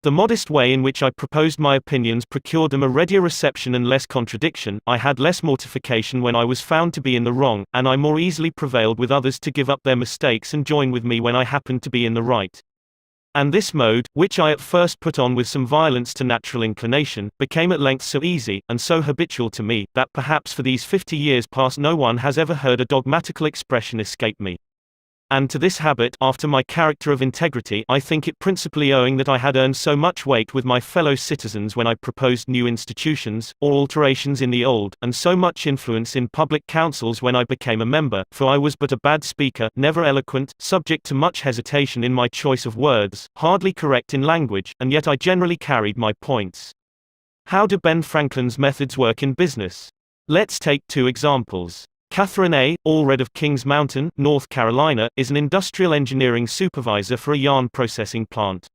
The modest way in which I proposed my opinions procured them a readier reception and less contradiction. I had less mortification when I was found to be in the wrong, and I more easily prevailed with others to give up their mistakes and join with me when I happened to be in the right. And this mode, which I at first put on with some violence to natural inclination, became at length so easy, and so habitual to me, that perhaps for these 50 years past no one has ever heard a dogmatical expression escape me. And to this habit, after my character of integrity, I think it principally owing that I had earned so much weight with my fellow citizens when I proposed new institutions, or alterations in the old, and so much influence in public councils when I became a member, for I was but a bad speaker, never eloquent, subject to much hesitation in my choice of words, hardly correct in language, and yet I generally carried my points. How do Ben Franklin's methods work in business? Let's take 2 examples. Catherine A. Allred of Kings Mountain, North Carolina, is an industrial engineering supervisor for a yarn processing plant.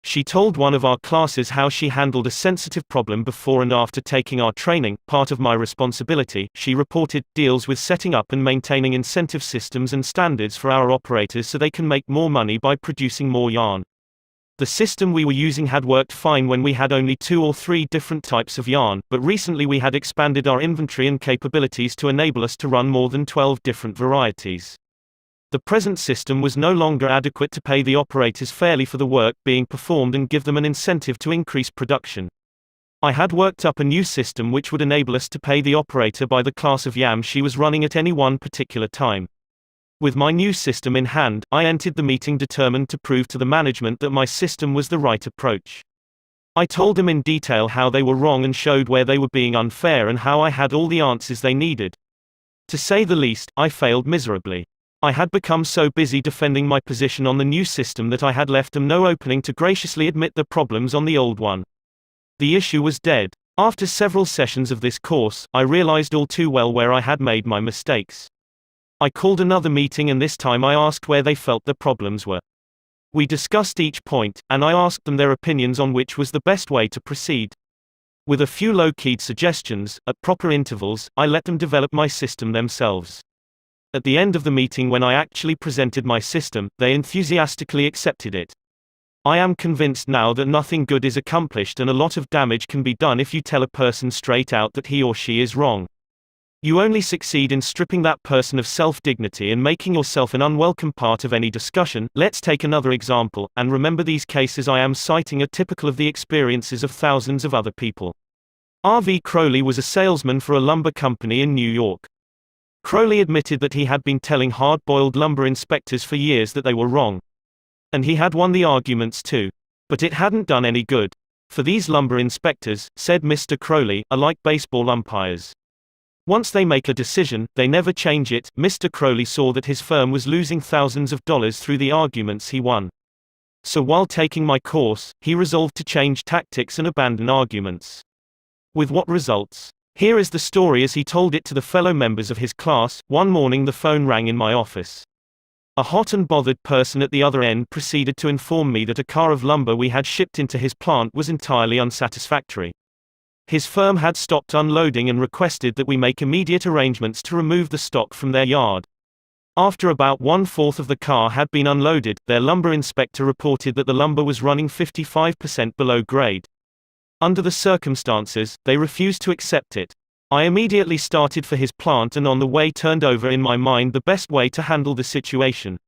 She told one of our classes how she handled a sensitive problem before and after taking our training. Part of my responsibility, she reported, deals with setting up and maintaining incentive systems and standards for our operators so they can make more money by producing more yarn. The system we were using had worked fine when we had only 2 or 3 different types of yarn, but recently we had expanded our inventory and capabilities to enable us to run more than 12 different varieties. The present system was no longer adequate to pay the operators fairly for the work being performed and give them an incentive to increase production. I had worked up a new system which would enable us to pay the operator by the class of yam she was running at any one particular time. With my new system in hand, I entered the meeting determined to prove to the management that my system was the right approach. I told them in detail how they were wrong and showed where they were being unfair and how I had all the answers they needed. To say the least, I failed miserably. I had become so busy defending my position on the new system that I had left them no opening to graciously admit the problems on the old one. The issue was dead. After several sessions of this course, I realized all too well where I had made my mistakes. I called another meeting and this time I asked where they felt the problems were. We discussed each point, and I asked them their opinions on which was the best way to proceed. With a few low-keyed suggestions, at proper intervals, I let them develop my system themselves. At the end of the meeting when I actually presented my system, they enthusiastically accepted it. I am convinced now that nothing good is accomplished and a lot of damage can be done if you tell a person straight out that he or she is wrong. You only succeed in stripping that person of self-dignity and making yourself an unwelcome part of any discussion. Let's take another example, and remember these cases I am citing are typical of the experiences of thousands of other people. R.V. Crowley was a salesman for a lumber company in New York. Crowley admitted that he had been telling hard-boiled lumber inspectors for years that they were wrong. And he had won the arguments too. But it hadn't done any good. For these lumber inspectors, said Mr. Crowley, are like baseball umpires. Once they make a decision, they never change it. Mr. Crowley saw that his firm was losing thousands of dollars through the arguments he won. So while taking my course, he resolved to change tactics and abandon arguments. With what results? Here is the story as he told it to the fellow members of his class. One morning the phone rang in my office. A hot and bothered person at the other end proceeded to inform me that a car of lumber we had shipped into his plant was entirely unsatisfactory. His firm had stopped unloading and requested that we make immediate arrangements to remove the stock from their yard. After about 1/4 of the car had been unloaded, their lumber inspector reported that the lumber was running 55% below grade. Under the circumstances, they refused to accept it. I immediately started for his plant and on the way turned over in my mind the best way to handle the situation.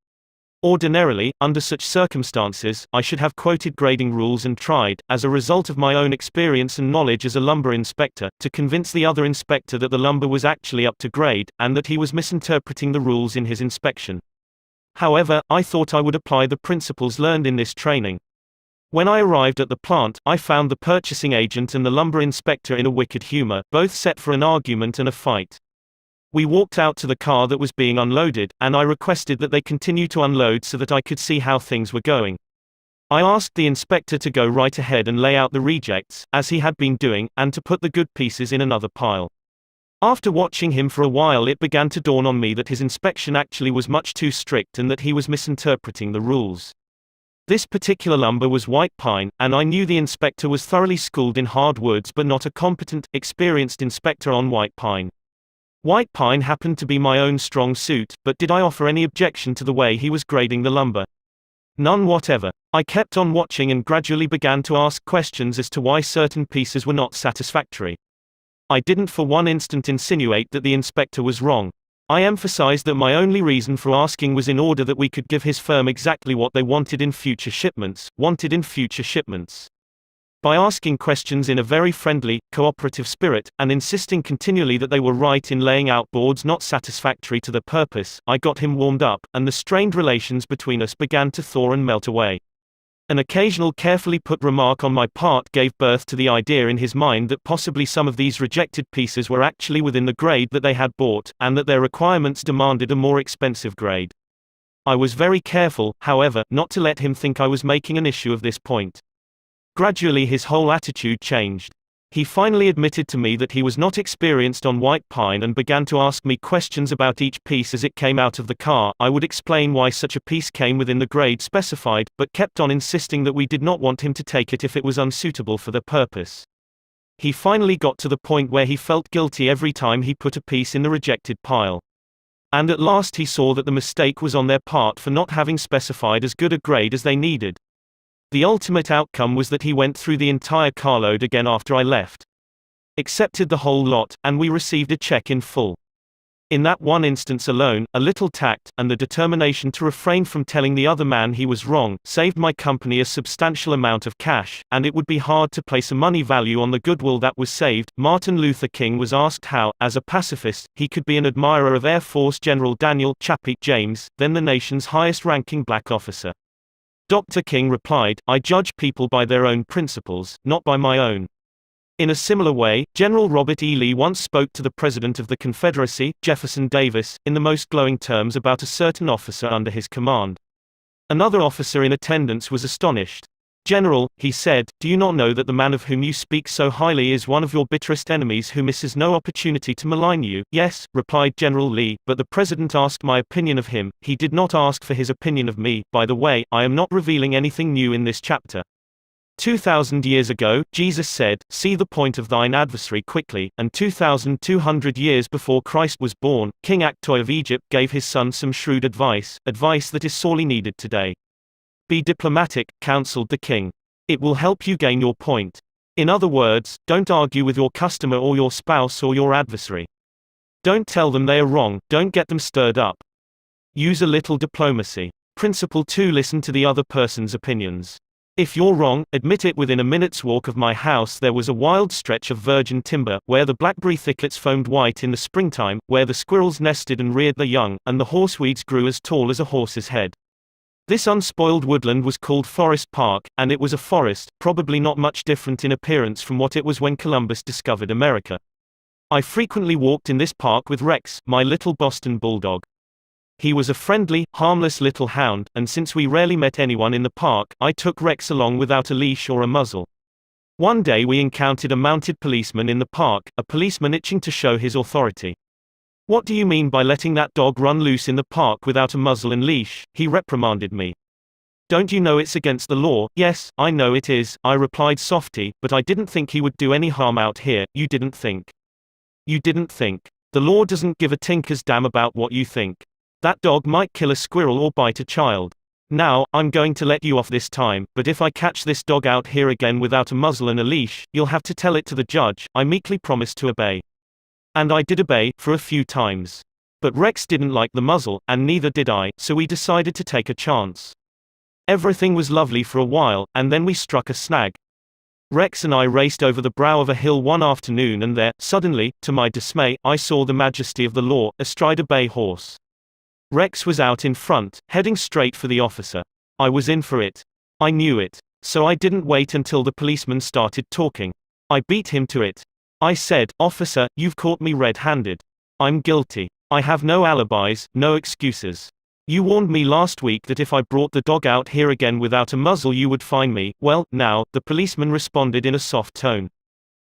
Ordinarily, under such circumstances, I should have quoted grading rules and tried, as a result of my own experience and knowledge as a lumber inspector, to convince the other inspector that the lumber was actually up to grade, and that he was misinterpreting the rules in his inspection. However, I thought I would apply the principles learned in this training. When I arrived at the plant, I found the purchasing agent and the lumber inspector in a wicked humor, both set for an argument and a fight. We walked out to the car that was being unloaded, and I requested that they continue to unload so that I could see how things were going. I asked the inspector to go right ahead and lay out the rejects, as he had been doing, and to put the good pieces in another pile. After watching him for a while, it began to dawn on me that his inspection actually was much too strict and that he was misinterpreting the rules. This particular lumber was white pine, and I knew the inspector was thoroughly schooled in hardwoods but not a competent, experienced inspector on white pine. White pine happened to be my own strong suit, but did I offer any objection to the way he was grading the lumber? None whatever. I kept on watching and gradually began to ask questions as to why certain pieces were not satisfactory. I didn't for one instant insinuate that the inspector was wrong. I emphasized that my only reason for asking was in order that we could give his firm exactly what they wanted in future shipments. By asking questions in a very friendly, cooperative spirit, and insisting continually that they were right in laying out boards not satisfactory to their purpose, I got him warmed up, and the strained relations between us began to thaw and melt away. An occasional carefully put remark on my part gave birth to the idea in his mind that possibly some of these rejected pieces were actually within the grade that they had bought, and that their requirements demanded a more expensive grade. I was very careful, however, not to let him think I was making an issue of this point. Gradually his whole attitude changed. He finally admitted to me that he was not experienced on white pine and began to ask me questions about each piece as it came out of the car. I would explain why such a piece came within the grade specified, but kept on insisting that we did not want him to take it if it was unsuitable for their purpose. He finally got to the point where he felt guilty every time he put a piece in the rejected pile. And at last he saw that the mistake was on their part for not having specified as good a grade as they needed. The ultimate outcome was that he went through the entire carload again after I left, accepted the whole lot, and we received a check in full. In that one instance alone, a little tact, and the determination to refrain from telling the other man he was wrong, saved my company a substantial amount of cash, and it would be hard to place a money value on the goodwill that was saved. Martin Luther King was asked how, as a pacifist, he could be an admirer of Air Force General Daniel Chappie James, then the nation's highest-ranking black officer. Dr. King replied, "I judge people by their own principles, not by my own." In a similar way, General Robert E. Lee once spoke to the President of the Confederacy, Jefferson Davis, in the most glowing terms about a certain officer under his command. Another officer in attendance was astonished. "General," he said, "do you not know that the man of whom you speak so highly is one of your bitterest enemies who misses no opportunity to malign you?" "Yes," replied General Lee, "but the President asked my opinion of him, he did not ask for his opinion of me. By the way, I am not revealing anything new in this chapter. 2,000 years ago, Jesus said, 'See the point of thine adversary quickly,' and 2,200 years before Christ was born, King Akhtoi of Egypt gave his son some shrewd advice that is sorely needed today. 'Be diplomatic,' counseled the king. 'It will help you gain your point. In other words, don't argue with your customer or your spouse or your adversary. Don't tell them they are wrong, don't get them stirred up. Use a little diplomacy. Principle 2: Listen to the other person's opinions. If you're wrong, admit it. Within a minute's walk of my house there was a wild stretch of virgin timber, where the blackberry thickets foamed white in the springtime, where the squirrels nested and reared their young, and the horseweeds grew as tall as a horse's head. This unspoiled woodland was called Forest Park, and it was a forest, probably not much different in appearance from what it was when Columbus discovered America. I frequently walked in this park with Rex, my little Boston bulldog. He was a friendly, harmless little hound, and since we rarely met anyone in the park, I took Rex along without a leash or a muzzle. One day we encountered a mounted policeman in the park, a policeman itching to show his authority. "What do you mean by letting that dog run loose in the park without a muzzle and leash?" he reprimanded me. "Don't you know it's against the law?" "Yes, I know it is," I replied softly, "but I didn't think he would do any harm out here." "You didn't think. You didn't think. The law doesn't give a tinker's damn about what you think. That dog might kill a squirrel or bite a child. Now, I'm going to let you off this time, but if I catch this dog out here again without a muzzle and a leash, you'll have to tell it to the judge." I meekly promised to obey. And I did obey, for a few times. But Rex didn't like the muzzle, and neither did I, so we decided to take a chance. Everything was lovely for a while, and then we struck a snag. Rex and I raced over the brow of a hill one afternoon, and there, suddenly, to my dismay, I saw the majesty of the law, astride a bay horse. Rex was out in front, heading straight for the officer. I was in for it. I knew it. So I didn't wait until the policeman started talking. I beat him to it. I said, "Officer, you've caught me red-handed. I'm guilty. I have no alibis, no excuses. You warned me last week that if I brought the dog out here again without a muzzle you would fine me." "Well, now," the policeman responded in a soft tone.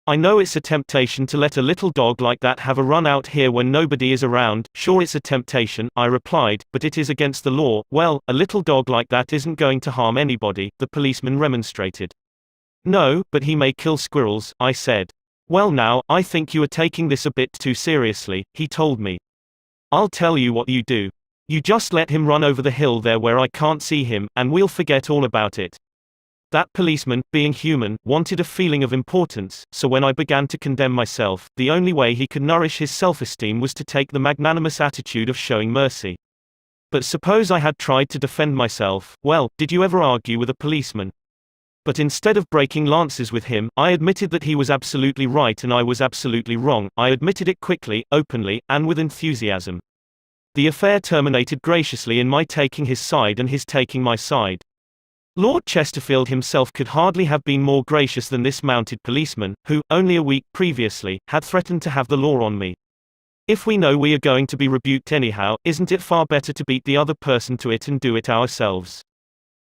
"I know it's a temptation to let a little dog like that have a run out here when nobody is around." "Sure it's a temptation," I replied, "but it is against the law." "Well, a little dog like that isn't going to harm anybody," the policeman remonstrated. "No, but he may kill squirrels," I said. "Well now, I think you are taking this a bit too seriously," he told me. "I'll tell you what you do. You just let him run over the hill there where I can't see him, and we'll forget all about it." That policeman, being human, wanted a feeling of importance, so when I began to condemn myself, the only way he could nourish his self-esteem was to take the magnanimous attitude of showing mercy. But suppose I had tried to defend myself, well, did you ever argue with a policeman? But instead of breaking lances with him, I admitted that he was absolutely right and I was absolutely wrong. I admitted it quickly, openly, and with enthusiasm. The affair terminated graciously in my taking his side and his taking my side. Lord Chesterfield himself could hardly have been more gracious than this mounted policeman, who, only a week previously, had threatened to have the law on me. If we know we are going to be rebuked anyhow, isn't it far better to beat the other person to it and do it ourselves?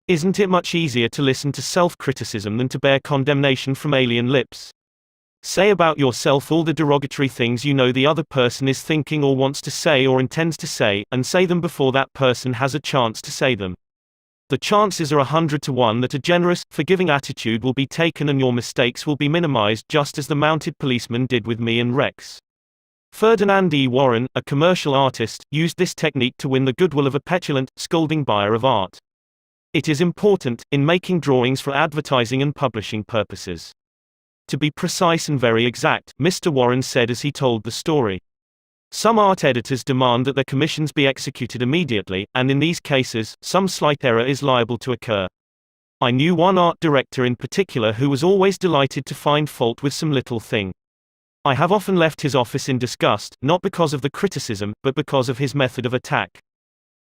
Isn't it much easier to listen to self-criticism than to bear condemnation from alien lips? Say about yourself all the derogatory things you know the other person is thinking or wants to say or intends to say, and say them before that person has a chance to say them. The chances are 100 to 1 that a generous, forgiving attitude will be taken and your mistakes will be minimized, just as the mounted policeman did with me and Rex. Ferdinand E. Warren, a commercial artist, used this technique to win the goodwill of a petulant, scolding buyer of art. It is important, in making drawings for advertising and publishing purposes, to be precise and very exact, Mr. Warren said as he told the story. Some art editors demand that their commissions be executed immediately, and in these cases, some slight error is liable to occur. I knew one art director in particular who was always delighted to find fault with some little thing. I have often left his office in disgust, not because of the criticism, but because of his method of attack.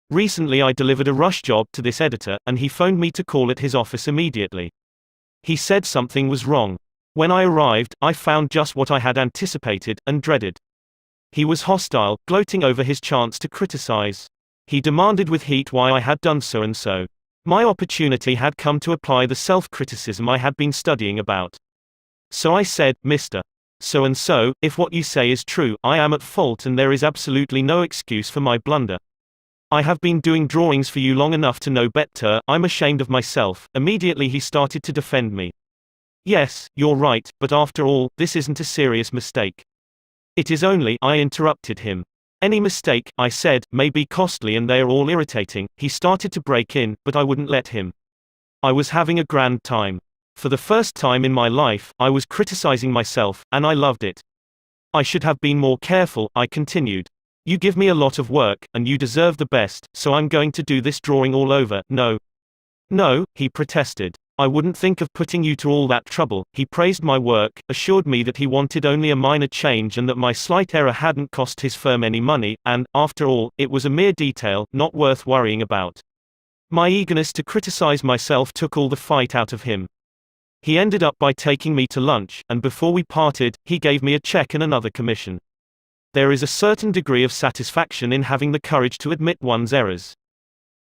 Recently I delivered a rush job to this editor, and he phoned me to call at his office immediately. He said something was wrong. When I arrived, I found just what I had anticipated, and dreaded. He was hostile, gloating over his chance to criticize. He demanded with heat why I had done so and so. My opportunity had come to apply the self-criticism I had been studying about. So I said, Mr. So-and-so, if what you say is true, I am at fault and there is absolutely no excuse for my blunder. I have been doing drawings for you long enough to know better, I'm ashamed of myself. Immediately he started to defend me. Yes, you're right, but after all, this isn't a serious mistake. It is only, I interrupted him. Any mistake, I said, may be costly and they are all irritating. He started to break in, but I wouldn't let him. I was having a grand time. For the first time in my life, I was criticizing myself, and I loved it. I should have been more careful, I continued. You give me a lot of work, and you deserve the best, so I'm going to do this drawing all over. No. No, he protested. I wouldn't think of putting you to all that trouble. He praised my work, assured me that he wanted only a minor change and that my slight error hadn't cost his firm any money, and, after all, it was a mere detail, not worth worrying about. My eagerness to criticize myself took all the fight out of him. He ended up by taking me to lunch, and before we parted, he gave me a check and another commission. There is a certain degree of satisfaction in having the courage to admit one's errors.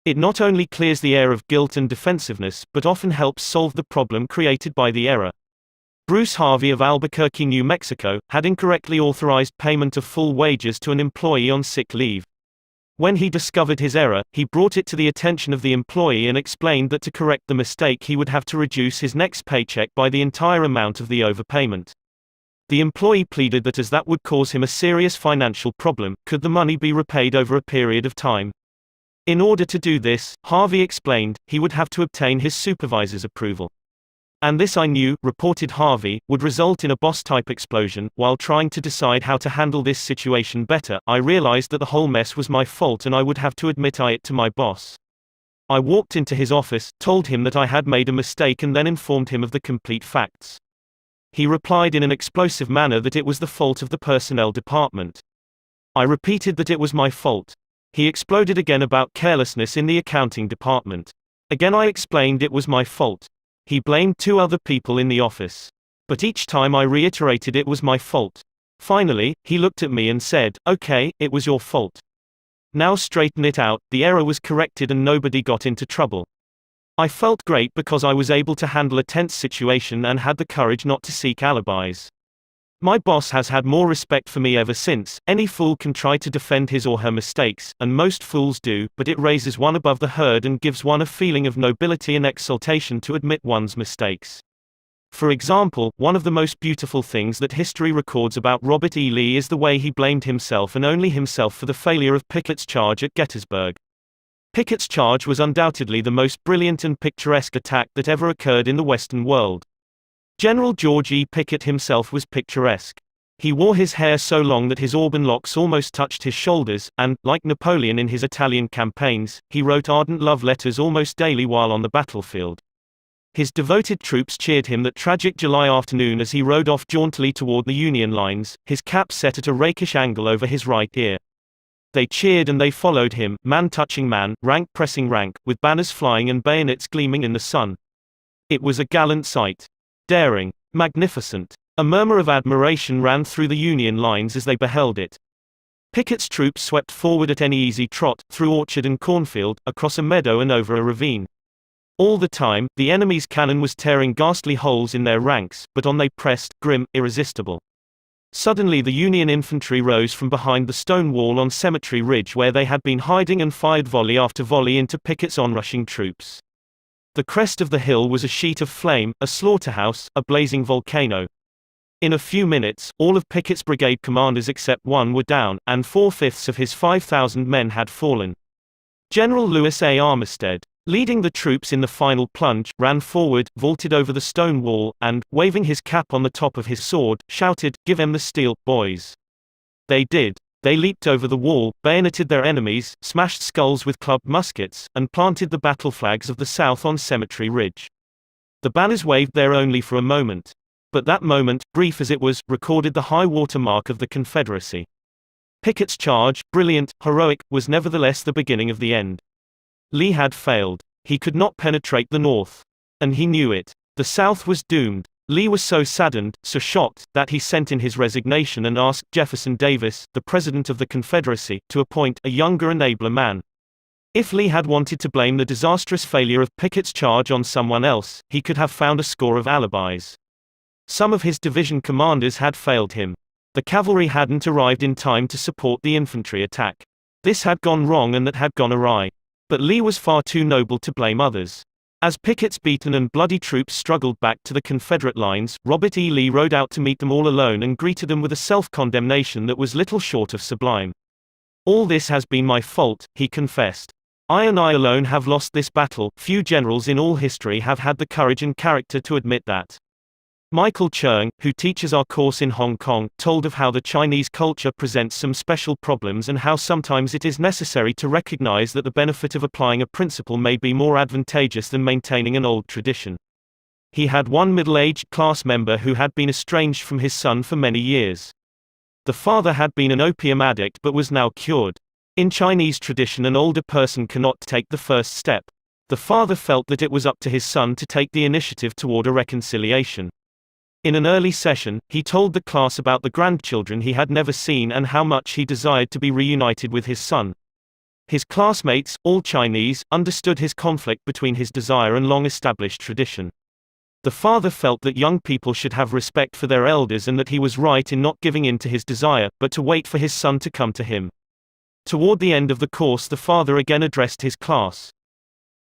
It not only clears the air of guilt and defensiveness, but often helps solve the problem created by the error. Bruce Harvey of Albuquerque, New Mexico, had incorrectly authorized payment of full wages to an employee on sick leave. When he discovered his error, he brought it to the attention of the employee and explained that to correct the mistake he would have to reduce his next paycheck by the entire amount of the overpayment. The employee pleaded that as that would cause him a serious financial problem, could the money be repaid over a period of time? In order to do this, Harvey explained, he would have to obtain his supervisor's approval. And this, I knew, reported Harvey, would result in a boss-type explosion. While trying to decide how to handle this situation better, I realized that the whole mess was my fault and I would have to admit it to my boss. I walked into his office, told him that I had made a mistake and then informed him of the complete facts. He replied in an explosive manner that it was the fault of the personnel department. I repeated that it was my fault. He exploded again about carelessness in the accounting department. Again I explained it was my fault. He blamed 2 other people in the office. But each time I reiterated it was my fault. Finally, he looked at me and said, "Okay, it was your fault. Now straighten it out." The error was corrected and nobody got into trouble. I felt great because I was able to handle a tense situation and had the courage not to seek alibis. My boss has had more respect for me ever since. Any fool can try to defend his or her mistakes, and most fools do, but it raises one above the herd and gives one a feeling of nobility and exaltation to admit one's mistakes. For example, one of the most beautiful things that history records about Robert E. Lee is the way he blamed himself and only himself for the failure of Pickett's charge at Gettysburg. Pickett's charge was undoubtedly the most brilliant and picturesque attack that ever occurred in the Western world. General George E. Pickett himself was picturesque. He wore his hair so long that his auburn locks almost touched his shoulders, and, like Napoleon in his Italian campaigns, he wrote ardent love letters almost daily while on the battlefield. His devoted troops cheered him that tragic July afternoon as he rode off jauntily toward the Union lines, his cap set at a rakish angle over his right ear. They cheered and they followed him, man touching man, rank pressing rank, with banners flying and bayonets gleaming in the sun. It was a gallant sight. Daring. Magnificent. A murmur of admiration ran through the Union lines as they beheld it. Pickett's troops swept forward at any easy trot, through orchard and cornfield, across a meadow and over a ravine. All the time, the enemy's cannon was tearing ghastly holes in their ranks, but on they pressed, grim, irresistible. Suddenly the Union infantry rose from behind the stone wall on Cemetery Ridge where they had been hiding and fired volley after volley into Pickett's onrushing troops. The crest of the hill was a sheet of flame, a slaughterhouse, a blazing volcano. In a few minutes, all of Pickett's brigade commanders except one were down, and 4/5 of his 5,000 men had fallen. General Lewis A. Armistead, leading the troops in the final plunge, ran forward, vaulted over the stone wall, and, waving his cap on the top of his sword, shouted, "Give 'em the steel, boys." They did. They leaped over the wall, bayoneted their enemies, smashed skulls with clubbed muskets, and planted the battle flags of the South on Cemetery Ridge. The banners waved there only for a moment. But that moment, brief as it was, recorded the high water mark of the Confederacy. Pickett's charge, brilliant, heroic, was nevertheless the beginning of the end. Lee had failed. He could not penetrate the North. And he knew it. The South was doomed. Lee was so saddened, so shocked, that he sent in his resignation and asked Jefferson Davis, the President of the Confederacy, to appoint a younger and abler man. If Lee had wanted to blame the disastrous failure of Pickett's charge on someone else, he could have found a score of alibis. Some of his division commanders had failed him. The cavalry hadn't arrived in time to support the infantry attack. This had gone wrong and that had gone awry. But Lee was far too noble to blame others. As Pickett's beaten and bloody troops struggled back to the Confederate lines, Robert E. Lee rode out to meet them all alone and greeted them with a self-condemnation that was little short of sublime. "All this has been my fault," he confessed. "I and I alone have lost this battle. Few generals in all history have had the courage and character to admit that." Michael Cheung, who teaches our course in Hong Kong, told of how the Chinese culture presents some special problems and how sometimes it is necessary to recognize that the benefit of applying a principle may be more advantageous than maintaining an old tradition. He had one middle-aged class member who had been estranged from his son for many years. The father had been an opium addict but was now cured. In Chinese tradition, an older person cannot take the first step. The father felt that it was up to his son to take the initiative toward a reconciliation. In an early session, he told the class about the grandchildren he had never seen and how much he desired to be reunited with his son. His classmates, all Chinese, understood his conflict between his desire and long-established tradition. The father felt that young people should have respect for their elders and that he was right in not giving in to his desire, but to wait for his son to come to him. Toward the end of the course, the father again addressed his class.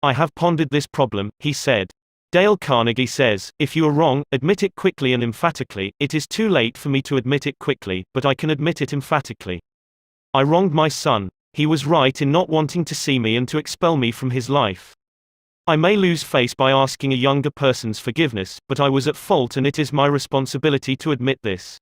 "I have pondered this problem," he said. Dale Carnegie says, "If you are wrong, admit it quickly and emphatically. It is too late for me to admit it quickly, but I can admit it emphatically. I wronged my son. He was right in not wanting to see me and to expel me from his life. I may lose face by asking a younger person's forgiveness, but I was at fault and it is my responsibility to admit this."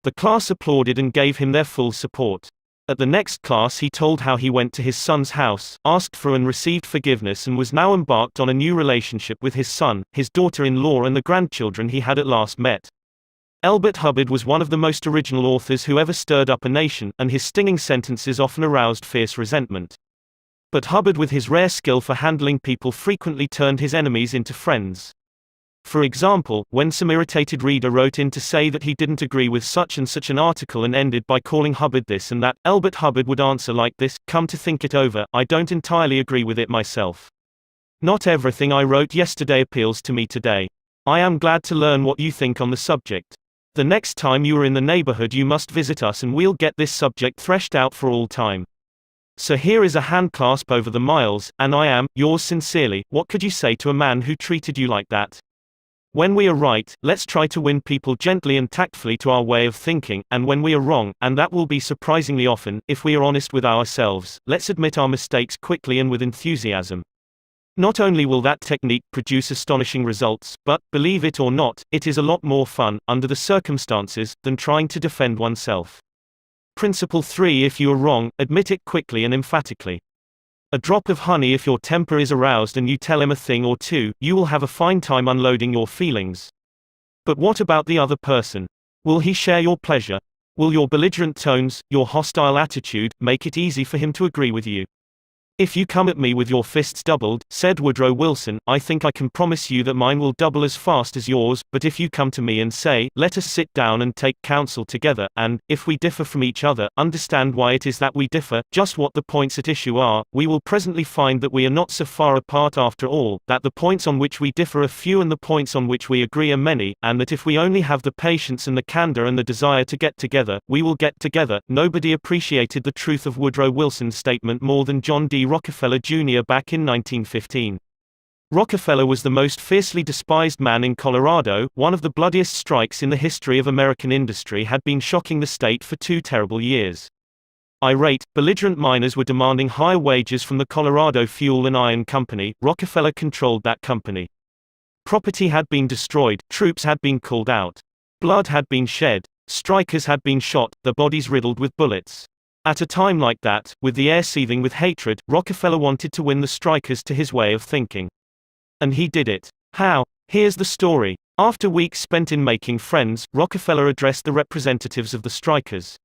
The class applauded and gave him their full support. At the next class he told how he went to his son's house, asked for and received forgiveness and was now embarked on a new relationship with his son, his daughter-in-law and the grandchildren he had at last met. Elbert Hubbard was one of the most original authors who ever stirred up a nation, and his stinging sentences often aroused fierce resentment. But Hubbard, with his rare skill for handling people, frequently turned his enemies into friends. For example, when some irritated reader wrote in to say that he didn't agree with such and such an article and ended by calling Hubbard this and that, Elbert Hubbard would answer like this: "Come to think it over, I don't entirely agree with it myself. Not everything I wrote yesterday appeals to me today. I am glad to learn what you think on the subject. The next time you are in the neighborhood you must visit us and we'll get this subject threshed out for all time. So here is a handclasp over the miles, and I am, yours sincerely." What could you say to a man who treated you like that? When we are right, let's try to win people gently and tactfully to our way of thinking, and when we are wrong, and that will be surprisingly often, if we are honest with ourselves, let's admit our mistakes quickly and with enthusiasm. Not only will that technique produce astonishing results, but, believe it or not, it is a lot more fun, under the circumstances, than trying to defend oneself. Principle 3: If you are wrong, admit it quickly and emphatically. A drop of honey. If your temper is aroused and you tell him a thing or two, you will have a fine time unloading your feelings. But what about the other person? Will he share your pleasure? Will your belligerent tones, your hostile attitude, make it easy for him to agree with you? If you come at me with your fists doubled, said Woodrow Wilson, I think I can promise you that mine will double as fast as yours, but if you come to me and say, let us sit down and take counsel together, and, if we differ from each other, understand why it is that we differ, just what the points at issue are, we will presently find that we are not so far apart after all, that the points on which we differ are few and the points on which we agree are many, and that if we only have the patience and the candor and the desire to get together, we will get together. Nobody appreciated the truth of Woodrow Wilson's statement more than John D. Rockefeller Jr. back in 1915. Rockefeller was the most fiercely despised man in Colorado. One of the bloodiest strikes in the history of American industry had been shocking the state for 2 terrible years. Irate, belligerent miners were demanding higher wages from the Colorado Fuel and Iron Company. Rockefeller controlled that company. Property had been destroyed, troops had been called out. Blood had been shed. Strikers had been shot, their bodies riddled with bullets. At a time like that, with the air seething with hatred, Rockefeller wanted to win the strikers to his way of thinking. And he did it. How? Here's the story. After weeks spent in making friends, Rockefeller addressed the representatives of the strikers.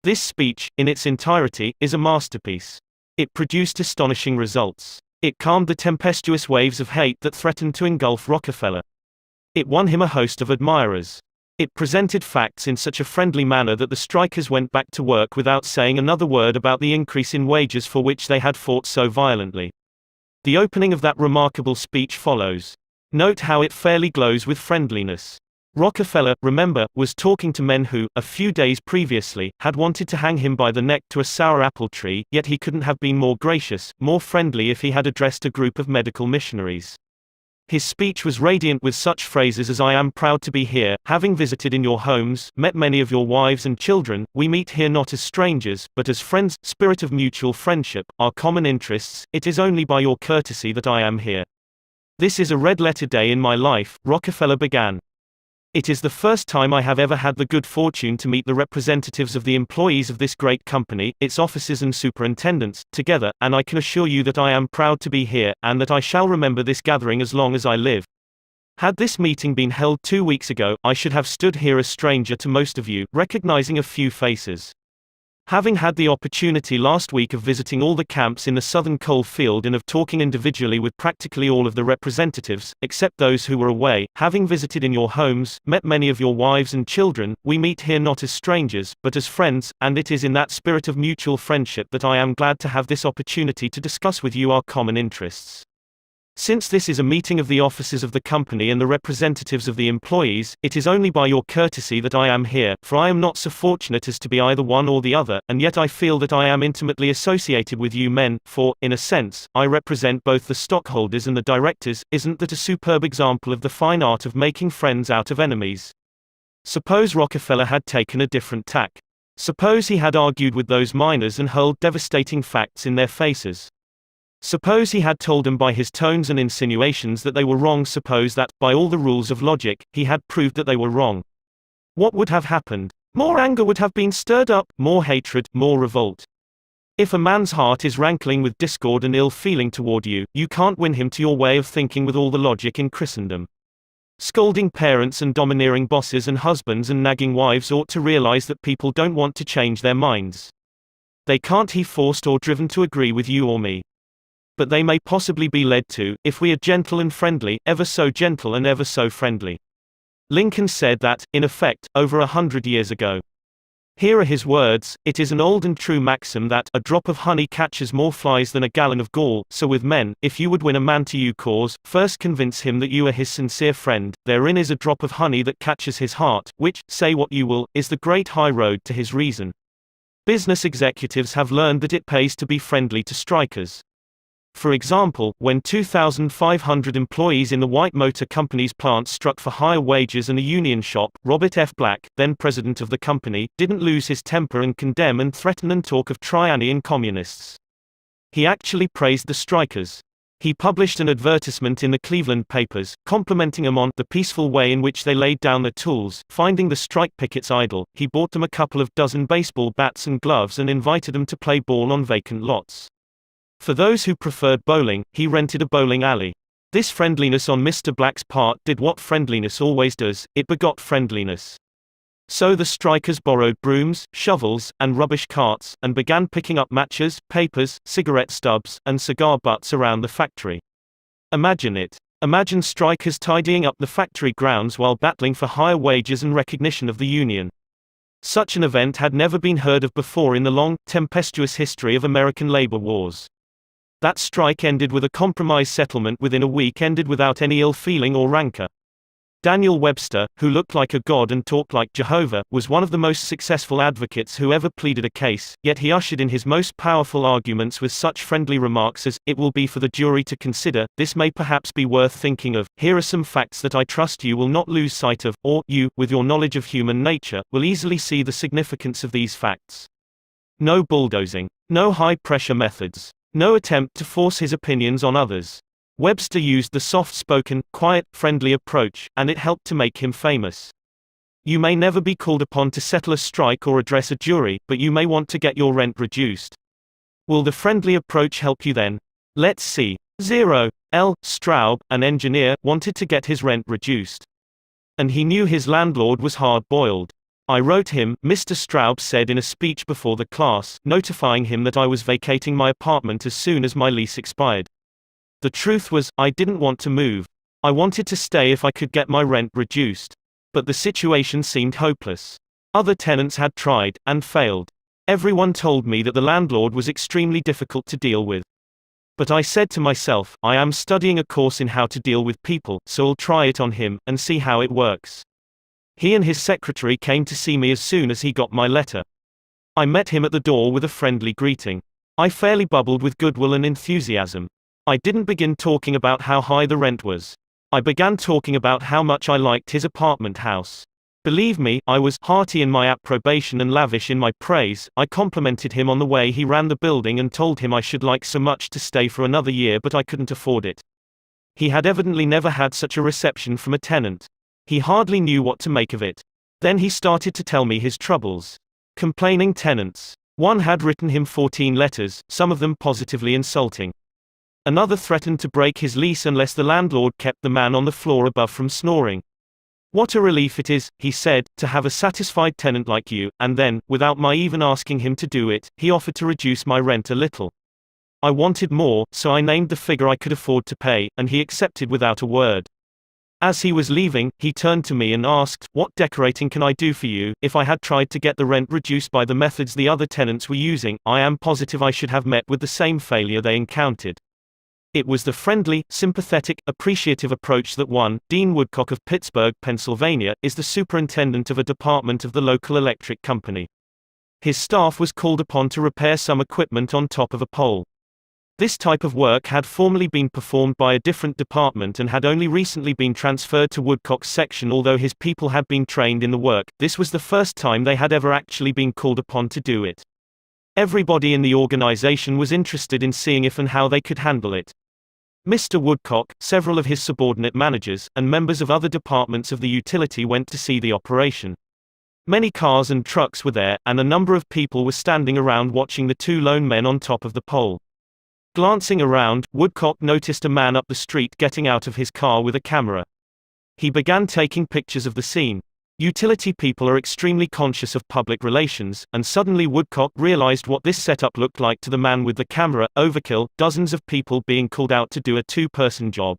This speech, in its entirety, is a masterpiece. It produced astonishing results. It calmed the tempestuous waves of hate that threatened to engulf Rockefeller. It won him a host of admirers. It presented facts in such a friendly manner that the strikers went back to work without saying another word about the increase in wages for which they had fought so violently. The opening of that remarkable speech follows. Note how it fairly glows with friendliness. Rockefeller, remember, was talking to men who, a few days previously, had wanted to hang him by the neck to a sour apple tree, yet he couldn't have been more gracious, more friendly if he had addressed a group of medical missionaries. His speech was radiant with such phrases as I am proud to be here, having visited in your homes, met many of your wives and children, we meet here not as strangers, but as friends, spirit of mutual friendship, our common interests, it is only by your courtesy that I am here. This is a red-letter day in my life, Rockefeller began. It is the first time I have ever had the good fortune to meet the representatives of the employees of this great company, its officers and superintendents, together, and I can assure you that I am proud to be here, and that I shall remember this gathering as long as I live. Had this meeting been held 2 weeks ago, I should have stood here a stranger to most of you, recognizing a few faces. Having had the opportunity last week of visiting all the camps in the southern coal field and of talking individually with practically all of the representatives, except those who were away, having visited in your homes, met many of your wives and children, we meet here not as strangers, but as friends, and it is in that spirit of mutual friendship that I am glad to have this opportunity to discuss with you our common interests. Since this is a meeting of the officers of the company and the representatives of the employees, it is only by your courtesy that I am here, for I am not so fortunate as to be either one or the other, and yet I feel that I am intimately associated with you men, for, in a sense, I represent both the stockholders and the directors. Isn't that a superb example of the fine art of making friends out of enemies? Suppose Rockefeller had taken a different tack. Suppose he had argued with those miners and hurled devastating facts in their faces. Suppose he had told them by his tones and insinuations that they were wrong. Suppose that, by all the rules of logic, he had proved that they were wrong. What would have happened? More anger would have been stirred up, more hatred, more revolt. If a man's heart is rankling with discord and ill feeling toward you, you can't win him to your way of thinking with all the logic in Christendom. Scolding parents and domineering bosses and husbands and nagging wives ought to realize that people don't want to change their minds. They can't be forced or driven to agree with you or me. But they may possibly be led to, if we are gentle and friendly, ever so gentle and ever so friendly. Lincoln said that, in effect, over 100 years ago. Here are his words: it is an old and true maxim that, a drop of honey catches more flies than a gallon of gall, so with men, if you would win a man to your cause, first convince him that you are his sincere friend, therein is a drop of honey that catches his heart, which, say what you will, is the great high road to his reason. Business executives have learned that it pays to be friendly to strikers. For example, when 2,500 employees in the White Motor Company's plants struck for higher wages and a union shop, Robert F. Black, then president of the company, didn't lose his temper and condemn and threaten and talk of tyranny and communists. He actually praised the strikers. He published an advertisement in the Cleveland papers, complimenting them on the peaceful way in which they laid down their tools. Finding the strike pickets idle, he bought them a couple of dozen baseball bats and gloves and invited them to play ball on vacant lots. For those who preferred bowling, he rented a bowling alley. This friendliness on Mr. Black's part did what friendliness always does, it begot friendliness. So the strikers borrowed brooms, shovels, and rubbish carts, and began picking up matches, papers, cigarette stubs, and cigar butts around the factory. Imagine it. Imagine strikers tidying up the factory grounds while battling for higher wages and recognition of the union. Such an event had never been heard of before in the long, tempestuous history of American labor wars. That strike ended with a compromise settlement within a week, ended without any ill feeling or rancor. Daniel Webster, who looked like a god and talked like Jehovah, was one of the most successful advocates who ever pleaded a case, yet he ushered in his most powerful arguments with such friendly remarks as, "It will be for the jury to consider, this may perhaps be worth thinking of, here are some facts that I trust you will not lose sight of, or, you, with your knowledge of human nature, will easily see the significance of these facts." No bulldozing. No high-pressure methods. No attempt to force his opinions on others. Webster used the soft-spoken, quiet, friendly approach, and it helped to make him famous. You may never be called upon to settle a strike or address a jury, but you may want to get your rent reduced. Will the friendly approach help you then? Let's see. 0. L. Straub, an engineer, wanted to get his rent reduced. And he knew his landlord was hard-boiled. I wrote him, Mr. Straub said in a speech before the class, notifying him that I was vacating my apartment as soon as my lease expired. The truth was, I didn't want to move. I wanted to stay if I could get my rent reduced. But the situation seemed hopeless. Other tenants had tried, and failed. Everyone told me that the landlord was extremely difficult to deal with. But I said to myself, I am studying a course in how to deal with people, so I'll try it on him, and see how it works. He and his secretary came to see me as soon as he got my letter. I met him at the door with a friendly greeting. I fairly bubbled with goodwill and enthusiasm. I didn't begin talking about how high the rent was. I began talking about how much I liked his apartment house. Believe me, I was hearty in my approbation and lavish in my praise. I complimented him on the way he ran the building and told him I should like so much to stay for another year, but I couldn't afford it. He had evidently never had such a reception from a tenant. He hardly knew what to make of it. Then he started to tell me his troubles. Complaining tenants. One had written him 14 letters, some of them positively insulting. Another threatened to break his lease unless the landlord kept the man on the floor above from snoring. What a relief it is, he said, to have a satisfied tenant like you, and then, without my even asking him to do it, he offered to reduce my rent a little. I wanted more, so I named the figure I could afford to pay, and he accepted without a word. As he was leaving, he turned to me and asked, "What decorating can I do for you?" If I had tried to get the rent reduced by the methods the other tenants were using, I am positive I should have met with the same failure they encountered. It was the friendly, sympathetic, appreciative approach that won. Dean Woodcock of Pittsburgh, Pennsylvania, is the superintendent of a department of the local electric company. His staff was called upon to repair some equipment on top of a pole. This type of work had formerly been performed by a different department and had only recently been transferred to Woodcock's section. Although his people had been trained in the work, this was the first time they had ever actually been called upon to do it. Everybody in the organization was interested in seeing if and how they could handle it. Mr. Woodcock, several of his subordinate managers, and members of other departments of the utility went to see the operation. Many cars and trucks were there, and a number of people were standing around watching the two lone men on top of the pole. Glancing around, Woodcock noticed a man up the street getting out of his car with a camera. He began taking pictures of the scene. Utility people are extremely conscious of public relations, and suddenly Woodcock realized what this setup looked like to the man with the camera. Overkill, dozens of people being called out to do a two-person job.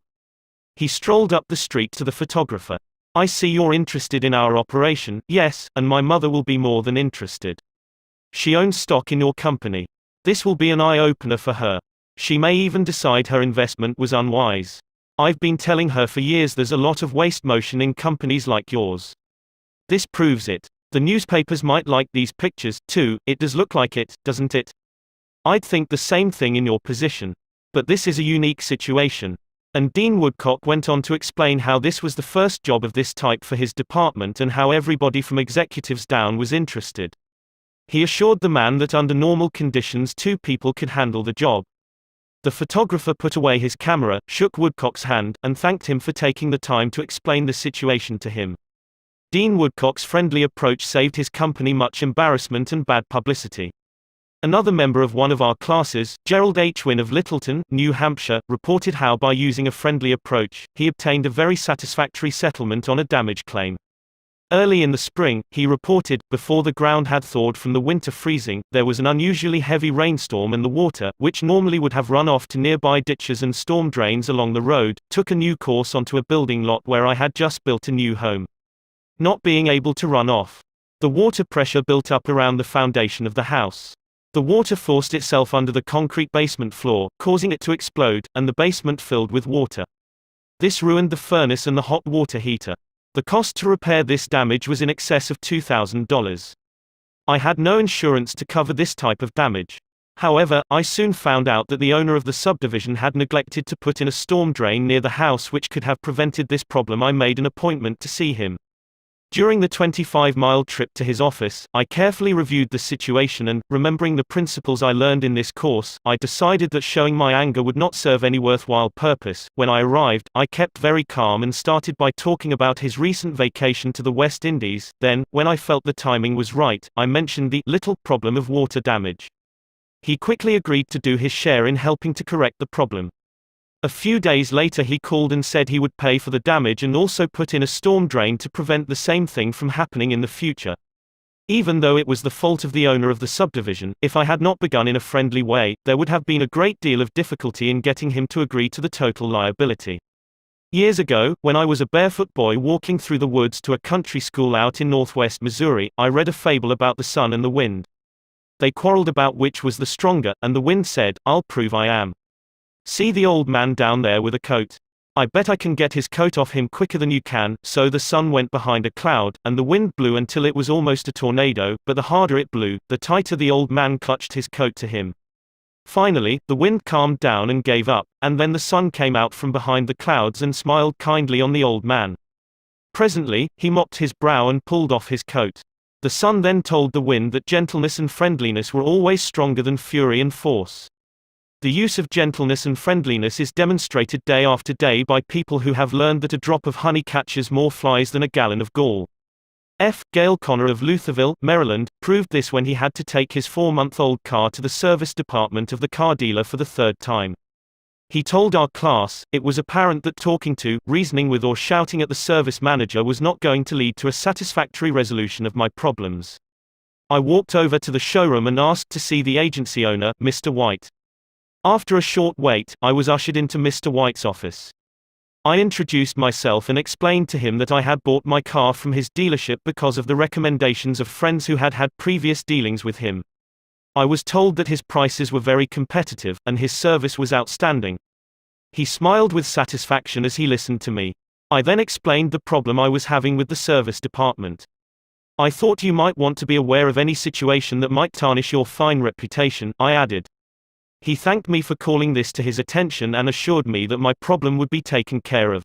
He strolled up the street to the photographer. "I see you're interested in our operation." "Yes, and my mother will be more than interested. She owns stock in your company. This will be an eye-opener for her. She may even decide her investment was unwise. I've been telling her for years there's a lot of waste motion in companies like yours. This proves it. The newspapers might like these pictures, too. It does look like it, doesn't it? I'd think the same thing in your position. But this is a unique situation. And Dean Woodcock went on to explain how this was the first job of this type for his department and how everybody from executives down was interested. He assured the man that under normal conditions 2 people could handle the job. The photographer put away his camera, shook Woodcock's hand, and thanked him for taking the time to explain the situation to him. Dean Woodcock's friendly approach saved his company much embarrassment and bad publicity. Another member of one of our classes, Gerald H. Wynne of Littleton, New Hampshire, reported how by using a friendly approach, he obtained a very satisfactory settlement on a damage claim. Early in the spring, he reported, before the ground had thawed from the winter freezing, there was an unusually heavy rainstorm and the water, which normally would have run off to nearby ditches and storm drains along the road, took a new course onto a building lot where I had just built a new home. Not being able to run off. The water pressure built up around the foundation of the house. The water forced itself under the concrete basement floor, causing it to explode, and the basement filled with water. This ruined the furnace and the hot water heater. The cost to repair this damage was in excess of $2,000. I had no insurance to cover this type of damage. However, I soon found out that the owner of the subdivision had neglected to put in a storm drain near the house which could have prevented this problem. I made an appointment to see him. During the 25-mile trip to his office, I carefully reviewed the situation and, remembering the principles I learned in this course, I decided that showing my anger would not serve any worthwhile purpose. When I arrived, I kept very calm and started by talking about his recent vacation to the West Indies. Then, when I felt the timing was right, I mentioned the little problem of water damage. He quickly agreed to do his share in helping to correct the problem. A few days later he called and said he would pay for the damage and also put in a storm drain to prevent the same thing from happening in the future. Even though it was the fault of the owner of the subdivision, if I had not begun in a friendly way, there would have been a great deal of difficulty in getting him to agree to the total liability. Years ago, when I was a barefoot boy walking through the woods to a country school out in northwest Missouri, I read a fable about the sun and the wind. They quarreled about which was the stronger, and the wind said, "I'll prove I am. See the old man down there with a coat? I bet I can get his coat off him quicker than you can." So the sun went behind a cloud, and the wind blew until it was almost a tornado, but the harder it blew, the tighter the old man clutched his coat to him. Finally, the wind calmed down and gave up, and then the sun came out from behind the clouds and smiled kindly on the old man. Presently, he mopped his brow and pulled off his coat. The sun then told the wind that gentleness and friendliness were always stronger than fury and force. The use of gentleness and friendliness is demonstrated day after day by people who have learned that a drop of honey catches more flies than a gallon of gall. F. Gale Connor of Lutherville, Maryland, proved this when he had to take his 4-month-old car to the service department of the car dealer for the 3rd time. He told our class, "It was apparent that talking to, reasoning with or shouting at the service manager was not going to lead to a satisfactory resolution of my problems. I walked over to the showroom and asked to see the agency owner, Mr. White. After a short wait, I was ushered into Mr. White's office. I introduced myself and explained to him that I had bought my car from his dealership because of the recommendations of friends who had had previous dealings with him. I was told that his prices were very competitive, and his service was outstanding. He smiled with satisfaction as he listened to me. I then explained the problem I was having with the service department. I thought you might want to be aware of any situation that might tarnish your fine reputation, I added. He thanked me for calling this to his attention and assured me that my problem would be taken care of.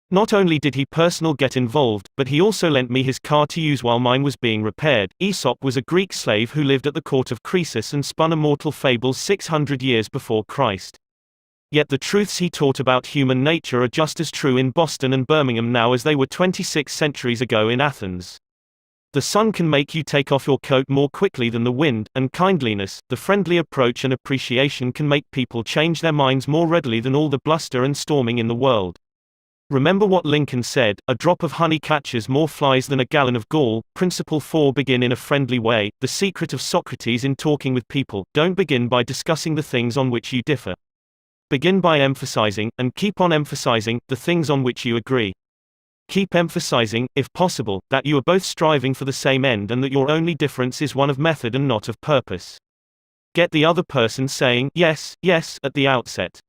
Not only did he personally get involved, but he also lent me his car to use while mine was being repaired. Aesop was a Greek slave who lived at the court of Croesus and spun immortal fables 600 years before Christ. Yet the truths he taught about human nature are just as true in Boston and Birmingham now as they were 26 centuries ago in Athens. The sun can make you take off your coat more quickly than the wind, and kindliness, the friendly approach and appreciation can make people change their minds more readily than all the bluster and storming in the world. Remember what Lincoln said, "A drop of honey catches more flies than a gallon of gall." Principle 4. Begin in a friendly way. The secret of Socrates in talking with people: don't begin by discussing the things on which you differ. Begin by emphasizing, and keep on emphasizing, the things on which you agree. Keep emphasizing, if possible, that you are both striving for the same end and that your only difference is one of method and not of purpose. Get the other person saying yes, yes at the outset.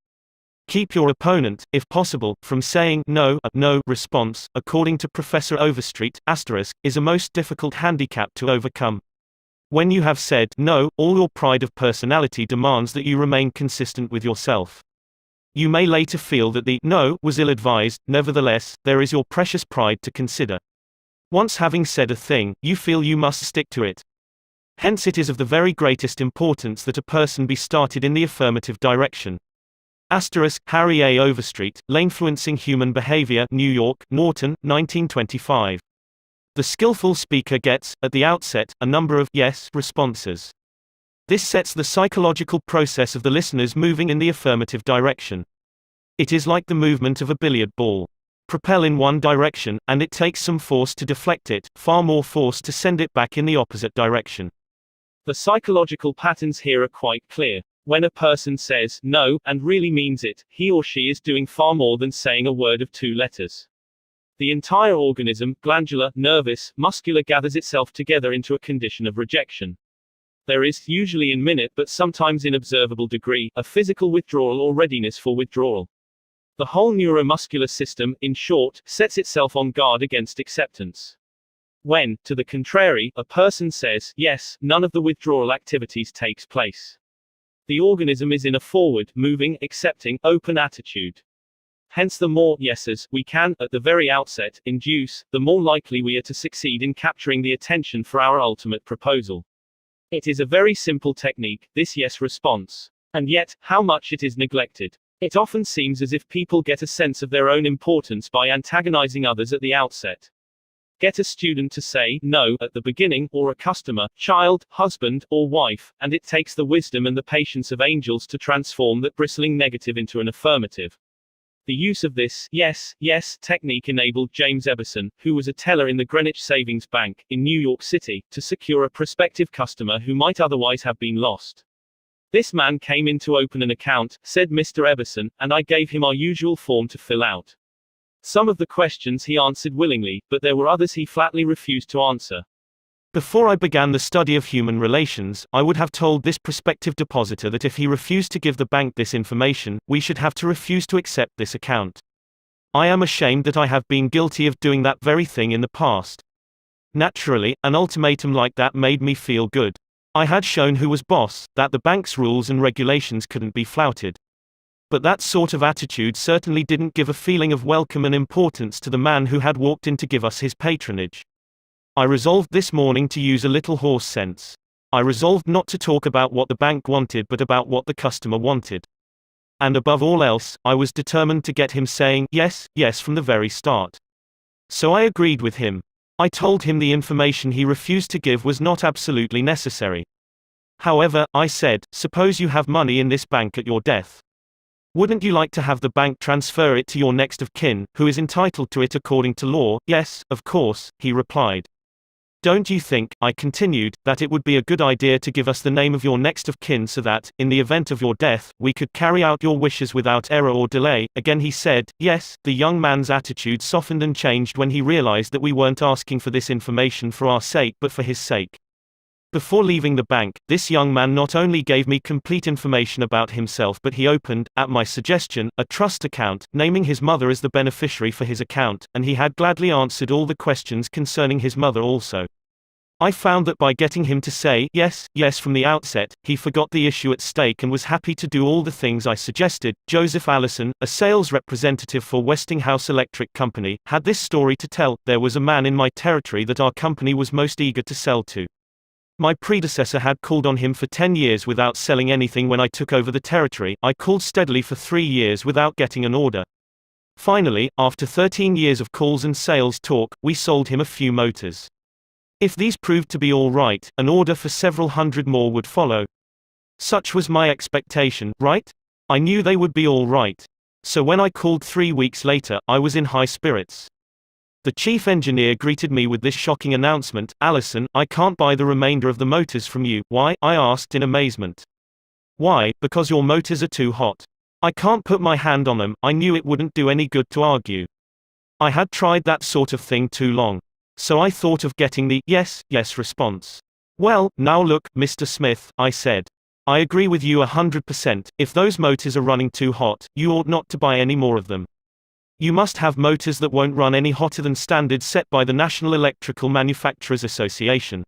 Keep your opponent, if possible, from saying no. A no response, according to Professor Overstreet, is a most difficult handicap to overcome. When you have said no, all your pride of personality demands that you remain consistent with yourself. You may later feel that the no was ill-advised, nevertheless, there is your precious pride to consider. Once having said a thing, you feel you must stick to it. Hence it is of the very greatest importance that a person be started in the affirmative direction. Harry A. Overstreet, Influencing Human Behavior, New York, Norton, 1925. The skillful speaker gets, at the outset, a number of yes responses. This sets the psychological process of the listeners moving in the affirmative direction. It is like the movement of a billiard ball. Propel in one direction, and it takes some force to deflect it, far more force to send it back in the opposite direction. The psychological patterns here are quite clear. When a person says no, and really means it, he or she is doing far more than saying a word of 2 letters. The entire organism, glandular, nervous, muscular, gathers itself together into a condition of rejection. There is, usually in minute but sometimes in observable degree, a physical withdrawal or readiness for withdrawal. The whole neuromuscular system, in short, sets itself on guard against acceptance. When, to the contrary, a person says yes, none of the withdrawal activities takes place. The organism is in a forward, moving, accepting, open attitude. Hence the more yeses we can, at the very outset, induce, the more likely we are to succeed in capturing the attention for our ultimate proposal. It is a very simple technique, this yes response. And yet, how much it is neglected. It often seems as if people get a sense of their own importance by antagonizing others at the outset. Get a student to say no at the beginning, or a customer, child, husband, or wife, and it takes the wisdom and the patience of angels to transform that bristling negative into an affirmative. The use of this yes, yes technique enabled James Eberson, who was a teller in the Greenwich Savings Bank, in New York City, to secure a prospective customer who might otherwise have been lost. This man came in to open an account, said Mr. Eberson, and I gave him our usual form to fill out. Some of the questions he answered willingly, but there were others he flatly refused to answer. Before I began the study of human relations, I would have told this prospective depositor that if he refused to give the bank this information, we should have to refuse to accept this account. I am ashamed that I have been guilty of doing that very thing in the past. Naturally, an ultimatum like that made me feel good. I had shown who was boss, that the bank's rules and regulations couldn't be flouted. But that sort of attitude certainly didn't give a feeling of welcome and importance to the man who had walked in to give us his patronage. I resolved this morning to use a little horse sense. I resolved not to talk about what the bank wanted but about what the customer wanted. And above all else, I was determined to get him saying yes, yes from the very start. So I agreed with him. I told him the information he refused to give was not absolutely necessary. However, I said, suppose you have money in this bank at your death. Wouldn't you like to have the bank transfer it to your next of kin, who is entitled to it according to law? Yes, of course, he replied. Don't you think, I continued, that it would be a good idea to give us the name of your next of kin so that, in the event of your death, we could carry out your wishes without error or delay? Again he said, yes. The young man's attitude softened and changed when he realized that we weren't asking for this information for our sake but for his sake. Before leaving the bank, this young man not only gave me complete information about himself but he opened, at my suggestion, a trust account, naming his mother as the beneficiary for his account, and he had gladly answered all the questions concerning his mother also. I found that by getting him to say yes, yes from the outset, he forgot the issue at stake and was happy to do all the things I suggested. Joseph Allison, a sales representative for Westinghouse Electric Company, had this story to tell. There was a man in my territory that our company was most eager to sell to. My predecessor had called on him for 10 years without selling anything. When I took over the territory, I called steadily for 3 years without getting an order. Finally, after 13 years of calls and sales talk, we sold him a few motors. If these proved to be all right, an order for several hundred more would follow. Such was my expectation, right? I knew they would be all right. So when I called 3 weeks later, I was in high spirits. The chief engineer greeted me with this shocking announcement, Allison, I can't buy the remainder of the motors from you. Why? I asked in amazement. Why? Because your motors are too hot. I can't put my hand on them. I knew it wouldn't do any good to argue. I had tried that sort of thing too long. So I thought of getting the yes, yes response. Well, now look, Mr. Smith, I said. I agree with you 100%. If those motors are running too hot, you ought not to buy any more of them. You must have motors that won't run any hotter than standards set by the National Electrical Manufacturers Association.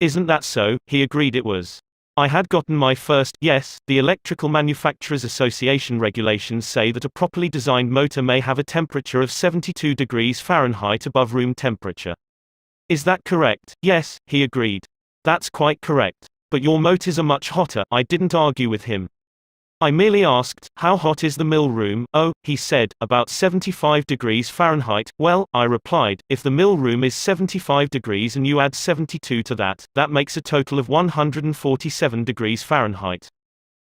Isn't that so? He agreed it was. I had gotten my first yes. The Electrical Manufacturers Association regulations say that a properly designed motor may have a temperature of 72 degrees Fahrenheit above room temperature. Is that correct? Yes, he agreed. That's quite correct. But your motors are much hotter. I didn't argue with him. I merely asked, how hot is the mill room? Oh, he said, about 75 degrees Fahrenheit. Well, I replied, if the mill room is 75 degrees and you add 72 to that, that makes a total of 147 degrees Fahrenheit.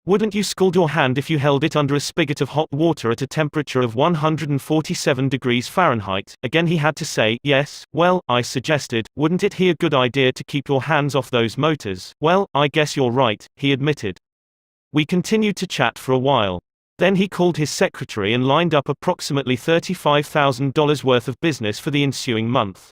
Wouldn't you scald your hand if you held it under a spigot of hot water at a temperature of 147 degrees Fahrenheit? Again he had to say, yes. Well, I suggested, wouldn't it be a good idea to keep your hands off those motors? Well, I guess you're right, he admitted. We continued to chat for a while. Then he called his secretary and lined up approximately $35,000 worth of business for the ensuing month.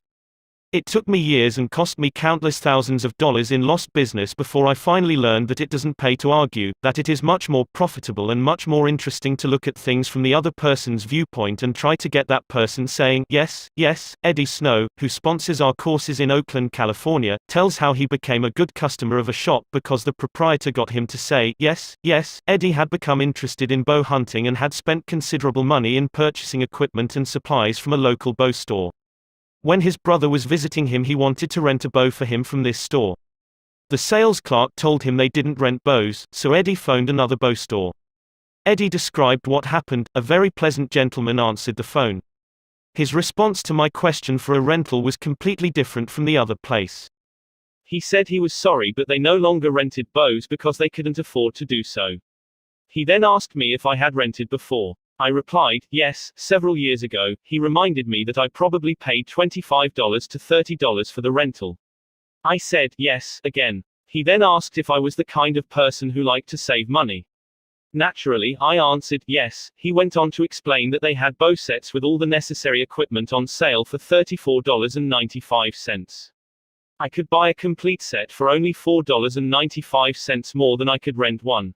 It took me years and cost me countless thousands of dollars in lost business before I finally learned that it doesn't pay to argue, that it is much more profitable and much more interesting to look at things from the other person's viewpoint and try to get that person saying, yes, yes. Eddie Snow, who sponsors our courses in Oakland, California, tells how he became a good customer of a shop because the proprietor got him to say, yes, yes. Eddie had become interested in bow hunting and had spent considerable money in purchasing equipment and supplies from a local bow store. When his brother was visiting him, he wanted to rent a bow for him from this store. The sales clerk told him they didn't rent bows, so Eddie phoned another bow store. Eddie described what happened. A very pleasant gentleman answered the phone. His response to my question for a rental was completely different from the other place. He said he was sorry, but they no longer rented bows because they couldn't afford to do so. He then asked me if I had rented before. I replied, yes, several years ago. He reminded me that I probably paid $25 to $30 for the rental. I said, yes, again. He then asked if I was the kind of person who liked to save money. Naturally, I answered, yes. He went on to explain that they had bow sets with all the necessary equipment on sale for $34.95. I could buy a complete set for only $4.95 more than I could rent one.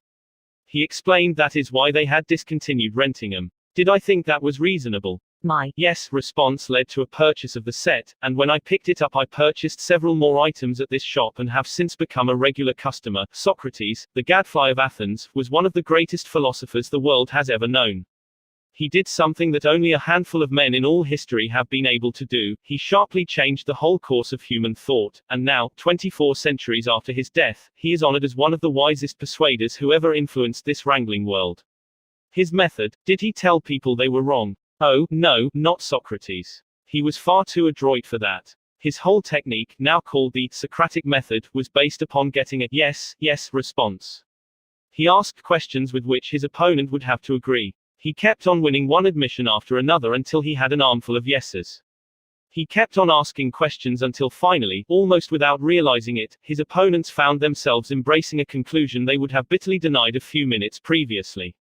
He explained that is why they had discontinued renting them. Did I think that was reasonable? My yes response led to a purchase of the set, and when I picked it up I purchased several more items at this shop and have since become a regular customer. Socrates, the gadfly of Athens, was one of the greatest philosophers the world has ever known. He did something that only a handful of men in all history have been able to do. He sharply changed the whole course of human thought, and now, 24 centuries after his death, he is honored as one of the wisest persuaders who ever influenced this wrangling world. His method, did he tell people they were wrong? Oh, no, not Socrates. He was far too adroit for that. His whole technique, now called the Socratic method, was based upon getting a yes, yes response. He asked questions with which his opponent would have to agree. He kept on winning one admission after another until he had an armful of yeses. He kept on asking questions until finally, almost without realizing it, his opponents found themselves embracing a conclusion they would have bitterly denied a few minutes previously.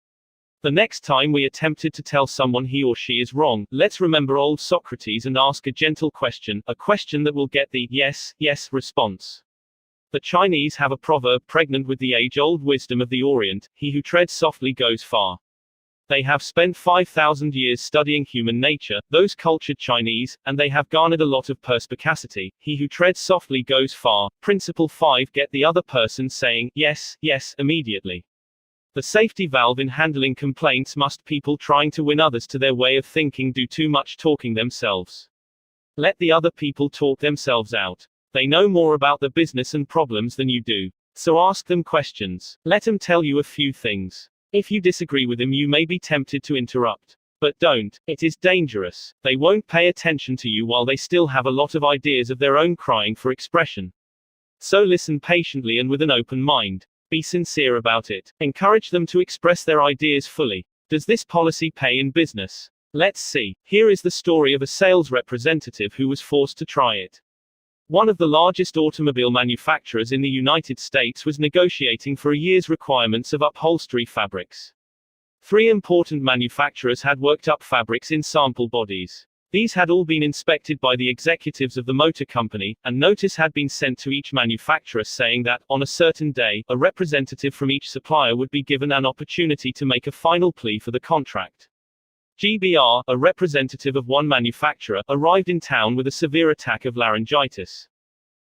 The next time we attempted to tell someone he or she is wrong, let's remember old Socrates and ask a gentle question, a question that will get the yes, yes response. The Chinese have a proverb pregnant with the age-old wisdom of the Orient, he who treads softly goes far. They have spent 5,000 years studying human nature, those cultured Chinese, and they have garnered a lot of perspicacity. He who treads softly goes far. Principle 5. Get the other person saying, yes, yes, immediately. The safety valve in handling complaints must people trying to win others to their way of thinking do too much talking themselves. Let the other people talk themselves out. They know more about the business and problems than you do. So ask them questions. Let them tell you a few things. If you disagree with them, you may be tempted to interrupt. But don't. It is dangerous. They won't pay attention to you while they still have a lot of ideas of their own crying for expression. So listen patiently and with an open mind. Be sincere about it. Encourage them to express their ideas fully. Does this policy pay in business? Let's see. Here is the story of a sales representative who was forced to try it. One of the largest automobile manufacturers in the United States was negotiating for a year's requirements of upholstery fabrics. 3 important manufacturers had worked up fabrics in sample bodies. These had all been inspected by the executives of the motor company, and notice had been sent to each manufacturer saying that, on a certain day, a representative from each supplier would be given an opportunity to make a final plea for the contract. GBR, a representative of one manufacturer, arrived in town with a severe attack of laryngitis.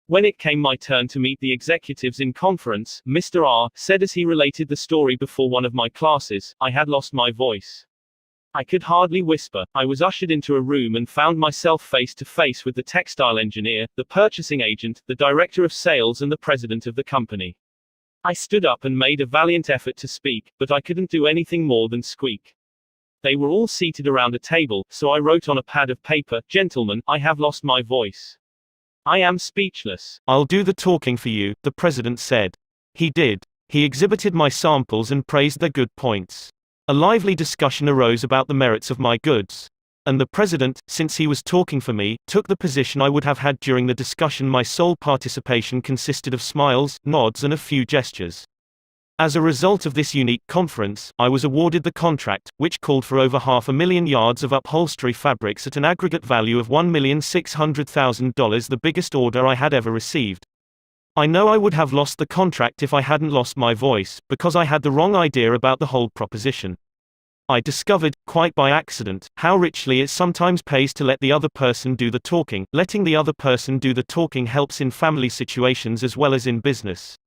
When it came my turn to meet the executives in conference, Mr. R said as he related the story before one of my classes, I had lost my voice. I could hardly whisper. I was ushered into a room and found myself face to face with the textile engineer, the purchasing agent, the director of sales and the president of the company. I stood up and made a valiant effort to speak, but I couldn't do anything more than squeak. They were all seated around a table, so I wrote on a pad of paper, "Gentlemen, I have lost my voice. I am speechless." "I'll do the talking for you," the president said. He did. He exhibited my samples and praised their good points. A lively discussion arose about the merits of my goods. And the president, since he was talking for me, took the position I would have had during the discussion. My sole participation consisted of smiles, nods and a few gestures. As a result of this unique conference, I was awarded the contract, which called for over 500,000 yards of upholstery fabrics at an aggregate value of $1,600,000, the biggest order I had ever received. I know I would have lost the contract if I hadn't lost my voice, because I had the wrong idea about the whole proposition. I discovered, quite by accident, how richly it sometimes pays to let the other person do the talking. Letting the other person do the talking helps in family situations as well as in business.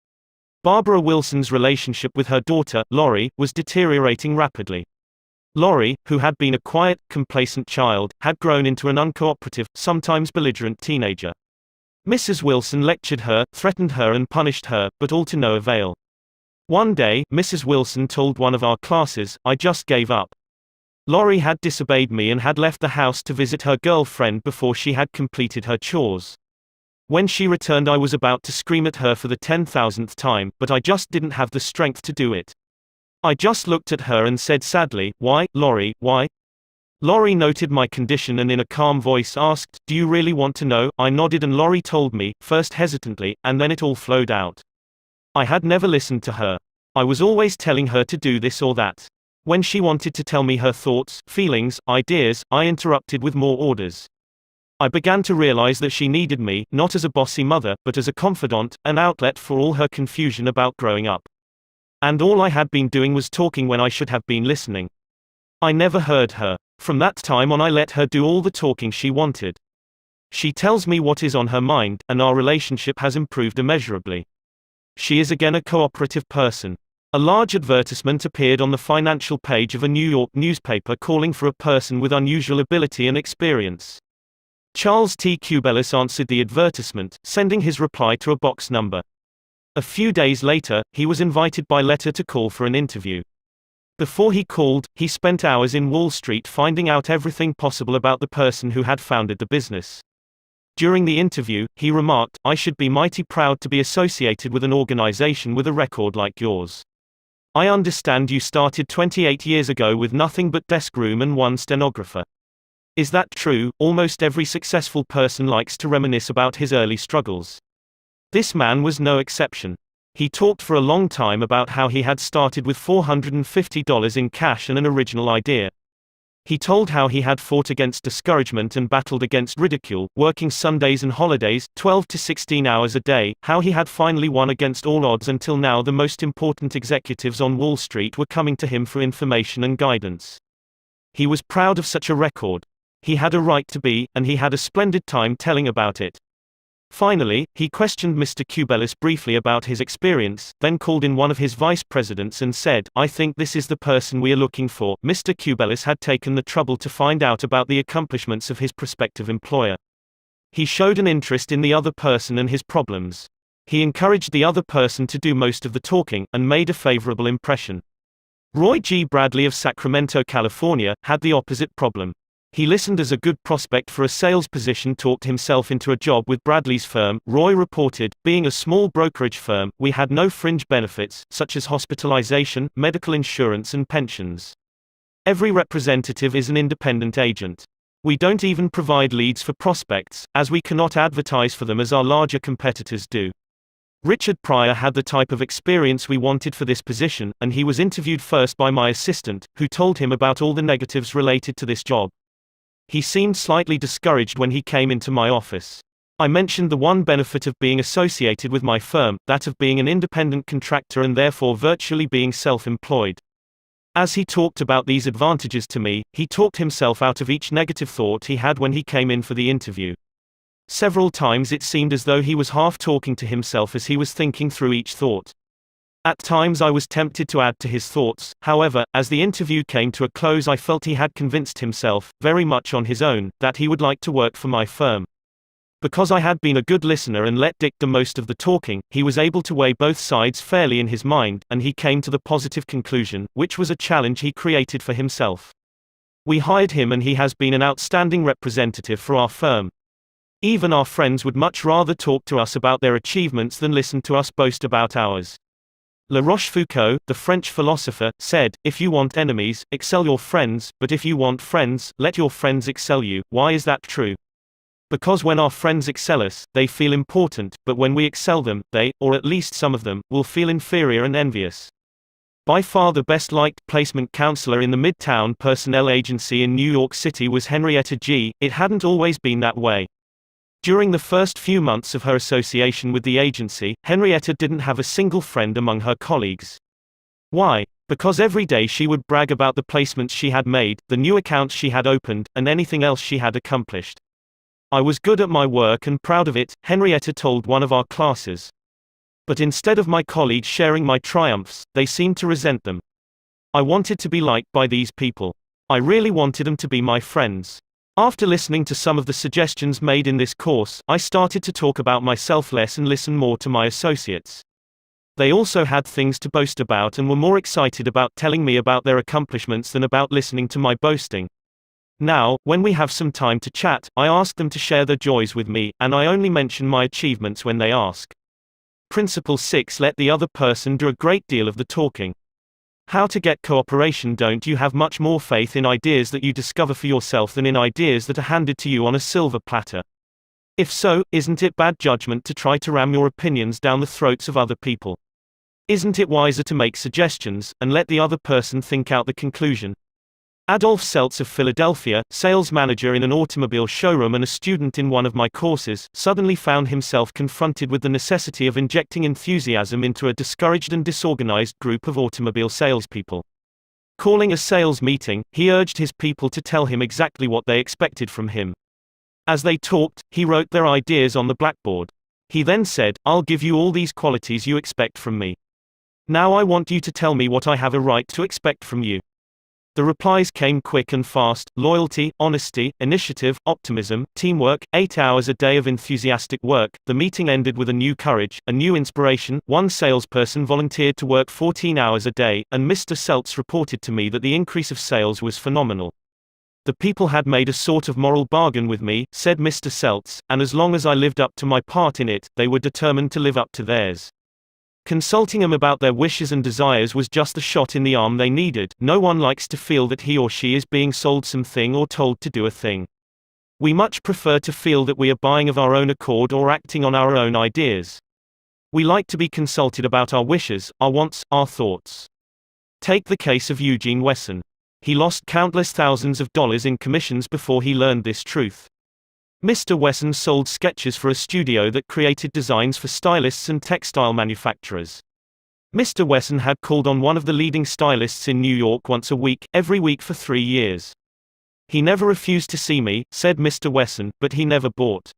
Barbara Wilson's relationship with her daughter, Lori, was deteriorating rapidly. Lori, who had been a quiet, complacent child, had grown into an uncooperative, sometimes belligerent teenager. Mrs. Wilson lectured her, threatened her and punished her, but all to no avail. One day, Mrs. Wilson told one of our classes, "I just gave up." Lori had disobeyed me and had left the house to visit her girlfriend before she had completed her chores. When she returned, I was about to scream at her for the 10,000th time, but I just didn't have the strength to do it. I just looked at her and said sadly, "Why, Lori, why?" Lori noted my condition and in a calm voice asked, "Do you really want to know?" I nodded and Lori told me, first hesitantly, and then it all flowed out. I had never listened to her. I was always telling her to do this or that. When she wanted to tell me her thoughts, feelings, ideas, I interrupted with more orders. I began to realize that she needed me, not as a bossy mother, but as a confidant, an outlet for all her confusion about growing up. And all I had been doing was talking when I should have been listening. I never heard her. From that time on, I let her do all the talking she wanted. She tells me what is on her mind, and our relationship has improved immeasurably. She is again a cooperative person. A large advertisement appeared on the financial page of a New York newspaper calling for a person with unusual ability and experience. Charles T. Cubelis answered the advertisement, sending his reply to a box number. A few days later, he was invited by letter to call for an interview. Before he called, he spent hours in Wall Street finding out everything possible about the person who had founded the business. During the interview, he remarked, "I should be mighty proud to be associated with an organization with a record like yours. I understand you started 28 years ago with nothing but desk room and one stenographer. Is that true?" Almost every successful person likes to reminisce about his early struggles. This man was no exception. He talked for a long time about how he had started with $450 in cash and an original idea. He told how he had fought against discouragement and battled against ridicule, working Sundays and holidays, 12 to 16 hours a day, how he had finally won against all odds until now the most important executives on Wall Street were coming to him for information and guidance. He was proud of such a record. He had a right to be, and he had a splendid time telling about it. Finally, he questioned Mr. Cubelis briefly about his experience, then called in one of his vice presidents and said, "I think this is the person we are looking for." Mr. Cubelis had taken the trouble to find out about the accomplishments of his prospective employer. He showed an interest in the other person and his problems. He encouraged the other person to do most of the talking, and made a favorable impression. Roy G. Bradley of Sacramento, California, had the opposite problem. He listened as a good prospect for a sales position talked himself into a job with Bradley's firm. Roy reported, "Being a small brokerage firm, we had no fringe benefits, such as hospitalization, medical insurance and pensions. Every representative is an independent agent. We don't even provide leads for prospects, as we cannot advertise for them as our larger competitors do." Richard Pryor had the type of experience we wanted for this position, and he was interviewed first by my assistant, who told him about all the negatives related to this job. He seemed slightly discouraged when he came into my office. I mentioned the one benefit of being associated with my firm, that of being an independent contractor and therefore virtually being self-employed. As he talked about these advantages to me, he talked himself out of each negative thought he had when he came in for the interview. Several times it seemed as though he was half talking to himself as he was thinking through each thought. At times I was tempted to add to his thoughts, however, as the interview came to a close I felt he had convinced himself, very much on his own, that he would like to work for my firm. Because I had been a good listener and let Dick do most of the talking, he was able to weigh both sides fairly in his mind, and he came to the positive conclusion, which was a challenge he created for himself. We hired him and he has been an outstanding representative for our firm. Even our friends would much rather talk to us about their achievements than listen to us boast about ours. La Rochefoucauld, the French philosopher, said, "If you want enemies, excel your friends, but if you want friends, let your friends excel you." Why is that true? Because when our friends excel us, they feel important, but when we excel them, they, or at least some of them, will feel inferior and envious. By far the best liked placement counselor in the Midtown Personnel Agency in New York City was Henrietta G. It hadn't always been that way. During the first few months of her association with the agency, Henrietta didn't have a single friend among her colleagues. Why? Because every day she would brag about the placements she had made, the new accounts she had opened, and anything else she had accomplished. "I was good at my work and proud of it," Henrietta told one of our classes. But instead of my colleagues sharing my triumphs, they seemed to resent them. I wanted to be liked by these people. I really wanted them to be my friends. After listening to some of the suggestions made in this course, I started to talk about myself less and listen more to my associates. They also had things to boast about and were more excited about telling me about their accomplishments than about listening to my boasting. Now, when we have some time to chat, I ask them to share their joys with me, and I only mention my achievements when they ask. Principle 6: Let the other person do a great deal of the talking. How to get cooperation? Don't you have much more faith in ideas that you discover for yourself than in ideas that are handed to you on a silver platter? If so, isn't it bad judgment to try to ram your opinions down the throats of other people? Isn't it wiser to make suggestions, and let the other person think out the conclusion? Adolph Seltz of Philadelphia, sales manager in an automobile showroom and a student in one of my courses, suddenly found himself confronted with the necessity of injecting enthusiasm into a discouraged and disorganized group of automobile salespeople. Calling a sales meeting, he urged his people to tell him exactly what they expected from him. As they talked, he wrote their ideas on the blackboard. He then said, "I'll give you all these qualities you expect from me. Now I want you to tell me what I have a right to expect from you." The replies came quick and fast: loyalty, honesty, initiative, optimism, teamwork, 8 hours a day of enthusiastic work. The meeting ended with a new courage, a new inspiration. One salesperson volunteered to work 14 hours a day, and Mr. Seltz reported to me that the increase of sales was phenomenal. "The people had made a sort of moral bargain with me," said Mr. Seltz, "and as long as I lived up to my part in it, they were determined to live up to theirs. Consulting them about their wishes and desires was just the shot in the arm they needed. No one likes to feel that he or she is being sold something or told to do a thing. We much prefer to feel that we are buying of our own accord or acting on our own ideas. We like to be consulted about our wishes, our wants, our thoughts." Take the case of Eugene Wesson. He lost countless thousands of dollars in commissions before he learned this truth. Mr. Wesson sold sketches for a studio that created designs for stylists and textile manufacturers. Mr. Wesson had called on one of the leading stylists in New York once a week, every week for 3 years. "He never refused to see me," said Mr. Wesson, "but he never bought.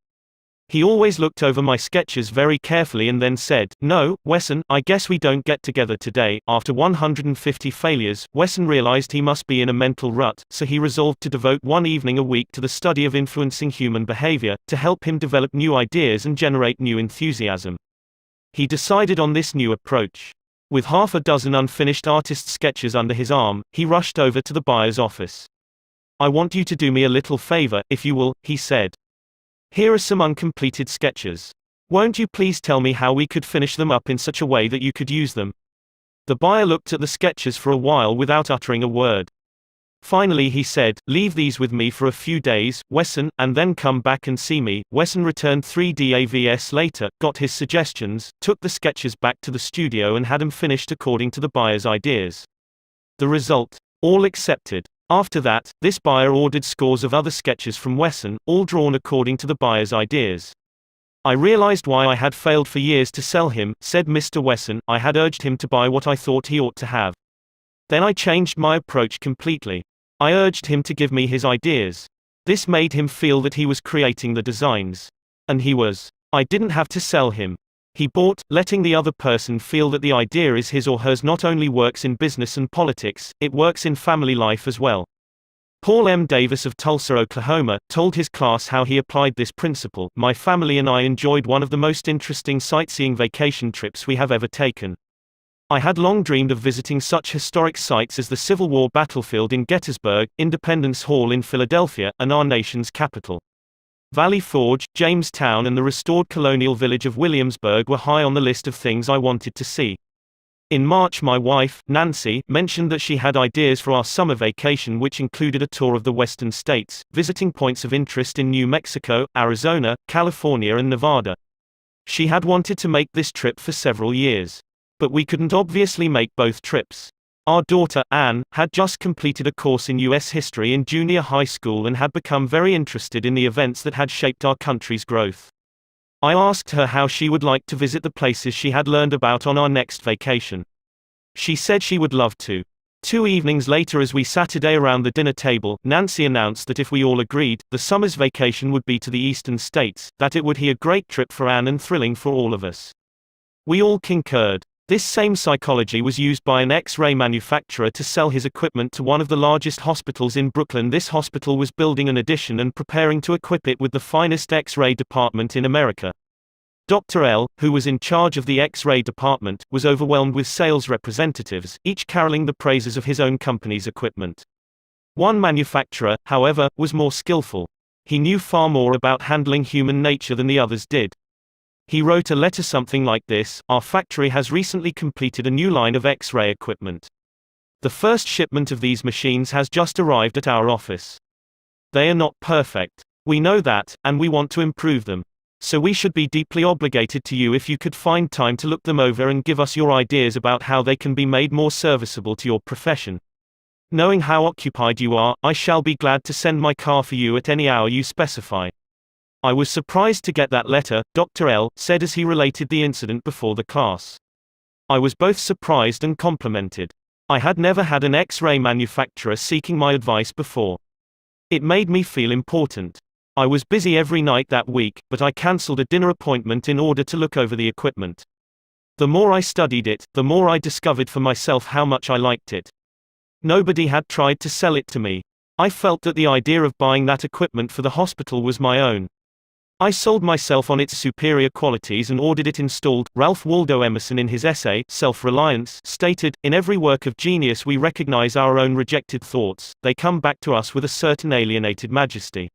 He always looked over my sketches very carefully and then said, 'No, Wesson, I guess we don't get together today.'" After 150 failures, Wesson realized he must be in a mental rut, so he resolved to devote one evening a week to the study of influencing human behavior, to help him develop new ideas and generate new enthusiasm. He decided on this new approach. With half a dozen unfinished artist sketches under his arm, he rushed over to the buyer's office. "I want you to do me a little favor, if you will," he said. "Here are some uncompleted sketches. Won't you please tell me how we could finish them up in such a way that you could use them?" The buyer looked at the sketches for a while without uttering a word. Finally he said, "Leave these with me for a few days, Wesson, and then come back and see me." Wesson returned 3 days later, got his suggestions, took the sketches back to the studio and had them finished according to the buyer's ideas. The result? All accepted. After that, this buyer ordered scores of other sketches from Wesson, all drawn according to the buyer's ideas. "I realized why I had failed for years to sell him," said Mr. Wesson. "I had urged him to buy what I thought he ought to have. Then I changed my approach completely. I urged him to give me his ideas. This made him feel that he was creating the designs. And he was. I didn't have to sell him. He bought. Letting the other person feel that the idea is his or hers not only works in business and politics, it works in family life as well. Paul M. Davis of Tulsa, Oklahoma, told his class how he applied this principle. My family and I enjoyed one of the most interesting sightseeing vacation trips we have ever taken. I had long dreamed of visiting such historic sites as the Civil War battlefield in Gettysburg, Independence Hall in Philadelphia, and our nation's capital. Valley Forge, Jamestown, and the restored colonial village of Williamsburg were high on the list of things I wanted to see. In March, my wife, Nancy, mentioned that she had ideas for our summer vacation, which included a tour of the western states, visiting points of interest in New Mexico, Arizona, California, and Nevada. She had wanted to make this trip for several years. But we couldn't obviously make both trips. Our daughter, Anne, had just completed a course in U.S. history in junior high school and had become very interested in the events that had shaped our country's growth. I asked her how she would like to visit the places she had learned about on our next vacation. She said she would love to. 2 evenings later, as we Saturday around the dinner table, Nancy announced that if we all agreed, the summer's vacation would be to the eastern states, that it would be a great trip for Anne and thrilling for all of us. We all concurred. This same psychology was used by an X-ray manufacturer to sell his equipment to one of the largest hospitals in Brooklyn. This hospital was building an addition and preparing to equip it with the finest X-ray department in America. Dr. L, who was in charge of the X-ray department, was overwhelmed with sales representatives, each caroling the praises of his own company's equipment. One manufacturer, however, was more skillful. He knew far more about handling human nature than the others did. He wrote a letter something like this: "Our factory has recently completed a new line of X-ray equipment. The first shipment of these machines has just arrived at our office. They are not perfect. We know that, and we want to improve them. So we should be deeply obligated to you if you could find time to look them over and give us your ideas about how they can be made more serviceable to your profession. Knowing how occupied you are, I shall be glad to send my car for you at any hour you specify." I was surprised to get that letter, Dr. L said as he related the incident before the class. I was both surprised and complimented. I had never had an X-ray manufacturer seeking my advice before. It made me feel important. I was busy every night that week, but I cancelled a dinner appointment in order to look over the equipment. The more I studied it, the more I discovered for myself how much I liked it. Nobody had tried to sell it to me. I felt that the idea of buying that equipment for the hospital was my own. I sold myself on its superior qualities and ordered it installed. Ralph Waldo Emerson, in his essay, Self-Reliance, stated, "In every work of genius we recognize our own rejected thoughts, they come back to us with a certain alienated majesty."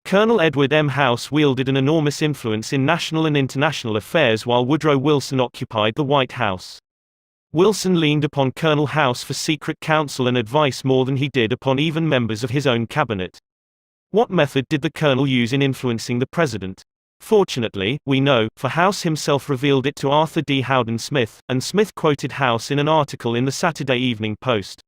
Colonel Edward M. House wielded an enormous influence in national and international affairs while Woodrow Wilson occupied the White House. Wilson leaned upon Colonel House for secret counsel and advice more than he did upon even members of his own cabinet. What method did the colonel use in influencing the president? Fortunately, we know, for House himself revealed it to Arthur D. Howden Smith, and Smith quoted House in an article in the Saturday Evening Post.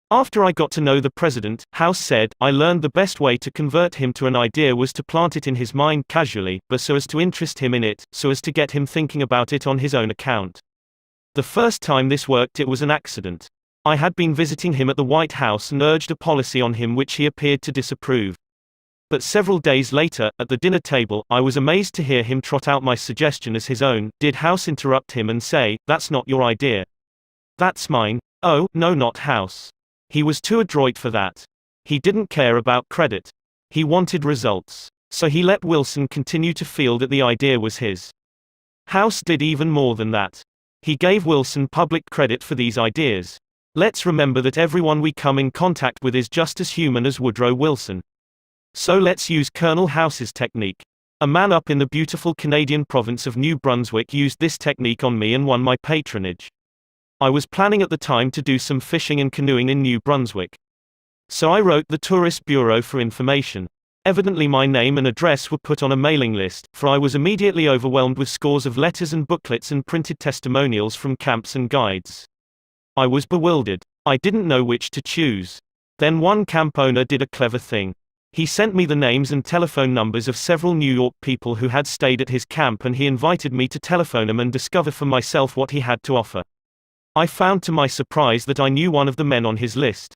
"After I got to know the president," House said, "I learned the best way to convert him to an idea was to plant it in his mind casually, but so as to interest him in it, so as to get him thinking about it on his own account. The first time this worked it was an accident. I had been visiting him at the White House and urged a policy on him which he appeared to disapprove. But several days later, at the dinner table, I was amazed to hear him trot out my suggestion as his own." Did House interrupt him and say, "That's not your idea. That's mine"? Oh, no, not House. He was too adroit for that. He didn't care about credit. He wanted results. So he let Wilson continue to feel that the idea was his. House did even more than that. He gave Wilson public credit for these ideas. Let's remember that everyone we come in contact with is just as human as Woodrow Wilson. So let's use Colonel House's technique. A man up in the beautiful Canadian province of New Brunswick used this technique on me and won my patronage. I was planning at the time to do some fishing and canoeing in New Brunswick. So I wrote the Tourist Bureau for information. Evidently my name and address were put on a mailing list, for I was immediately overwhelmed with scores of letters and booklets and printed testimonials from camps and guides. I was bewildered. I didn't know which to choose. Then one camp owner did a clever thing. He sent me the names and telephone numbers of several New York people who had stayed at his camp, and he invited me to telephone them and discover for myself what he had to offer. I found to my surprise that I knew one of the men on his list.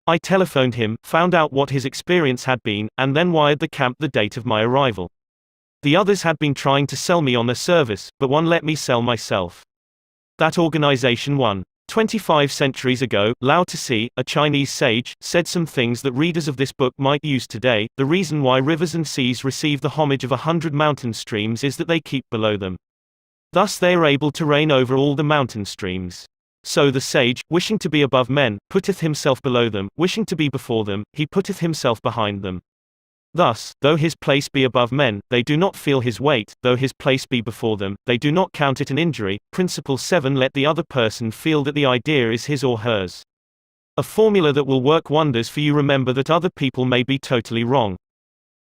I telephoned him, found out what his experience had been, and then wired the camp the date of my arrival. The others had been trying to sell me on their service, but one let me sell myself. That organization won. 25 centuries ago, Lao Tzu, a Chinese sage, said some things that readers of this book might use today. The reason why rivers and seas receive the homage of 100 mountain streams is that they keep below them. Thus they are able to reign over all the mountain streams. So the sage, wishing to be above men, putteth himself below them, wishing to be before them, he putteth himself behind them. Thus, though his place be above men, they do not feel his weight, though his place be before them, they do not count it an injury. Principle 7. Let the other person feel that the idea is his or hers. A formula that will work wonders for you. Remember that other people may be totally wrong.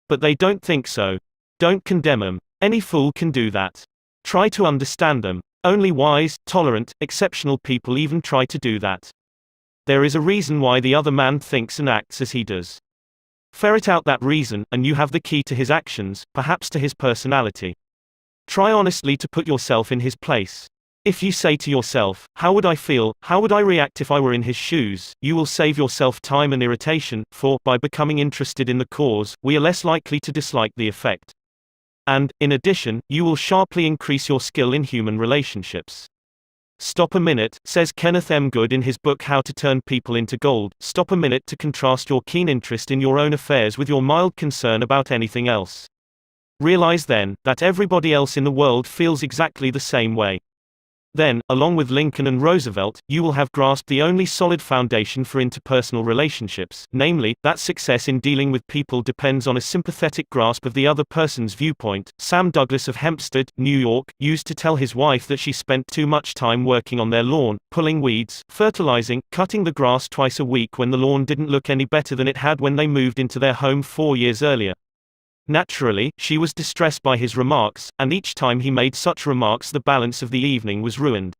But they don't think so. Don't condemn them. Any fool can do that. Try to understand them. Only wise, tolerant, exceptional people even try to do that. There is a reason why the other man thinks and acts as he does. Ferret out that reason, and you have the key to his actions, perhaps to his personality. Try honestly to put yourself in his place. If you say to yourself, "How would I feel, how would I react if I were in his shoes?" you will save yourself time and irritation, for, by becoming interested in the cause, we are less likely to dislike the effect. And, in addition, you will sharply increase your skill in human relationships. Stop a minute, says Kenneth M. Good in his book How to Turn People into Gold. Stop a minute to contrast your keen interest in your own affairs with your mild concern about anything else. Realize then, that everybody else in the world feels exactly the same way. Then, along with Lincoln and Roosevelt, you will have grasped the only solid foundation for interpersonal relationships, namely, that success in dealing with people depends on a sympathetic grasp of the other person's viewpoint. Sam Douglas of Hempstead, New York, used to tell his wife that she spent too much time working on their lawn, pulling weeds, fertilizing, cutting the grass twice a week when the lawn didn't look any better than it had when they moved into their home 4 years earlier. Naturally, she was distressed by his remarks, and each time he made such remarks the balance of the evening was ruined.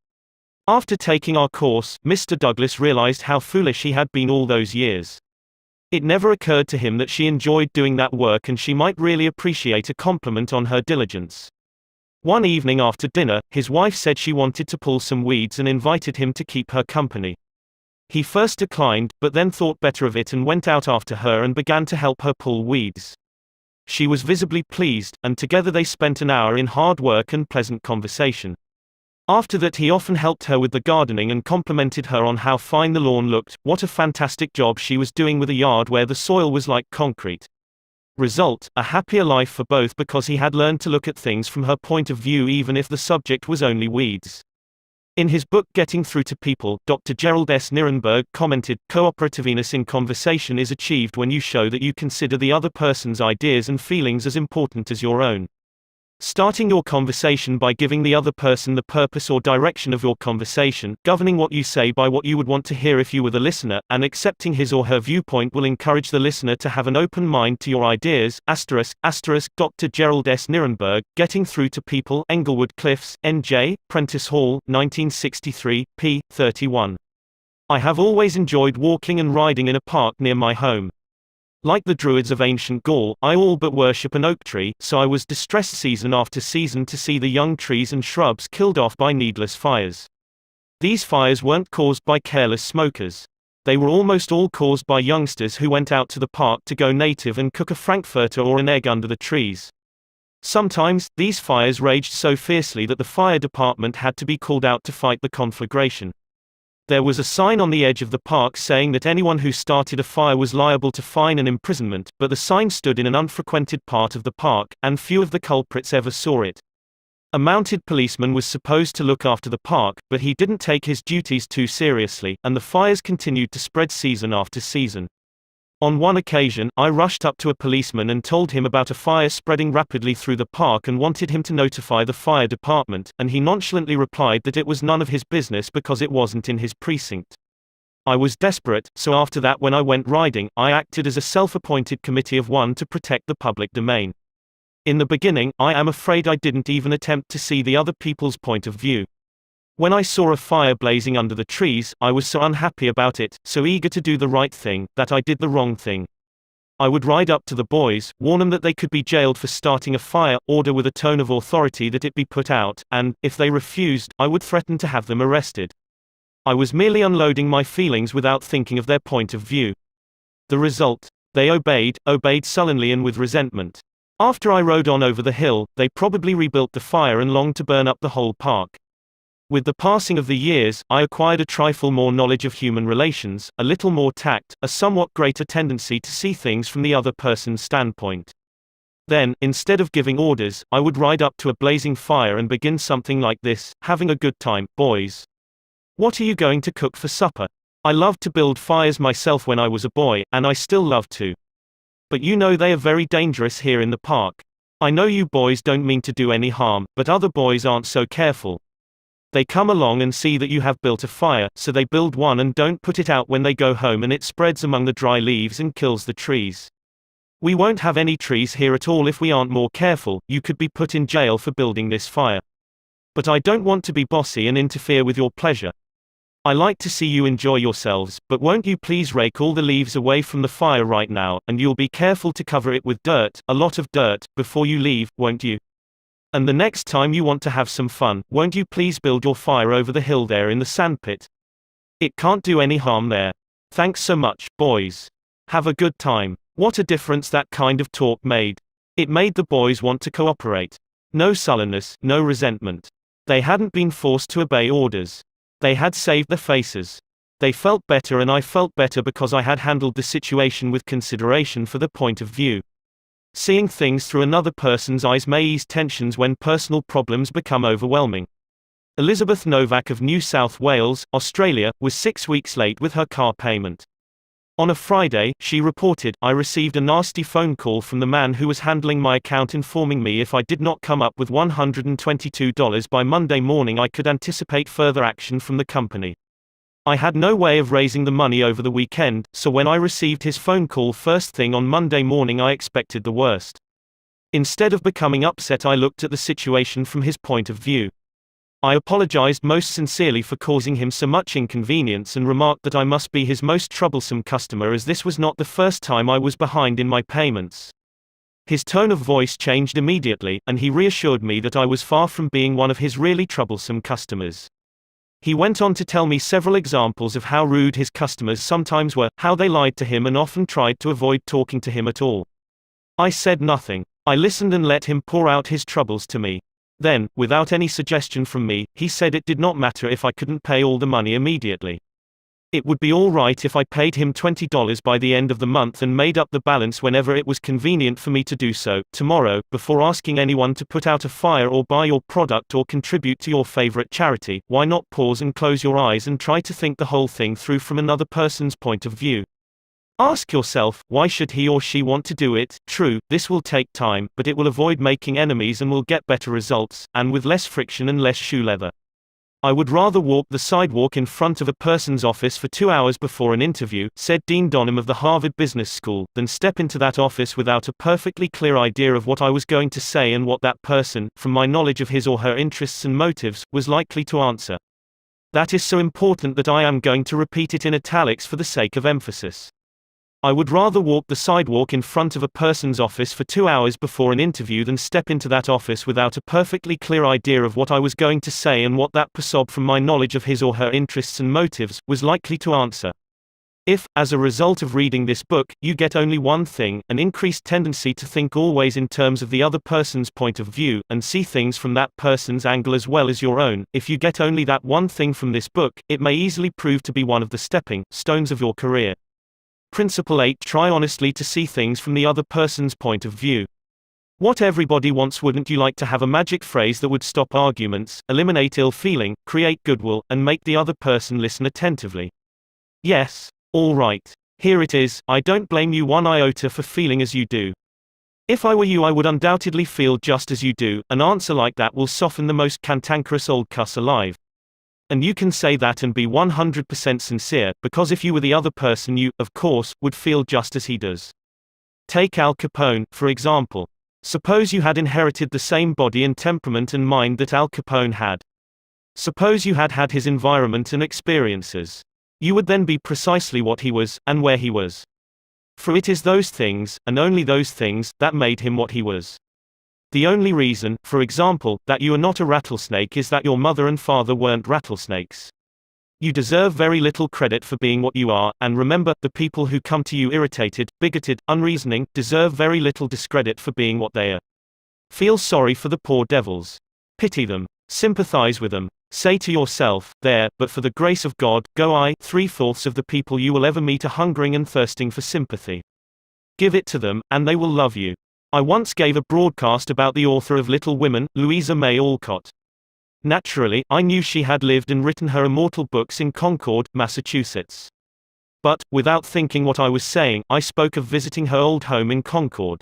After taking our course, Mr. Douglas realized how foolish he had been all those years. It never occurred to him that she enjoyed doing that work and she might really appreciate a compliment on her diligence. One evening after dinner, his wife said she wanted to pull some weeds and invited him to keep her company. He first declined, but then thought better of it and went out after her and began to help her pull weeds. She was visibly pleased, and together they spent an hour in hard work and pleasant conversation. After that he often helped her with the gardening and complimented her on how fine the lawn looked, what a fantastic job she was doing with a yard where the soil was like concrete. Result, a happier life for both because he had learned to look at things from her point of view even if the subject was only weeds. In his book Getting Through to People, Dr. Gerald S. Nirenberg commented, "Cooperativeness in conversation is achieved when you show that you consider the other person's ideas and feelings as important as your own. Starting your conversation by giving the other person the purpose or direction of your conversation, governing what you say by what you would want to hear if you were the listener, and accepting his or her viewpoint will encourage the listener to have an open mind to your ideas." Dr. Gerald S. Nirenberg, Getting Through to People, Englewood Cliffs, N.J., Prentice Hall, 1963, p. 31. I have always enjoyed walking and riding in a park near my home. Like the Druids of ancient Gaul, I all but worship an oak tree, so I was distressed season after season to see the young trees and shrubs killed off by needless fires. These fires weren't caused by careless smokers. They were almost all caused by youngsters who went out to the park to go native and cook a frankfurter or an egg under the trees. Sometimes, these fires raged so fiercely that the fire department had to be called out to fight the conflagration. There was a sign on the edge of the park saying that anyone who started a fire was liable to fine and imprisonment, but the sign stood in an unfrequented part of the park, and few of the culprits ever saw it. A mounted policeman was supposed to look after the park, but he didn't take his duties too seriously, and the fires continued to spread season after season. On one occasion, I rushed up to a policeman and told him about a fire spreading rapidly through the park and wanted him to notify the fire department, and he nonchalantly replied that it was none of his business because it wasn't in his precinct. I was desperate, so after that when I went riding, I acted as a self-appointed committee of one to protect the public domain. In the beginning, I am afraid I didn't even attempt to see the other people's point of view. When I saw a fire blazing under the trees, I was so unhappy about it, so eager to do the right thing, that I did the wrong thing. I would ride up to the boys, warn them that they could be jailed for starting a fire, order with a tone of authority that it be put out, and, if they refused, I would threaten to have them arrested. I was merely unloading my feelings without thinking of their point of view. The result? They obeyed sullenly and with resentment. After I rode on over the hill, they probably rebuilt the fire and longed to burn up the whole park. With the passing of the years, I acquired a trifle more knowledge of human relations, a little more tact, a somewhat greater tendency to see things from the other person's standpoint. Then, instead of giving orders, I would ride up to a blazing fire and begin something like this: "Having a good time, boys? What are you going to cook for supper? I loved to build fires myself when I was a boy, and I still love to. But you know they are very dangerous here in the park. I know you boys don't mean to do any harm, but other boys aren't so careful. They come along and see that you have built a fire, so they build one and don't put it out when they go home, and it spreads among the dry leaves and kills the trees. We won't have any trees here at all if we aren't more careful. You could be put in jail for building this fire. But I don't want to be bossy and interfere with your pleasure. I like to see you enjoy yourselves, but won't you please rake all the leaves away from the fire right now, and you'll be careful to cover it with dirt, a lot of dirt, before you leave, won't you? And the next time you want to have some fun, won't you please build your fire over the hill there in the sandpit? It can't do any harm there. Thanks so much, boys. Have a good time." What a difference that kind of talk made. It made the boys want to cooperate. No sullenness, no resentment. They hadn't been forced to obey orders. They had saved their faces. They felt better, and I felt better because I had handled the situation with consideration for their point of view. Seeing things through another person's eyes may ease tensions when personal problems become overwhelming. Elizabeth Novak of New South Wales, Australia, was 6 weeks late with her car payment. On a Friday, she reported, "I received a nasty phone call from the man who was handling my account informing me if I did not come up with $122 by Monday morning I could anticipate further action from the company. I had no way of raising the money over the weekend, so when I received his phone call first thing on Monday morning I expected the worst. Instead of becoming upset, I looked at the situation from his point of view. I apologized most sincerely for causing him so much inconvenience and remarked that I must be his most troublesome customer, as this was not the first time I was behind in my payments. His tone of voice changed immediately, and he reassured me that I was far from being one of his really troublesome customers. He went on to tell me several examples of how rude his customers sometimes were, how they lied to him and often tried to avoid talking to him at all. I said nothing. I listened and let him pour out his troubles to me. Then, without any suggestion from me, he said it did not matter if I couldn't pay all the money immediately. It would be all right if I paid him $20 by the end of the month and made up the balance whenever it was convenient for me to do so. Tomorrow, before asking anyone to put out a fire or buy your product or contribute to your favorite charity, why not pause and close your eyes and try to think the whole thing through from another person's point of view? Ask yourself, why should he or she want to do it? True, this will take time, but it will avoid making enemies and will get better results, and with less friction and less shoe leather. I would rather walk the sidewalk in front of a person's office for 2 hours before an interview, said Dean Donham of the Harvard Business School, than step into that office without a perfectly clear idea of what I was going to say and what that person, from my knowledge of his or her interests and motives, was likely to answer. That is so important that I am going to repeat it in italics for the sake of emphasis. I would rather walk the sidewalk in front of a person's office for 2 hours before an interview than step into that office without a perfectly clear idea of what I was going to say and what that person, from my knowledge of his or her interests and motives, was likely to answer. If, as a result of reading this book, you get only one thing, an increased tendency to think always in terms of the other person's point of view, and see things from that person's angle as well as your own, if you get only that one thing from this book, it may easily prove to be one of the stepping stones of your career. Principle 8. Try honestly to see things from the other person's point of view. What everybody wants. Wouldn't you like to have a magic phrase that would stop arguments, eliminate ill feeling, create goodwill, and make the other person listen attentively? Yes? All right. Here it is. I don't blame you one iota for feeling as you do. If I were you, I would undoubtedly feel just as you do. An answer like that will soften the most cantankerous old cuss alive. And you can say that and be 100% sincere, because if you were the other person, you, of course, would feel just as he does. Take Al Capone, for example. Suppose you had inherited the same body and temperament and mind that Al Capone had. Suppose you had had his environment and experiences. You would then be precisely what he was, and where he was. For it is those things, and only those things, that made him what he was. The only reason, for example, that you are not a rattlesnake is that your mother and father weren't rattlesnakes. You deserve very little credit for being what you are, and remember, the people who come to you irritated, bigoted, unreasoning, deserve very little discredit for being what they are. Feel sorry for the poor devils. Pity them. Sympathize with them. Say to yourself, there, but for the grace of God, go I. 3/4 of the people you will ever meet are hungering and thirsting for sympathy. Give it to them, and they will love you. I once gave a broadcast about the author of Little Women, Louisa May Alcott. Naturally, I knew she had lived and written her immortal books in Concord, Massachusetts. But, without thinking what I was saying, I spoke of visiting her old home in Concord,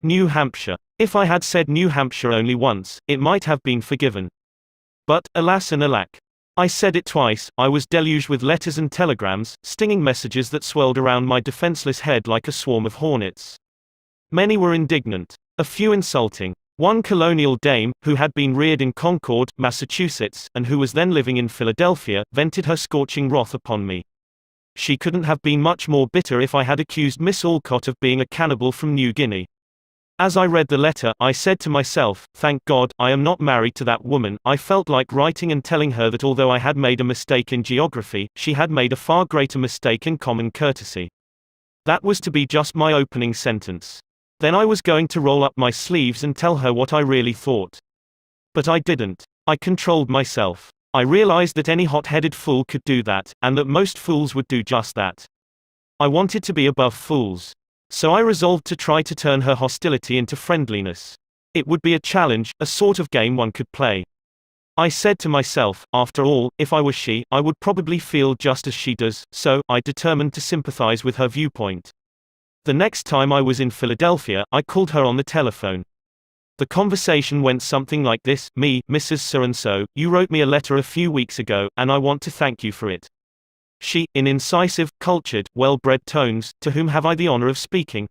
New Hampshire. If I had said New Hampshire only once, it might have been forgiven. But, alas and alack. I said it twice. I was deluged with letters and telegrams, stinging messages that swirled around my defenseless head like a swarm of hornets. Many were indignant, a few insulting. One colonial dame, who had been reared in Concord, Massachusetts, and who was then living in Philadelphia, vented her scorching wrath upon me. She couldn't have been much more bitter if I had accused Miss Alcott of being a cannibal from New Guinea. As I read the letter, I said to myself, thank God, I am not married to that woman. I felt like writing and telling her that although I had made a mistake in geography, she had made a far greater mistake in common courtesy. That was to be just my opening sentence. Then I was going to roll up my sleeves and tell her what I really thought. But I didn't. I controlled myself. I realized that any hot-headed fool could do that, and that most fools would do just that. I wanted to be above fools. So I resolved to try to turn her hostility into friendliness. It would be a challenge, a sort of game one could play. I said to myself, after all, if I were she, I would probably feel just as she does, so I determined to sympathize with her viewpoint. The next time I was in Philadelphia, I called her on the telephone. The conversation went something like this: me, Mrs. So-and-so, you wrote me a letter a few weeks ago, and I want to thank you for it. She, in incisive, cultured, well-bred tones, to whom have I the honor of speaking?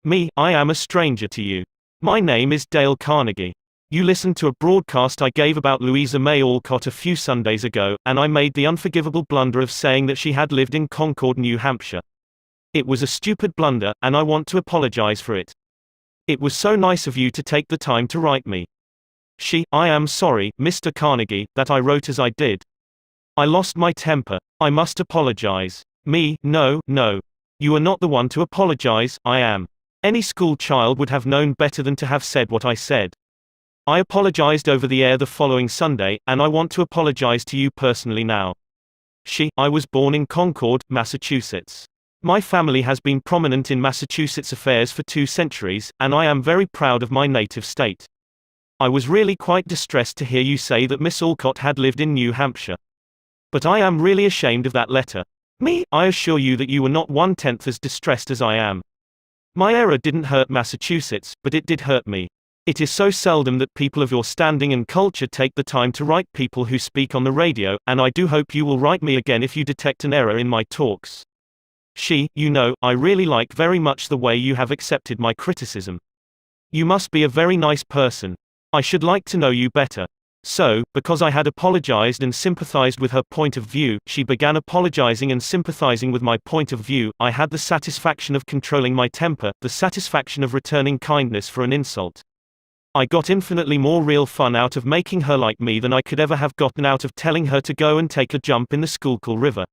Me, I am a stranger to you. My name is Dale Carnegie. You listened to a broadcast I gave about Louisa May Alcott a few Sundays ago, and I made the unforgivable blunder of saying that she had lived in Concord, New Hampshire. It was a stupid blunder, and I want to apologize for it. It was so nice of you to take the time to write me. She, I am sorry, Mr. Carnegie, that I wrote as I did. I lost my temper. I must apologize. Me, no. You are not the one to apologize, I am. Any school child would have known better than to have said what I said. I apologized over the air the following Sunday, and I want to apologize to you personally now. She, I was born in Concord, Massachusetts. My family has been prominent in Massachusetts affairs for 2 centuries, and I am very proud of my native state. I was really quite distressed to hear you say that Miss Alcott had lived in New Hampshire. But I am really ashamed of that letter. Me, I assure you that you were not 1/10 as distressed as I am. My error didn't hurt Massachusetts, but it did hurt me. It is so seldom that people of your standing and culture take the time to write people who speak on the radio, and I do hope you will write me again if you detect an error in my talks. She, you know, I really like very much the way you have accepted my criticism. You must be a very nice person. I should like to know you better. So, because I had apologized and sympathized with her point of view, she began apologizing and sympathizing with my point of view. I had the satisfaction of controlling my temper, the satisfaction of returning kindness for an insult. I got infinitely more real fun out of making her like me than I could ever have gotten out of telling her to go and take a jump in the Schuylkill River.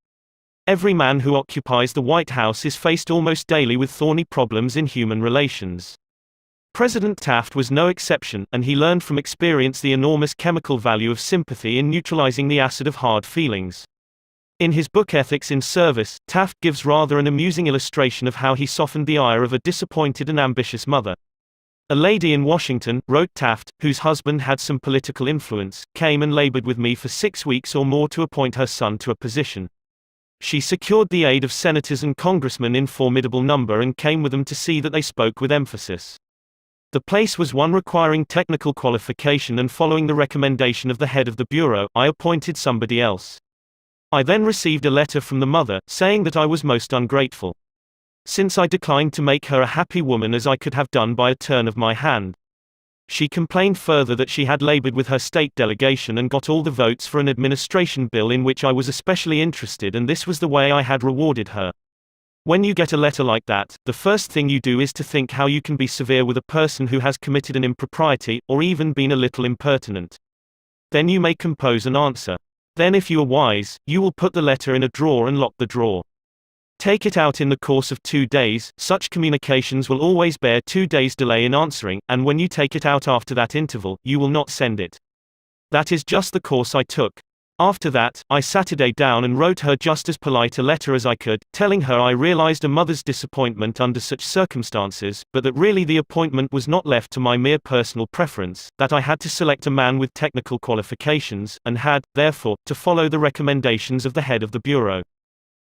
Every man who occupies the White House is faced almost daily with thorny problems in human relations. President Taft was no exception, and he learned from experience the enormous chemical value of sympathy in neutralizing the acid of hard feelings. In his book Ethics in Service, Taft gives rather an amusing illustration of how he softened the ire of a disappointed and ambitious mother. A lady in Washington, wrote Taft, whose husband had some political influence, came and labored with me for 6 weeks or more to appoint her son to a position. She secured the aid of senators and congressmen in formidable number and came with them to see that they spoke with emphasis. The place was one requiring technical qualification, and following the recommendation of the head of the bureau, I appointed somebody else. I then received a letter from the mother, saying that I was most ungrateful, since I declined to make her a happy woman as I could have done by a turn of my hand. She complained further that she had labored with her state delegation and got all the votes for an administration bill in which I was especially interested, and this was the way I had rewarded her. When you get a letter like that, the first thing you do is to think how you can be severe with a person who has committed an impropriety, or even been a little impertinent. Then you may compose an answer. Then if you are wise, you will put the letter in a drawer and lock the drawer. Take it out in the course of 2 days, such communications will always bear 2 days delay in answering, and when you take it out after that interval, you will not send it. That is just the course I took. After that, I Saturday down and wrote her just as polite a letter as I could, telling her I realized a mother's disappointment under such circumstances, but that really the appointment was not left to my mere personal preference, that I had to select a man with technical qualifications, and had, therefore, to follow the recommendations of the head of the bureau.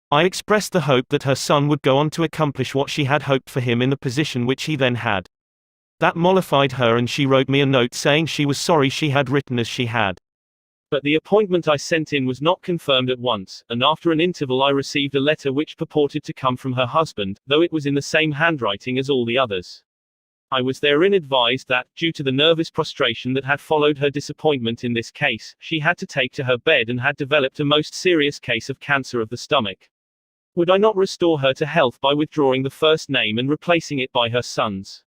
I expressed the hope that her son would go on to accomplish what she had hoped for him in the position which he then had. That mollified her, and she wrote me a note saying she was sorry she had written as she had. But the appointment I sent in was not confirmed at once, and after an interval I received a letter which purported to come from her husband, though it was in the same handwriting as all the others. I was therein advised that, due to the nervous prostration that had followed her disappointment in this case, she had to take to her bed and had developed a most serious case of cancer of the stomach. Would I not restore her to health by withdrawing the first name and replacing it by her son's?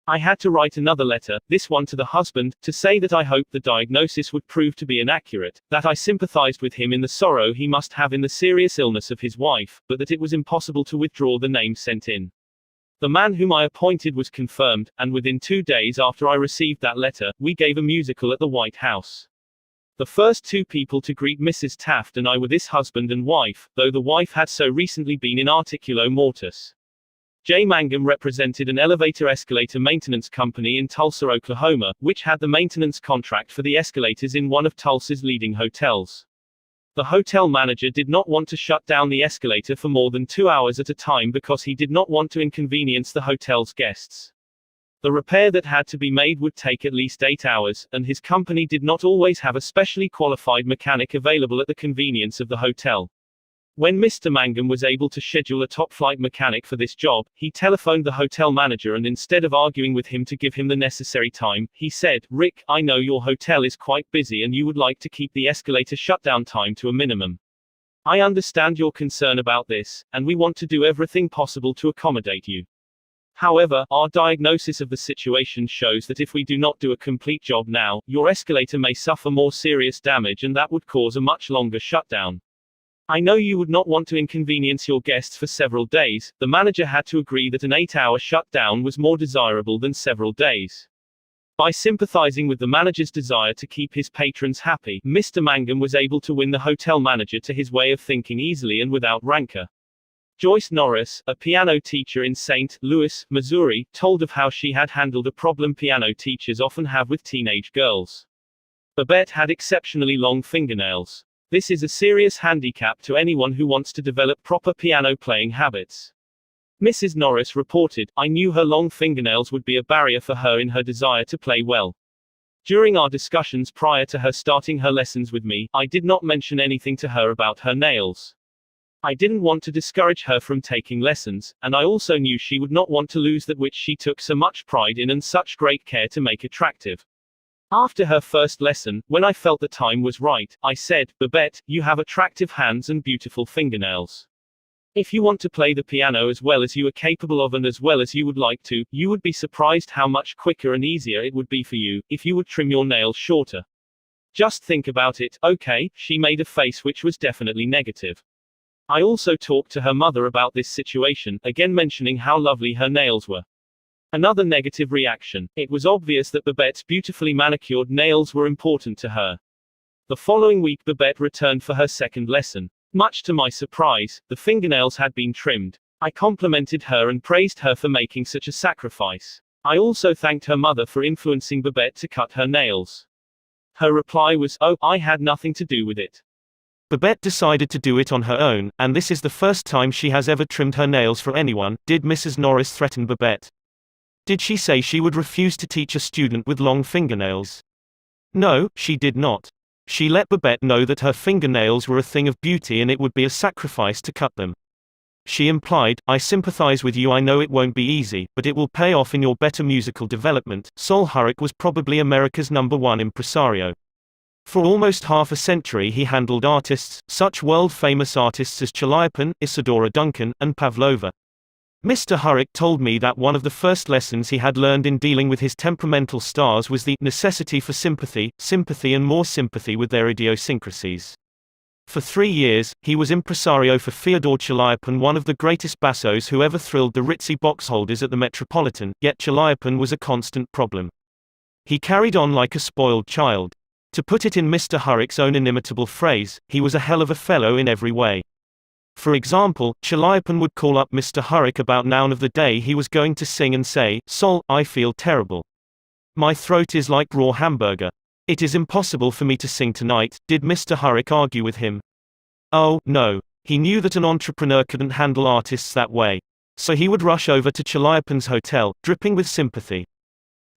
I had to write another letter, this one to the husband, to say that I hoped the diagnosis would prove to be inaccurate, that I sympathized with him in the sorrow he must have in the serious illness of his wife, but that it was impossible to withdraw the name sent in. The man whom I appointed was confirmed, and within 2 days after I received that letter, we gave a musical at the White House. The first 2 people to greet Mrs. Taft and I were this husband and wife, though the wife had so recently been in articulo mortis. J. Mangum represented an elevator-escalator maintenance company in Tulsa, Oklahoma, which had the maintenance contract for the escalators in one of Tulsa's leading hotels. The hotel manager did not want to shut down the escalator for more than 2 hours at a time because he did not want to inconvenience the hotel's guests. The repair that had to be made would take at least 8 hours, and his company did not always have a specially qualified mechanic available at the convenience of the hotel. When Mr. Mangum was able to schedule a top-flight mechanic for this job, he telephoned the hotel manager and instead of arguing with him to give him the necessary time, he said, "Rick, I know your hotel is quite busy and you would like to keep the escalator shutdown time to a minimum. I understand your concern about this, and we want to do everything possible to accommodate you. However, our diagnosis of the situation shows that if we do not do a complete job now, your escalator may suffer more serious damage and that would cause a much longer shutdown. I know you would not want to inconvenience your guests for several days." The manager had to agree that an 8-hour shutdown was more desirable than several days. By sympathizing with the manager's desire to keep his patrons happy, Mr. Mangum was able to win the hotel manager to his way of thinking easily and without rancor. Joyce Norris, a piano teacher in St. Louis, Missouri, told of how she had handled a problem piano teachers often have with teenage girls. Babette had exceptionally long fingernails. This is a serious handicap to anyone who wants to develop proper piano playing habits. Mrs. Norris reported, "I knew her long fingernails would be a barrier for her in her desire to play well. During our discussions prior to her starting her lessons with me, I did not mention anything to her about her nails. I didn't want to discourage her from taking lessons, and I also knew she would not want to lose that which she took so much pride in and such great care to make attractive. After her first lesson, when I felt the time was right, I said, 'Babette, you have attractive hands and beautiful fingernails. If you want to play the piano as well as you are capable of and as well as you would like to, you would be surprised how much quicker and easier it would be for you, if you would trim your nails shorter. Just think about it, okay?'" She made a face which was definitely negative. I also talked to her mother about this situation, again mentioning how lovely her nails were. Another negative reaction. It was obvious that Babette's beautifully manicured nails were important to her. The following week Babette returned for her second lesson. Much to my surprise, the fingernails had been trimmed. I complimented her and praised her for making such a sacrifice. I also thanked her mother for influencing Babette to cut her nails. Her reply was, "Oh, I had nothing to do with it." Babette decided to do it on her own, and this is the first time she has ever trimmed her nails for anyone. Did Mrs. Norris threaten Babette? Did she say she would refuse to teach a student with long fingernails? No, she did not. She let Babette know that her fingernails were a thing of beauty and it would be a sacrifice to cut them. She implied, "I sympathize with you. I know it won't be easy, but it will pay off in your better musical development." Sol Hurrick was probably America's #1 impresario. For almost half a century he handled artists, such world-famous artists as Chaliapin, Isadora Duncan, and Pavlova. Mr. Hurrick told me that one of the first lessons he had learned in dealing with his temperamental stars was the necessity for sympathy and more sympathy with their idiosyncrasies. For 3 years, he was impresario for Fyodor Chaliapin, one of the greatest bassos who ever thrilled the ritzy boxholders at the Metropolitan, yet Chaliapin was a constant problem. He carried on like a spoiled child. To put it in Mr. Hurrick's own inimitable phrase, he was a hell of a fellow in every way. For example, Chaliapin would call up Mr. Hurrick about noon of the day he was going to sing and say, "Sol, I feel terrible. My throat is like raw hamburger. It is impossible for me to sing tonight." Did Mr. Hurrick argue with him? Oh, no. He knew that an entrepreneur couldn't handle artists that way. So he would rush over to Chaliapin's hotel, dripping with sympathy.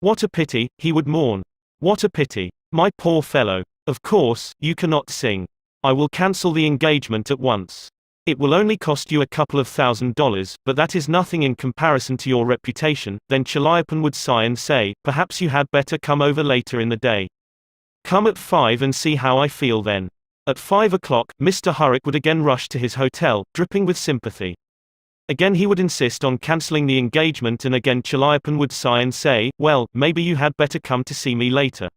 "What a pity," he would mourn. "What a pity. My poor fellow. Of course, you cannot sing. I will cancel the engagement at once. It will only cost you a couple of $1,000s, but that is nothing in comparison to your reputation." Then Chaliapin would sigh and say, "Perhaps you had better come over later in the day. Come at 5 and see how I feel then." At 5 o'clock, Mr. Hurrick would again rush to his hotel, dripping with sympathy. Again he would insist on cancelling the engagement, and again Chaliapin would sigh and say, "Well, maybe you had better come to see me later.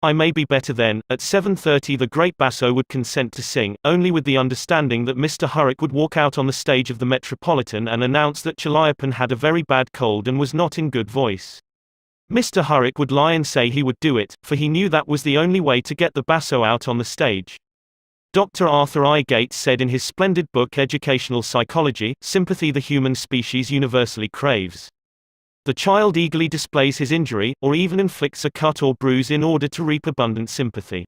I may be better then." At 7:30 the great basso would consent to sing, only with the understanding that Mr. Hurrick would walk out on the stage of the Metropolitan and announce that Chaliapin had a very bad cold and was not in good voice. Mr. Hurrick would lie and say he would do it, for he knew that was the only way to get the basso out on the stage. Dr. Arthur I. Gates said in his splendid book Educational Psychology, "Sympathy the human species universally craves. The child eagerly displays his injury, or even inflicts a cut or bruise in order to reap abundant sympathy.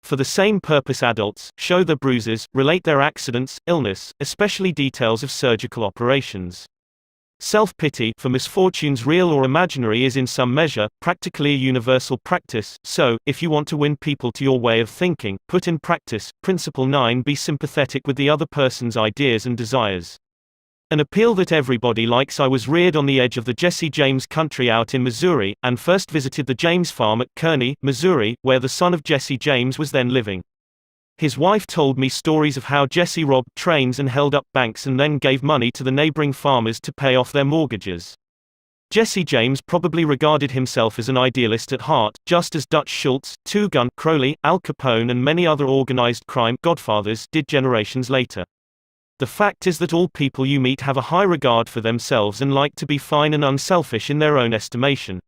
For the same purpose adults show their bruises, relate their accidents, illness, especially details of surgical operations. Self-pity, for misfortunes real or imaginary, is in some measure, practically a universal practice. So, if you want to win people to your way of thinking, put in practice, Principle 9: be sympathetic with the other person's ideas and desires. An appeal that everybody likes. I was reared on the edge of the Jesse James country out in Missouri, and first visited the James farm at Carnegie, Missouri, where the son of Jesse James was then living. His wife told me stories of how Jesse robbed trains and held up banks and then gave money to the neighboring farmers to pay off their mortgages. Jesse James probably regarded himself as an idealist at heart, just as Dutch Schultz, Two Gun, Crowley, Al Capone and many other organized crime godfathers did generations later. The fact is that all people you meet have a high regard for themselves and like to be fine and unselfish in their own estimation.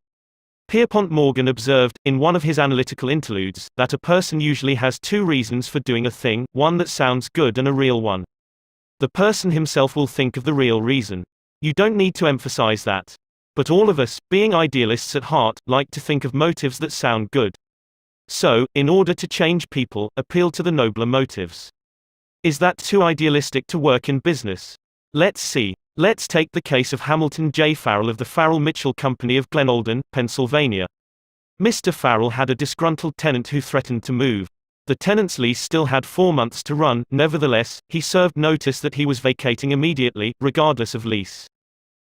Pierpont Morgan observed, in one of his analytical interludes, that a person usually has two reasons for doing a thing, one that sounds good and a real one. The person himself will think of the real reason. You don't need to emphasize that. But all of us, being idealists at heart, like to think of motives that sound good. So, in order to change people, appeal to the nobler motives. Is that too idealistic to work in business? Let's see. Let's take the case of Hamilton J. Farrell of the Farrell-Mitchell Company of Glenolden, Pennsylvania. Mr. Farrell had a disgruntled tenant who threatened to move. The tenant's lease still had 4 months to run. Nevertheless, he served notice that he was vacating immediately, regardless of lease.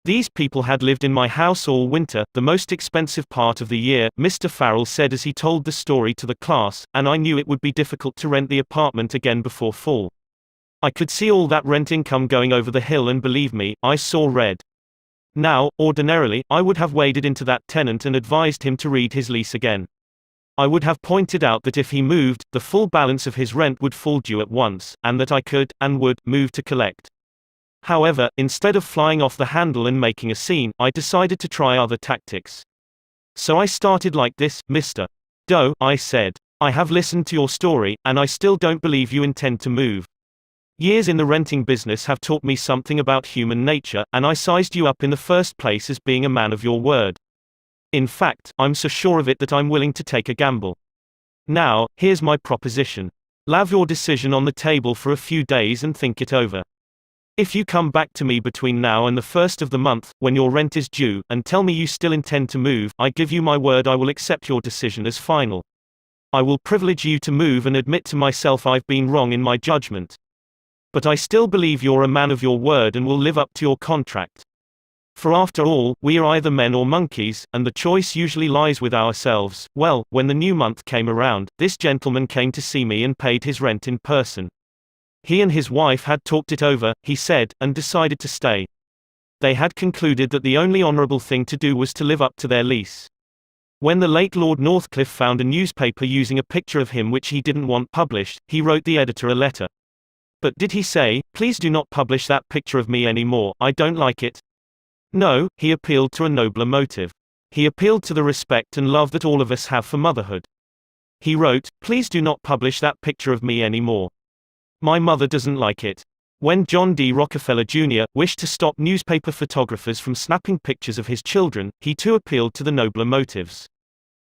"These people had lived in my house all winter, the most expensive part of the year," Mr. Farrell said as he told the story to the class, "and I knew it would be difficult to rent the apartment again before fall. I could see all that rent income going over the hill, and believe me, I saw red. Now, ordinarily, I would have waded into that tenant and advised him to read his lease again. I would have pointed out that if he moved, the full balance of his rent would fall due at once, and that I could, and would, move to collect. However, instead of flying off the handle and making a scene, I decided to try other tactics. So I started like this, Mr. Doe, I said. I have listened to your story, and I still don't believe you intend to move. Years in the renting business have taught me something about human nature, and I sized you up in the first place as being a man of your word. In fact, I'm so sure of it that I'm willing to take a gamble. Now, here's my proposition. Leave your decision on the table for a few days and think it over. If you come back to me between now and the 1st of the month, when your rent is due, and tell me you still intend to move, I give you my word I will accept your decision as final. I will privilege you to move and admit to myself I've been wrong in my judgment. But I still believe you're a man of your word and will live up to your contract. For after all, we are either men or monkeys, and the choice usually lies with ourselves." Well, when the new month came around, this gentleman came to see me and paid his rent in person. He and his wife had talked it over, he said, and decided to stay. They had concluded that the only honorable thing to do was to live up to their lease. When the late Lord Northcliffe found a newspaper using a picture of him which he didn't want published, he wrote the editor a letter. But did he say, "Please do not publish that picture of me anymore, I don't like it"? No, he appealed to a nobler motive. He appealed to the respect and love that all of us have for motherhood. He wrote, "Please do not publish that picture of me anymore. My mother doesn't like it." When John D. Rockefeller Jr. wished to stop newspaper photographers from snapping pictures of his children, he too appealed to the nobler motives.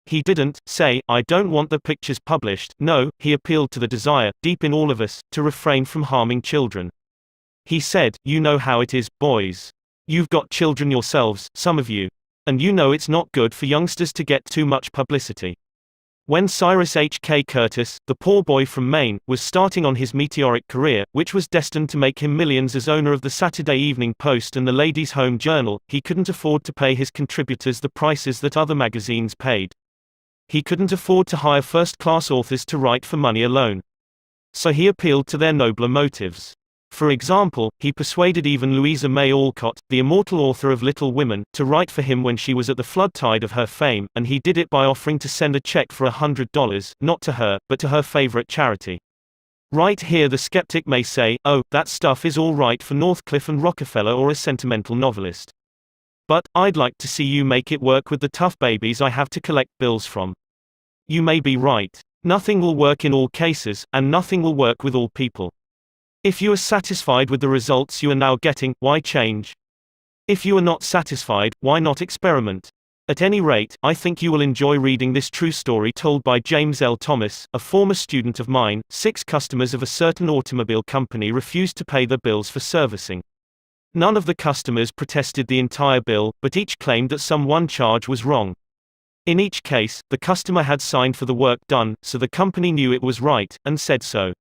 He didn't say, "I don't want the pictures published." No, he appealed to the desire, deep in all of us, to refrain from harming children. He said, "You know how it is, boys. You've got children yourselves, some of you. And you know it's not good for youngsters to get too much publicity." When Cyrus H. K. Curtis, the poor boy from Maine, was starting on his meteoric career, which was destined to make him millions as owner of the Saturday Evening Post and the Ladies' Home Journal, he couldn't afford to pay his contributors the prices that other magazines paid. He couldn't afford to hire first-class authors to write for money alone. So he appealed to their nobler motives. For example, he persuaded even Louisa May Alcott, the immortal author of Little Women, to write for him when she was at the flood tide of her fame, and he did it by offering to send a check for $100, not to her, but to her favorite charity. Right here the skeptic may say, "Oh, that stuff is all right for Northcliffe and Rockefeller or a sentimental novelist. But, I'd like to see you make it work with the tough babies I have to collect bills from." You may be right. Nothing will work in all cases, and nothing will work with all people. If you are satisfied with the results you are now getting, why change? If you are not satisfied, why not experiment? At any rate, I think you will enjoy reading this true story told by James L. Thomas, a former student of mine. 6 customers of a certain automobile company refused to pay their bills for servicing. None of the customers protested the entire bill, but each claimed that some one charge was wrong. In each case, the customer had signed for the work done, so the company knew it was right, and said so.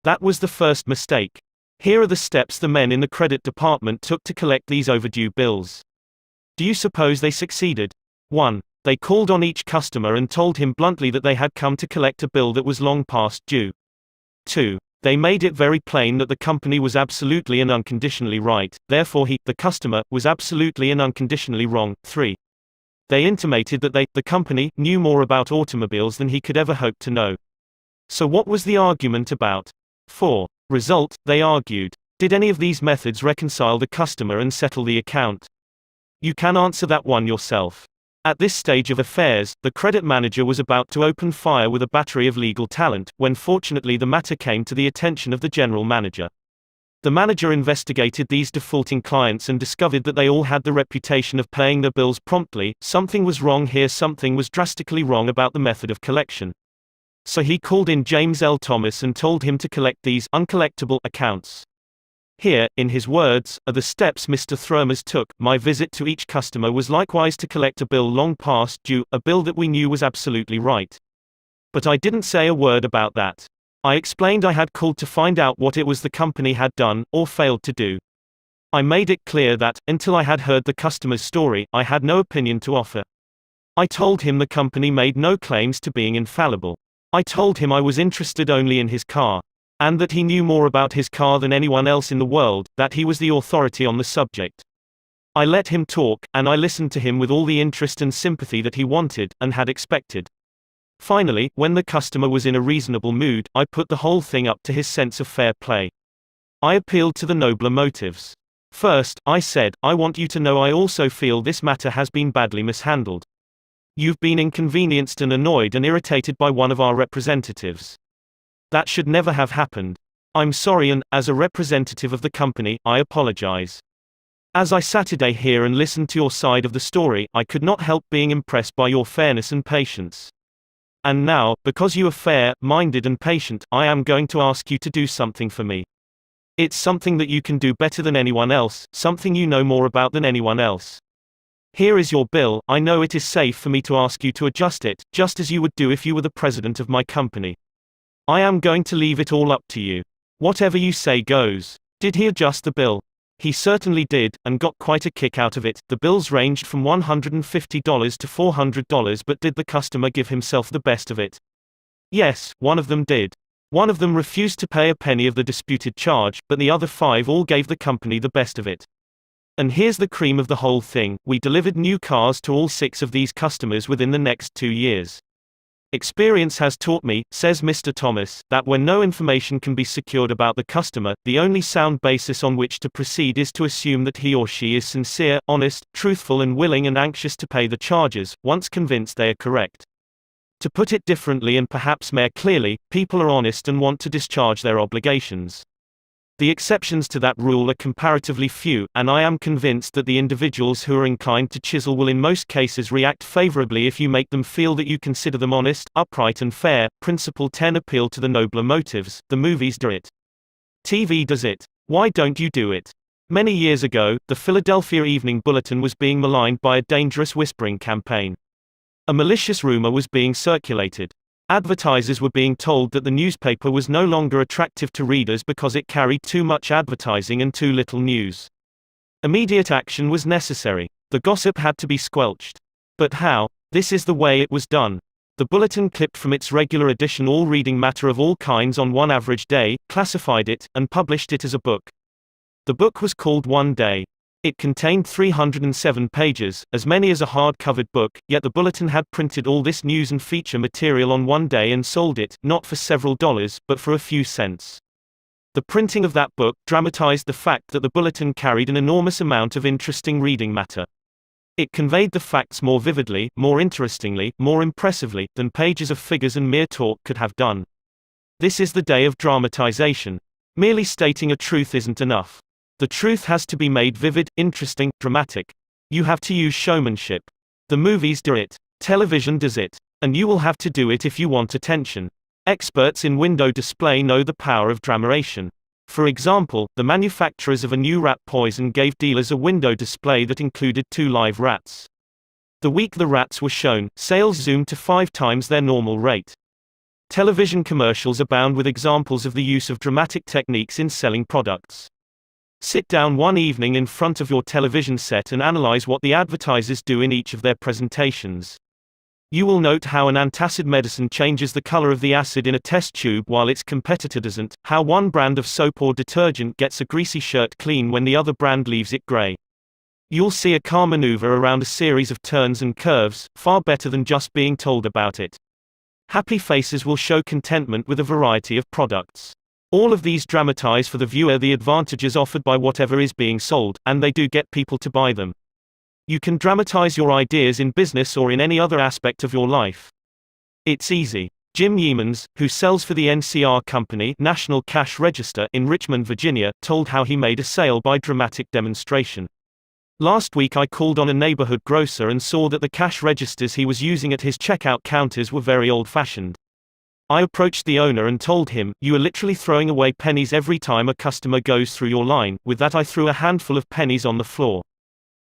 That was the first mistake. Here are the steps the men in the credit department took to collect these overdue bills. Do you suppose they succeeded? 1. They called on each customer and told him bluntly that they had come to collect a bill that was long past due. 2. They made it very plain that the company was absolutely and unconditionally right, therefore he, the customer, was absolutely and unconditionally wrong. 3. They intimated that they, the company, knew more about automobiles than he could ever hope to know. So what was the argument about? 4. Result, they argued. Did any of these methods reconcile the customer and settle the account? You can answer that one yourself. At this stage of affairs, the credit manager was about to open fire with a battery of legal talent, when fortunately the matter came to the attention of the general manager. The manager investigated these defaulting clients and discovered that they all had the reputation of paying their bills promptly. Something was wrong here, something was drastically wrong about the method of collection. So he called in James L. Thomas and told him to collect these uncollectible accounts. Here, in his words, are the steps Mr. Thromers took. My visit to each customer was likewise to collect a bill long past due, a bill that we knew was absolutely right. But I didn't say a word about that. I explained I had called to find out what it was the company had done, or failed to do. I made it clear that, until I had heard the customer's story, I had no opinion to offer. I told him the company made no claims to being infallible. I told him I was interested only in his car. And that he knew more about his car than anyone else in the world, that he was the authority on the subject. I let him talk, and I listened to him with all the interest and sympathy that he wanted, and had expected. Finally, when the customer was in a reasonable mood, I put the whole thing up to his sense of fair play. I appealed to the nobler motives. First, I said, I want you to know I also feel this matter has been badly mishandled. You've been inconvenienced and annoyed and irritated by one of our representatives. That should never have happened. I'm sorry and, as a representative of the company, I apologize. As I sat today here and listened to your side of the story, I could not help being impressed by your fairness and patience. And now, because you are fair-minded and patient, I am going to ask you to do something for me. It's something that you can do better than anyone else, something you know more about than anyone else. Here is your bill. I know it is safe for me to ask you to adjust it, just as you would do if you were the president of my company. I am going to leave it all up to you. Whatever you say goes. Did he adjust the bill? He certainly did, and got quite a kick out of it. The bills ranged from $150 to $400, but did the customer give himself the best of it? Yes, one of them did. One of them refused to pay a penny of the disputed charge, but the other 5 all gave the company the best of it. And here's the cream of the whole thing, we delivered new cars to all 6 of these customers within the next 2 years. Experience has taught me, says Mr. Thomas, that when no information can be secured about the customer, the only sound basis on which to proceed is to assume that he or she is sincere, honest, truthful and willing and anxious to pay the charges, once convinced they are correct. To put it differently and perhaps more clearly, people are honest and want to discharge their obligations. The exceptions to that rule are comparatively few, and I am convinced that the individuals who are inclined to chisel will in most cases react favorably if you make them feel that you consider them honest, upright and fair. Principle 10 Appeal to the nobler motives. The movies do it. TV does it. Why don't you do it? Many years ago, the Philadelphia Evening Bulletin was being maligned by a dangerous whispering campaign. A malicious rumor was being circulated. Advertisers were being told that the newspaper was no longer attractive to readers because it carried too much advertising and too little news. Immediate action was necessary. The gossip had to be squelched. But how? This is the way it was done. The bulletin clipped from its regular edition all reading matter of all kinds on one average day, classified it, and published it as a book. The book was called One Day. It contained 307 pages, as many as a hard-covered book, yet the bulletin had printed all this news and feature material on one day and sold it, not for several dollars, but for a few cents. The printing of that book dramatized the fact that the bulletin carried an enormous amount of interesting reading matter. It conveyed the facts more vividly, more interestingly, more impressively, than pages of figures and mere talk could have done. This is the day of dramatization. Merely stating a truth isn't enough. The truth has to be made vivid, interesting, dramatic. You have to use showmanship. The movies do it. Television does it. And you will have to do it if you want attention. Experts in window display know the power of dramatization. For example, the manufacturers of a new rat poison gave dealers a window display that included 2 live rats. The week the rats were shown, sales zoomed to 5 times their normal rate. Television commercials abound with examples of the use of dramatic techniques in selling products. Sit down one evening in front of your television set and analyze what the advertisers do in each of their presentations. You will note how an antacid medicine changes the color of the acid in a test tube while its competitor doesn't, how one brand of soap or detergent gets a greasy shirt clean when the other brand leaves it gray. You'll see a car maneuver around a series of turns and curves, far better than just being told about it. Happy faces will show contentment with a variety of products. All of these dramatize for the viewer the advantages offered by whatever is being sold, and they do get people to buy them. You can dramatize your ideas in business or in any other aspect of your life. It's easy. Jim Yeamans, who sells for the NCR Company, National Cash Register, in Richmond, Virginia, told how he made a sale by dramatic demonstration. Last week I called on a neighborhood grocer and saw that the cash registers he was using at his checkout counters were very old-fashioned. I approached the owner and told him, "You are literally throwing away pennies every time a customer goes through your line." With that I threw a handful of pennies on the floor.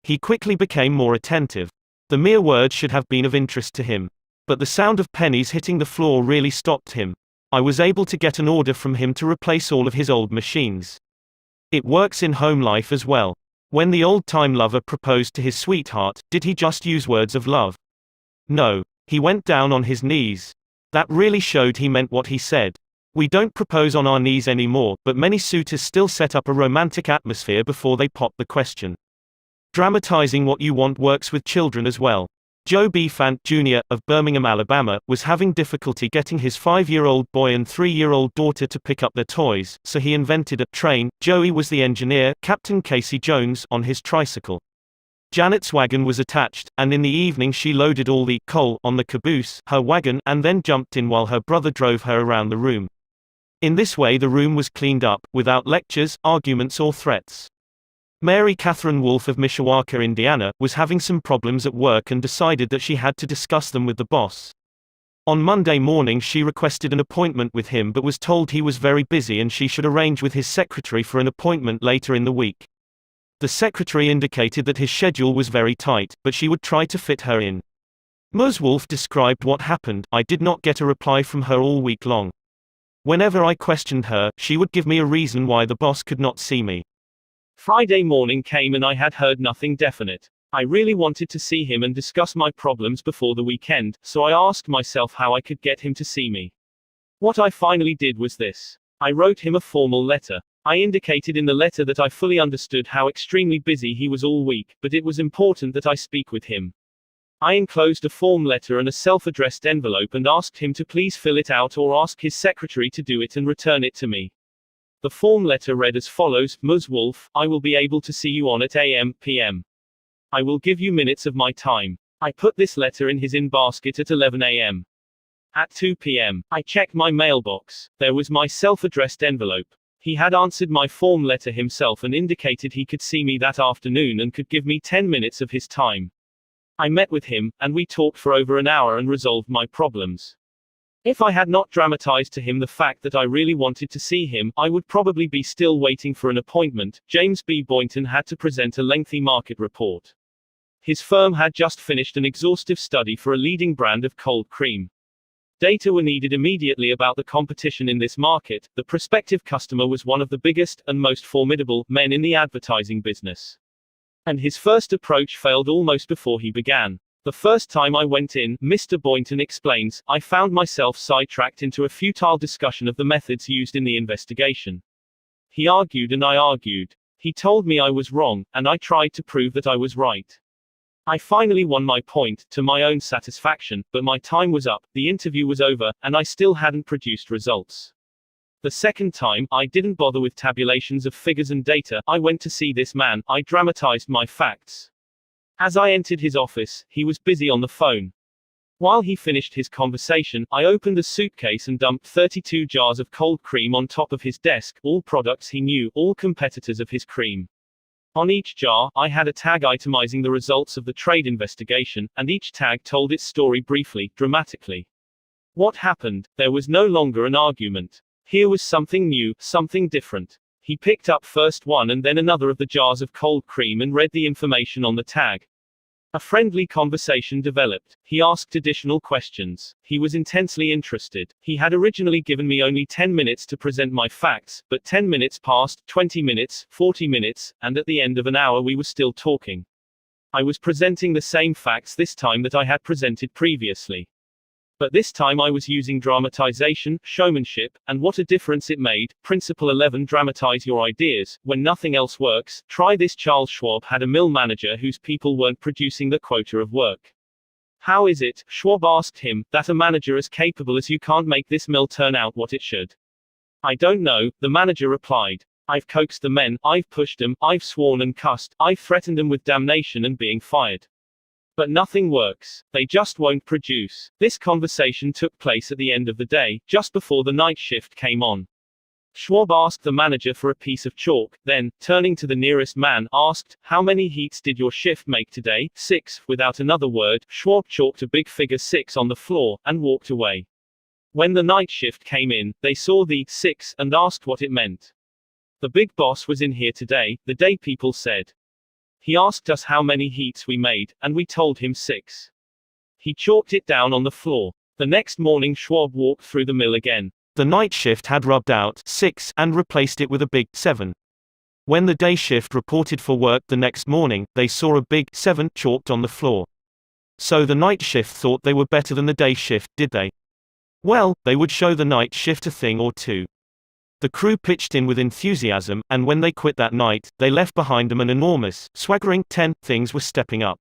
He quickly became more attentive. The mere word should have been of interest to him. But the sound of pennies hitting the floor really stopped him. I was able to get an order from him to replace all of his old machines. It works in home life as well. When the old-time lover proposed to his sweetheart, did he just use words of love? No. He went down on his knees. That really showed he meant what he said. We don't propose on our knees anymore, but many suitors still set up a romantic atmosphere before they pop the question. Dramatizing what you want works with children as well. Joe B. Fant Jr., of Birmingham, Alabama, was having difficulty getting his 5-year-old boy and 3-year-old daughter to pick up their toys, so he invented a train. Joey was the engineer, Captain Casey Jones, on his tricycle. Janet's wagon was attached, and in the evening she loaded all the coal on the caboose, her wagon, and then jumped in while her brother drove her around the room. In this way the room was cleaned up, without lectures, arguments or threats. Mary Catherine Wolfe of Mishawaka, Indiana, was having some problems at work and decided that she had to discuss them with the boss. On Monday morning she requested an appointment with him but was told he was very busy and she should arrange with his secretary for an appointment later in the week. The secretary indicated that his schedule was very tight, but she would try to fit her in. Ms. Wolfe described what happened. "I did not get a reply from her all week long. Whenever I questioned her, she would give me a reason why the boss could not see me. Friday morning came and I had heard nothing definite. I really wanted to see him and discuss my problems before the weekend, so I asked myself how I could get him to see me. What I finally did was this. I wrote him a formal letter. I indicated in the letter that I fully understood how extremely busy he was all week, but it was important that I speak with him. I enclosed a form letter and a self-addressed envelope and asked him to please fill it out or ask his secretary to do it and return it to me. The form letter read as follows: Ms. Wolf, I will be able to see you on at a.m. p.m. I will give you minutes of my time. I put this letter in his in-basket at 11 a.m. At 2 p.m., I checked my mailbox. There was my self-addressed envelope. He had answered my form letter himself and indicated he could see me that afternoon and could give me 10 minutes of his time. I met with him, and we talked for over an hour and resolved my problems. If I had not dramatized to him the fact that I really wanted to see him, I would probably be still waiting for an appointment. James B. Boynton had to present a lengthy market report. His firm had just finished an exhaustive study for a leading brand of cold cream. Data were needed immediately about the competition in this market. The prospective customer was one of the biggest and most formidable men in the advertising business. And his first approach failed almost before he began. The first time I went in, Mr. Boynton explains, I found myself sidetracked into a futile discussion of the methods used in the investigation. He argued and I argued. He told me I was wrong, and I tried to prove that I was right. I finally won my point, to my own satisfaction, but my time was up, the interview was over, and I still hadn't produced results. The second time, I didn't bother with tabulations of figures and data. I went to see this man. I dramatized my facts. As I entered his office, he was busy on the phone. While he finished his conversation, I opened a suitcase and dumped 32 jars of cold cream on top of his desk, all products he knew, all competitors of his cream. On each jar, I had a tag itemizing the results of the trade investigation, and each tag told its story briefly, dramatically. What happened? There was no longer an argument. Here was something new, something different. He picked up first one and then another of the jars of cold cream and read the information on the tag. A friendly conversation developed. He asked additional questions. He was intensely interested. He had originally given me only 10 minutes to present my facts, but 10 minutes passed, 20 minutes, 40 minutes, and at the end of an hour we were still talking. I was presenting the same facts this time that I had presented previously. But this time I was using dramatization, showmanship, and what a difference it made. Principle 11: Dramatize your ideas. When nothing else works, try this. Charles Schwab had a mill manager whose people weren't producing the quota of work. How is it, Schwab asked him, that a manager as capable as you can't make this mill turn out what it should? I don't know, the manager replied. I've coaxed the men, I've pushed them, I've sworn and cussed, I've threatened them with damnation and being fired. But nothing works. They just won't produce. This conversation took place at the end of the day, just before the night shift came on. Schwab asked the manager for a piece of chalk, then, turning to the nearest man, asked, how many heats did your shift make today? 6. Without another word, Schwab chalked a big figure 6 on the floor, and walked away. When the night shift came in, they saw the 6 and asked what it meant. The big boss was in here today, the day people said. He asked us how many heats we made, and we told him 6. He chalked it down on the floor. The next morning Schwab walked through the mill again. The night shift had rubbed out 6 and replaced it with a big 7. When the day shift reported for work the next morning, they saw a big 7 chalked on the floor. So the night shift thought they were better than the day shift, did they? Well, they would show the night shift a thing or two. The crew pitched in with enthusiasm, and when they quit that night, they left behind them an enormous, swaggering 10. Things were stepping up.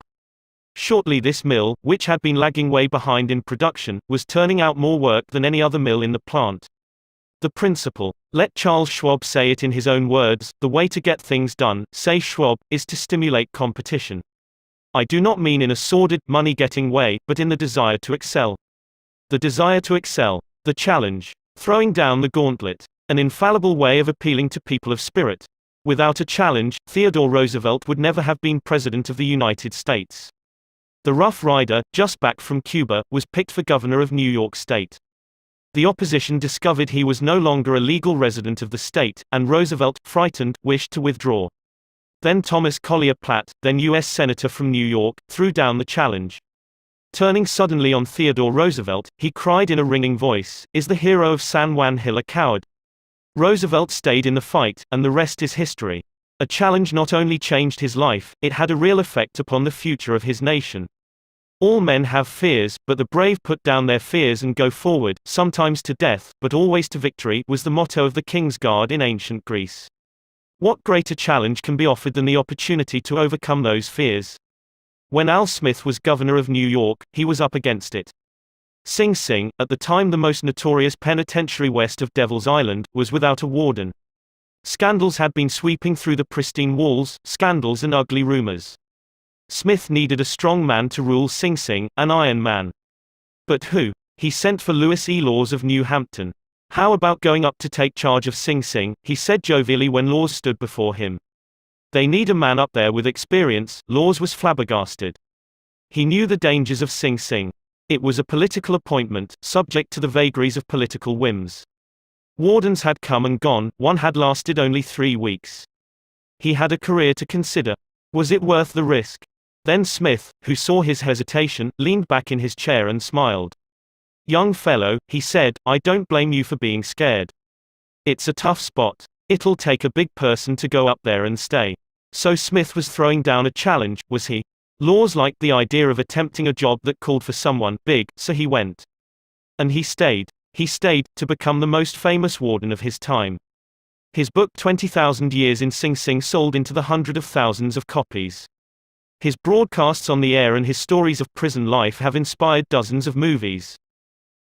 Shortly this mill, which had been lagging way behind in production, was turning out more work than any other mill in the plant. The principle. Let Charles Schwab say it in his own words, the way to get things done, say Schwab, is to stimulate competition. I do not mean in a sordid, money-getting way, but in the desire to excel. The desire to excel. The challenge. Throwing down the gauntlet. An infallible way of appealing to people of spirit. Without a challenge, Theodore Roosevelt would never have been President of the United States. The Rough Rider, just back from Cuba, was picked for governor of New York State. The opposition discovered he was no longer a legal resident of the state, and Roosevelt, frightened, wished to withdraw. Then Thomas Collier Platt, then U.S. Senator from New York, threw down the challenge. Turning suddenly on Theodore Roosevelt, he cried in a ringing voice, "Is the hero of San Juan Hill a coward?" Roosevelt stayed in the fight, and the rest is history. A challenge not only changed his life, it had a real effect upon the future of his nation. All men have fears, but the brave put down their fears and go forward, sometimes to death, but always to victory, was the motto of the King's Guard in ancient Greece. What greater challenge can be offered than the opportunity to overcome those fears? When Al Smith was governor of New York, he was up against it. Sing Sing, at the time the most notorious penitentiary west of Devil's Island, was without a warden. Scandals had been sweeping through the pristine walls, scandals and ugly rumors. Smith needed a strong man to rule Sing Sing, an iron man. But who? He sent for Lewis E. Laws of New Hampton. How about going up to take charge of Sing Sing, he said jovially when Laws stood before him. They need a man up there with experience. Laws was flabbergasted. He knew the dangers of Sing Sing. It was a political appointment, subject to the vagaries of political whims. Wardens had come and gone, one had lasted only 3 weeks. He had a career to consider. Was it worth the risk? Then Smith, who saw his hesitation, leaned back in his chair and smiled. Young fellow, he said, I don't blame you for being scared. It's a tough spot. It'll take a big person to go up there and stay. So Smith was throwing down a challenge, was he? Laws liked the idea of attempting a job that called for someone big, so he went. And he stayed. He stayed, to become the most famous warden of his time. His book 20,000 Years in Sing Sing sold into the hundreds of thousands of copies. His broadcasts on the air and his stories of prison life have inspired dozens of movies.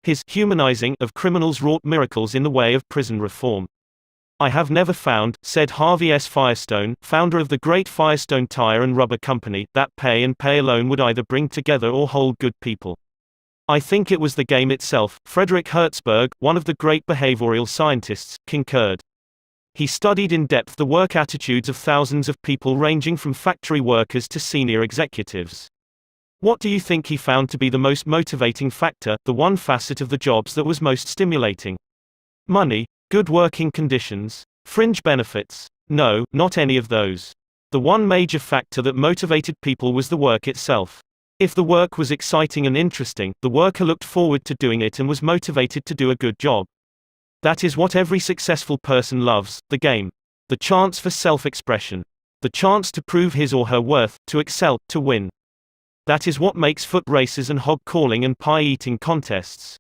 His humanizing of criminals wrought miracles in the way of prison reform. I have never found, said Harvey S. Firestone, founder of the great Firestone Tire and Rubber Company, that pay and pay alone would either bring together or hold good people. I think it was the game itself. Frederick Hertzberg, one of the great behavioral scientists, concurred. He studied in depth the work attitudes of thousands of people ranging from factory workers to senior executives. What do you think he found to be the most motivating factor, the one facet of the jobs that was most stimulating? Money? Good working conditions? Fringe benefits? No, not any of those. The one major factor that motivated people was the work itself. If the work was exciting and interesting, the worker looked forward to doing it and was motivated to do a good job. That is what every successful person loves, the game. The chance for self-expression. The chance to prove his or her worth, to excel, to win. That is what makes foot races and hog calling and pie-eating contests.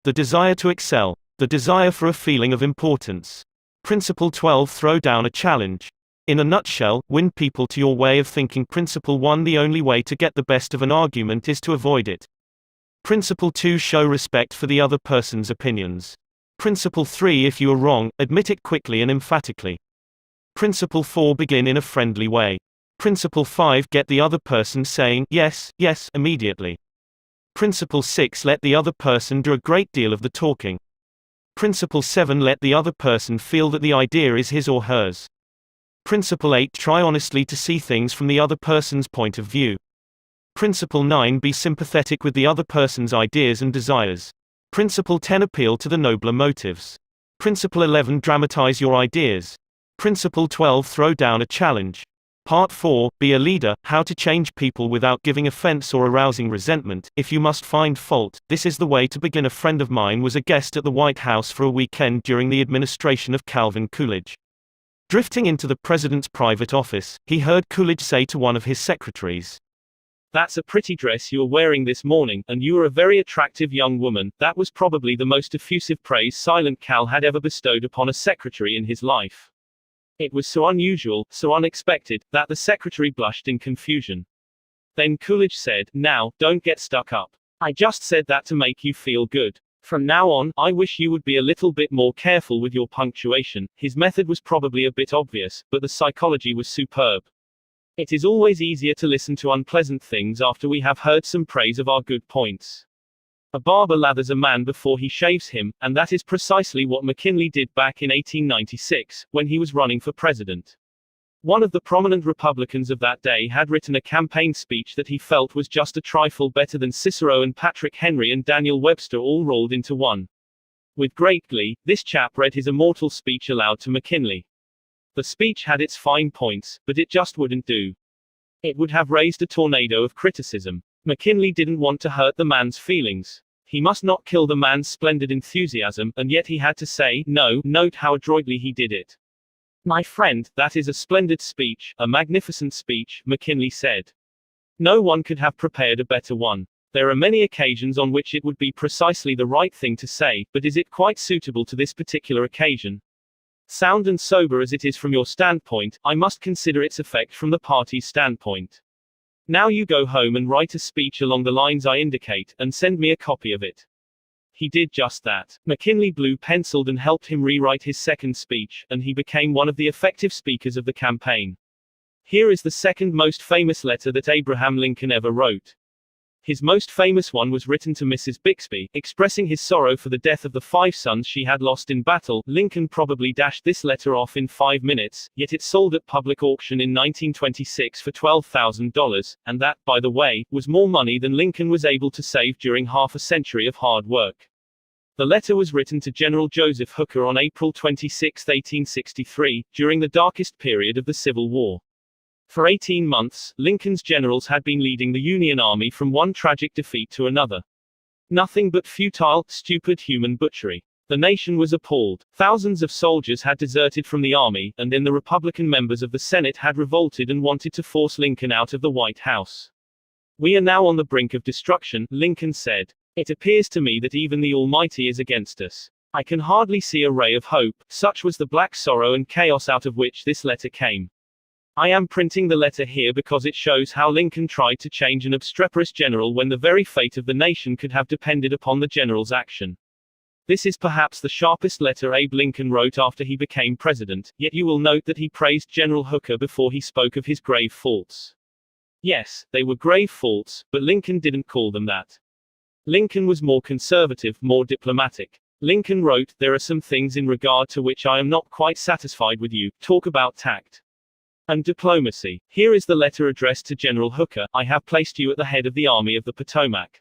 The desire to excel. The desire for a feeling of importance. Principle 12 Throw down a challenge. In a nutshell, win people to your way of thinking. Principle 1 The only way to get the best of an argument is to avoid it. Principle 2 Show respect for the other person's opinions. Principle 3 If you are wrong, admit it quickly and emphatically. Principle 4 Begin in a friendly way. Principle 5 Get the other person saying, yes, yes, immediately. Principle 6 Let the other person do a great deal of the talking. Principle 7 Let the other person feel that the idea is his or hers. Principle 8 Try honestly to see things from the other person's point of view. Principle 9 Be sympathetic with the other person's ideas and desires. Principle 10 Appeal to the nobler motives. Principle 11 Dramatize your ideas. Principle 12 Throw down a challenge. Part 4 Be a leader, how to change people without giving offense or arousing resentment. If you must find fault, this is the way to begin. A friend of mine was a guest at the White House for a weekend during the administration of Calvin Coolidge. Drifting into the president's private office, he heard Coolidge say to one of his secretaries, "That's a pretty dress you are wearing this morning, and you are a very attractive young woman." That was probably the most effusive praise Silent Cal had ever bestowed upon a secretary in his life. It was so unusual, so unexpected, that the secretary blushed in confusion. Then Coolidge said, "Now, don't get stuck up. I just said that to make you feel good. From now on, I wish you would be a little bit more careful with your punctuation." His method was probably a bit obvious, but the psychology was superb. It is always easier to listen to unpleasant things after we have heard some praise of our good points. A barber lathers a man before he shaves him, and that is precisely what McKinley did back in 1896, when he was running for president. One of the prominent Republicans of that day had written a campaign speech that he felt was just a trifle better than Cicero and Patrick Henry and Daniel Webster all rolled into one. With great glee, this chap read his immortal speech aloud to McKinley. The speech had its fine points, but it just wouldn't do. It would have raised a tornado of criticism. McKinley didn't want to hurt the man's feelings. He must not kill the man's splendid enthusiasm, and yet he had to say, "No." Note how adroitly he did it. "My friend, that is a splendid speech, a magnificent speech," McKinley said. No one could have prepared a better one. There are many occasions on which it would be precisely the right thing to say, but is it quite suitable to this particular occasion? Sound and sober as it is from your standpoint, I must consider its effect from the party's standpoint. Now you go home and write a speech along the lines I indicate, and send me a copy of it. He did just that. McKinley blue-penciled and helped him rewrite his second speech, and he became one of the effective speakers of the campaign. Here is the second most famous letter that Abraham Lincoln ever wrote. His most famous one was written to Mrs. Bixby, expressing his sorrow for the death of the 5 sons she had lost in battle. Lincoln probably dashed this letter off in 5 minutes, yet it sold at public auction in 1926 for $12,000, and that, by the way, was more money than Lincoln was able to save during half a century of hard work. The letter was written to General Joseph Hooker on April 26, 1863, during the darkest period of the Civil War. For 18 months, Lincoln's generals had been leading the Union Army from one tragic defeat to another. Nothing but futile, stupid human butchery. The nation was appalled. Thousands of soldiers had deserted from the army, and then the Republican members of the Senate had revolted and wanted to force Lincoln out of the White House. "We are now on the brink of destruction," Lincoln said. "It appears to me that even the Almighty is against us. I can hardly see a ray of hope." Such was the black sorrow and chaos out of which this letter came. I am printing the letter here because it shows how Lincoln tried to change an obstreperous general when the very fate of the nation could have depended upon the general's action. This is perhaps the sharpest letter Abe Lincoln wrote after he became president, yet you will note that he praised General Hooker before he spoke of his grave faults. Yes, they were grave faults, but Lincoln didn't call them that. Lincoln was more conservative, more diplomatic. Lincoln wrote, "There are some things in regard to which I am not quite satisfied with you. Talk about tact and diplomacy. Here is the letter addressed to General Hooker. I have placed you at the head of the Army of the Potomac.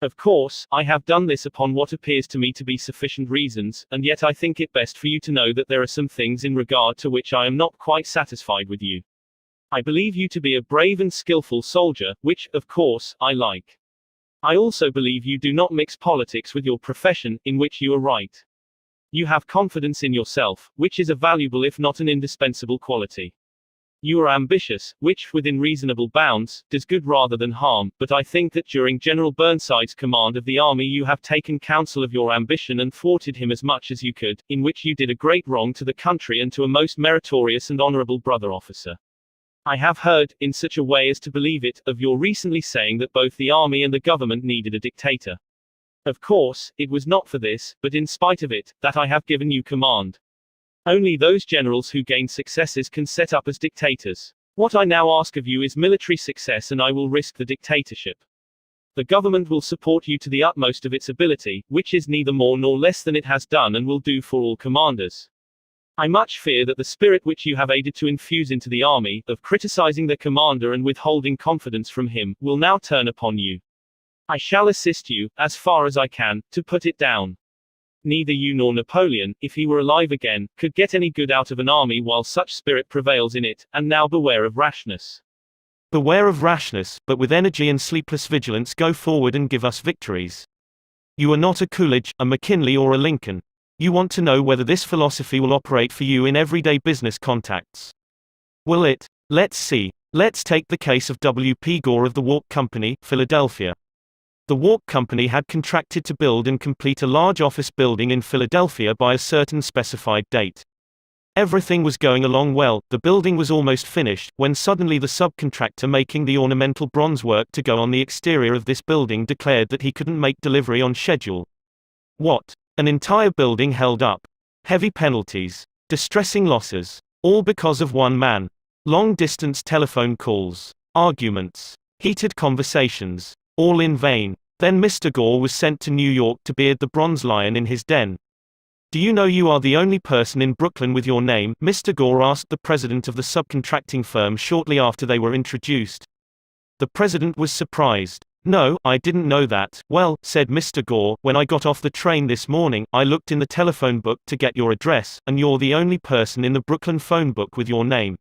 Of course, I have done this upon what appears to me to be sufficient reasons, and yet I think it best for you to know that there are some things in regard to which I am not quite satisfied with you. I believe you to be a brave and skillful soldier, which, of course, I like. I also believe you do not mix politics with your profession, in which you are right. You have confidence in yourself, which is a valuable if not an indispensable quality. You are ambitious, which, within reasonable bounds, does good rather than harm, but I think that during General Burnside's command of the army you have taken counsel of your ambition and thwarted him as much as you could, in which you did a great wrong to the country and to a most meritorious and honorable brother officer. I have heard, in such a way as to believe it, of your recently saying that both the army and the government needed a dictator. Of course, it was not for this, but in spite of it, that I have given you command. Only those generals who gain successes can set up as dictators. What I now ask of you is military success, and I will risk the dictatorship. The government will support you to the utmost of its ability, which is neither more nor less than it has done and will do for all commanders. I much fear that the spirit which you have aided to infuse into the army, of criticizing the commander and withholding confidence from him, will now turn upon you. I shall assist you, as far as I can, to put it down. Neither you nor Napoleon, if he were alive again, could get any good out of an army while such spirit prevails in it, and now beware of rashness. Beware of rashness, but with energy and sleepless vigilance go forward and give us victories. You are not a Coolidge, a McKinley or a Lincoln. You want to know whether this philosophy will operate for you in everyday business contacts. Will it? Let's see. Let's take the case of W. P. Gore of the Warp Company, Philadelphia. The Warp Company had contracted to build and complete a large office building in Philadelphia by a certain specified date. Everything was going along well, the building was almost finished, when suddenly the subcontractor making the ornamental bronze work to go on the exterior of this building declared that he couldn't make delivery on schedule. What? An entire building held up. Heavy penalties. Distressing losses. All because of one man. Long-distance telephone calls. Arguments. Heated conversations. All in vain. Then Mr. Gore was sent to New York to beard the bronze lion in his den. "Do you know you are the only person in Brooklyn with your name?" Mr. Gore asked the president of the subcontracting firm shortly after they were introduced. The president was surprised. "No, I didn't know that." "Well," said Mr. Gore, "when I got off the train this morning, I looked in the telephone book to get your address, and you're the only person in the Brooklyn phone book with your name."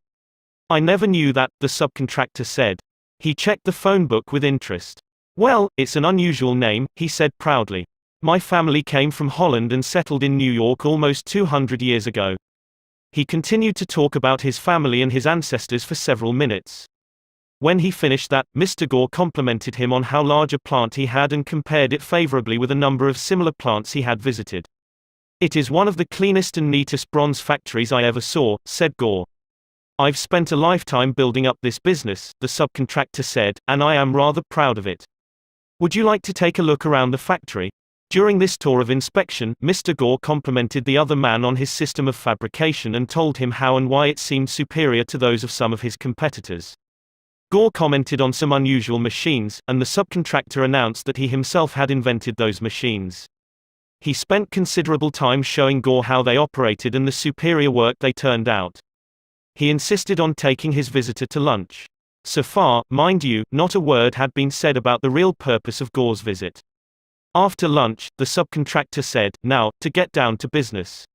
"I never knew that," the subcontractor said. He checked the phone book with interest. "Well, it's an unusual name," he said proudly. "My family came from Holland and settled in New York almost 200 years ago." He continued to talk about his family and his ancestors for several minutes. When he finished that, Mr. Gore complimented him on how large a plant he had and compared it favorably with a number of similar plants he had visited. "It is one of the cleanest and neatest bronze factories I ever saw," said Gore. "I've spent a lifetime building up this business," the subcontractor said, "and I am rather proud of it. Would you like to take a look around the factory?" During this tour of inspection, Mr. Gore complimented the other man on his system of fabrication and told him how and why it seemed superior to those of some of his competitors. Gore commented on some unusual machines, and the subcontractor announced that he himself had invented those machines. He spent considerable time showing Gore how they operated and the superior work they turned out. He insisted on taking his visitor to lunch. So far, mind you, not a word had been said about the real purpose of Gore's visit. After lunch, the subcontractor said, "Now, to get down to business.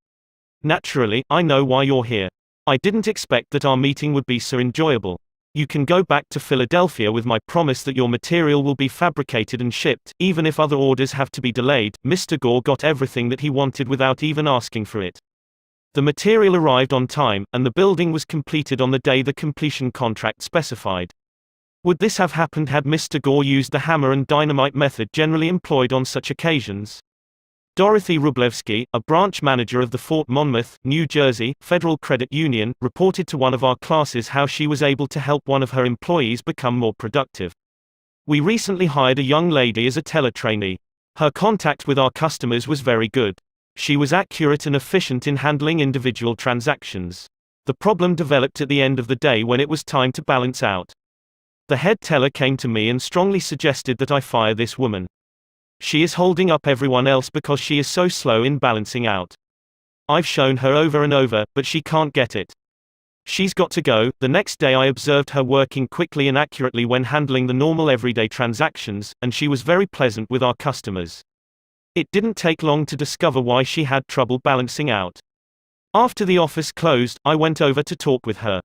Naturally, I know why you're here. I didn't expect that our meeting would be so enjoyable. You can go back to Philadelphia with my promise that your material will be fabricated and shipped, even if other orders have to be delayed." Mr. Gore got everything that he wanted without even asking for it. The material arrived on time, and the building was completed on the day the completion contract specified. Would this have happened had Mr. Gore used the hammer and dynamite method generally employed on such occasions? Dorothy Wróblewski, a branch manager of the Fort Monmouth, New Jersey, Federal Credit Union, reported to one of our classes how she was able to help one of her employees become more productive. "We recently hired a young lady as a teller trainee. Her contact with our customers was very good. She was accurate and efficient in handling individual transactions. The problem developed at the end of the day when it was time to balance out. The head teller came to me and strongly suggested that I fire this woman. She is holding up everyone else because she is so slow in balancing out. I've shown her over and over, but she can't get it. She's got to go." The next day I observed her working quickly and accurately when handling the normal everyday transactions, and she was very pleasant with our customers. It didn't take long to discover why she had trouble balancing out. After the office closed, I went over to talk with her.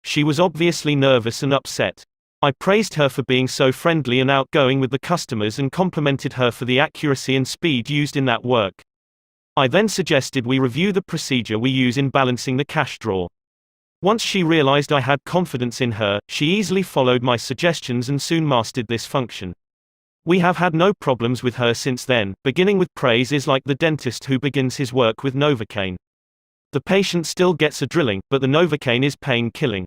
She was obviously nervous and upset. I praised her for being so friendly and outgoing with the customers and complimented her for the accuracy and speed used in that work. I then suggested we review the procedure we use in balancing the cash drawer. Once she realized I had confidence in her, she easily followed my suggestions and soon mastered this function. We have had no problems with her since then. Beginning with praise is like the dentist who begins his work with Novocaine. The patient still gets a drilling, but the Novocaine is pain-killing.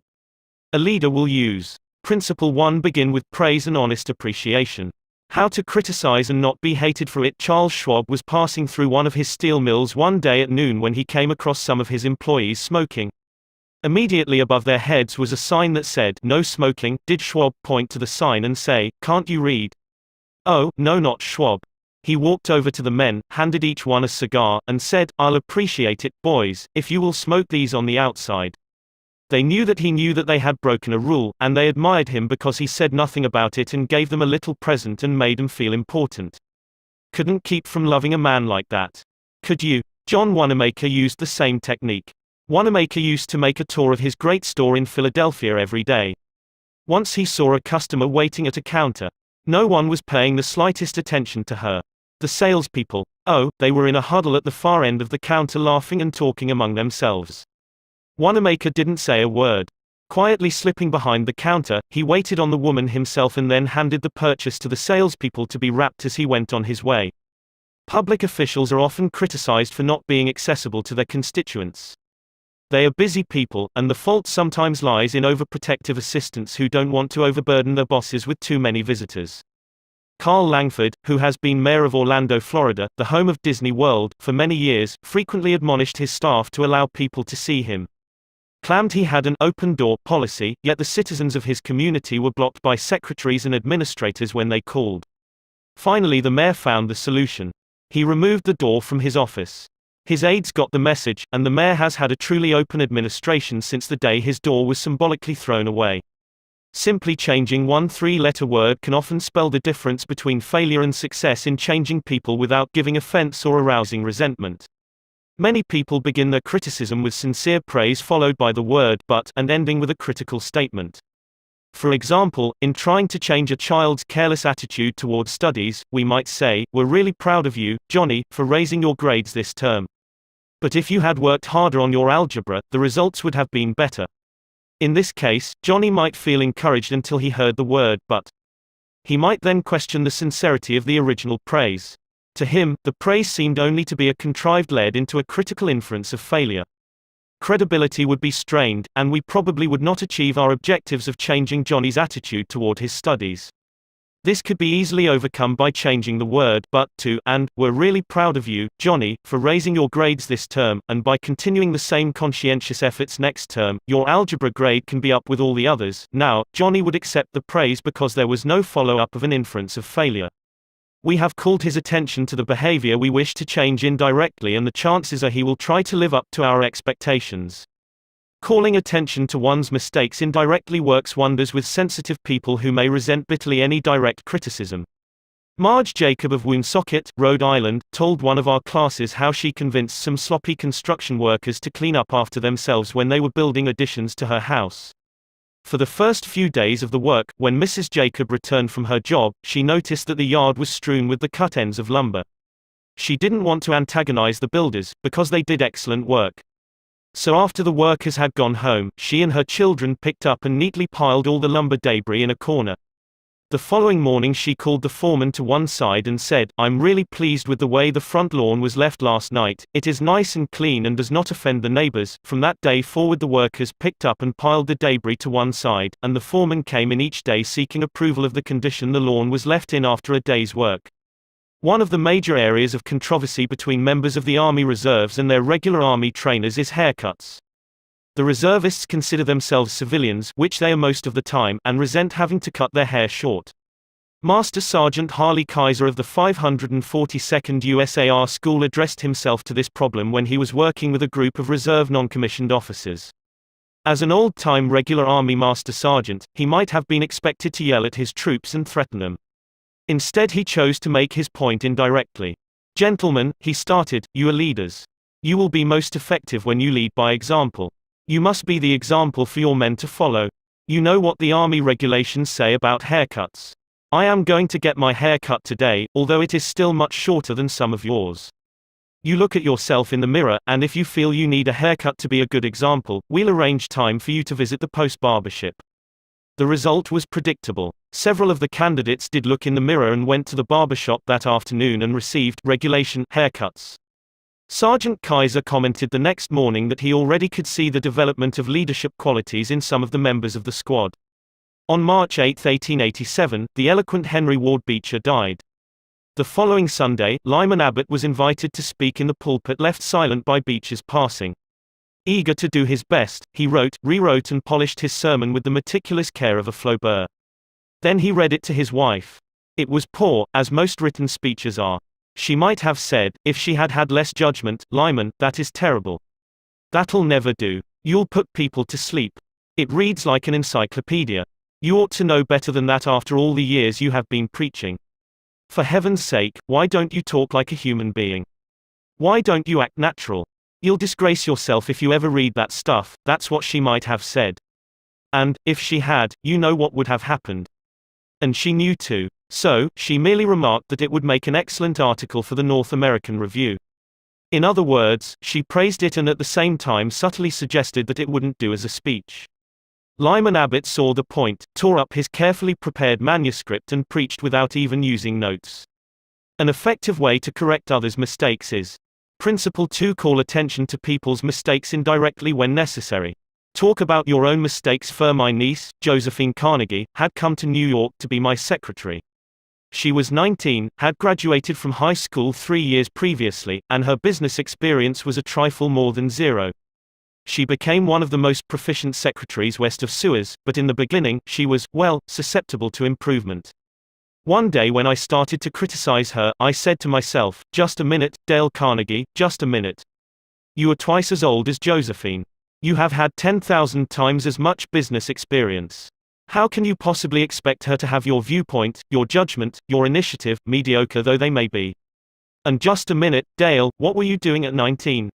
A leader will use Principle 1. Begin with praise and honest appreciation. How to criticize and not be hated for it. Charles Schwab was passing through one of his steel mills one day at noon when he came across some of his employees smoking. Immediately above their heads was a sign that said, "No smoking." Did Schwab point to the sign and say, "Can't you read?" Oh, no, not Schwab. He walked over to the men, handed each one a cigar, and said, "I'll appreciate it, boys, if you will smoke these on the outside." They knew that he knew that they had broken a rule, and they admired him because he said nothing about it and gave them a little present and made them feel important. Couldn't keep from loving a man like that. Could you? John Wanamaker used the same technique. Wanamaker used to make a tour of his great store in Philadelphia every day. Once he saw a customer waiting at a counter. No one was paying the slightest attention to her. The salespeople, oh, they were in a huddle at the far end of the counter laughing and talking among themselves. Wanamaker didn't say a word. Quietly slipping behind the counter, he waited on the woman himself and then handed the purchase to the salespeople to be wrapped as he went on his way. Public officials are often criticized for not being accessible to their constituents. They are busy people, and the fault sometimes lies in overprotective assistants who don't want to overburden their bosses with too many visitors. Carl Langford, who has been mayor of Orlando, Florida, the home of Disney World, for many years, frequently admonished his staff to allow people to see him. Claimed he had an open-door policy, yet the citizens of his community were blocked by secretaries and administrators when they called. Finally, the mayor found the solution. He removed the door from his office. His aides got the message, and the mayor has had a truly open administration since the day his door was symbolically thrown away. Simply changing one three-letter word can often spell the difference between failure and success in changing people without giving offense or arousing resentment. Many people begin their criticism with sincere praise followed by the word "but" and ending with a critical statement. For example, in trying to change a child's careless attitude toward studies, we might say, "We're really proud of you, Johnny, for raising your grades this term. But if you had worked harder on your algebra, the results would have been better." In this case, Johnny might feel encouraged until he heard the word but. He might then question the sincerity of the original praise. To him, the praise seemed only to be a contrived lead into a critical inference of failure. Credibility would be strained, and we probably would not achieve our objectives of changing Johnny's attitude toward his studies. This could be easily overcome by changing the word but to and we're really proud of you, Johnny, for raising your grades this term, and by continuing the same conscientious efforts next term, your algebra grade can be up with all the others. Now, Johnny would accept the praise because there was no follow-up of an inference of failure. We have called his attention to the behavior we wish to change indirectly, and the chances are he will try to live up to our expectations. Calling attention to one's mistakes indirectly works wonders with sensitive people who may resent bitterly any direct criticism. Marge Jacob of Woonsocket, Rhode Island, told one of our classes how she convinced some sloppy construction workers to clean up after themselves when they were building additions to her house. For the first few days of the work, when Mrs. Jacob returned from her job, she noticed that the yard was strewn with the cut ends of lumber. She didn't want to antagonize the builders, because they did excellent work. So after the workers had gone home, she and her children picked up and neatly piled all the lumber debris in a corner. The following morning she called the foreman to one side and said, "I'm really pleased with the way the front lawn was left last night. It is nice and clean and does not offend the neighbors." From that day forward the workers picked up and piled the debris to one side, and the foreman came in each day seeking approval of the condition the lawn was left in after a day's work. One of the major areas of controversy between members of the Army Reserves and their regular Army trainers is haircuts. The reservists consider themselves civilians, which they are most of the time, and resent having to cut their hair short. Master Sergeant Harley Kaiser of the 542nd USAR School addressed himself to this problem when he was working with a group of reserve non-commissioned officers. As an old-time regular Army Master Sergeant, he might have been expected to yell at his troops and threaten them. Instead he chose to make his point indirectly. "Gentlemen," he started, "you are leaders. You will be most effective when you lead by example. You must be the example for your men to follow. You know what the Army regulations say about haircuts. I am going to get my hair cut today, although it is still much shorter than some of yours. You look at yourself in the mirror, and if you feel you need a haircut to be a good example, we'll arrange time for you to visit the post barbership." The result was predictable. Several of the candidates did look in the mirror and went to the barbershop that afternoon and received regulation haircuts. Sergeant Kaiser commented the next morning that he already could see the development of leadership qualities in some of the members of the squad. On March 8, 1887, the eloquent Henry Ward Beecher died. The following Sunday, Lyman Abbott was invited to speak in the pulpit left silent by Beecher's passing. Eager to do his best, he wrote, rewrote and polished his sermon with the meticulous care of a Flaubert. Then he read it to his wife. It was poor, as most written speeches are. She might have said, if she had had less judgment, "Lyman, that is terrible. That'll never do. You'll put people to sleep. It reads like an encyclopedia. You ought to know better than that after all the years you have been preaching. For heaven's sake, why don't you talk like a human being? Why don't you act natural? You'll disgrace yourself if you ever read that stuff." That's what she might have said. And, if she had, you know what would have happened. And she knew too. So, she merely remarked that it would make an excellent article for the North American Review. In other words, she praised it and at the same time subtly suggested that it wouldn't do as a speech. Lyman Abbott saw the point, tore up his carefully prepared manuscript and preached without even using notes. An effective way to correct others' mistakes is: Principle 2. Call attention to people's mistakes indirectly when necessary. Talk about your own mistakes. My niece, Josephine Carnegie, had come to New York to be my secretary. She was 19, had graduated from high school 3 years previously, and her business experience was a trifle more than zero. She became one of the most proficient secretaries west of Suez, but in the beginning, she was, well, susceptible to improvement. One day when I started to criticize her, I said to myself, "Just a minute, Dale Carnegie, just a minute. You are twice as old as Josephine. You have had 10,000 times as much business experience. How can you possibly expect her to have your viewpoint, your judgment, your initiative, mediocre though they may be? And just a minute, Dale, what were you doing at 19?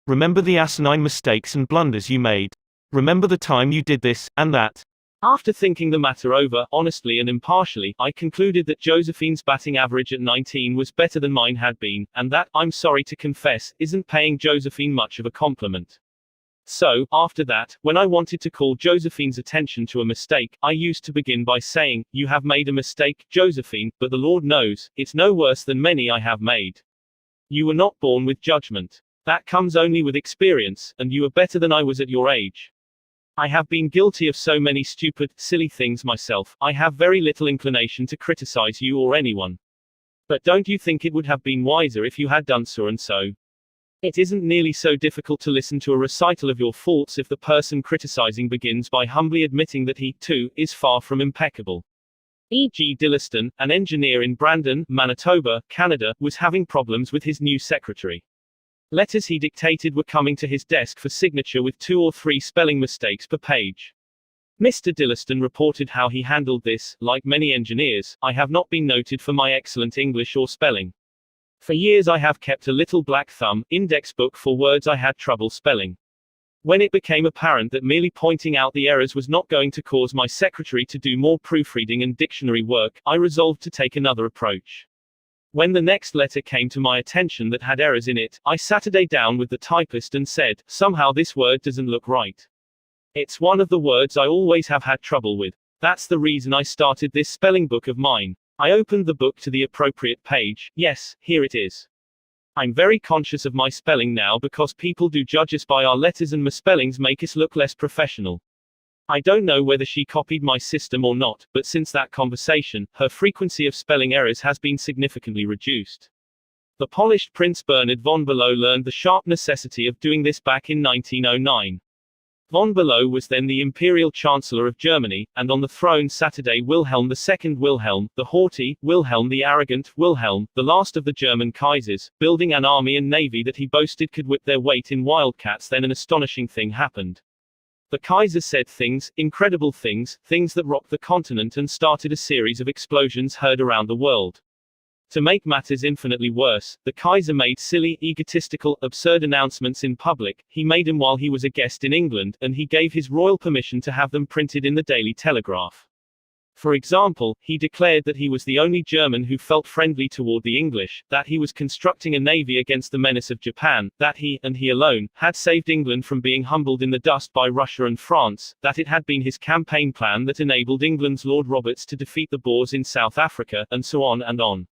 Remember the asinine mistakes and blunders you made. Remember the time you did this, and that." After thinking the matter over, honestly and impartially, I concluded that Josephine's batting average at 19 was better than mine had been, and that, I'm sorry to confess, isn't paying Josephine much of a compliment. So, after that, when I wanted to call Josephine's attention to a mistake, I used to begin by saying, "You have made a mistake, Josephine, but the Lord knows, it's no worse than many I have made. You were not born with judgment. That comes only with experience, and you are better than I was at your age. I have been guilty of so many stupid, silly things myself, I have very little inclination to criticize you or anyone. But don't you think it would have been wiser if you had done so and so? It isn't nearly so difficult to listen to a recital of your faults if the person criticizing begins by humbly admitting that he, too, is far from impeccable." E.G. Dilliston, an engineer in Brandon, Manitoba, Canada, was having problems with his new secretary. Letters he dictated were coming to his desk for signature with 2 or 3 spelling mistakes per page. Mr. Dilliston reported how he handled this. "Like many engineers, I have not been noted for my excellent English or spelling. For years I have kept a little black thumb index book for words I had trouble spelling. When it became apparent that merely pointing out the errors was not going to cause my secretary to do more proofreading and dictionary work, I resolved to take another approach. When the next letter came to my attention that had errors in it, I sat down with the typist and said, 'Somehow this word doesn't look right. It's one of the words I always have had trouble with. That's the reason I started this spelling book of mine.' I opened the book to the appropriate page. Yes, here it is. I'm very conscious of my spelling now because people do judge us by our letters and misspellings make us look less professional. I don't know whether she copied my system or not, but since that conversation, her frequency of spelling errors has been significantly reduced." The polished Prince Bernhard von Below learned the sharp necessity of doing this back in 1909. Von Below was then the Imperial Chancellor of Germany, and on the throne sat Wilhelm II Wilhelm, the haughty, Wilhelm the arrogant, Wilhelm, the last of the German Kaisers, building an army and navy that he boasted could whip their weight in wildcats. Then an astonishing thing happened. The Kaiser said things, incredible things, things that rocked the continent and started a series of explosions heard around the world. To make matters infinitely worse, the Kaiser made silly, egotistical, absurd announcements in public. He made them while he was a guest in England, and he gave his royal permission to have them printed in the Daily Telegraph. For example, he declared that he was the only German who felt friendly toward the English, that he was constructing a navy against the menace of Japan, that he, and he alone, had saved England from being humbled in the dust by Russia and France, that it had been his campaign plan that enabled England's Lord Roberts to defeat the Boers in South Africa, and so on and on.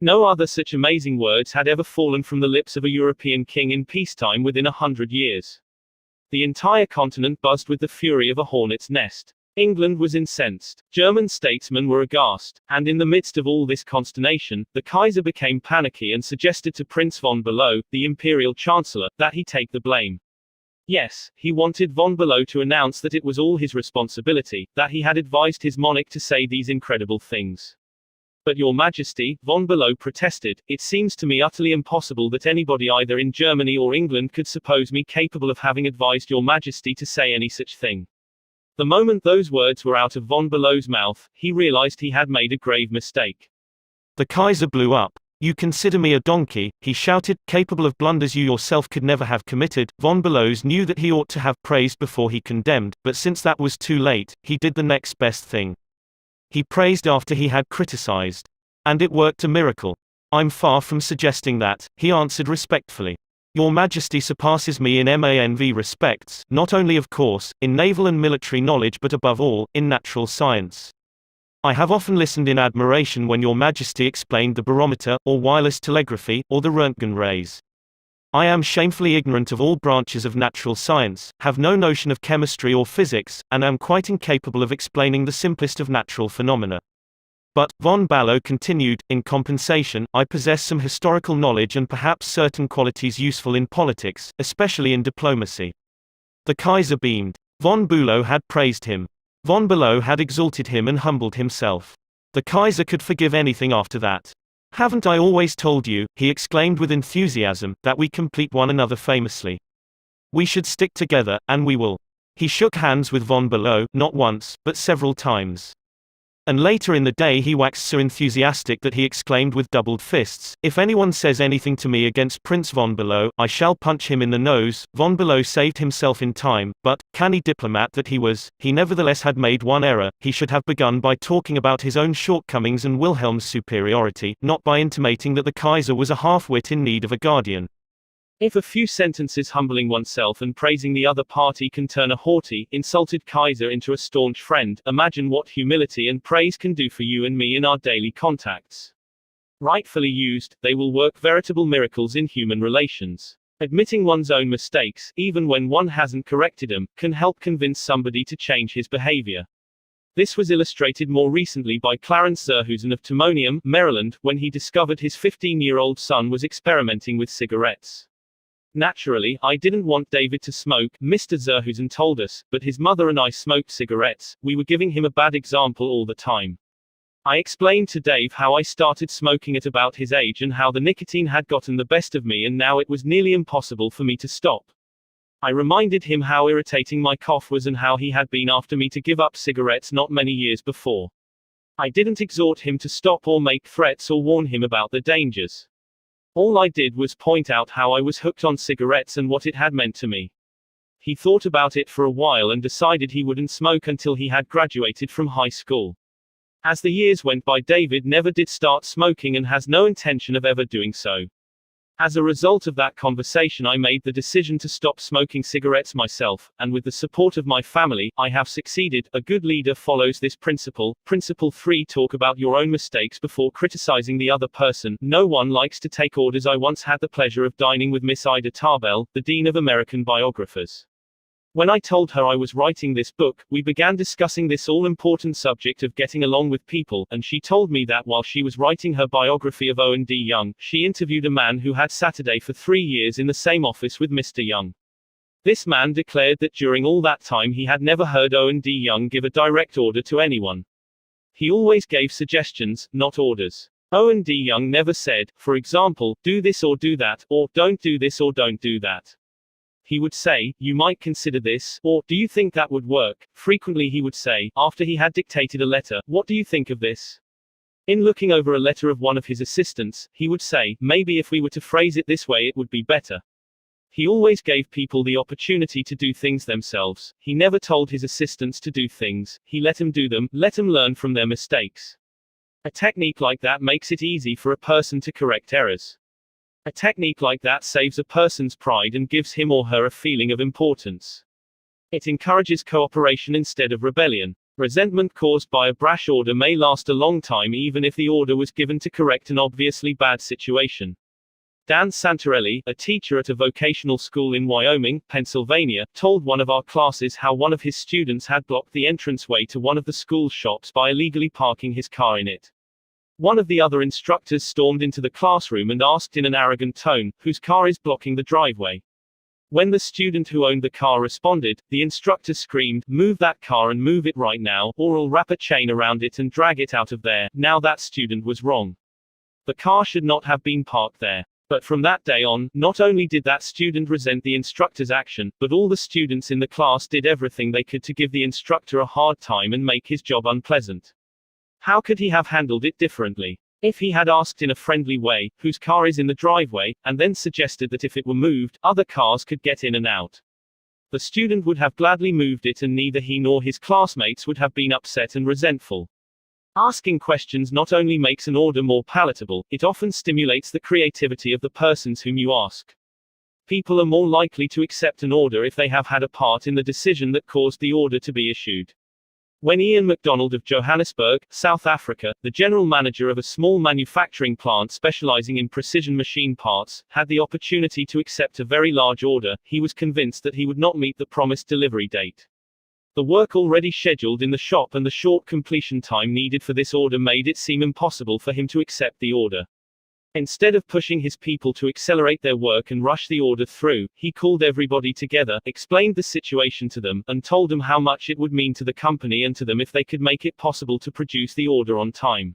No other such amazing words had ever fallen from the lips of a European king in peacetime within 100 years. The entire continent buzzed with the fury of a hornet's nest. England was incensed. German statesmen were aghast. And in the midst of all this consternation, the Kaiser became panicky and suggested to Prince von Below, the Imperial Chancellor, that he take the blame. Yes, he wanted von Below to announce that it was all his responsibility, that he had advised his monarch to say these incredible things. "But Your Majesty," von Below protested, "it seems to me utterly impossible that anybody either in Germany or England could suppose me capable of having advised Your Majesty to say any such thing." The moment those words were out of von Below's mouth, he realized he had made a grave mistake. The Kaiser blew up. "You consider me a donkey," he shouted, "capable of blunders you yourself could never have committed." Von Bellows knew that he ought to have praised before he condemned, but since that was too late, he did the next best thing. He praised after he had criticized. And it worked a miracle. "I'm far from suggesting that," he answered respectfully. "Your Majesty surpasses me in manv respects, not only of course, in naval and military knowledge but above all, in natural science. I have often listened in admiration when Your Majesty explained the barometer, or wireless telegraphy, or the Röntgen rays. I am shamefully ignorant of all branches of natural science, have no notion of chemistry or physics, and am quite incapable of explaining the simplest of natural phenomena. But," von Below continued, "in compensation, I possess some historical knowledge and perhaps certain qualities useful in politics, especially in diplomacy." The Kaiser beamed. Von Below had praised him. Von Below had exalted him and humbled himself. The Kaiser could forgive anything after that. "Haven't I always told you," he exclaimed with enthusiasm, "that we complete one another famously? We should stick together, and we will." He shook hands with von Below, not once, but several times. And later in the day he waxed so enthusiastic that he exclaimed with doubled fists, "If anyone says anything to me against Prince von Below, I shall punch him in the nose." Von Below saved himself in time, but, canny diplomat that he was, he nevertheless had made one error. He should have begun by talking about his own shortcomings and Wilhelm's superiority, not by intimating that the Kaiser was a half-wit in need of a guardian. If a few sentences humbling oneself and praising the other party can turn a haughty, insulted Kaiser into a staunch friend, imagine what humility and praise can do for you and me in our daily contacts. Rightfully used, they will work veritable miracles in human relations. Admitting one's own mistakes, even when one hasn't corrected them, can help convince somebody to change his behavior. This was illustrated more recently by Clarence Zerhusen of Timonium, Maryland, when he discovered his 15-year-old son was experimenting with cigarettes. Naturally, I didn't want David to smoke, Mr. Zerhusen told us, but his mother and I smoked cigarettes. We were giving him a bad example all the time. I explained to Dave how I started smoking at about his age and how the nicotine had gotten the best of me and now it was nearly impossible for me to stop. I reminded him how irritating my cough was and how he had been after me to give up cigarettes not many years before. I didn't exhort him to stop or make threats or warn him about the dangers. All I did was point out how I was hooked on cigarettes and what it had meant to me. He thought about it for a while and decided he wouldn't smoke until he had graduated from high school. As the years went by, David never did start smoking and has no intention of ever doing so. As a result of that conversation, I made the decision to stop smoking cigarettes myself, and with the support of my family, I have succeeded. A good leader follows this principle. Principle 3: talk about your own mistakes before criticizing the other person. No one likes to take orders. I once had the pleasure of dining with Miss Ida Tarbell, the Dean of American Biographers. When I told her I was writing this book, we began discussing this all-important subject of getting along with people, and she told me that while she was writing her biography of Owen D. Young, she interviewed a man who had Saturday for 3 years in the same office with Mr. Young. This man declared that during all that time he had never heard Owen D. Young give a direct order to anyone. He always gave suggestions, not orders. Owen D. Young never said, for example, do this or do that, or don't do this or don't do that. He would say, you might consider this, or, do you think that would work? Frequently he would say, after he had dictated a letter, what do you think of this? In looking over a letter of one of his assistants, he would say, maybe if we were to phrase it this way it would be better. He always gave people the opportunity to do things themselves. He never told his assistants to do things, he let them do them, let them learn from their mistakes. A technique like that makes it easy for a person to correct errors. A technique like that saves a person's pride and gives him or her a feeling of importance. It encourages cooperation instead of rebellion. Resentment caused by a brash order may last a long time even if the order was given to correct an obviously bad situation. Dan Santarelli, a teacher at a vocational school in Wyoming, Pennsylvania, told one of our classes how one of his students had blocked the entranceway to one of the school's shops by illegally parking his car in it. One of the other instructors stormed into the classroom and asked in an arrogant tone, whose car is blocking the driveway? When the student who owned the car responded, the instructor screamed, move that car and move it right now, or I'll wrap a chain around it and drag it out of there. Now that student was wrong. The car should not have been parked there. But from that day on, not only did that student resent the instructor's action, but all the students in the class did everything they could to give the instructor a hard time and make his job unpleasant. How could he have handled it differently? If he had asked in a friendly way, whose car is in the driveway, and then suggested that if it were moved, other cars could get in and out. The student would have gladly moved it and neither he nor his classmates would have been upset and resentful. Asking questions not only makes an order more palatable, it often stimulates the creativity of the persons whom you ask. People are more likely to accept an order if they have had a part in the decision that caused the order to be issued. When Ian MacDonald of Johannesburg, South Africa, the general manager of a small manufacturing plant specializing in precision machine parts, had the opportunity to accept a very large order, he was convinced that he would not meet the promised delivery date. The work already scheduled in the shop and the short completion time needed for this order made it seem impossible for him to accept the order. Instead of pushing his people to accelerate their work and rush the order through, he called everybody together, explained the situation to them, and told them how much it would mean to the company and to them if they could make it possible to produce the order on time.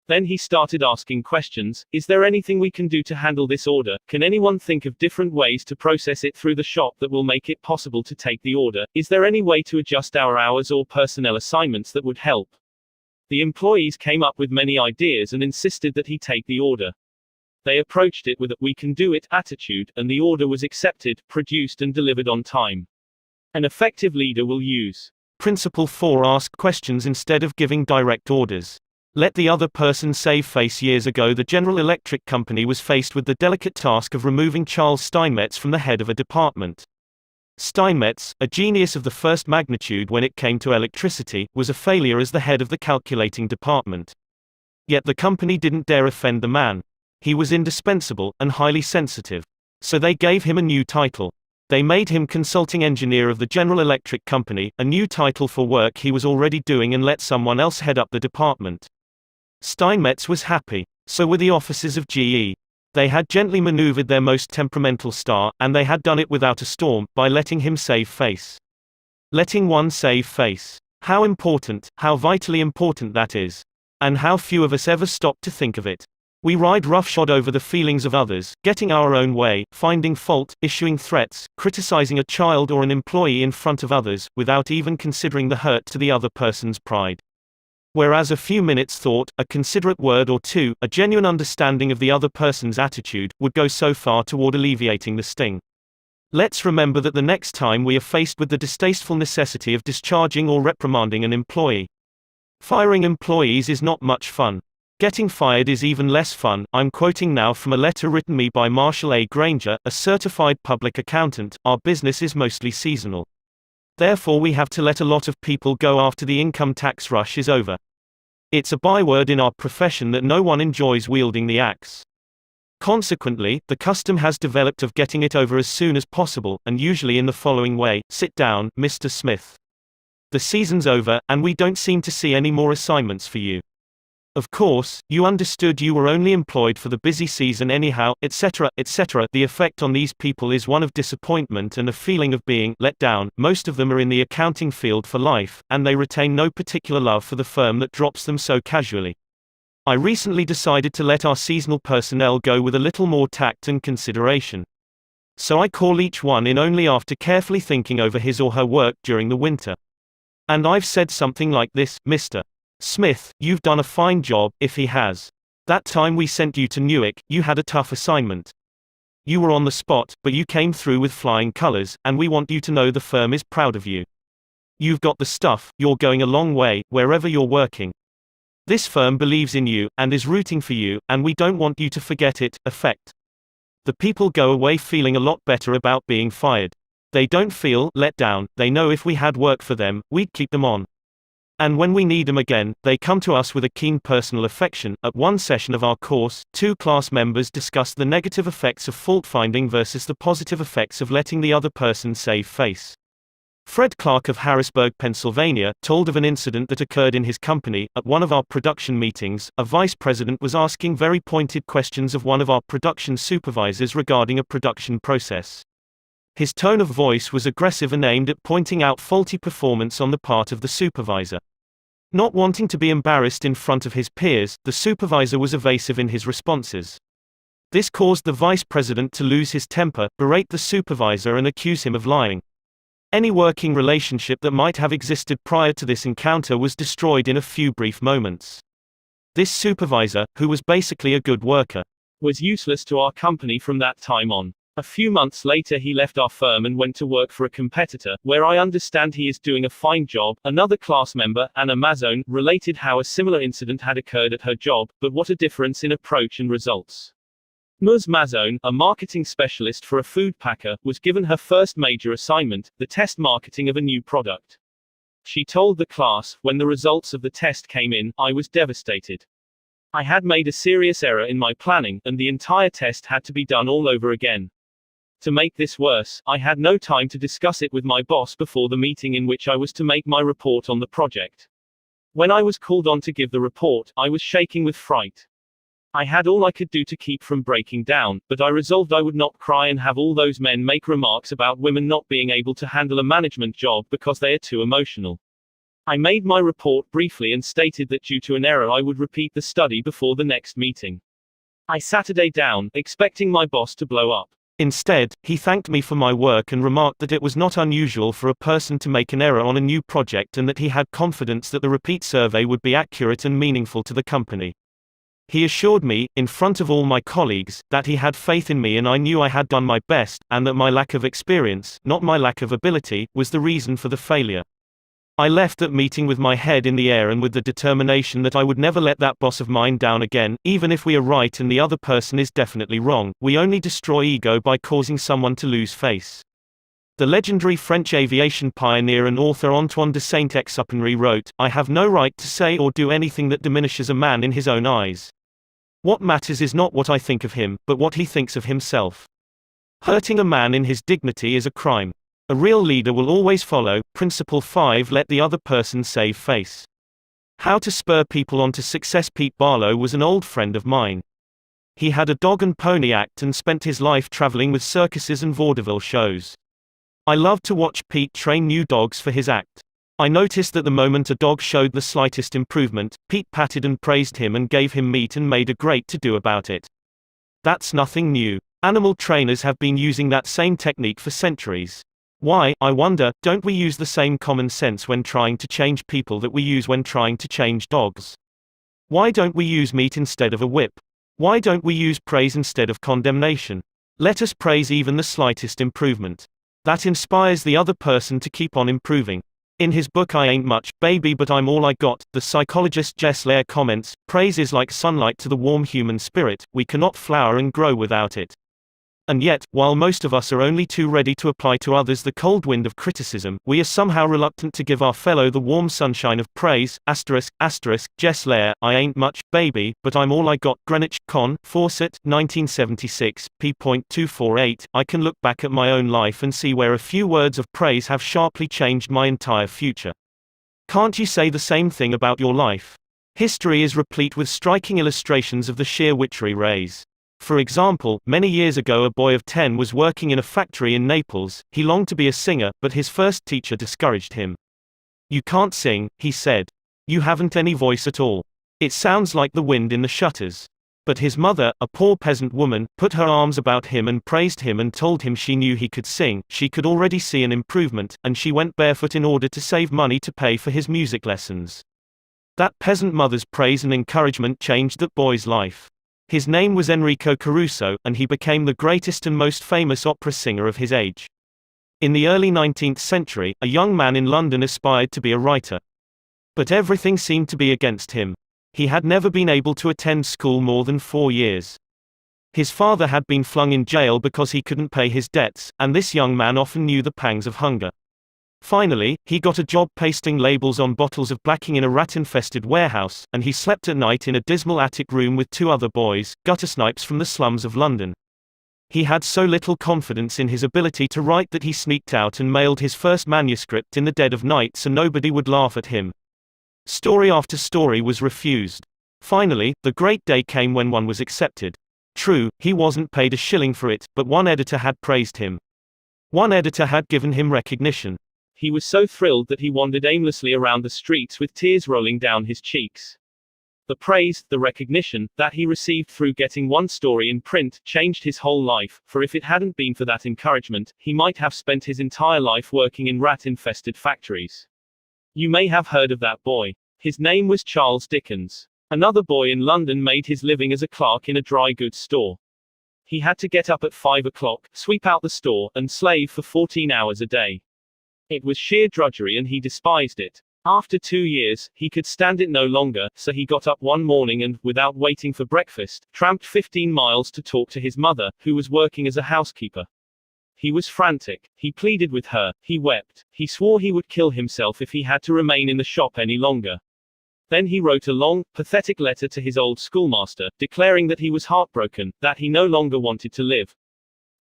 Then he started asking questions. Is there anything we can do to handle this order? Can anyone think of different ways to process it through the shop that will make it possible to take the order? Is there any way to adjust our hours or personnel assignments that would help? The employees came up with many ideas and insisted that he take the order. They approached it with a "we can do it" attitude, and the order was accepted, produced and delivered on time. An effective leader will use Principle 4: ask questions instead of giving direct orders. Let the other person save face. Years ago, the General Electric Company was faced with the delicate task of removing Charles Steinmetz from the head of a department. Steinmetz, a genius of the first magnitude when it came to electricity, was a failure as the head of the calculating department. Yet the company didn't dare offend the man. He was indispensable, and highly sensitive. So they gave him a new title. They made him consulting engineer of the General Electric Company, a new title for work he was already doing, and let someone else head up the department. Steinmetz was happy. So were the officers of GE. They had gently maneuvered their most temperamental star, and they had done it without a storm, by letting him save face. Letting one save face. How important, how vitally important that is. And how few of us ever stop to think of it. We ride roughshod over the feelings of others, getting our own way, finding fault, issuing threats, criticizing a child or an employee in front of others, without even considering the hurt to the other person's pride. Whereas a few minutes' thought, a considerate word or two, a genuine understanding of the other person's attitude, would go so far toward alleviating the sting. Let's remember that the next time we are faced with the distasteful necessity of discharging or reprimanding an employee. Firing employees is not much fun. Getting fired is even less fun. I'm quoting now from a letter written me by Marshall A. Granger, a certified public accountant. Our business is mostly seasonal. Therefore we have to let a lot of people go after the income tax rush is over. It's a byword in our profession that no one enjoys wielding the axe. Consequently, the custom has developed of getting it over as soon as possible, and usually in the following way: sit down, Mr. Smith. The season's over, and we don't seem to see any more assignments for you. Of course, you understood you were only employed for the busy season anyhow, etc., etc. The effect on these people is one of disappointment and a feeling of being let down. Most of them are in the accounting field for life, and they retain no particular love for the firm that drops them so casually. I recently decided to let our seasonal personnel go with a little more tact and consideration. So I call each one in only after carefully thinking over his or her work during the winter. And I've said something like this: Mr. Smith, you've done a fine job. If he has. That time we sent you to Newark, you had a tough assignment. You were on the spot, but you came through with flying colors, and we want you to know the firm is proud of you. You've got the stuff, you're going a long way, wherever you're working. This firm believes in you, and is rooting for you, and we don't want you to forget it. Effect. The people go away feeling a lot better about being fired. They don't feel let down. They know if we had work for them, we'd keep them on. And when we need them again, they come to us with a keen personal affection. At one session of our course, 2 class members discussed the negative effects of fault finding versus the positive effects of letting the other person save face. Fred Clark of Harrisburg, Pennsylvania, told of an incident that occurred in his company. At one of our production meetings, a vice president was asking very pointed questions of one of our production supervisors regarding a production process. His tone of voice was aggressive and aimed at pointing out faulty performance on the part of the supervisor. Not wanting to be embarrassed in front of his peers, the supervisor was evasive in his responses. This caused the vice president to lose his temper, berate the supervisor, and accuse him of lying. Any working relationship that might have existed prior to this encounter was destroyed in a few brief moments. This supervisor, who was basically a good worker, was useless to our company from that time on. A few months later he left our firm and went to work for a competitor, where I understand he is doing a fine job. Another class member, Anna Mazzone, related how a similar incident had occurred at her job, but what a difference in approach and results. Ms. Mazzone, a marketing specialist for a food packer, was given her first major assignment, the test marketing of a new product. She told the class, when the results of the test came in, I was devastated. I had made a serious error in my planning, and the entire test had to be done all over again. To make this worse, I had no time to discuss it with my boss before the meeting in which I was to make my report on the project. When I was called on to give the report, I was shaking with fright. I had all I could do to keep from breaking down, but I resolved I would not cry and have all those men make remarks about women not being able to handle a management job because they are too emotional. I made my report briefly and stated that due to an error I would repeat the study before the next meeting. I Saturday down, expecting my boss to blow up. Instead, he thanked me for my work and remarked that it was not unusual for a person to make an error on a new project and that he had confidence that the repeat survey would be accurate and meaningful to the company. He assured me, in front of all my colleagues, that he had faith in me and I knew I had done my best, and that my lack of experience, not my lack of ability, was the reason for the failure. I left that meeting with my head in the air and with the determination that I would never let that boss of mine down again, even if we are right and the other person is definitely wrong. We only destroy ego by causing someone to lose face. The legendary French aviation pioneer and author Antoine de Saint-Exupéry wrote, "I have no right to say or do anything that diminishes a man in his own eyes. What matters is not what I think of him, but what he thinks of himself. Hurting a man in his dignity is a crime. A real leader will always follow." Principle 5. Let the other person save face. How to spur people on to success. Pete Barlow was an old friend of mine. He had a dog and pony act and spent his life traveling with circuses and vaudeville shows. I loved to watch Pete train new dogs for his act. I noticed that the moment a dog showed the slightest improvement, Pete patted and praised him and gave him meat and made a great to-do about it. That's nothing new. Animal trainers have been using that same technique for centuries. Why, I wonder, don't we use the same common sense when trying to change people that we use when trying to change dogs? Why don't we use meat instead of a whip? Why don't we use praise instead of condemnation? Let us praise even the slightest improvement. That inspires the other person to keep on improving. In his book I Ain't Much, Baby But I'm All I Got, the psychologist Jess Lair comments, "Praise is like sunlight to the warm human spirit, we cannot flower and grow without it." And yet, while most of us are only too ready to apply to others the cold wind of criticism, we are somehow reluctant to give our fellow the warm sunshine of praise. Jess Lair, I Ain't Much, Baby, But I'm All I Got. Greenwich, Con, Fawcett, 1976, p.248. I can look back at my own life and see where a few words of praise have sharply changed my entire future. Can't you say the same thing about your life? History is replete with striking illustrations of the sheer witchery rays. For example, many years ago a boy of 10 was working in a factory in Naples. He longed to be a singer, but his first teacher discouraged him. "You can't sing," he said. "You haven't any voice at all. It sounds like the wind in the shutters." But his mother, a poor peasant woman, put her arms about him and praised him and told him she knew he could sing. She could already see an improvement, and she went barefoot in order to save money to pay for his music lessons. That peasant mother's praise and encouragement changed that boy's life. His name was Enrico Caruso, and he became the greatest and most famous opera singer of his age. In the early 19th century, a young man in London aspired to be a writer. But everything seemed to be against him. He had never been able to attend school more than 4 years. His father had been flung in jail because he couldn't pay his debts, and this young man often knew the pangs of hunger. Finally, he got a job pasting labels on bottles of blacking in a rat-infested warehouse, and he slept at night in a dismal attic room with 2 other boys, guttersnipes from the slums of London. He had so little confidence in his ability to write that he sneaked out and mailed his first manuscript in the dead of night so nobody would laugh at him. Story after story was refused. Finally, the great day came when one was accepted. True, he wasn't paid a shilling for it, but one editor had praised him. One editor had given him recognition. He was so thrilled that he wandered aimlessly around the streets with tears rolling down his cheeks. The praise, the recognition, that he received through getting one story in print, changed his whole life, for if it hadn't been for that encouragement, he might have spent his entire life working in rat-infested factories. You may have heard of that boy. His name was Charles Dickens. Another boy in London made his living as a clerk in a dry goods store. He had to get up at 5 o'clock, sweep out the store, and slave for 14 hours a day. It was sheer drudgery and he despised it. After 2 years, he could stand it no longer, so he got up one morning and, without waiting for breakfast, tramped 15 miles to talk to his mother, who was working as a housekeeper. He was frantic. He pleaded with her. He wept. He swore he would kill himself if he had to remain in the shop any longer. Then he wrote a long, pathetic letter to his old schoolmaster, declaring that he was heartbroken, that he no longer wanted to live.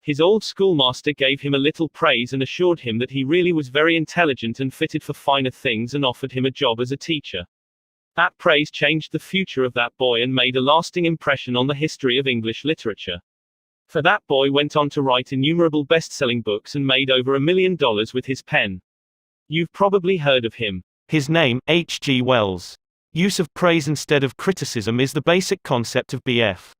His old schoolmaster gave him a little praise and assured him that he really was very intelligent and fitted for finer things and offered him a job as a teacher. That praise changed the future of that boy and made a lasting impression on the history of English literature. For that boy went on to write innumerable best-selling books and made over $1 million with his pen. You've probably heard of him. His name, H.G. Wells. Use of praise instead of criticism is the basic concept of B.F.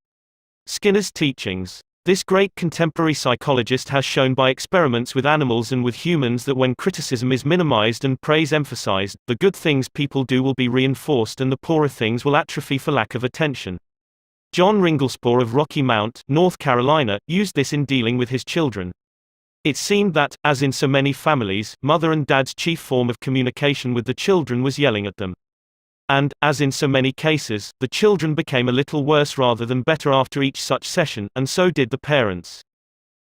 Skinner's teachings. This great contemporary psychologist has shown by experiments with animals and with humans that when criticism is minimized and praise emphasized, the good things people do will be reinforced and the poorer things will atrophy for lack of attention. John Ringlespaugh of Rocky Mount, North Carolina, used this in dealing with his children. It seemed that, as in so many families, mother and dad's chief form of communication with the children was yelling at them. And, as in so many cases, the children became a little worse rather than better after each such session, and so did the parents.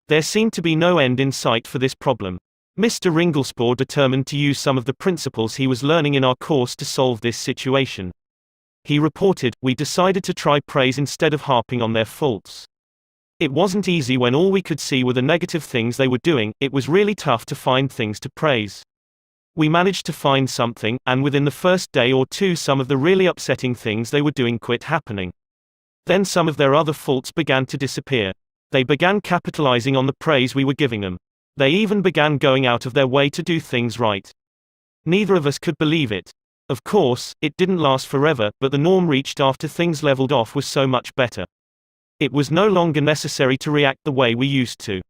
There seemed to be no end in sight for this problem. Mr. Ringlespore determined to use some of the principles he was learning in our course to solve this situation. He reported, "We decided to try praise instead of harping on their faults. It wasn't easy when all we could see were the negative things they were doing. It was really tough to find things to praise. We managed to find something, and within the first day or two some of the really upsetting things they were doing quit happening. Then some of their other faults began to disappear. They began capitalizing on the praise we were giving them. They even began going out of their way to do things right." Neither of us could believe it. Of course, it didn't last forever, but the norm reached after things leveled off was so much better. It was no longer necessary to react the way we used to.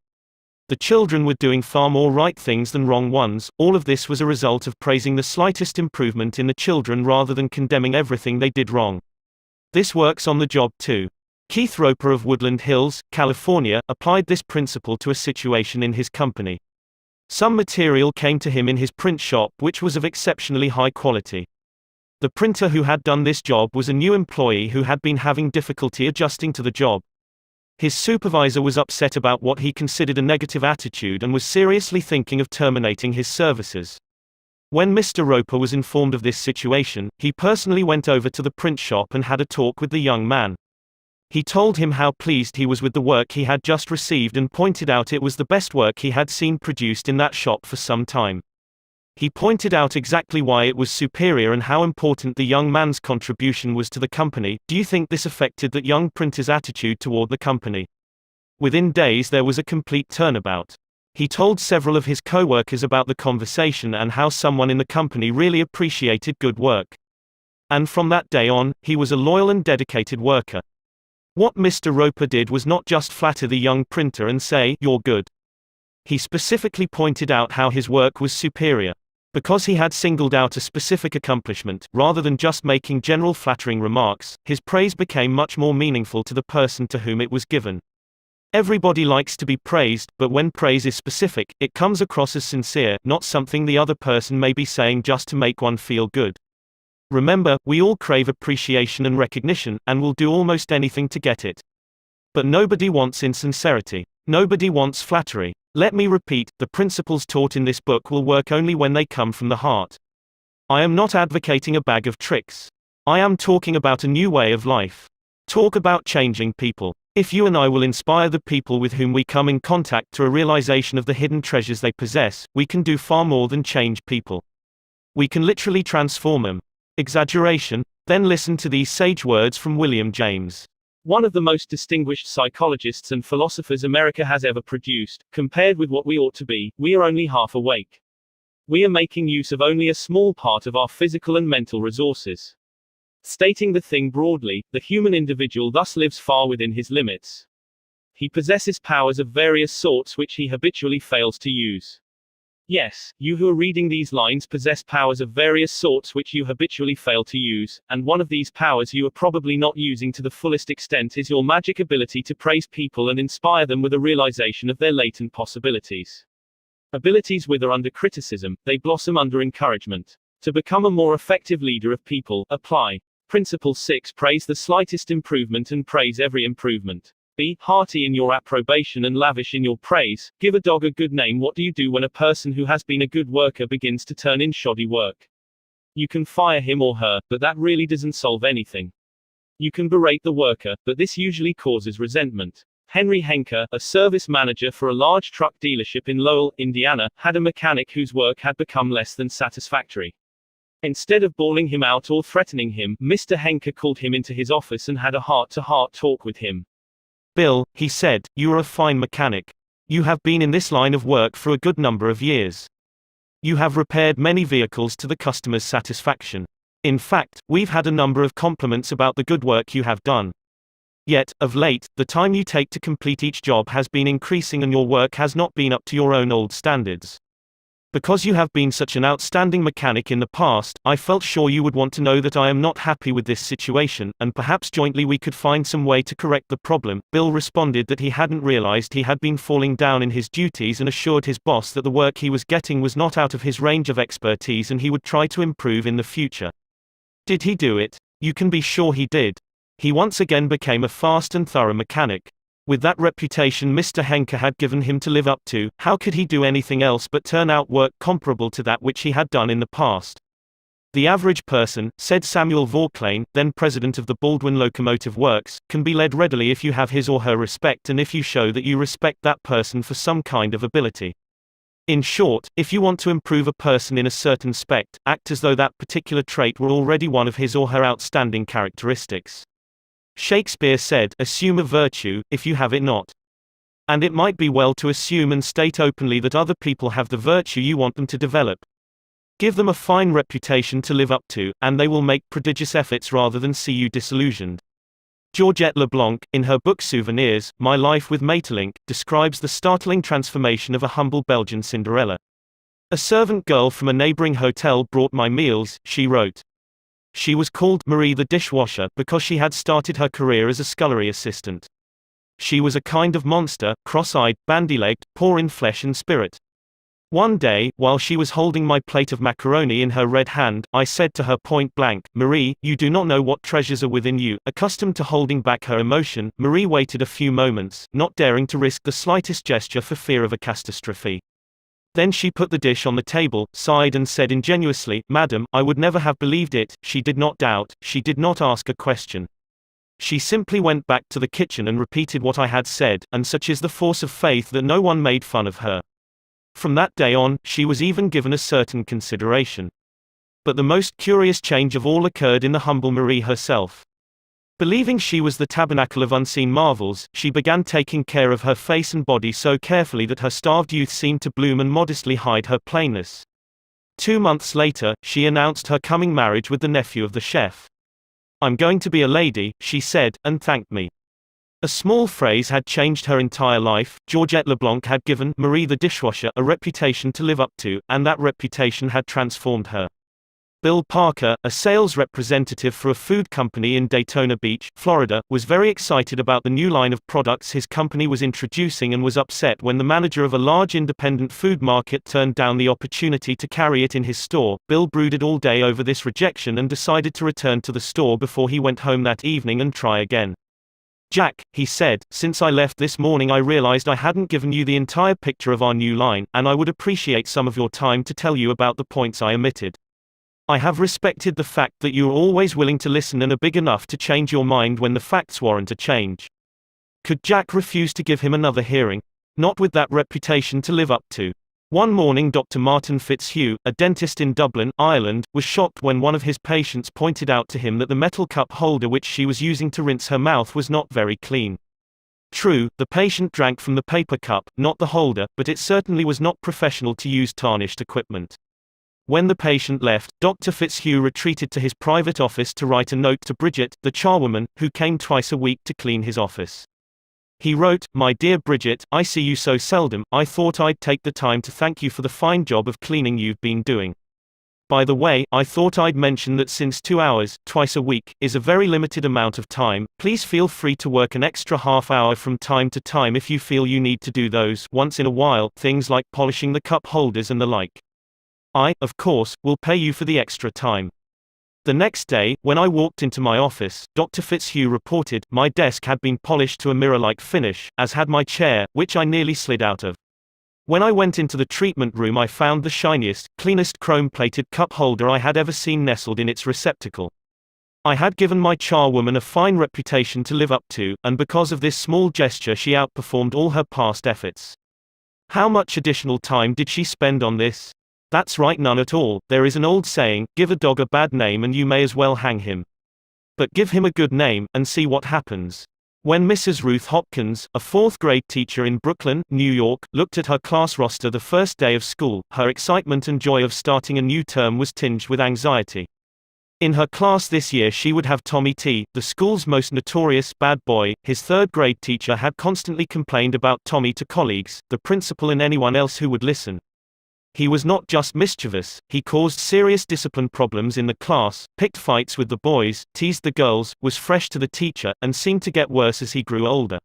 The children were doing far more right things than wrong ones. All of this was a result of praising the slightest improvement in the children rather than condemning everything they did wrong. This works on the job too. Keith Roper of Woodland Hills, California, applied this principle to a situation in his company. Some material came to him in his print shop which was of exceptionally high quality. The printer who had done this job was a new employee who had been having difficulty adjusting to the job. His supervisor was upset about what he considered a negative attitude and was seriously thinking of terminating his services. When Mr. Roper was informed of this situation, he personally went over to the print shop and had a talk with the young man. He told him how pleased he was with the work he had just received and pointed out it was the best work he had seen produced in that shop for some time. He pointed out exactly why it was superior and how important the young man's contribution was to the company. Do you think this affected that young printer's attitude toward the company? Within days there was a complete turnabout. He told several of his co-workers about the conversation and how someone in the company really appreciated good work. And from that day on, he was a loyal and dedicated worker. What Mr. Roper did was not just flatter the young printer and say, "You're good." He specifically pointed out how his work was superior. Because he had singled out a specific accomplishment, rather than just making general flattering remarks, his praise became much more meaningful to the person to whom it was given. Everybody likes to be praised, but when praise is specific, it comes across as sincere, not something the other person may be saying just to make one feel good. Remember, we all crave appreciation and recognition, and will do almost anything to get it. But nobody wants insincerity. Nobody wants flattery. Let me repeat, the principles taught in this book will work only when they come from the heart. I am not advocating a bag of tricks. I am talking about a new way of life. Talk about changing people. If you and I will inspire the people with whom we come in contact to a realization of the hidden treasures they possess, we can do far more than change people. We can literally transform them. Exaggeration? Then listen to these sage words from William James. One of the most distinguished psychologists and philosophers America has ever produced. Compared with what we ought to be, we are only half awake. We are making use of only a small part of our physical and mental resources. Stating the thing broadly, the human individual thus lives far within his limits. He possesses powers of various sorts which he habitually fails to use. Yes, you who are reading these lines possess powers of various sorts which you habitually fail to use, and one of these powers you are probably not using to the fullest extent is your magic ability to praise people and inspire them with a realization of their latent possibilities. Abilities wither under criticism, they blossom under encouragement. To become a more effective leader of people, apply Principle 6. Praise the slightest improvement and praise every improvement. Be hearty in your approbation and lavish in your praise. Give a dog a good name. What do you do when a person who has been a good worker begins to turn in shoddy work? You can fire him or her, but that really doesn't solve anything. You can berate the worker, but this usually causes resentment. Henry Henker, a service manager for a large truck dealership in Lowell, Indiana, had a mechanic whose work had become less than satisfactory. Instead of bawling him out or threatening him, Mr. Henker called him into his office and had a heart-to-heart talk with him. "Bill," he said, "you are a fine mechanic. You have been in this line of work for a good number of years. You have repaired many vehicles to the customer's satisfaction. In fact, we've had a number of compliments about the good work you have done. Yet, of late, the time you take to complete each job has been increasing and your work has not been up to your own old standards. Because you have been such an outstanding mechanic in the past, I felt sure you would want to know that I am not happy with this situation, and perhaps jointly we could find some way to correct the problem." Bill responded that he hadn't realized he had been falling down in his duties and assured his boss that the work he was getting was not out of his range of expertise and he would try to improve in the future. Did he do it? You can be sure he did. He once again became a fast and thorough mechanic. With that reputation Mr. Henke had given him to live up to, how could he do anything else but turn out work comparable to that which he had done in the past? "The average person," said Samuel Vauclane, then president of the Baldwin Locomotive Works, "can be led readily if you have his or her respect and if you show that you respect that person for some kind of ability. In short, if you want to improve a person in a certain respect, act as though that particular trait were already one of his or her outstanding characteristics. Shakespeare said, 'Assume a virtue, if you have it not.' And it might be well to assume and state openly that other people have the virtue you want them to develop. Give them a fine reputation to live up to, and they will make prodigious efforts rather than see you disillusioned." Georgette Leblanc, in her book Souvenirs, My Life with Maeterlinck, describes the startling transformation of a humble Belgian Cinderella. "A servant girl from a neighboring hotel brought my meals," she wrote. She was called Marie the dishwasher because she had started her career as a scullery assistant. She was a kind of monster, cross-eyed, bandy-legged, poor in flesh and spirit. One day, while she was holding my plate of macaroni in her red hand, I said to her point blank, "Marie, you do not know what treasures are within you." Accustomed to holding back her emotion, Marie waited a few moments, not daring to risk the slightest gesture for fear of a catastrophe. Then she put the dish on the table, sighed and said ingenuously, "Madam, I would never have believed it." She did not doubt, she did not ask a question. She simply went back to the kitchen and repeated what I had said, and such is the force of faith that no one made fun of her. From that day on, she was even given a certain consideration. But the most curious change of all occurred in the humble Marie herself. Believing she was the tabernacle of unseen marvels, she began taking care of her face and body so carefully that her starved youth seemed to bloom and modestly hide her plainness. 2 months later, she announced her coming marriage with the nephew of the chef. "I'm going to be a lady," she said, and thanked me. A small phrase had changed her entire life. Georgette Leblanc had given Marie the dishwasher a reputation to live up to, and that reputation had transformed her. Bill Parker, a sales representative for a food company in Daytona Beach, Florida, was very excited about the new line of products his company was introducing and was upset when the manager of a large independent food market turned down the opportunity to carry it in his store. Bill brooded all day over this rejection and decided to return to the store before he went home that evening and try again. "Jack," he said, "since I left this morning I realized I hadn't given you the entire picture of our new line, and I would appreciate some of your time to tell you about the points I omitted. I have respected the fact that you are always willing to listen and are big enough to change your mind when the facts warrant a change." Could Jack refuse to give him another hearing? Not with that reputation to live up to. One morning Dr. Martin Fitzhugh, a dentist in Dublin, Ireland, was shocked when one of his patients pointed out to him that the metal cup holder which she was using to rinse her mouth was not very clean. True, the patient drank from the paper cup, not the holder, but it certainly was not professional to use tarnished equipment. When the patient left, Dr. Fitzhugh retreated to his private office to write a note to Bridget, the charwoman, who came twice a week to clean his office. He wrote, "My dear Bridget, I see you so seldom, I thought I'd take the time to thank you for the fine job of cleaning you've been doing. By the way, I thought I'd mention that since 2 hours, twice a week, is a very limited amount of time, please feel free to work an extra half hour from time to time if you feel you need to do those, once in a while, things like polishing the cup holders and the like. I, of course, will pay you for the extra time." The next day, when I walked into my office, Dr. Fitzhugh reported, my desk had been polished to a mirror-like finish, as had my chair, which I nearly slid out of. When I went into the treatment room I found the shiniest, cleanest chrome-plated cup holder I had ever seen nestled in its receptacle. I had given my charwoman a fine reputation to live up to, and because of this small gesture she outperformed all her past efforts. How much additional time did she spend on this? That's right, none at all. There is an old saying, give a dog a bad name and you may as well hang him. But give him a good name, and see what happens. When Mrs. Ruth Hopkins, a 4th grade teacher in Brooklyn, New York, looked at her class roster the first day of school, her excitement and joy of starting a new term was tinged with anxiety. In her class this year she would have Tommy T, the school's most notorious bad boy. His 3rd grade teacher had constantly complained about Tommy to colleagues, the principal and anyone else who would listen. He was not just mischievous, he caused serious discipline problems in the class, picked fights with the boys, teased the girls, was fresh to the teacher, and seemed to get worse as he grew older.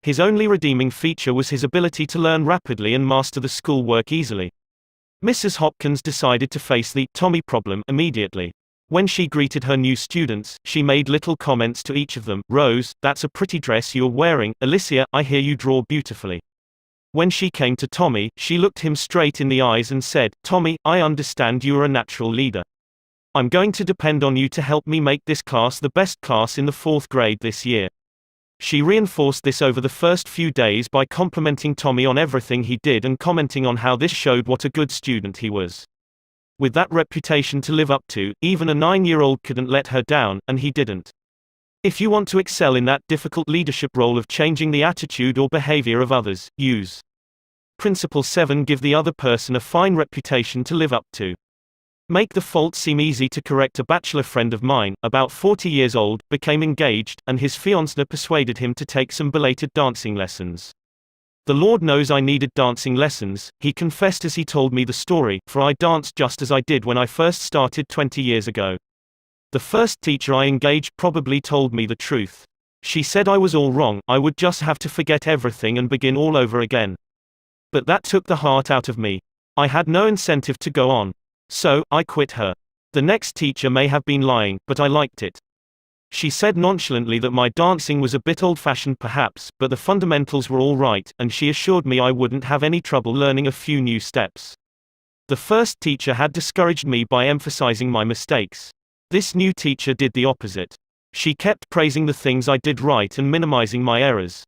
His only redeeming feature was his ability to learn rapidly and master the schoolwork easily. Mrs. Hopkins decided to face the Tommy problem immediately. When she greeted her new students, she made little comments to each of them. Rose, that's a pretty dress you're wearing. Alicia, I hear you draw beautifully. When she came to Tommy, she looked him straight in the eyes and said, Tommy, I understand you are a natural leader. I'm going to depend on you to help me make this class the best class in the 4th grade this year. She reinforced this over the first few days by complimenting Tommy on everything he did and commenting on how this showed what a good student he was. With that reputation to live up to, even a 9-year-old couldn't let her down, and he didn't. If you want to excel in that difficult leadership role of changing the attitude or behavior of others, use Principle 7. Give the other person a fine reputation to live up to. Make the fault seem easy to correct. A bachelor friend of mine, about 40 years old, became engaged, and his fiancée persuaded him to take some belated dancing lessons. The Lord knows I needed dancing lessons, he confessed as he told me the story, for I danced just as I did when I first started 20 years ago. The first teacher I engaged probably told me the truth. She said I was all wrong, I would just have to forget everything and begin all over again. But that took the heart out of me. I had no incentive to go on. So, I quit her. The next teacher may have been lying, but I liked it. She said nonchalantly that my dancing was a bit old-fashioned perhaps, but the fundamentals were all right, and she assured me I wouldn't have any trouble learning a few new steps. The first teacher had discouraged me by emphasizing my mistakes. This new teacher did the opposite. She kept praising the things I did right and minimizing my errors.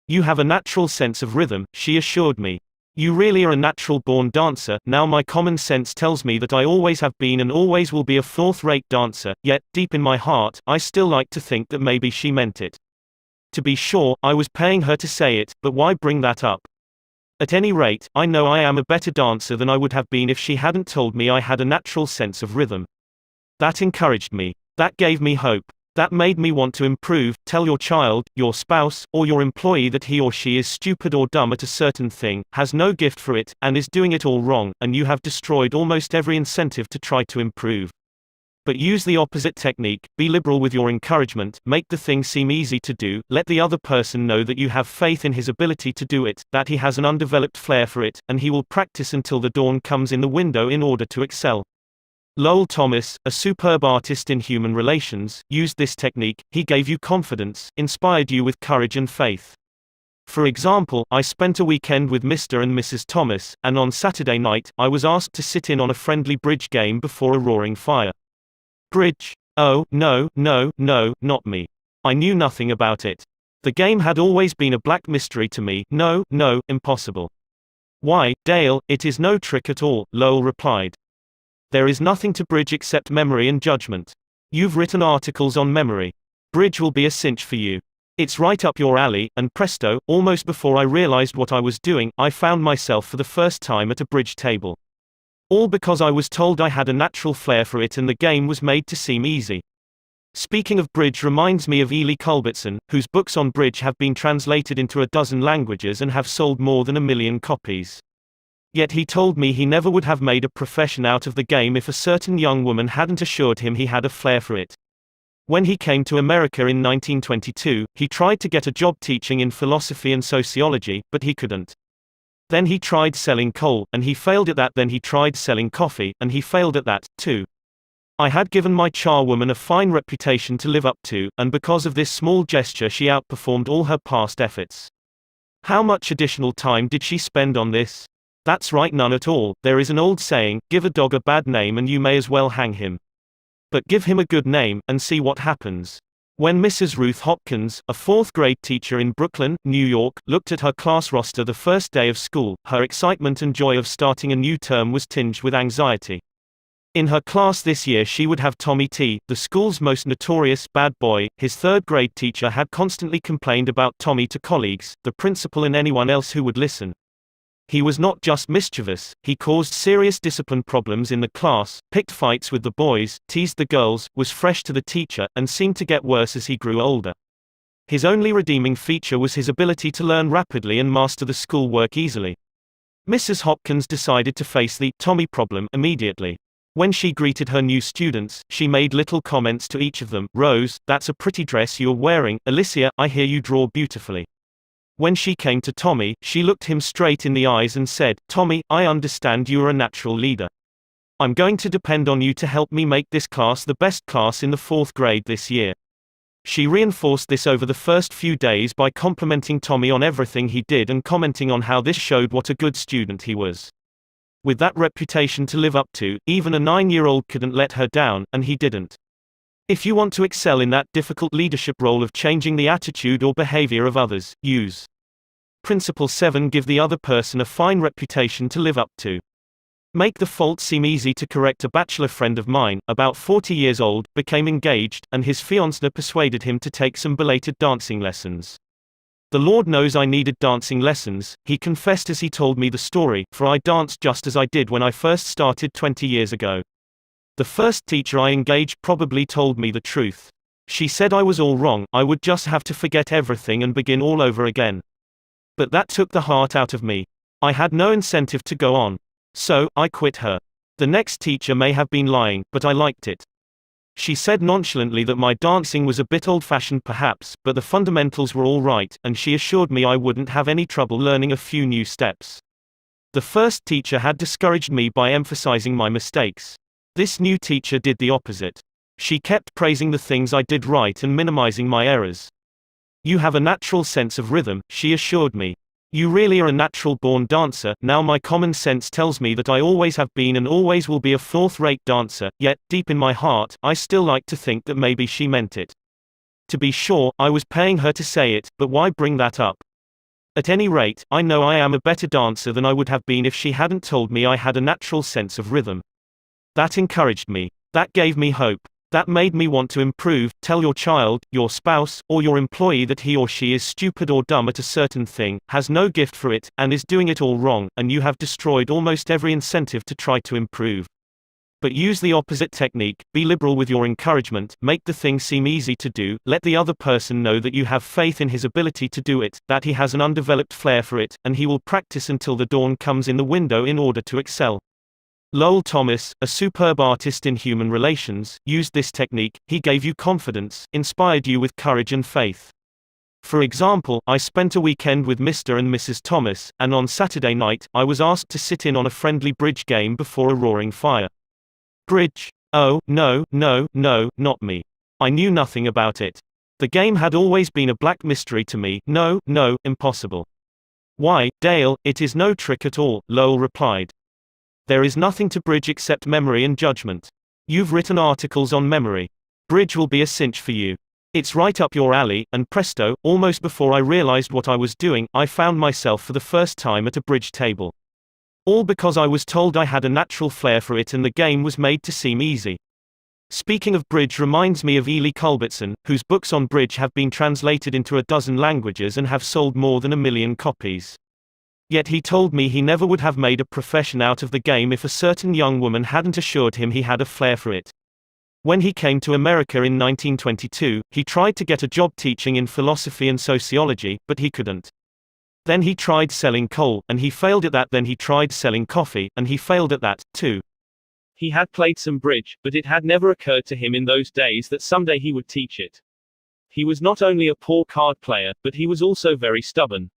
You have a natural sense of rhythm, she assured me. You really are a natural-born dancer. Now my common sense tells me that I always have been and always will be a 4th-rate dancer, yet, deep in my heart, I still like to think that maybe she meant it. To be sure, I was paying her to say it, but why bring that up? At any rate, I know I am a better dancer than I would have been if she hadn't told me I had a natural sense of rhythm. That encouraged me. That gave me hope. That made me want to improve. Tell your child, your spouse, or your employee that he or she is stupid or dumb at a certain thing, has no gift for it, and is doing it all wrong, and you have destroyed almost every incentive to try to improve. But use the opposite technique. Be liberal with your encouragement, make the thing seem easy to do, let the other person know that you have faith in his ability to do it, that he has an undeveloped flair for it, and he will practice until the dawn comes in the window in order to excel. Lowell Thomas, a superb artist in human relations, used this technique. He gave you confidence, inspired you with courage and faith. For example, I spent a weekend with Mr. and Mrs. Thomas, and on Saturday night, I was asked to sit in on a friendly bridge game before a roaring fire. Bridge? Oh, no, not me. I knew nothing about it. The game had always been a black mystery to me. No, impossible. Why, Dale, it is no trick at all, Lowell replied. There is nothing to bridge except memory and judgment. You've written articles on memory. Bridge will be a cinch for you. It's right up your alley, and presto, almost before I realized what I was doing, I found myself for the first time at a bridge table. All because I was told I had a natural flair for it and the game was made to seem easy. Speaking of bridge reminds me of Ely Culbertson, whose books on bridge have been translated into a dozen languages and have sold more than 1 million copies. Yet he told me he never would have made a profession out of the game if a certain young woman hadn't assured him he had a flair for it. When he came to America in 1922, he tried to get a job teaching in philosophy and sociology, but he couldn't. Then he tried selling coal, and he failed at that. Then he tried selling coffee, and he failed at that, too. I had given my charwoman a fine reputation to live up to, and because of this small gesture she outperformed all her past efforts. How much additional time did she spend on this? That's right, none at all. There is an old saying, give a dog a bad name and you may as well hang him. But give him a good name, and see what happens. When Mrs. Ruth Hopkins, a 4th-grade teacher in Brooklyn, New York, looked at her class roster the first day of school, her excitement and joy of starting a new term was tinged with anxiety. In her class this year she would have Tommy T., the school's most notorious bad boy. His 3rd-grade teacher had constantly complained about Tommy to colleagues, the principal and anyone else who would listen. He was not just mischievous, he caused serious discipline problems in the class, picked fights with the boys, teased the girls, was fresh to the teacher, and seemed to get worse as he grew older. His only redeeming feature was his ability to learn rapidly and master the schoolwork easily. Mrs. Hopkins decided to face the Tommy problem immediately. When she greeted her new students, she made little comments to each of them. Rose, that's a pretty dress you're wearing. Alicia, I hear you draw beautifully. When she came to Tommy, she looked him straight in the eyes and said, Tommy, I understand you are a natural leader. I'm going to depend on you to help me make this class the best class in the 4th grade this year. She reinforced this over the first few days by complimenting Tommy on everything he did and commenting on how this showed what a good student he was. With that reputation to live up to, even a 9-year-old couldn't let her down, and he didn't. If you want to excel in that difficult leadership role of changing the attitude or behavior of others, use Principle 7. Give the other person a fine reputation to live up to. Make the fault seem easy to correct. A bachelor friend of mine, about 40 years old, became engaged, and his fiancée persuaded him to take some belated dancing lessons. The Lord knows I needed dancing lessons, he confessed as he told me the story, for I danced just as I did when I first started 20 years ago. The first teacher I engaged probably told me the truth. She said I was all wrong, I would just have to forget everything and begin all over again. But that took the heart out of me. I had no incentive to go on. So, I quit her. The next teacher may have been lying, but I liked it. She said nonchalantly that my dancing was a bit old-fashioned perhaps, but the fundamentals were all right, and she assured me I wouldn't have any trouble learning a few new steps. The first teacher had discouraged me by emphasizing my mistakes. This new teacher did the opposite. She kept praising the things I did right and minimizing my errors. You have a natural sense of rhythm, she assured me. You really are a natural-born dancer. Now my common sense tells me that I always have been and always will be a 4th-rate dancer, yet, deep in my heart, I still like to think that maybe she meant it. To be sure, I was paying her to say it, but why bring that up? At any rate, I know I am a better dancer than I would have been if she hadn't told me I had a natural sense of rhythm. That encouraged me. That gave me hope. That made me want to improve. Tell your child, your spouse, or your employee that he or she is stupid or dumb at a certain thing, has no gift for it, and is doing it all wrong, and you have destroyed almost every incentive to try to improve. But use the opposite technique, be liberal with your encouragement, make the thing seem easy to do, let the other person know that you have faith in his ability to do it, that he has an undeveloped flair for it, and he will practice until the dawn comes in the window in order to excel. Lowell Thomas, a superb artist in human relations, used this technique. He gave you confidence, inspired you with courage and faith. For example, I spent a weekend with Mr. and Mrs. Thomas, and on Saturday night, I was asked to sit in on a friendly bridge game before a roaring fire. Bridge? Oh, no, not me. I knew nothing about it. The game had always been a black mystery to me. No, impossible. Why, Dale, it is no trick at all, Lowell replied. There is nothing to bridge except memory and judgment. You've written articles on memory. Bridge will be a cinch for you. It's right up your alley, and presto, almost before I realized what I was doing, I found myself for the first time at a bridge table. All because I was told I had a natural flair for it and the game was made to seem easy. Speaking of bridge reminds me of Ely Culbertson, whose books on bridge have been translated into a dozen languages and have sold more than 1 million copies. Yet he told me he never would have made a profession out of the game if a certain young woman hadn't assured him he had a flair for it. When he came to America in 1922, he tried to get a job teaching in philosophy and sociology, but he couldn't. Then he tried selling coal, and he failed at that. Then he tried selling coffee, and he failed at that, too. He had played some bridge, but it had never occurred to him in those days that someday he would teach it. He was not only a poor card player, but he was also very stubborn.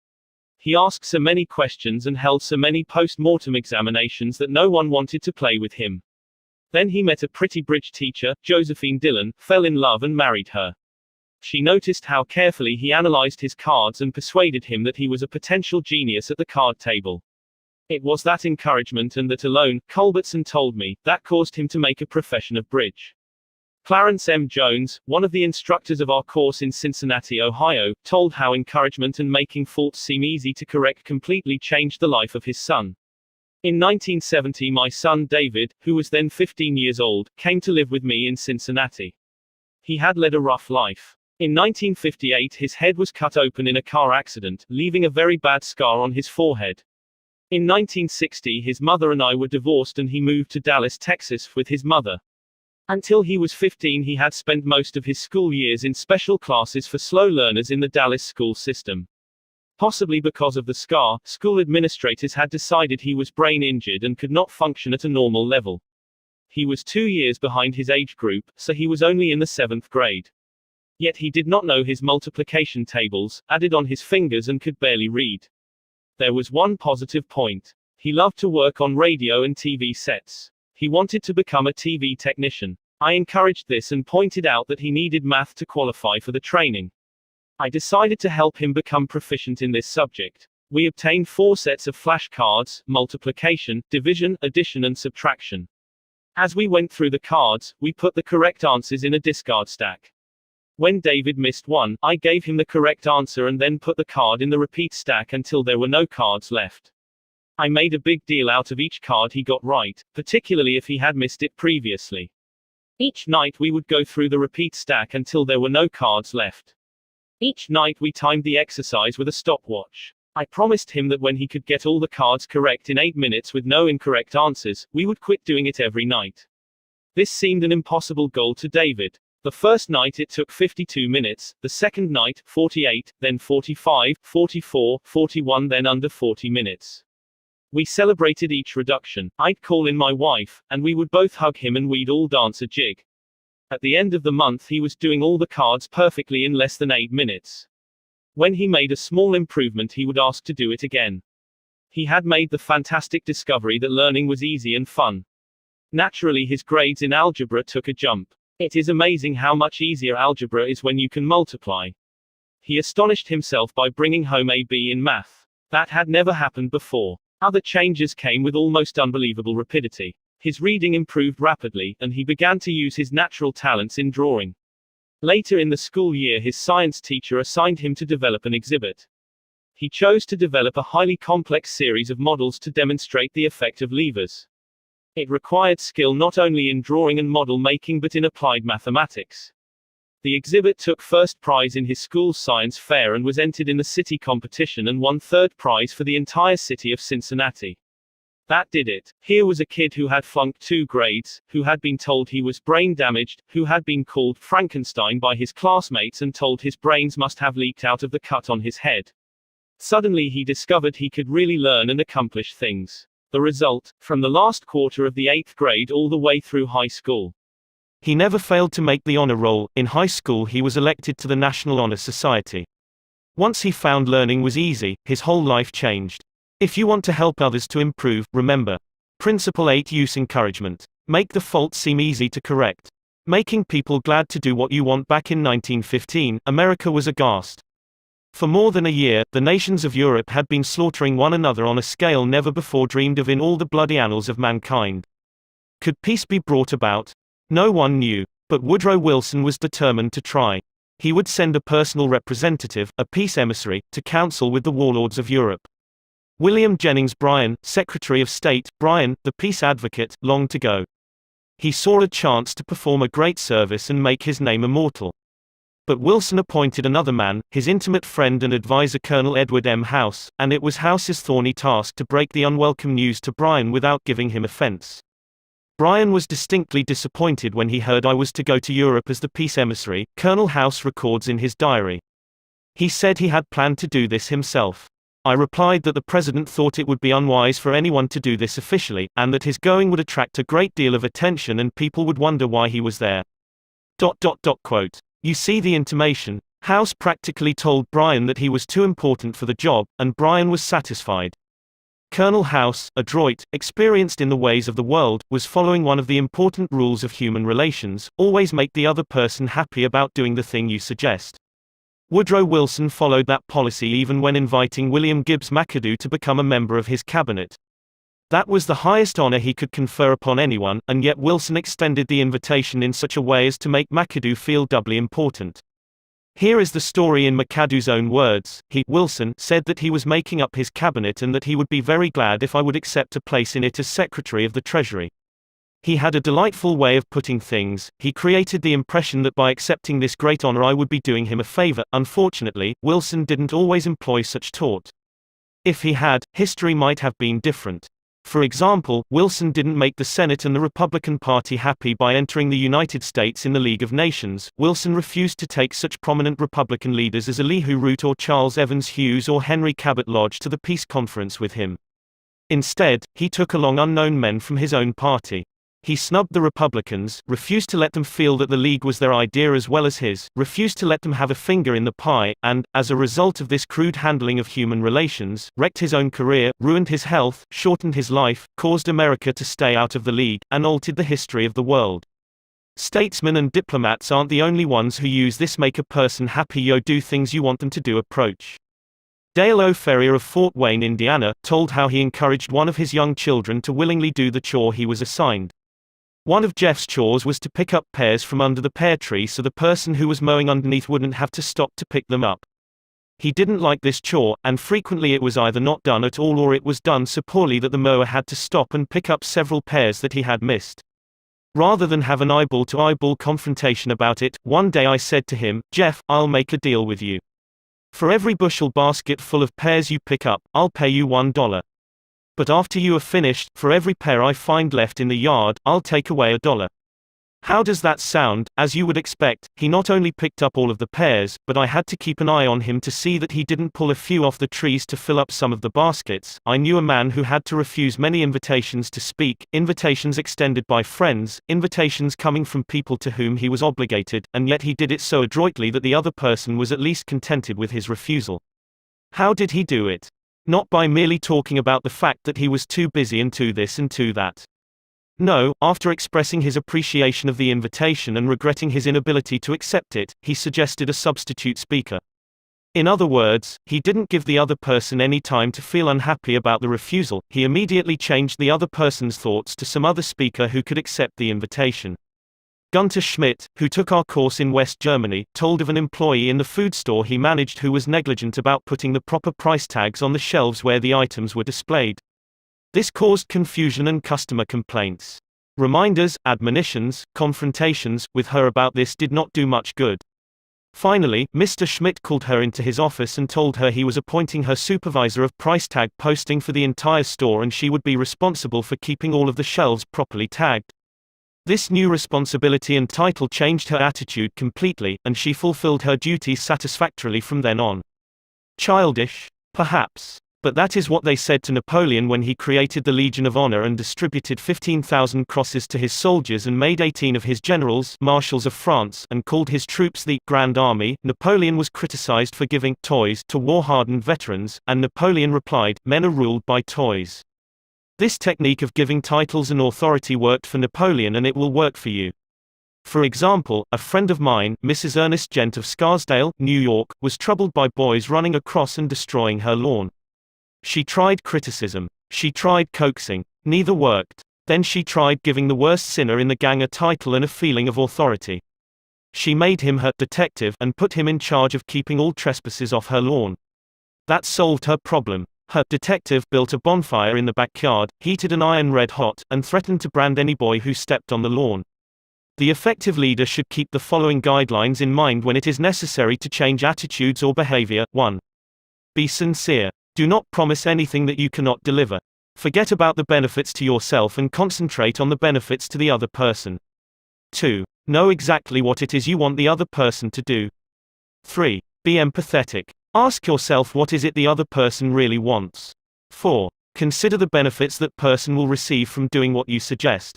He asked so many questions and held so many post-mortem examinations that no one wanted to play with him. Then he met a pretty bridge teacher, Josephine Dillon, fell in love and married her. She noticed how carefully he analyzed his cards and persuaded him that he was a potential genius at the card table. It was that encouragement and that alone, Culbertson told me, that caused him to make a profession of bridge. Clarence M. Jones, one of the instructors of our course in Cincinnati, Ohio, told how encouragement and making faults seem easy to correct completely changed the life of his son. In 1970, my son David, who was then 15 years old, came to live with me in Cincinnati. He had led a rough life. In 1958, his head was cut open in a car accident, leaving a very bad scar on his forehead. In 1960, his mother and I were divorced and he moved to Dallas, Texas, with his mother. Until he was 15, he had spent most of his school years in special classes for slow learners in the Dallas school system. Possibly because of the scar, school administrators had decided he was brain injured and could not function at a normal level. He was 2 years behind his age group, so he was only in the 7th grade. Yet he did not know his multiplication tables, added on his fingers, and could barely read. There was one positive point. He loved to work on radio and TV sets. He wanted to become a TV technician. I encouraged this and pointed out that he needed math to qualify for the training. I decided to help him become proficient in this subject. We obtained 4 sets of flashcards: multiplication, division, addition, and subtraction. As we went through the cards, we put the correct answers in a discard stack. When David missed one, I gave him the correct answer and then put the card in the repeat stack until there were no cards left. I made a big deal out of each card he got right, particularly if he had missed it previously. Each night we would go through the repeat stack until there were no cards left. Each night we timed the exercise with a stopwatch. I promised him that when he could get all the cards correct in 8 minutes with no incorrect answers, we would quit doing it every night. This seemed an impossible goal to David. The first night it took 52 minutes, the second night, 48, then 45, 44, 41, then under 40 minutes. We celebrated each reduction. I'd call in my wife, and we would both hug him and we'd all dance a jig. At the end of the month he was doing all the cards perfectly in less than 8 minutes. When he made a small improvement he would ask to do it again. He had made the fantastic discovery that learning was easy and fun. Naturally his grades in algebra took a jump. It is amazing how much easier algebra is when you can multiply. He astonished himself by bringing home a B in math. That had never happened before. Other changes came with almost unbelievable rapidity. His reading improved rapidly, and he began to use his natural talents in drawing. Later in the school year his science teacher assigned him to develop an exhibit. He chose to develop a highly complex series of models to demonstrate the effect of levers. It required skill not only in drawing and model making but in applied mathematics. The exhibit took first prize in his school's science fair and was entered in the city competition and won third prize for the entire city of Cincinnati. That did it. Here was a kid who had flunked 2 grades, who had been told he was brain damaged, who had been called Frankenstein by his classmates and told his brains must have leaked out of the cut on his head. Suddenly he discovered he could really learn and accomplish things. The result, from the last quarter of the 8th grade all the way through high school. He never failed to make the honor roll. In high school he was elected to the National Honor Society. Once he found learning was easy, his whole life changed. If you want to help others to improve, remember. Principle 8. Use encouragement. Make the fault seem easy to correct. Making people glad to do what you want. Back in 1915, America was aghast. For more than a year, the nations of Europe had been slaughtering one another on a scale never before dreamed of in all the bloody annals of mankind. Could peace be brought about? No one knew. But Woodrow Wilson was determined to try. He would send a personal representative, a peace emissary, to counsel with the warlords of Europe. William Jennings Bryan, Secretary of State, Bryan, the peace advocate, longed to go. He saw a chance to perform a great service and make his name immortal. But Wilson appointed another man, his intimate friend and advisor Colonel Edward M. House, and it was House's thorny task to break the unwelcome news to Bryan without giving him offense. Bryan was distinctly disappointed when he heard I was to go to Europe as the peace emissary, Colonel House records in his diary. He said he had planned to do this himself. I replied that the president thought it would be unwise for anyone to do this officially, and that his going would attract a great deal of attention and people would wonder why he was there. Quote. You see the intimation. House practically told Bryan that he was too important for the job, and Bryan was satisfied. Colonel House, adroit, experienced in the ways of the world, was following one of the important rules of human relations: always make the other person happy about doing the thing you suggest. Woodrow Wilson followed that policy even when inviting William Gibbs McAdoo to become a member of his cabinet. That was the highest honor he could confer upon anyone, and yet Wilson extended the invitation in such a way as to make McAdoo feel doubly important. Here is the story in McAdoo's own words. Wilson, said that he was making up his cabinet and that he would be very glad if I would accept a place in it as Secretary of the Treasury. He had a delightful way of putting things. He created the impression that by accepting this great honor I would be doing him a favor. Unfortunately, Wilson didn't always employ such taunt. If he had, history might have been different. For example, Wilson didn't make the Senate and the Republican Party happy by entering the United States in the League of Nations. Wilson refused to take such prominent Republican leaders as Elihu Root or Charles Evans Hughes or Henry Cabot Lodge to the peace conference with him. Instead, he took along unknown men from his own party. He snubbed the Republicans, refused to let them feel that the League was their idea as well as his, refused to let them have a finger in the pie, and, as a result of this crude handling of human relations, wrecked his own career, ruined his health, shortened his life, caused America to stay out of the League, and altered the history of the world. Statesmen and diplomats aren't the only ones who use this make a person happy yo do things you want them to do approach. Dale O. Ferrier of Fort Wayne, Indiana, told how he encouraged one of his young children to willingly do the chore he was assigned. One of Jeff's chores was to pick up pears from under the pear tree so the person who was mowing underneath wouldn't have to stop to pick them up. He didn't like this chore, and frequently it was either not done at all or it was done so poorly that the mower had to stop and pick up several pears that he had missed. Rather than have an eyeball-to-eyeball confrontation about it, one day I said to him, "Jeff, I'll make a deal with you. For every bushel basket full of pears you pick up, I'll pay you $1. But after you are finished, for every pear I find left in the yard, I'll take away $1. How does that sound? As you would expect, he not only picked up all of the pears, but I had to keep an eye on him to see that he didn't pull a few off the trees to fill up some of the baskets. I knew a man who had to refuse many invitations to speak, invitations extended by friends, invitations coming from people to whom he was obligated, and yet he did it so adroitly that the other person was at least contented with his refusal. How did he do it? Not by merely talking about the fact that he was too busy and too this and too that. No, after expressing his appreciation of the invitation and regretting his inability to accept it, he suggested a substitute speaker. In other words, he didn't give the other person any time to feel unhappy about the refusal, he immediately changed the other person's thoughts to some other speaker who could accept the invitation. Gunter Schmidt, who took our course in West Germany, told of an employee in the food store he managed who was negligent about putting the proper price tags on the shelves where the items were displayed. This caused confusion and customer complaints. Reminders, admonitions, confrontations with her about this did not do much good. Finally, Mr. Schmidt called her into his office and told her he was appointing her supervisor of price tag posting for the entire store and she would be responsible for keeping all of the shelves properly tagged. This new responsibility and title changed her attitude completely, and she fulfilled her duties satisfactorily from then on. Childish? Perhaps. But that is what they said to Napoleon when he created the Legion of Honor and distributed 15,000 crosses to his soldiers and made 18 of his generals marshals of France and called his troops the Grand Army. Napoleon was criticized for giving toys to war-hardened veterans, and Napoleon replied, "Men are ruled by toys." This technique of giving titles and authority worked for Napoleon and it will work for you. For example, a friend of mine, Mrs. Ernest Gent of Scarsdale, New York, was troubled by boys running across and destroying her lawn. She tried criticism. She tried coaxing. Neither worked. Then she tried giving the worst sinner in the gang a title and a feeling of authority. She made him her detective and put him in charge of keeping all trespassers off her lawn. That solved her problem. Her detective built a bonfire in the backyard, heated an iron red hot, and threatened to brand any boy who stepped on the lawn. The effective leader should keep the following guidelines in mind when it is necessary to change attitudes or behavior. 1. Be sincere. Do not promise anything that you cannot deliver. Forget about the benefits to yourself and concentrate on the benefits to the other person. 2. Know exactly what it is you want the other person to do. 3. Be empathetic. Ask yourself what is it the other person really wants. 4. Consider the benefits that person will receive from doing what you suggest.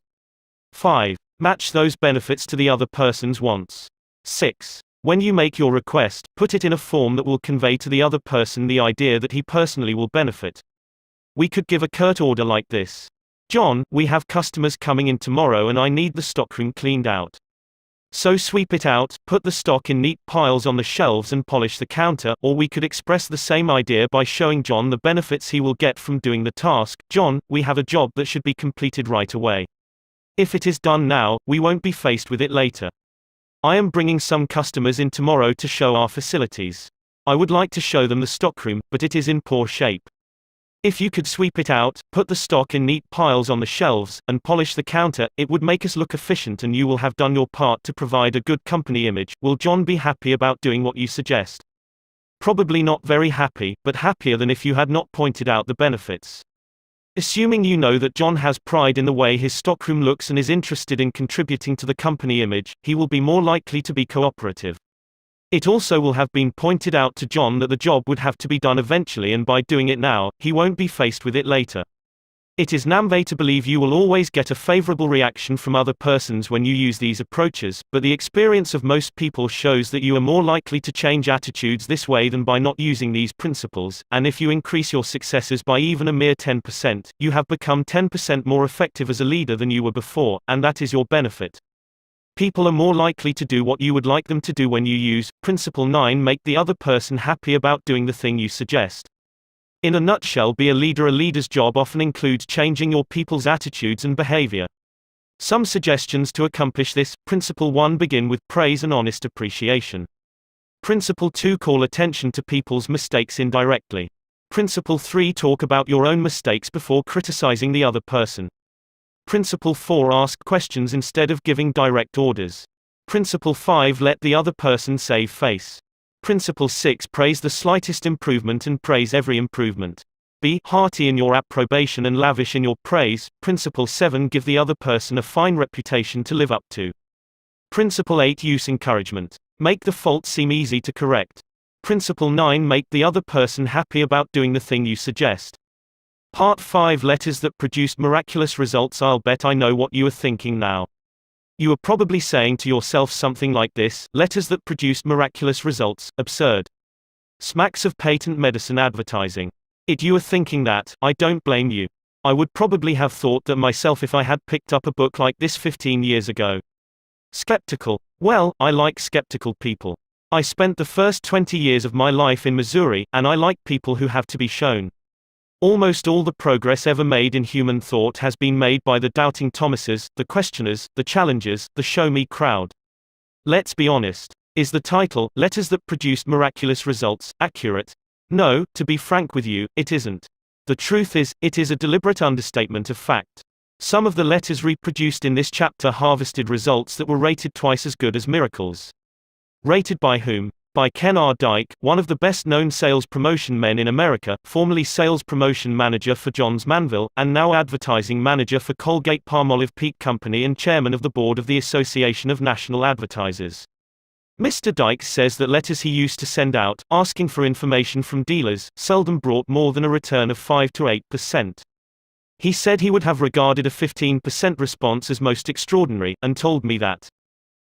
5. Match those benefits to the other person's wants. 6. When you make your request, put it in a form that will convey to the other person the idea that he personally will benefit. We could give a curt order like this. John, we have customers coming in tomorrow and I need the stockroom cleaned out. So sweep it out, put the stock in neat piles on the shelves and polish the counter. Or we could express the same idea by showing John the benefits he will get from doing the task. John, we have a job that should be completed right away. If it is done now, we won't be faced with it later. I am bringing some customers in tomorrow to show our facilities. I would like to show them the stockroom, but it is in poor shape. If you could sweep it out, put the stock in neat piles on the shelves, and polish the counter, it would make us look efficient and you will have done your part to provide a good company image. Will John be happy about doing what you suggest? Probably not very happy, but happier than if you had not pointed out the benefits. Assuming you know that John has pride in the way his stockroom looks and is interested in contributing to the company image, he will be more likely to be cooperative. It also will have been pointed out to John that the job would have to be done eventually, and by doing it now, he won't be faced with it later. It is nambe to believe you will always get a favorable reaction from other persons when you use these approaches, but the experience of most people shows that you are more likely to change attitudes this way than by not using these principles, and if you increase your successes by even a mere 10%, you have become 10% more effective as a leader than you were before, and that is your benefit. People are more likely to do what you would like them to do when you use Principle 9. Make the other person happy about doing the thing you suggest. In a nutshell, be a leader. A leader's job often includes changing your people's attitudes and behavior. Some suggestions to accomplish this. Principle 1. Begin with praise and honest appreciation. Principle 2. Call attention to people's mistakes indirectly. Principle 3. Talk about your own mistakes before criticizing the other person. Principle 4. Ask questions instead of giving direct orders. Principle 5. Let the other person save face. Principle 6. Praise the slightest improvement and praise every improvement. Be hearty in your approbation and lavish in your praise. Principle 7. Give the other person a fine reputation to live up to. Principle 8. Use encouragement. Make the fault seem easy to correct. Principle 9. Make the other person happy about doing the thing you suggest. Part 5. Letters that produced miraculous results. I'll bet I know what you are thinking now. You are probably saying to yourself something like this: letters that produced miraculous results, absurd. Smacks of patent medicine advertising. You are thinking that. I don't blame you. I would probably have thought that myself if I had picked up a book like this 15 years ago. Skeptical. Well, I like skeptical people. I spent the first 20 years of my life in Missouri, and I like people who have to be shown. Almost all the progress ever made in human thought has been made by the doubting Thomases, the questioners, the challengers, the show me crowd. Let's be honest. Is the title, Letters That Produced Miraculous Results, accurate? No, to be frank with you, it isn't. The truth is, it is a deliberate understatement of fact. Some of the letters reproduced in this chapter harvested results that were rated twice as good as miracles. Rated by whom? By Ken R. Dyke, one of the best-known sales promotion men in America, formerly sales promotion manager for Johns Manville, and now advertising manager for Colgate-Palmolive Peak Company and chairman of the board of the Association of National Advertisers. Mr. Dyke says that letters he used to send out, asking for information from dealers, seldom brought more than a return of 5 to 8%. He said he would have regarded a 15% response as most extraordinary, and told me that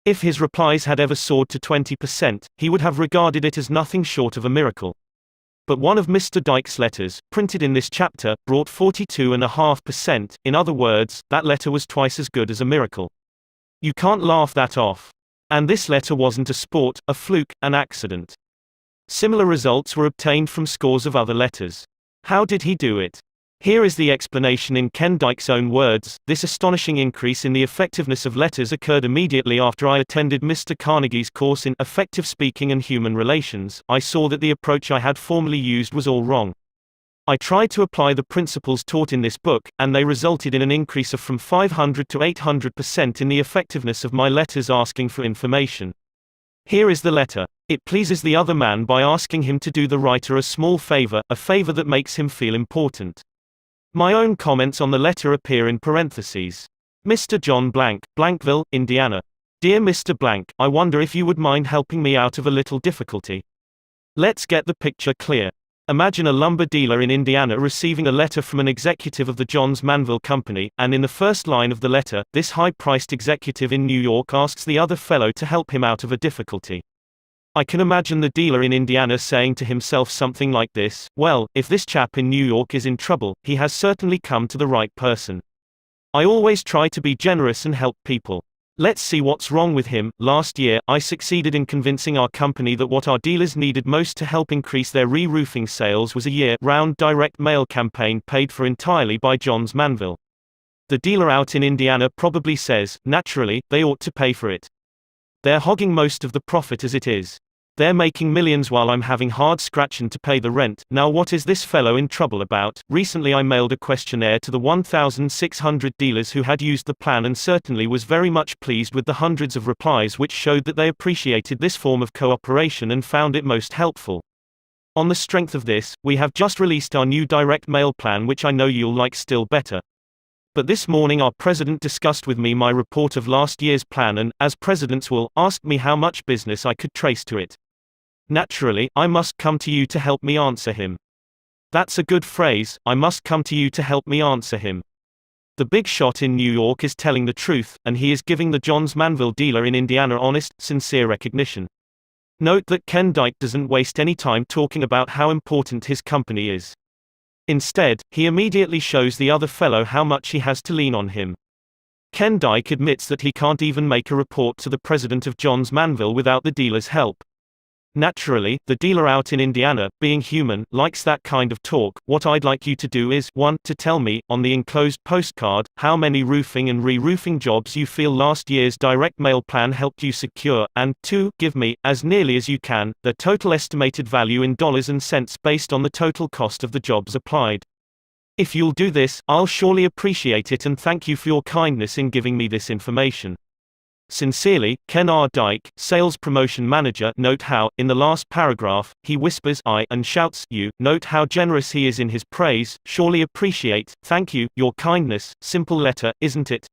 if his replies had ever soared to 20%, he would have regarded it as nothing short of a miracle. But one of Mr. Dyke's letters, printed in this chapter, brought 42.5%. In other words, that letter was twice as good as a miracle. You can't laugh that off. And this letter wasn't a sport, a fluke, an accident. Similar results were obtained from scores of other letters. How did he do it? Here is the explanation in Ken Dyke's own words. This astonishing increase in the effectiveness of letters occurred immediately after I attended Mr. Carnegie's course in Effective Speaking and Human Relations. I saw that the approach I had formerly used was all wrong. I tried to apply the principles taught in this book, and they resulted in an increase of from 500 to 800% in the effectiveness of my letters asking for information. Here is the letter. It pleases the other man by asking him to do the writer a small favor, a favor that makes him feel important. My own comments on the letter appear in parentheses. Mr. John Blank, Blankville, Indiana. Dear Mr. Blank, I wonder if you would mind helping me out of a little difficulty. Let's get the picture clear. Imagine a lumber dealer in Indiana receiving a letter from an executive of the Johns Manville Company, and in the first line of the letter, this high-priced executive in New York asks the other fellow to help him out of a difficulty. I can imagine the dealer in Indiana saying to himself something like this: well, if this chap in New York is in trouble, he has certainly come to the right person. I always try to be generous and help people. Let's see what's wrong with him. Last year, I succeeded in convincing our company that what our dealers needed most to help increase their re-roofing sales was a year-round direct mail campaign paid for entirely by Johns Manville. The dealer out in Indiana probably says, naturally, they ought to pay for it. They're hogging most of the profit as it is. They're making millions while I'm having hard scratching to pay the rent. Now what is this fellow in trouble about? Recently I mailed a questionnaire to the 1,600 dealers who had used the plan and certainly was very much pleased with the hundreds of replies which showed that they appreciated this form of cooperation and found it most helpful. On the strength of this, we have just released our new direct mail plan, which I know you'll like still better. But this morning our president discussed with me my report of last year's plan and, as presidents will, asked me how much business I could trace to it. Naturally, I must come to you to help me answer him. That's a good phrase, I must come to you to help me answer him. The big shot in New York is telling the truth, and he is giving the Johns Manville dealer in Indiana honest, sincere recognition. Note that Ken Dyke doesn't waste any time talking about how important his company is. Instead, he immediately shows the other fellow how much he has to lean on him. Ken Dyke admits that he can't even make a report to the president of Johns Manville without the dealer's help. Naturally, the dealer out in Indiana, being human, likes that kind of talk. What I'd like you to do is, 1. To tell me, on the enclosed postcard, how many roofing and re-roofing jobs you feel last year's direct mail plan helped you secure, and 2. Give me, as nearly as you can, the total estimated value in dollars and cents based on the total cost of the jobs applied. If you'll do this, I'll surely appreciate it and thank you for your kindness in giving me this information. Sincerely, Ken R. Dyke, Sales Promotion Manager. Note how, in the last paragraph, he whispers I and shouts you. Note how generous he is in his praise. Surely appreciate, thank you, your kindness. Simple letter, isn't it?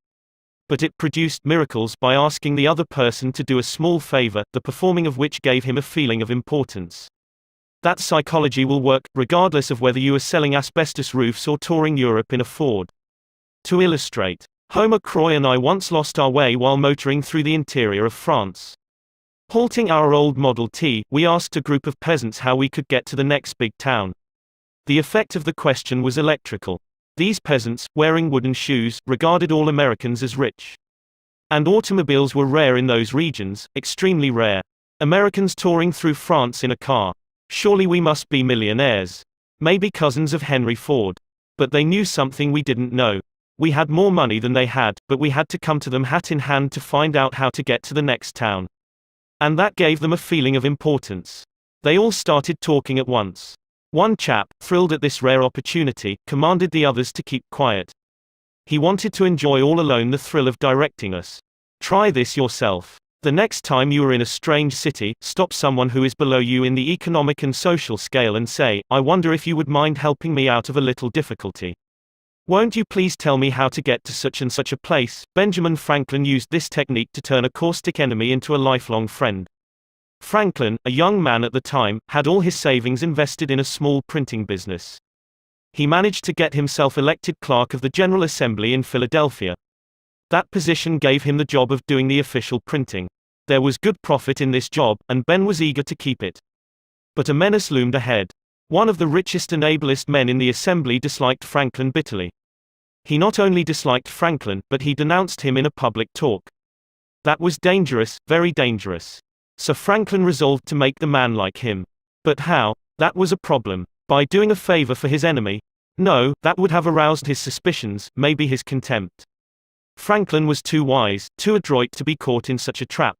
But it produced miracles by asking the other person to do a small favor, the performing of which gave him a feeling of importance. That psychology will work, regardless of whether you are selling asbestos roofs or touring Europe in a Ford. To illustrate, Homer Croy and I once lost our way while motoring through the interior of France. Halting our old Model T, we asked a group of peasants how we could get to the next big town. The effect of the question was electrical. These peasants, wearing wooden shoes, regarded all Americans as rich. And automobiles were rare in those regions, extremely rare. Americans touring through France in a car. Surely we must be millionaires. Maybe cousins of Henry Ford. But they knew something we didn't know. We had more money than they had, but we had to come to them hat in hand to find out how to get to the next town. And that gave them a feeling of importance. They all started talking at once. One chap, thrilled at this rare opportunity, commanded the others to keep quiet. He wanted to enjoy all alone the thrill of directing us. Try this yourself. The next time you are in a strange city, stop someone who is below you in the economic and social scale and say, I wonder if you would mind helping me out of a little difficulty. Won't you please tell me how to get to such and such a place? Benjamin Franklin used this technique to turn a caustic enemy into a lifelong friend. Franklin, a young man at the time, had all his savings invested in a small printing business. He managed to get himself elected clerk of the General Assembly in Philadelphia. That position gave him the job of doing the official printing. There was good profit in this job, and Ben was eager to keep it. But a menace loomed ahead. One of the richest and ablest men in the assembly disliked Franklin bitterly. He not only disliked Franklin, but he denounced him in a public talk. That was dangerous, very dangerous. So Franklin resolved to make the man like him. But how? That was a problem. By doing a favor for his enemy? No, that would have aroused his suspicions, maybe his contempt. Franklin was too wise, too adroit to be caught in such a trap.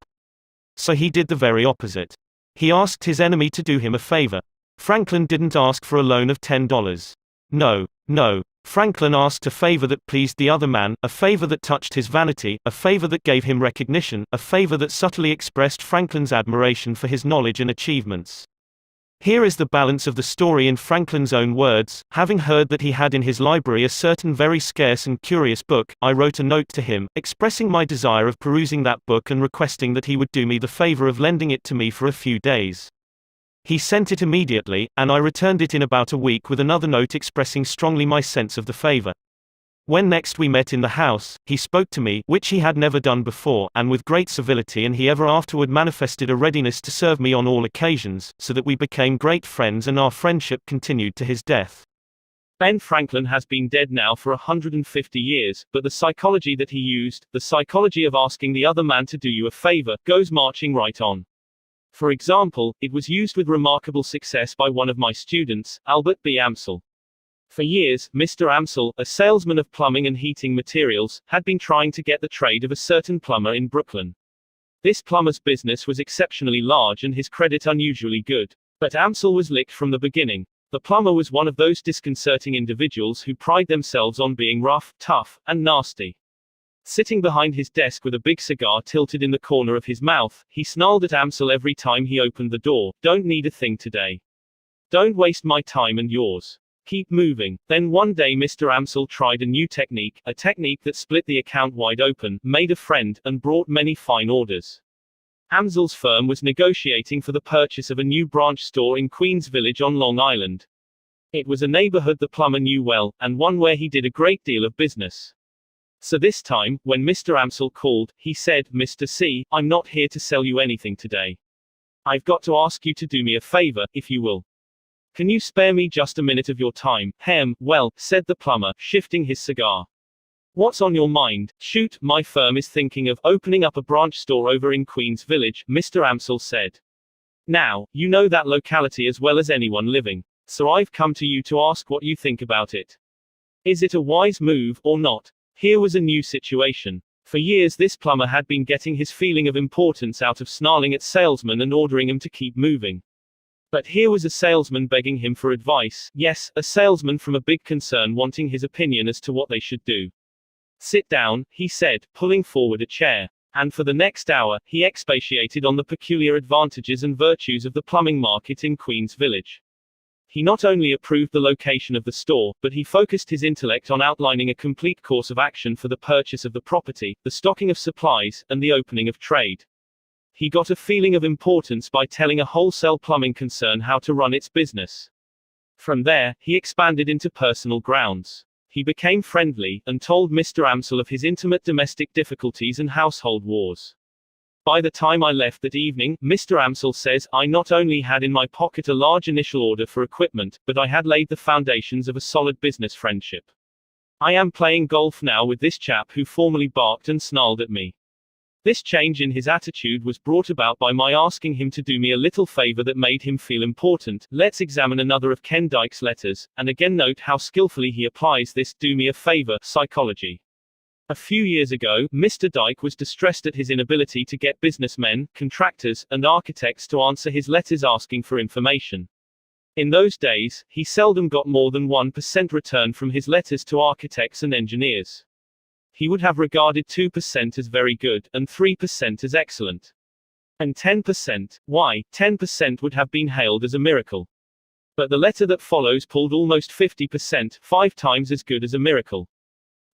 So he did the very opposite. He asked his enemy to do him a favor. Franklin didn't ask for a loan of $10. No. Franklin asked a favor that pleased the other man, a favor that touched his vanity, a favor that gave him recognition, a favor that subtly expressed Franklin's admiration for his knowledge and achievements. Here is the balance of the story in Franklin's own words. Having heard that he had in his library a certain very scarce and curious book, I wrote a note to him, expressing my desire of perusing that book and requesting that he would do me the favor of lending it to me for a few days. He sent it immediately, and I returned it in about a week with another note expressing strongly my sense of the favor. When next we met in the house, he spoke to me, which he had never done before, and with great civility, and he ever afterward manifested a readiness to serve me on all occasions, so that we became great friends and our friendship continued to his death. Ben Franklin has been dead now for 150 years, but the psychology that he used, the psychology of asking the other man to do you a favor, goes marching right on. For example, it was used with remarkable success by one of my students, Albert B. Amsel. For years, Mr. Amsel, a salesman of plumbing and heating materials, had been trying to get the trade of a certain plumber in Brooklyn. This plumber's business was exceptionally large and his credit unusually good. But Amsel was licked from the beginning. The plumber was one of those disconcerting individuals who pride themselves on being rough, tough, and nasty. Sitting behind his desk with a big cigar tilted in the corner of his mouth, he snarled at Amsel every time he opened the door, "Don't need a thing today. Don't waste my time and yours. Keep moving. Then one day Mr. Amsel tried a new technique, a technique that split the account wide open, made a friend, and brought many fine orders. Amsel's firm was negotiating for the purchase of a new branch store in Queens Village on Long Island. It was a neighborhood the plumber knew well, and one where he did a great deal of business. So this time, when Mr. Amsel called, he said, "Mr. C, I'm not here to sell you anything today. I've got to ask you to do me a favor, if you will. Can you spare me just a minute of your time?" Well, said the plumber, shifting his cigar. "What's on your mind?" "Shoot, my firm is thinking of opening up a branch store over in Queens Village," Mr. Amsel said. "Now, you know that locality as well as anyone living. So I've come to you to ask what you think about it. Is it a wise move, or not?" Here was a new situation. For years this plumber had been getting his feeling of importance out of snarling at salesmen and ordering him to keep moving. But here was a salesman begging him for advice, yes, a salesman from a big concern wanting his opinion as to what they should do. "Sit down," he said, pulling forward a chair. And for the next hour, he expatiated on the peculiar advantages and virtues of the plumbing market in Queens Village. He not only approved the location of the store, but he focused his intellect on outlining a complete course of action for the purchase of the property, the stocking of supplies, and the opening of trade. He got a feeling of importance by telling a wholesale plumbing concern how to run its business. From there, he expanded into personal grounds. He became friendly, and told Mr. Amsel of his intimate domestic difficulties and household wars. By the time I left that evening, Mr. Amsel says, I not only had in my pocket a large initial order for equipment, but I had laid the foundations of a solid business friendship. I am playing golf now with this chap who formerly barked and snarled at me. This change in his attitude was brought about by my asking him to do me a little favor that made him feel important. Let's examine another of Ken Dyke's letters, and again note how skillfully he applies this do me a favor psychology. A few years ago, Mr. Dyke was distressed at his inability to get businessmen, contractors, and architects to answer his letters asking for information. In those days, he seldom got more than 1% return from his letters to architects and engineers. He would have regarded 2% as very good, and 3% as excellent. And 10%, why, 10% would have been hailed as a miracle. But the letter that follows pulled almost 50%, 5 times as good as a miracle.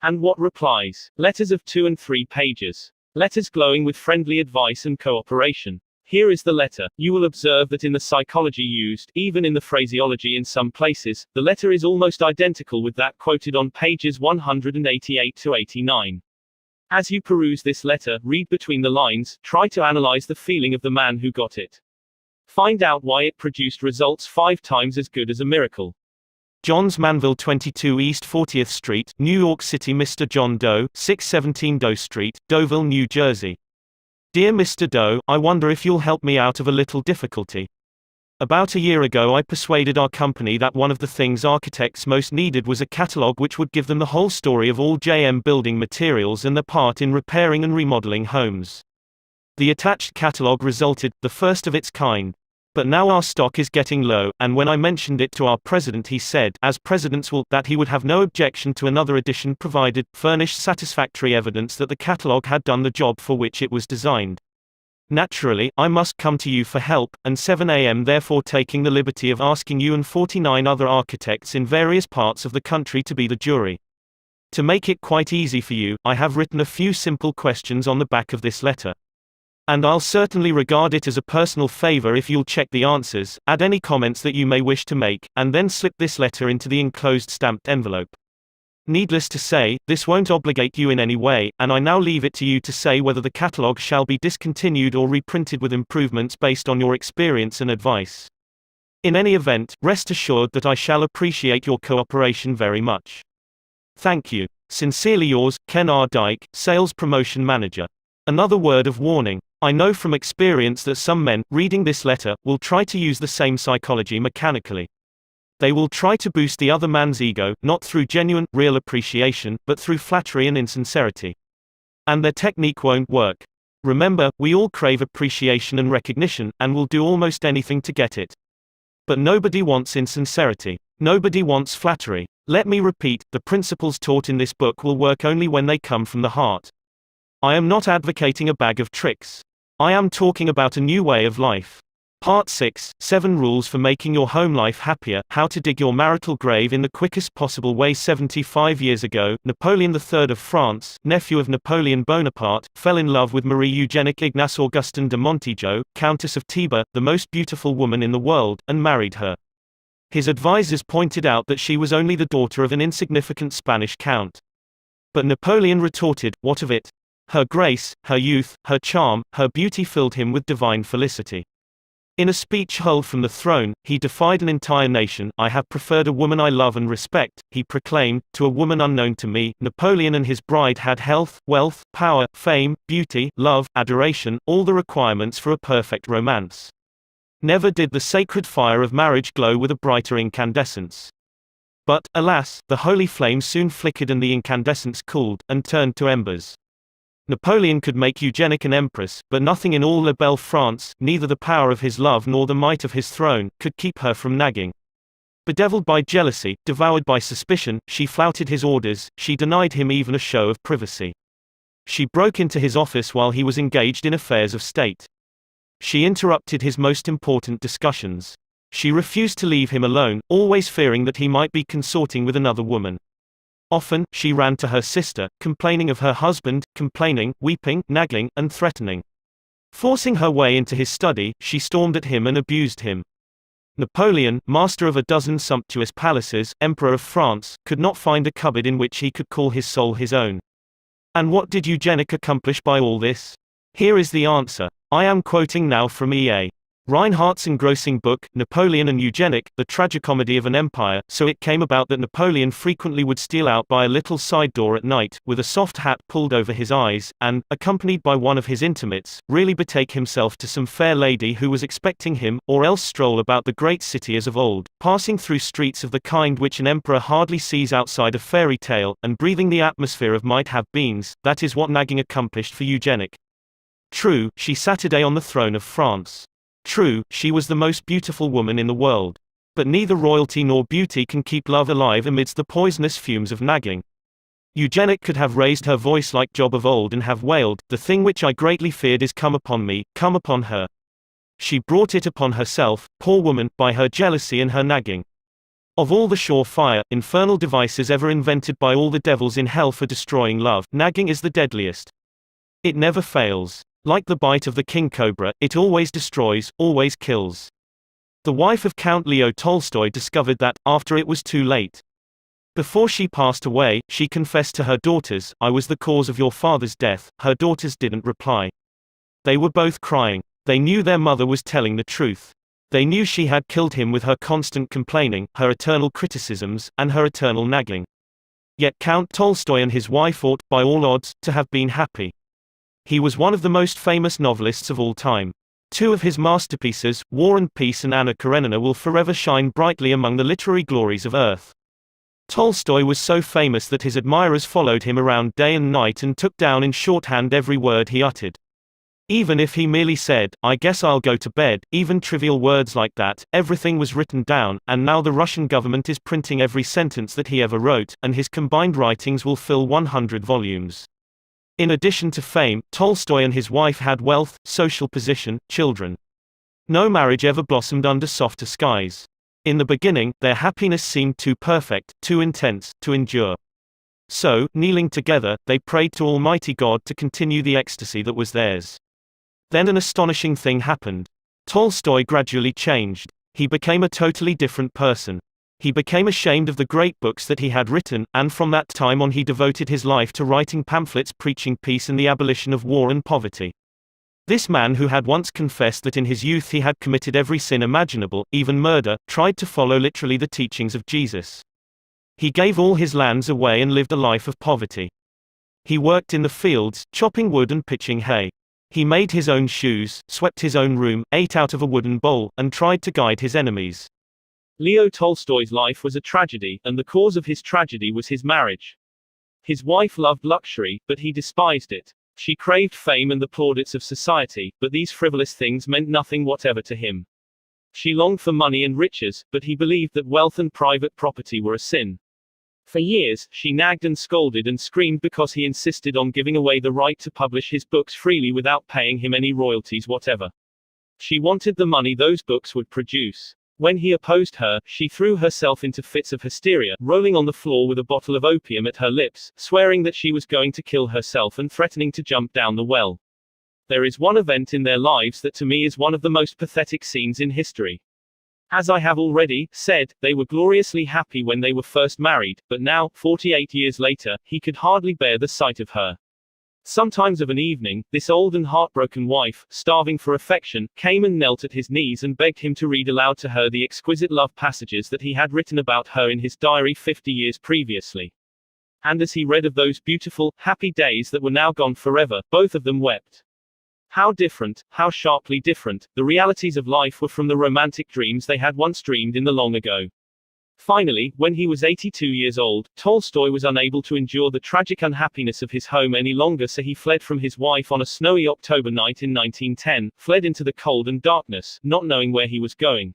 And what replies? Letters of 2 and 3 pages. Letters glowing with friendly advice and cooperation. Here is the letter. You will observe that in the psychology used, even in the phraseology in some places, the letter is almost identical with that quoted on pages 188 to 89. As you peruse this letter, read between the lines, try to analyze the feeling of the man who got it. Find out why it produced results 5 times as good as a miracle. Johns Manville 22 East 40th Street, New York City. Mr. John Doe, 617 Doe Street, Deauville, New Jersey. Dear Mr. Doe, I wonder if you'll help me out of a little difficulty. About a year ago I persuaded our company that one of the things architects most needed was a catalog which would give them the whole story of all JM building materials and their part in repairing and remodeling homes. The attached catalog resulted, the first of its kind. But now our stock is getting low, and when I mentioned it to our president he said, as presidents will, that he would have no objection to another edition provided, furnished satisfactory evidence that the catalog had done the job for which it was designed. Naturally, I must come to you for help, and 7 a.m. therefore taking the liberty of asking you and 49 other architects in various parts of the country to be the jury. To make it quite easy for you, I have written a few simple questions on the back of this letter. And I'll certainly regard it as a personal favor if you'll check the answers, add any comments that you may wish to make, and then slip this letter into the enclosed stamped envelope. Needless to say, this won't obligate you in any way, and I now leave it to you to say whether the catalog shall be discontinued or reprinted with improvements based on your experience and advice. In any event, rest assured that I shall appreciate your cooperation very much. Thank you. Sincerely yours, Ken R. Dyke, Sales Promotion Manager. Another word of warning. I know from experience that some men, reading this letter, will try to use the same psychology mechanically. They will try to boost the other man's ego, not through genuine, real appreciation, but through flattery and insincerity. And their technique won't work. Remember, we all crave appreciation and recognition, and will do almost anything to get it. But nobody wants insincerity. Nobody wants flattery. Let me repeat, the principles taught in this book will work only when they come from the heart. I am not advocating a bag of tricks. I am talking about a new way of life. Part 6, 7 Rules for Making Your Home Life Happier, How to Dig Your Marital Grave in the Quickest Possible Way. 75 years ago, Napoleon III of France, nephew of Napoleon Bonaparte, fell in love with Marie Eugénique Ignace Augustin de Montijo, Countess of Teba, the most beautiful woman in the world, and married her. His advisors pointed out that she was only the daughter of an insignificant Spanish count. But Napoleon retorted, "What of it? Her grace, her youth, her charm, her beauty filled him with divine felicity." In a speech hurled from the throne, he defied an entire nation. "I have preferred a woman I love and respect," he proclaimed, "to a woman unknown to me." Napoleon and his bride had health, wealth, power, fame, beauty, love, adoration, all the requirements for a perfect romance. Never did the sacred fire of marriage glow with a brighter incandescence. But, alas, the holy flame soon flickered and the incandescence cooled, and turned to embers. Napoleon could make Eugénique an empress, but nothing in all La Belle France, neither the power of his love nor the might of his throne, could keep her from nagging. Bedeviled by jealousy, devoured by suspicion, she flouted his orders, she denied him even a show of privacy. She broke into his office while he was engaged in affairs of state. She interrupted his most important discussions. She refused to leave him alone, always fearing that he might be consorting with another woman. Often, she ran to her sister, complaining of her husband, complaining, weeping, nagging, and threatening. Forcing her way into his study, she stormed at him and abused him. Napoleon, master of a dozen sumptuous palaces, Emperor of France, could not find a cupboard in which he could call his soul his own. And what did Eugénique accomplish by all this? Here is the answer. I am quoting now from E.A. Reinhardt's engrossing book, Napoleon and Eugénique, The Tragicomedy of an Empire. So it came about that Napoleon frequently would steal out by a little side door at night, with a soft hat pulled over his eyes, and, accompanied by one of his intimates, really betake himself to some fair lady who was expecting him, or else stroll about the great city as of old, passing through streets of the kind which an emperor hardly sees outside a fairy tale, and breathing the atmosphere of might-have-beens. That is what nagging accomplished for Eugénique. True, she sat today on the throne of France. True, she was the most beautiful woman in the world. But neither royalty nor beauty can keep love alive amidst the poisonous fumes of nagging. Eugénique could have raised her voice like Job of old and have wailed, "The thing which I greatly feared is come upon me, come upon her." She brought it upon herself, poor woman, by her jealousy and her nagging. Of all the sure-fire, infernal devices ever invented by all the devils in hell for destroying love, nagging is the deadliest. It never fails. Like the bite of the king cobra, it always destroys, always kills. The wife of Count Leo Tolstoy discovered that, after it was too late. Before she passed away, she confessed to her daughters, "I was the cause of your father's death." Her daughters didn't reply. They were both crying. They knew their mother was telling the truth. They knew she had killed him with her constant complaining, her eternal criticisms, and her eternal nagging. Yet Count Tolstoy and his wife ought, by all odds, to have been happy. He was one of the most famous novelists of all time. Two of his masterpieces, War and Peace and Anna Karenina, will forever shine brightly among the literary glories of Earth. Tolstoy was so famous that his admirers followed him around day and night and took down in shorthand every word he uttered. Even if he merely said, "I guess I'll go to bed," even trivial words like that, everything was written down, and now the Russian government is printing every sentence that he ever wrote, and his combined writings will fill 100 volumes. In addition to fame, Tolstoy and his wife had wealth, social position, children. No marriage ever blossomed under softer skies. In the beginning, their happiness seemed too perfect, too intense, to endure. So, kneeling together, they prayed to Almighty God to continue the ecstasy that was theirs. Then an astonishing thing happened. Tolstoy gradually changed. He became a totally different person. He became ashamed of the great books that he had written, and from that time on he devoted his life to writing pamphlets preaching peace and the abolition of war and poverty. This man, who had once confessed that in his youth he had committed every sin imaginable, even murder, tried to follow literally the teachings of Jesus. He gave all his lands away and lived a life of poverty. He worked in the fields, chopping wood and pitching hay. He made his own shoes, swept his own room, ate out of a wooden bowl, and tried to guide his enemies. Leo Tolstoy's life was a tragedy, and the cause of his tragedy was his marriage. His wife loved luxury, but he despised it. She craved fame and the plaudits of society, but these frivolous things meant nothing whatever to him. She longed for money and riches, but he believed that wealth and private property were a sin. For years, she nagged and scolded and screamed because he insisted on giving away the right to publish his books freely without paying him any royalties whatever. She wanted the money those books would produce. When he opposed her, she threw herself into fits of hysteria, rolling on the floor with a bottle of opium at her lips, swearing that she was going to kill herself and threatening to jump down the well. There is one event in their lives that to me is one of the most pathetic scenes in history. As I have already said, they were gloriously happy when they were first married, but now, 48 years later, he could hardly bear the sight of her. Sometimes of an evening, this old and heartbroken wife, starving for affection, came and knelt at his knees and begged him to read aloud to her the exquisite love passages that he had written about her in his diary 50 years previously. And as he read of those beautiful, happy days that were now gone forever, both of them wept. How different, how sharply different, the realities of life were from the romantic dreams they had once dreamed in the long ago. Finally, when he was 82 years old, Tolstoy was unable to endure the tragic unhappiness of his home any longer, so he fled from his wife on a snowy October night in 1910, fled into the cold and darkness, not knowing where he was going.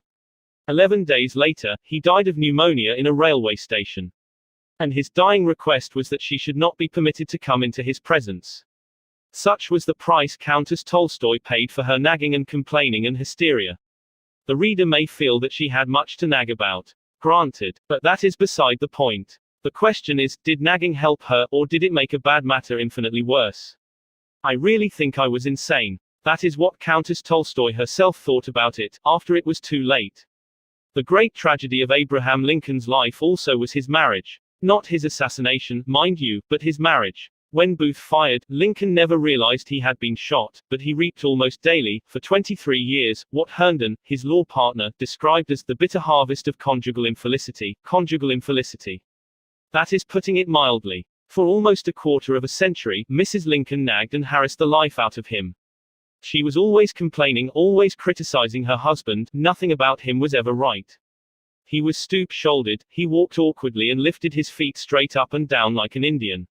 11 days later, he died of pneumonia in a railway station. And his dying request was that she should not be permitted to come into his presence. Such was the price Countess Tolstoy paid for her nagging and complaining and hysteria. The reader may feel that she had much to nag about. Granted. But that is beside the point. The question is, did nagging help her, or did it make a bad matter infinitely worse? I really think I was insane. That is what Countess Tolstoy herself thought about it, after it was too late. The great tragedy of Abraham Lincoln's life also was his marriage. Not his assassination, mind you, but his marriage. When Booth fired, Lincoln never realized he had been shot, but he reaped almost daily, for 23 years, what Herndon, his law partner, described as the bitter harvest of conjugal infelicity. Conjugal infelicity. That is putting it mildly. For almost a quarter of a century, Mrs. Lincoln nagged and harassed the life out of him. She was always complaining, always criticizing her husband, nothing about him was ever right. He was stoop-shouldered, he walked awkwardly and lifted his feet straight up and down like an Indian.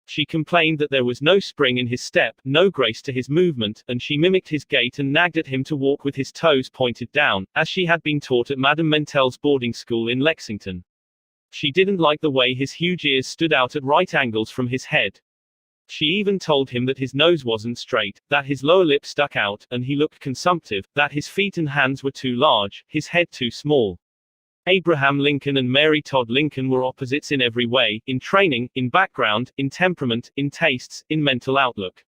She complained that there was no spring in his step, no grace to his movement, and she mimicked his gait and nagged at him to walk with his toes pointed down, as she had been taught at Madame Mentel's boarding school in Lexington. She didn't like the way his huge ears stood out at right angles from his head. She even told him that his nose wasn't straight, that his lower lip stuck out, and he looked consumptive, that his feet and hands were too large, his head too small. Abraham Lincoln and Mary Todd Lincoln were opposites in every way, in training, in background, in temperament, in tastes, in mental outlook.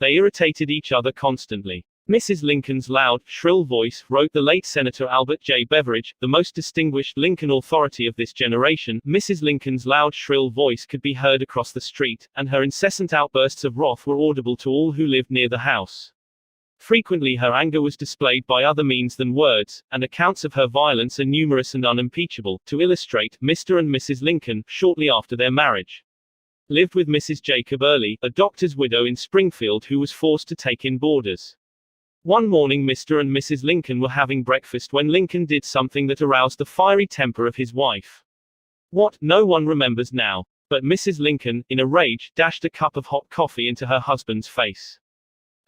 They irritated each other constantly. Mrs. Lincoln's loud, shrill voice, wrote the late Senator Albert J. Beveridge, the most distinguished Lincoln authority of this generation. Mrs. Lincoln's loud, shrill voice could be heard across the street, and her incessant outbursts of wrath were audible to all who lived near the house. Frequently her anger was displayed by other means than words, and accounts of her violence are numerous and unimpeachable. To illustrate, Mr. and Mrs. Lincoln, shortly after their marriage, lived with Mrs. Jacob Early, a doctor's widow in Springfield who was forced to take in boarders. One morning Mr. and Mrs. Lincoln were having breakfast when Lincoln did something that aroused the fiery temper of his wife. What, no one remembers now. But Mrs. Lincoln, in a rage, dashed a cup of hot coffee into her husband's face.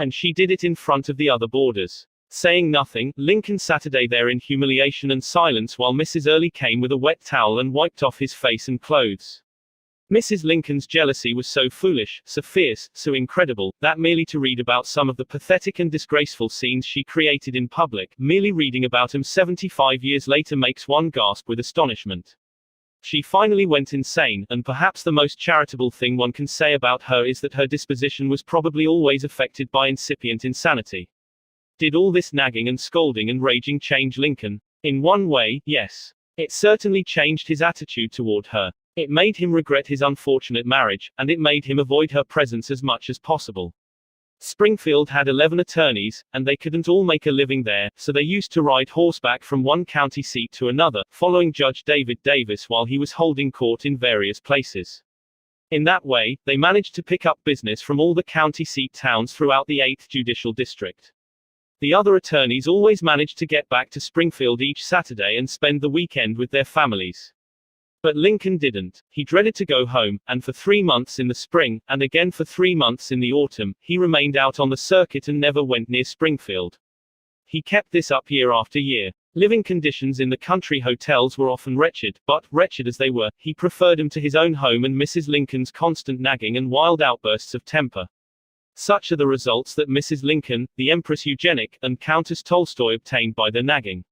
And she did it in front of the other boarders. Saying nothing, Lincoln sat there in humiliation and silence while Mrs. Early came with a wet towel and wiped off his face and clothes. Mrs. Lincoln's jealousy was so foolish, so fierce, so incredible, that merely to read about some of the pathetic and disgraceful scenes she created in public, merely reading about them 75 years later makes one gasp with astonishment. She finally went insane, and perhaps the most charitable thing one can say about her is that her disposition was probably always affected by incipient insanity. Did all this nagging and scolding and raging change Lincoln? In one way, yes. It certainly changed his attitude toward her. It made him regret his unfortunate marriage, and it made him avoid her presence as much as possible. Springfield had 11 attorneys, and they couldn't all make a living there, so they used to ride horseback from one county seat to another, following Judge David Davis while he was holding court in various places. In that way, they managed to pick up business from all the county seat towns throughout the 8th Judicial District. The other attorneys always managed to get back to Springfield each Saturday and spend the weekend with their families. But Lincoln didn't. He dreaded to go home, and for 3 months in the spring, and again for 3 months in the autumn, he remained out on the circuit and never went near Springfield. He kept this up year after year. Living conditions in the country hotels were often wretched, but, wretched as they were, he preferred them to his own home and Mrs. Lincoln's constant nagging and wild outbursts of temper. Such are the results that Mrs. Lincoln, the Empress Eugenic, and Countess Tolstoy obtained by their nagging.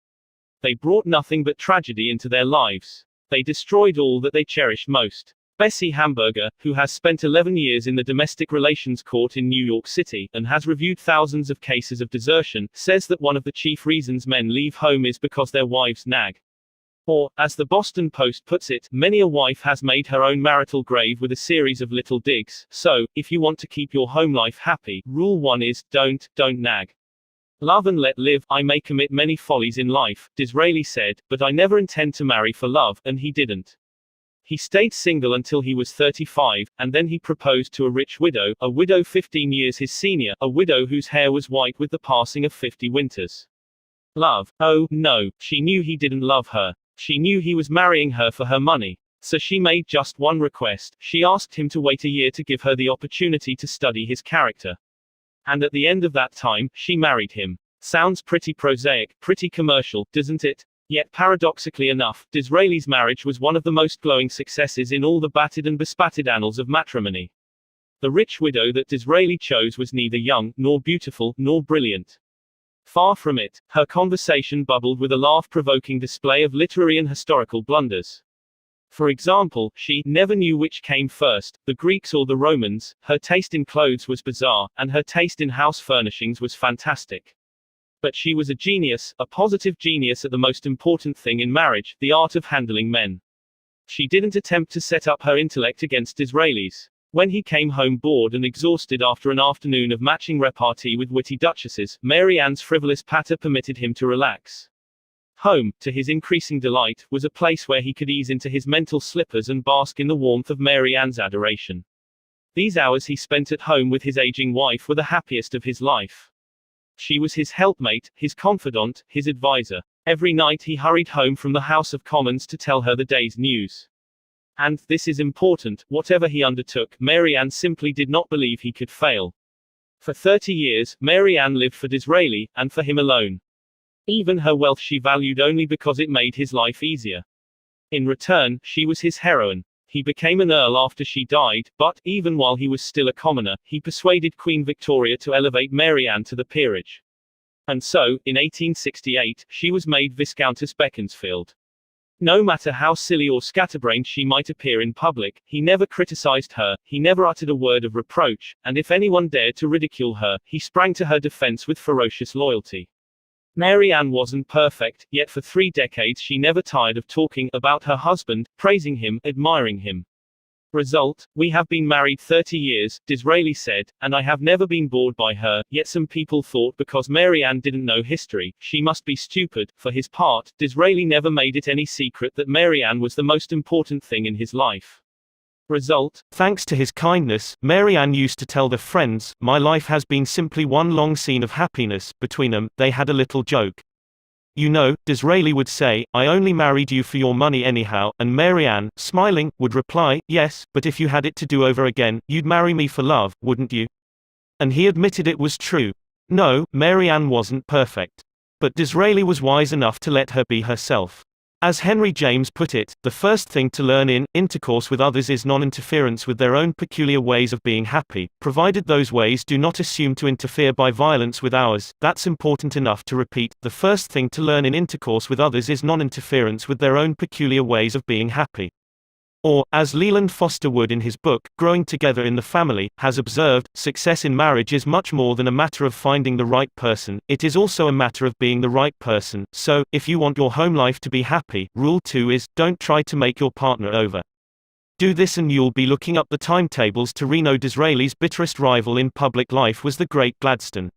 They brought nothing but tragedy into their lives. They destroyed all that they cherished most. Bessie Hamburger, who has spent 11 years in the domestic relations court in New York City, and has reviewed thousands of cases of desertion, says that one of the chief reasons men leave home is because their wives nag. Or, as the Boston Post puts it, many a wife has made her own marital grave with a series of little digs. So, if you want to keep your home life happy, rule 1 is, don't nag. Love and let live. I may commit many follies in life, Disraeli said, but I never intend to marry for love, and he didn't. He stayed single until he was 35, and then he proposed to a rich widow, a widow 15 years his senior, a widow whose hair was white with the passing of 50 winters. Love? Oh, no, she knew he didn't love her. She knew he was marrying her for her money. So she made just one request. She asked him to wait a year to give her the opportunity to study his character. And at the end of that time, she married him. Sounds pretty prosaic, pretty commercial, doesn't it? Yet paradoxically enough, Disraeli's marriage was one of the most glowing successes in all the battered and bespattered annals of matrimony. The rich widow that Disraeli chose was neither young, nor beautiful, nor brilliant. Far from it, her conversation bubbled with a laugh-provoking display of literary and historical blunders. For example, she never knew which came first, the Greeks or the Romans. Her taste in clothes was bizarre, and her taste in house furnishings was fantastic. But she was a genius, a positive genius at the most important thing in marriage, the art of handling men. She didn't attempt to set up her intellect against Disraeli's. When he came home bored and exhausted after an afternoon of matching repartee with witty duchesses, Mary Ann's frivolous patter permitted him to relax. Home, to his increasing delight, was a place where he could ease into his mental slippers and bask in the warmth of Mary Ann's adoration. These hours he spent at home with his aging wife were the happiest of his life. She was his helpmate, his confidant, his advisor. Every night he hurried home from the House of Commons to tell her the day's news. And, this is important, whatever he undertook, Mary Ann simply did not believe he could fail. For 30 years, Mary Ann lived for Disraeli, and for him alone. Even her wealth she valued only because it made his life easier. In return, she was his heroine. He became an earl after she died, but, even while he was still a commoner, he persuaded Queen Victoria to elevate Mary Ann to the peerage. And so, in 1868, she was made Viscountess Beaconsfield. No matter how silly or scatterbrained she might appear in public, he never criticized her, he never uttered a word of reproach, and if anyone dared to ridicule her, he sprang to her defense with ferocious loyalty. Mary Ann wasn't perfect, yet for 3 decades she never tired of talking about her husband, praising him, admiring him. Result: we have been married 30 years, Disraeli said, and I have never been bored by her, yet some people thought because Mary Ann didn't know history, she must be stupid. For his part, Disraeli never made it any secret that Mary Ann was the most important thing in his life. Result: thanks to his kindness, Mary Ann used to tell their friends, "My life has been simply one long scene of happiness." Between them, they had a little joke. "You know," Disraeli would say, "I only married you for your money anyhow," and Mary Ann, smiling, would reply, "Yes, but if you had it to do over again, you'd marry me for love, wouldn't you?" And he admitted it was true. No, Mary Ann wasn't perfect. But Disraeli was wise enough to let her be herself. As Henry James put it, the first thing to learn in intercourse with others is non-interference with their own peculiar ways of being happy, provided those ways do not assume to interfere by violence with ours. That's important enough to repeat. The first thing to learn in intercourse with others is non-interference with their own peculiar ways of being happy. Or, as Leland Foster Wood in his book, Growing Together in the Family, has observed, success in marriage is much more than a matter of finding the right person, it is also a matter of being the right person. So, if you want your home life to be happy, rule 2 is, don't try to make your partner over. Do this and you'll be looking up the timetables to Reno. Disraeli's bitterest rival in public life was the great Gladstone.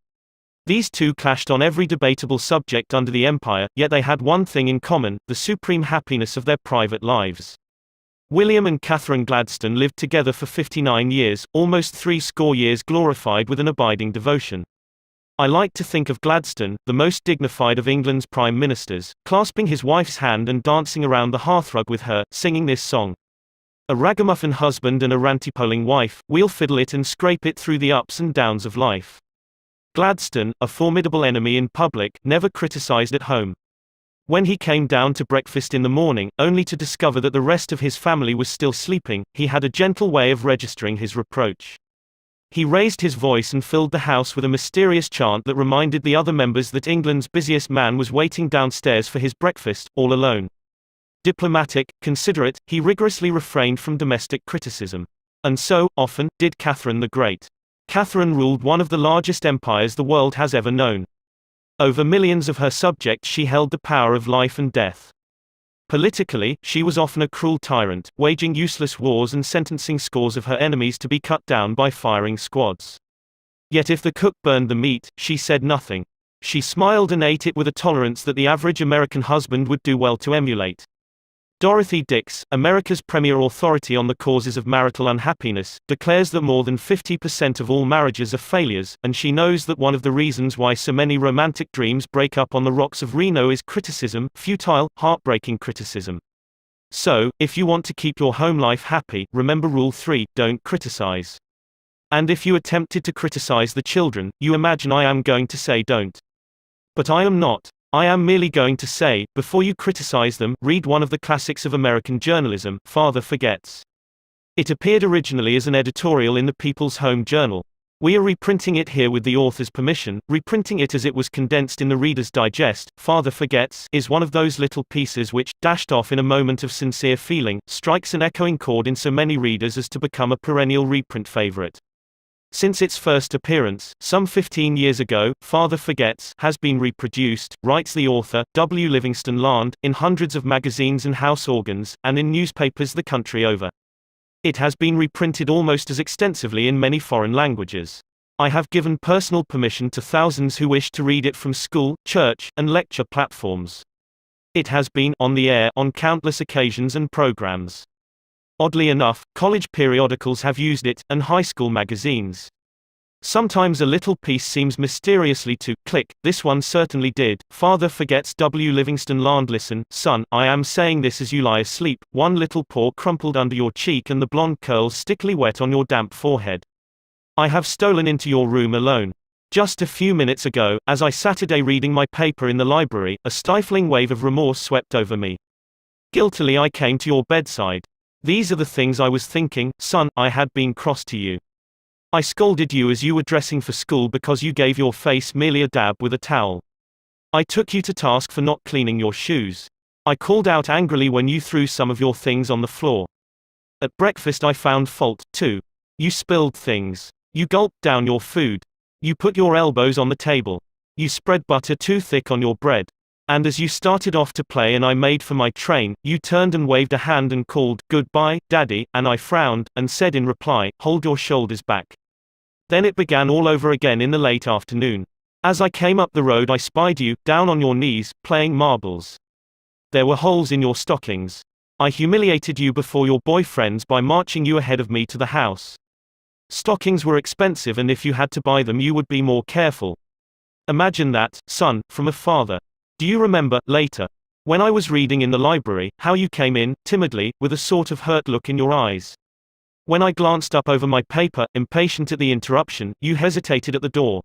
These two clashed on every debatable subject under the empire, yet they had one thing in common, the supreme happiness of their private lives. William and Catherine Gladstone lived together for 59 years, almost 60 years glorified with an abiding devotion. I like to think of Gladstone, the most dignified of England's prime ministers, clasping his wife's hand and dancing around the hearthrug with her, singing this song. A ragamuffin husband and a ranty-poling wife, we'll fiddle it and scrape it through the ups and downs of life. Gladstone, a formidable enemy in public, never criticized at home. When he came down to breakfast in the morning, only to discover that the rest of his family was still sleeping, he had a gentle way of registering his reproach. He raised his voice and filled the house with a mysterious chant that reminded the other members that England's busiest man was waiting downstairs for his breakfast, all alone. Diplomatic, considerate, he rigorously refrained from domestic criticism. And so, often, did Catherine the Great. Catherine ruled one of the largest empires the world has ever known. Over millions of her subjects she held the power of life and death. Politically, she was often a cruel tyrant, waging useless wars and sentencing scores of her enemies to be cut down by firing squads. Yet if the cook burned the meat, she said nothing. She smiled and ate it with a tolerance that the average American husband would do well to emulate. Dorothy Dix, America's premier authority on the causes of marital unhappiness, declares that more than 50% of all marriages are failures, and she knows that one of the reasons why so many romantic dreams break up on the rocks of Reno is criticism, futile, heartbreaking criticism. So, if you want to keep your home life happy, remember Rule 3, don't criticize. And if you attempted to criticize the children, you imagine I am going to say don't. But I am not. I am merely going to say, before you criticize them, read one of the classics of American journalism, Father Forgets. It appeared originally as an editorial in the People's Home Journal. We are reprinting it here with the author's permission, reprinting it as it was condensed in the Reader's Digest. Father Forgets is one of those little pieces which, dashed off in a moment of sincere feeling, strikes an echoing chord in so many readers as to become a perennial reprint favorite. Since its first appearance, some 15 years ago, Father Forgets has been reproduced, writes the author, W. Livingston Land, in hundreds of magazines and house organs, and in newspapers the country over. It has been reprinted almost as extensively in many foreign languages. I have given personal permission to thousands who wish to read it from school, church, and lecture platforms. It has been on the air on countless occasions and programs. Oddly enough, college periodicals have used it, and high school magazines. Sometimes a little piece seems mysteriously to click. This one certainly did. Father Forgets. W. Livingston Land. Listen, son, I am saying this as you lie asleep, one little paw crumpled under your cheek and the blonde curls stickily wet on your damp forehead. I have stolen into your room alone. Just a few minutes ago, as I sat reading my paper in the library, a stifling wave of remorse swept over me. Guiltily I came to your bedside. These are the things I was thinking, son. I had been cross to you. I scolded you as you were dressing for school because you gave your face merely a dab with a towel. I took you to task for not cleaning your shoes. I called out angrily when you threw some of your things on the floor. At breakfast I found fault, too. You spilled things. You gulped down your food. You put your elbows on the table. You spread butter too thick on your bread. And as you started off to play and I made for my train, you turned and waved a hand and called, "Goodbye, Daddy," and I frowned, and said in reply, "Hold your shoulders back." Then it began all over again in the late afternoon. As I came up the road I spied you, down on your knees, playing marbles. There were holes in your stockings. I humiliated you before your boyfriends by marching you ahead of me to the house. Stockings were expensive and if you had to buy them you would be more careful. Imagine that, son, from a father. Do you remember, later, when I was reading in the library, how you came in, timidly, with a sort of hurt look in your eyes? When I glanced up over my paper, impatient at the interruption, you hesitated at the door.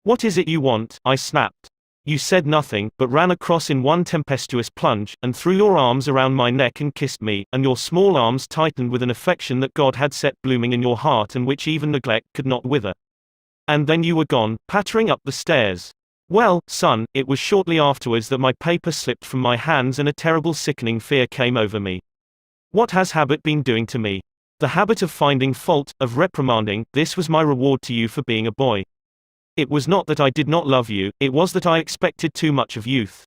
"What is it you want?" I snapped. You said nothing, but ran across in one tempestuous plunge, and threw your arms around my neck and kissed me, and your small arms tightened with an affection that God had set blooming in your heart and which even neglect could not wither. And then you were gone, pattering up the stairs. Well, son, it was shortly afterwards that my paper slipped from my hands and a terrible sickening fear came over me. What has habit been doing to me? The habit of finding fault, of reprimanding. This was my reward to you for being a boy. It was not that I did not love you, it was that I expected too much of youth.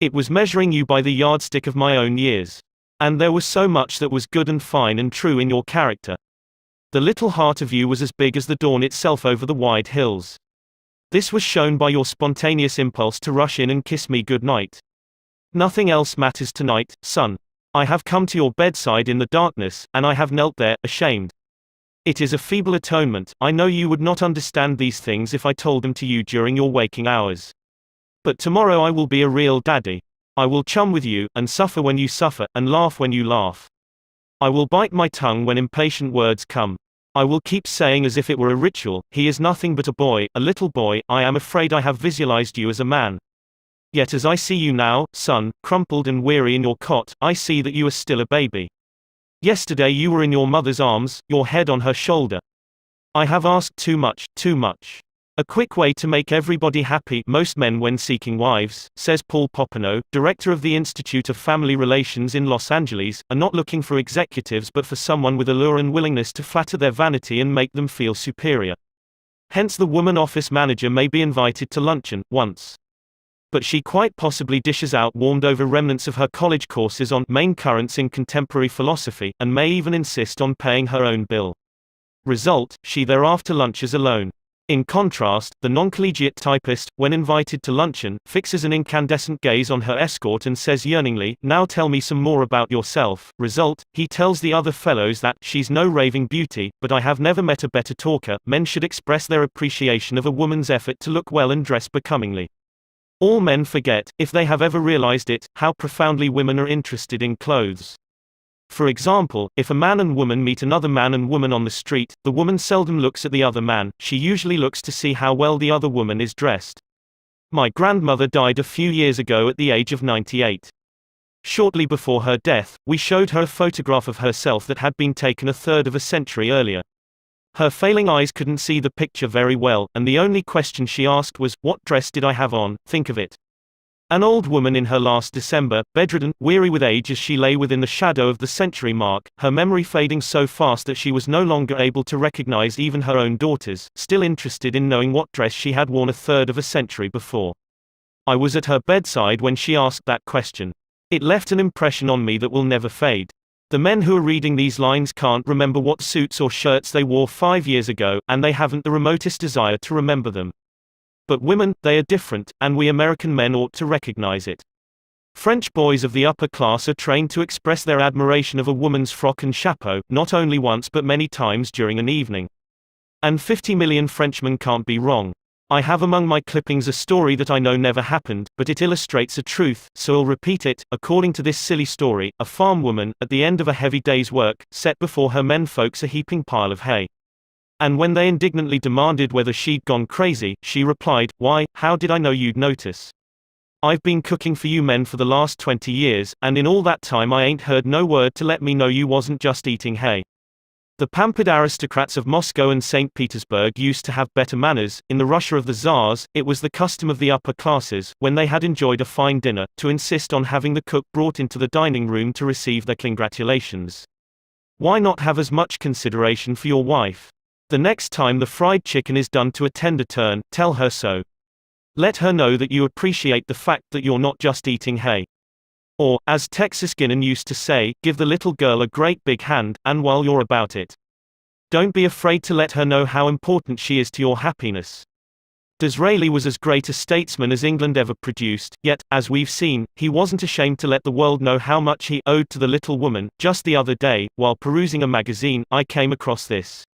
It was measuring you by the yardstick of my own years. And there was so much that was good and fine and true in your character. The little heart of you was as big as the dawn itself over the wide hills. This was shown by your spontaneous impulse to rush in and kiss me good night. Nothing else matters tonight, son. I have come to your bedside in the darkness, and I have knelt there, ashamed. It is a feeble atonement. I know you would not understand these things if I told them to you during your waking hours. But tomorrow I will be a real daddy. I will chum with you, and suffer when you suffer, and laugh when you laugh. I will bite my tongue when impatient words come. I will keep saying as if it were a ritual, "He is nothing but a boy, a little boy." I am afraid I have visualized you as a man. Yet as I see you now, son, crumpled and weary in your cot, I see that you are still a baby. Yesterday you were in your mother's arms, your head on her shoulder. I have asked too much, too much. A quick way to make everybody happy, most men when seeking wives, says Paul Popenoe, director of the Institute of Family Relations in Los Angeles, are not looking for executives but for someone with allure and willingness to flatter their vanity and make them feel superior. Hence the woman office manager may be invited to luncheon, once. But she quite possibly dishes out warmed over remnants of her college courses on main currents in contemporary philosophy, and may even insist on paying her own bill. Result, she thereafter lunches alone. In contrast, the non-collegiate typist, when invited to luncheon, fixes an incandescent gaze on her escort and says yearningly, "Now tell me some more about yourself." Result, he tells the other fellows that, "She's no raving beauty, but I have never met a better talker." Men should express their appreciation of a woman's effort to look well and dress becomingly. All men forget, if they have ever realized it, how profoundly women are interested in clothes. For example, if a man and woman meet another man and woman on the street, the woman seldom looks at the other man, she usually looks to see how well the other woman is dressed. My grandmother died a few years ago at the age of 98. Shortly before her death, we showed her a photograph of herself that had been taken a third of a century earlier. Her failing eyes couldn't see the picture very well, and the only question she asked was, "What dress did I have on?" Think of it. An old woman in her last December, bedridden, weary with age as she lay within the shadow of the century mark, her memory fading so fast that she was no longer able to recognize even her own daughters, still interested in knowing what dress she had worn a third of a century before. I was at her bedside when she asked that question. It left an impression on me that will never fade. The men who are reading these lines can't remember what suits or shirts they wore 5 years ago, and they haven't the remotest desire to remember them. But women, they are different, and we American men ought to recognize it. French boys of the upper class are trained to express their admiration of a woman's frock and chapeau, not only once but many times during an evening. And 50 million Frenchmen can't be wrong. I have among my clippings a story that I know never happened, but it illustrates a truth, so I'll repeat it. According to this silly story, a farm woman, at the end of a heavy day's work, set before her men folks a heaping pile of hay. And when they indignantly demanded whether she'd gone crazy, she replied, "Why, how did I know you'd notice? I've been cooking for you men for the last 20 years, and in all that time I ain't heard no word to let me know you wasn't just eating hay." The pampered aristocrats of Moscow and St. Petersburg used to have better manners. In the Russia of the Tsars, it was the custom of the upper classes, when they had enjoyed a fine dinner, to insist on having the cook brought into the dining room to receive their congratulations. Why not have as much consideration for your wife? The next time the fried chicken is done to a tender turn, tell her so. Let her know that you appreciate the fact that you're not just eating hay. Or, as Texas Guinan used to say, give the little girl a great big hand, and while you're about it, don't be afraid to let her know how important she is to your happiness. Disraeli was as great a statesman as England ever produced, yet, as we've seen, he wasn't ashamed to let the world know how much he owed to the little woman. Just the other day, while perusing a magazine, I came across this.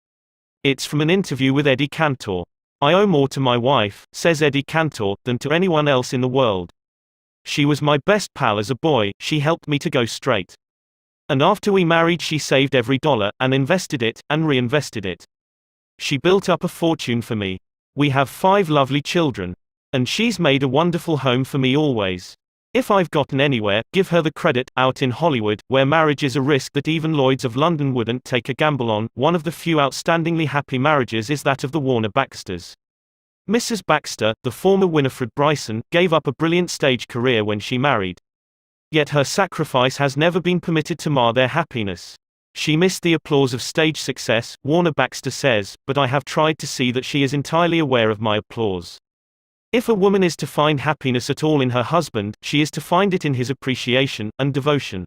It's from an interview with Eddie Cantor. "I owe more to my wife," says Eddie Cantor, "than to anyone else in the world. She was my best pal as a boy, she helped me to go straight. And after we married she saved every dollar, and invested it, and reinvested it. She built up a fortune for me. We have 5 lovely children. And she's made a wonderful home for me always. If I've gotten anywhere, give her the credit. Out in Hollywood, where marriage is a risk that even Lloyds of London wouldn't take a gamble on, one of the few outstandingly happy marriages is that of the Warner Baxters. Mrs. Baxter, the former Winifred Bryson, gave up a brilliant stage career when she married. Yet her sacrifice has never been permitted to mar their happiness. She missed the applause of stage success, Warner Baxter says, but I have tried to see that she is entirely aware of my applause. If a woman is to find happiness at all in her husband, she is to find it in his appreciation and devotion.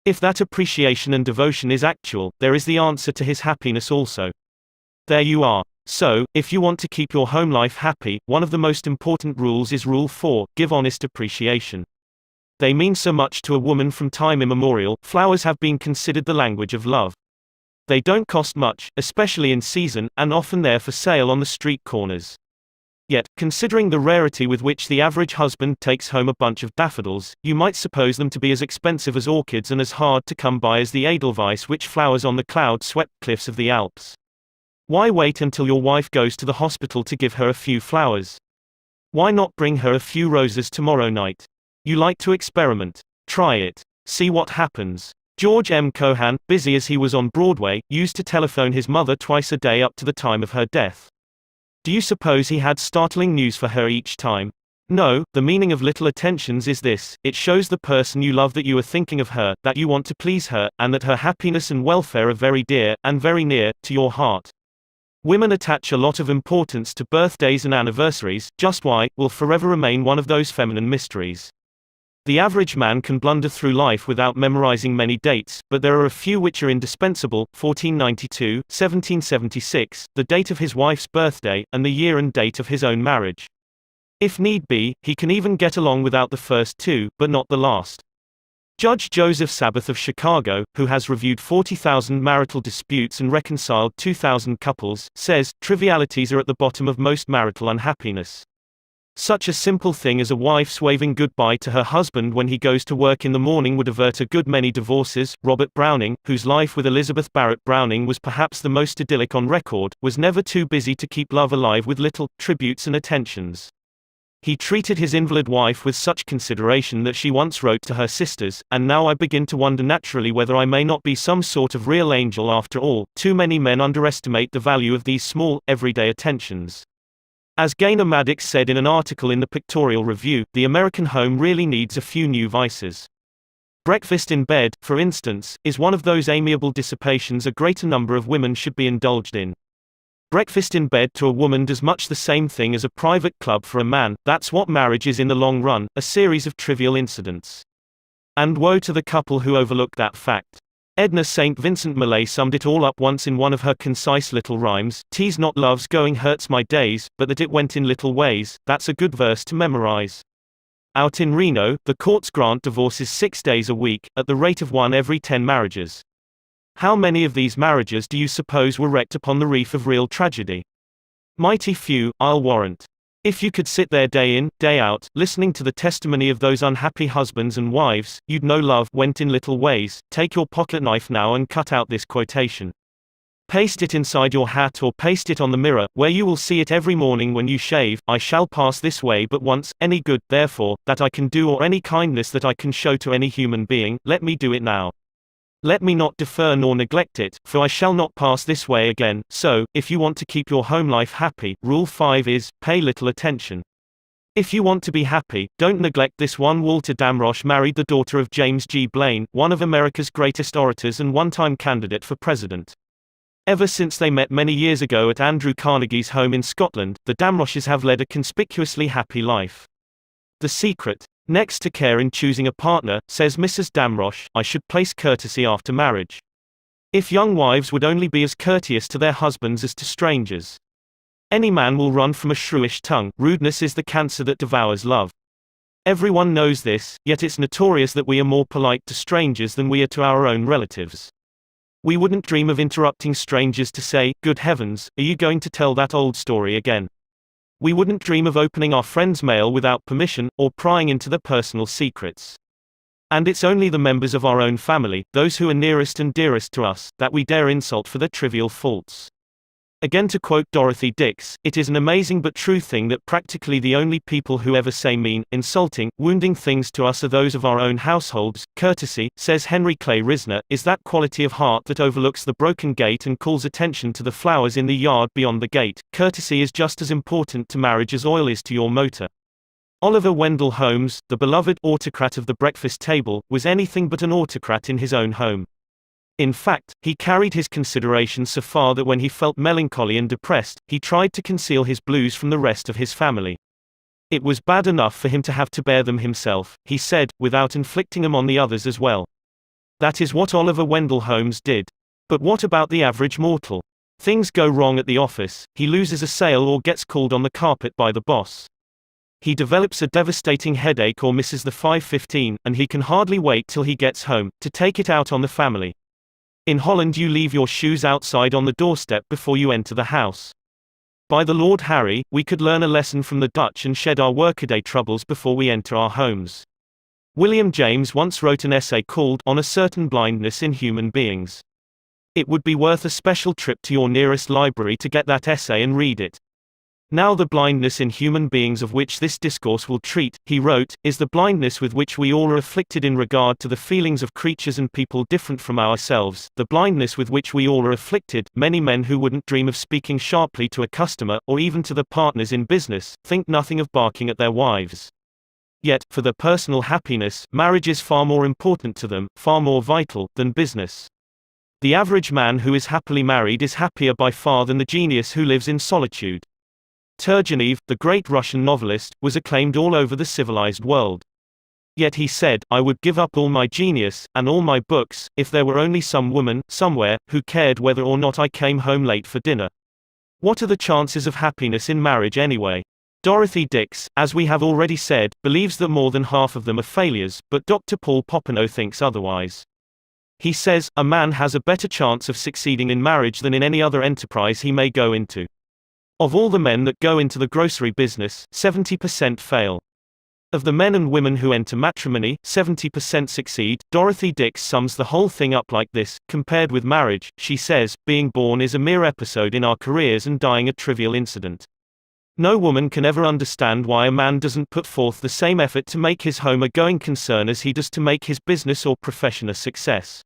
If that appreciation and devotion is actual, there is the answer to his happiness also. There you are. So, if you want to keep your home life happy, one of the most important rules is Rule 4, give honest appreciation. They mean so much to a woman from time immemorial. Flowers have been considered the language of love. They don't cost much, especially in season, and often they're for sale on the street corners. Yet, considering the rarity with which the average husband takes home a bunch of daffodils, you might suppose them to be as expensive as orchids and as hard to come by as the edelweiss which flowers on the cloud-swept cliffs of the Alps. Why wait until your wife goes to the hospital to give her a few flowers? Why not bring her a few roses tomorrow night? You like to experiment. Try it. See what happens. George M. Cohan, busy as he was on Broadway, used to telephone his mother twice a day up to the time of her death. Do you suppose he had startling news for her each time? No, the meaning of little attentions is this: it shows the person you love that you are thinking of her, that you want to please her, and that her happiness and welfare are very dear, and very near, to your heart. Women attach a lot of importance to birthdays and anniversaries, just why, will forever remain one of those feminine mysteries. The average man can blunder through life without memorizing many dates, but there are a few which are indispensable: 1492, 1776, the date of his wife's birthday, and the year and date of his own marriage. If need be, he can even get along without the first two, but not the last. Judge Joseph Sabath of Chicago, who has reviewed 40,000 marital disputes and reconciled 2,000 couples, says, trivialities are at the bottom of most marital unhappiness. Such a simple thing as a wife's waving goodbye to her husband when he goes to work in the morning would avert a good many divorces. Robert Browning, whose life with Elizabeth Barrett Browning was perhaps the most idyllic on record, was never too busy to keep love alive with little tributes and attentions. He treated his invalid wife with such consideration that she once wrote to her sisters, "And now I begin to wonder naturally whether I may not be some sort of real angel after all." Too many men underestimate the value of these small, everyday attentions. As Gaynor Maddox said in an article in the Pictorial Review, the American home really needs a few new vices. Breakfast in bed, for instance, is one of those amiable dissipations a greater number of women should be indulged in. Breakfast in bed to a woman does much the same thing as a private club for a man. That's what marriage is in the long run, a series of trivial incidents. And woe to the couple who overlook that fact. Edna St. Vincent Millay summed it all up once in one of her concise little rhymes: "'Tis not love's going hurts my days, but that it went in little ways." That's a good verse to memorize. Out in Reno, the courts grant divorces 6 days a week, at the rate of 1 every 10 marriages. How many of these marriages do you suppose were wrecked upon the reef of real tragedy? Mighty few, I'll warrant. If you could sit there day in, day out, listening to the testimony of those unhappy husbands and wives, you'd know love went in little ways. Take your pocket knife now and cut out this quotation. Paste it inside your hat or paste it on the mirror, where you will see it every morning when you shave. "I shall pass this way but once, any good, therefore, that I can do or any kindness that I can show to any human being, let me do it now. Let me not defer nor neglect it, for I shall not pass this way again." So, if you want to keep your home life happy, Rule 5 is, pay little attention. If you want to be happy, don't neglect this one. Walter Damrosch married the daughter of James G. Blaine, one of America's greatest orators and one-time candidate for president. Ever since they met many years ago at Andrew Carnegie's home in Scotland, the Damrosches have led a conspicuously happy life. The secret: next to care in choosing a partner, says Mrs. Damrosch, I should place courtesy after marriage. If young wives would only be as courteous to their husbands as to strangers. Any man will run from a shrewish tongue. Rudeness is the cancer that devours love. Everyone knows this, yet it's notorious that we are more polite to strangers than we are to our own relatives. We wouldn't dream of interrupting strangers to say, "Good heavens, are you going to tell that old story again?" We wouldn't dream of opening our friends' mail without permission, or prying into their personal secrets. And it's only the members of our own family, those who are nearest and dearest to us, that we dare insult for their trivial faults. Again, to quote Dorothy Dix, it is an amazing but true thing that practically the only people who ever say mean, insulting, wounding things to us are those of our own households. Courtesy, says Henry Clay Risner, is that quality of heart that overlooks the broken gate and calls attention to the flowers in the yard beyond the gate. Courtesy is just as important to marriage as oil is to your motor. Oliver Wendell Holmes, the beloved autocrat of the breakfast table, was anything but an autocrat in his own home. In fact, he carried his consideration so far that when he felt melancholy and depressed, he tried to conceal his blues from the rest of his family. It was bad enough for him to have to bear them himself, he said, without inflicting them on the others as well. That is what Oliver Wendell Holmes did. But what about the average mortal? Things go wrong at the office, he loses a sale or gets called on the carpet by the boss. He develops a devastating headache or misses the 5:15, and he can hardly wait till he gets home, to take it out on the family. In Holland you leave your shoes outside on the doorstep before you enter the house. By the Lord Harry, we could learn a lesson from the Dutch and shed our workaday troubles before we enter our homes. William James once wrote an essay called On a Certain Blindness in Human Beings. It would be worth a special trip to your nearest library to get that essay and read it. Now the blindness in human beings of which this discourse will treat, he wrote, is the blindness with which we all are afflicted in regard to the feelings of creatures and people different from ourselves, the blindness with which we all are afflicted. Many men who wouldn't dream of speaking sharply to a customer, or even to their partners in business, think nothing of barking at their wives. Yet, for their personal happiness, marriage is far more important to them, far more vital, than business. The average man who is happily married is happier by far than the genius who lives in solitude. Turgenev, the great Russian novelist, was acclaimed all over the civilized world. Yet he said, "I would give up all my genius, and all my books, if there were only some woman, somewhere, who cared whether or not I came home late for dinner." What are the chances of happiness in marriage anyway? Dorothy Dix, as we have already said, believes that more than half of them are failures, but Dr. Paul Popenoe thinks otherwise. He says, a man has a better chance of succeeding in marriage than in any other enterprise he may go into. Of all the men that go into the grocery business, 70% fail. Of the men and women who enter matrimony, 70% succeed. Dorothy Dix sums the whole thing up like this: compared with marriage, she says, being born is a mere episode in our careers and dying a trivial incident. No woman can ever understand why a man doesn't put forth the same effort to make his home a going concern as he does to make his business or profession a success.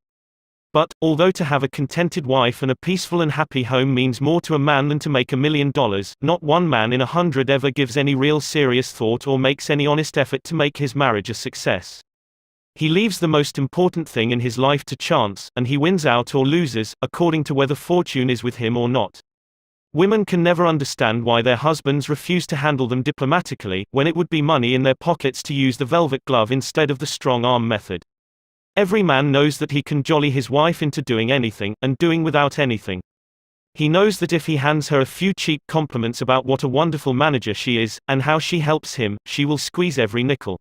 But, although to have a contented wife and a peaceful and happy home means more to a man than to make $1 million, not one man in 100 ever gives any real serious thought or makes any honest effort to make his marriage a success. He leaves the most important thing in his life to chance, and he wins out or loses, according to whether fortune is with him or not. Women can never understand why their husbands refuse to handle them diplomatically, when it would be money in their pockets to use the velvet glove instead of the strong arm method. Every man knows that he can jolly his wife into doing anything, and doing without anything. He knows that if he hands her a few cheap compliments about what a wonderful manager she is, and how she helps him, she will squeeze every nickel.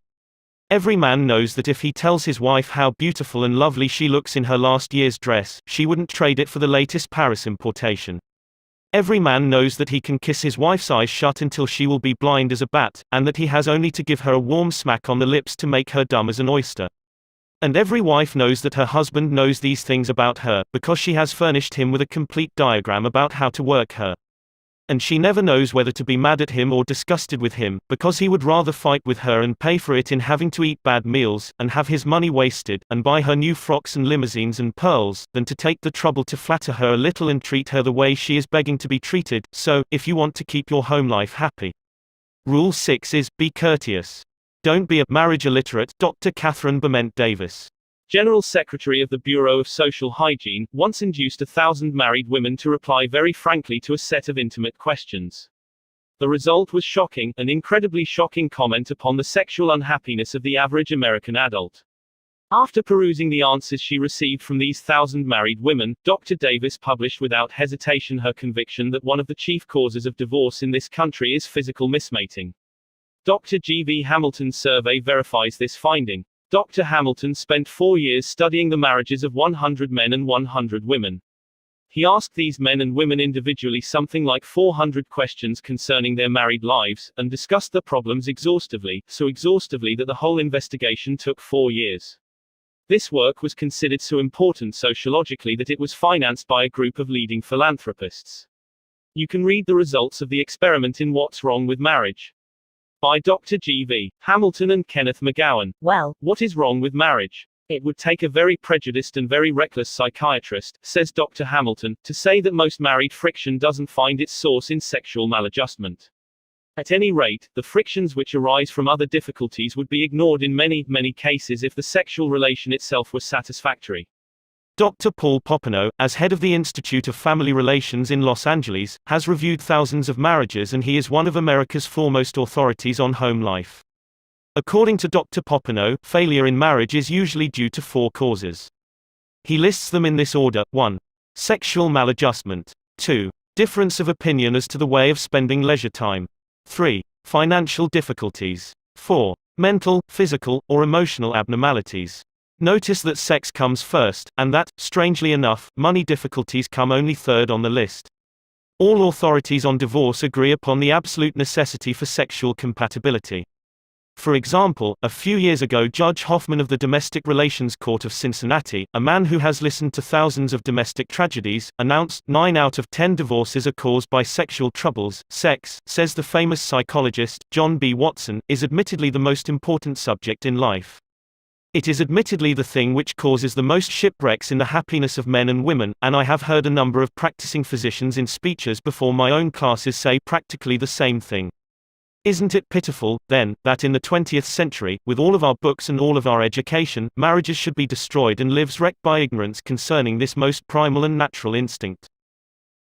Every man knows that if he tells his wife how beautiful and lovely she looks in her last year's dress, she wouldn't trade it for the latest Paris importation. Every man knows that he can kiss his wife's eyes shut until she will be blind as a bat, and that he has only to give her a warm smack on the lips to make her dumb as an oyster. And every wife knows that her husband knows these things about her, because she has furnished him with a complete diagram about how to work her. And she never knows whether to be mad at him or disgusted with him, because he would rather fight with her and pay for it in having to eat bad meals, and have his money wasted, and buy her new frocks and limousines and pearls, than to take the trouble to flatter her a little and treat her the way she is begging to be treated. So, if you want to keep your home life happy, Rule 6 is, be courteous. Don't be a marriage illiterate. Dr. Catherine Bement Davis, General Secretary of the Bureau of Social Hygiene, once induced 1,000 married women to reply very frankly to a set of intimate questions. The result was shocking, an incredibly shocking comment upon the sexual unhappiness of the average American adult. After perusing the answers she received from these 1,000 married women, Dr. Davis published without hesitation her conviction that one of the chief causes of divorce in this country is physical mismating. Dr. G. V. Hamilton's survey verifies this finding. Dr. Hamilton spent 4 years studying the marriages of 100 men and 100 women. He asked these men and women individually something like 400 questions concerning their married lives, and discussed the problems exhaustively, so exhaustively that the whole investigation took 4 years. This work was considered so important sociologically that it was financed by a group of leading philanthropists. You can read the results of the experiment in What's Wrong with Marriage? By Dr. G. V. Hamilton and Kenneth McGowan. Well, what is wrong with marriage? It would take a very prejudiced and very reckless psychiatrist, says Dr. Hamilton, to say that most married friction doesn't find its source in sexual maladjustment. At any rate, the frictions which arise from other difficulties would be ignored in many, many cases if the sexual relation itself was satisfactory. Dr. Paul Popenoe, as head of the Institute of Family Relations in Los Angeles, has reviewed thousands of marriages, and he is one of America's foremost authorities on home life. According to Dr. Popenoe, failure in marriage is usually due to 4 causes. He lists them in this order: 1. Sexual maladjustment. 2. Difference of opinion as to the way of spending leisure time. 3. Financial difficulties. 4. Mental, physical, or emotional abnormalities. Notice that sex comes first, and that, strangely enough, money difficulties come only third on the list. All authorities on divorce agree upon the absolute necessity for sexual compatibility. For example, a few years ago Judge Hoffman of the Domestic Relations Court of Cincinnati, a man who has listened to thousands of domestic tragedies, announced 9 out of 10 divorces are caused by sexual troubles. Sex, says the famous psychologist, John B. Watson, is admittedly the most important subject in life. It is admittedly the thing which causes the most shipwrecks in the happiness of men and women, and I have heard a number of practicing physicians in speeches before my own classes say practically the same thing. Isn't it pitiful, then, that in the 20th century, with all of our books and all of our education, marriages should be destroyed and lives wrecked by ignorance concerning this most primal and natural instinct?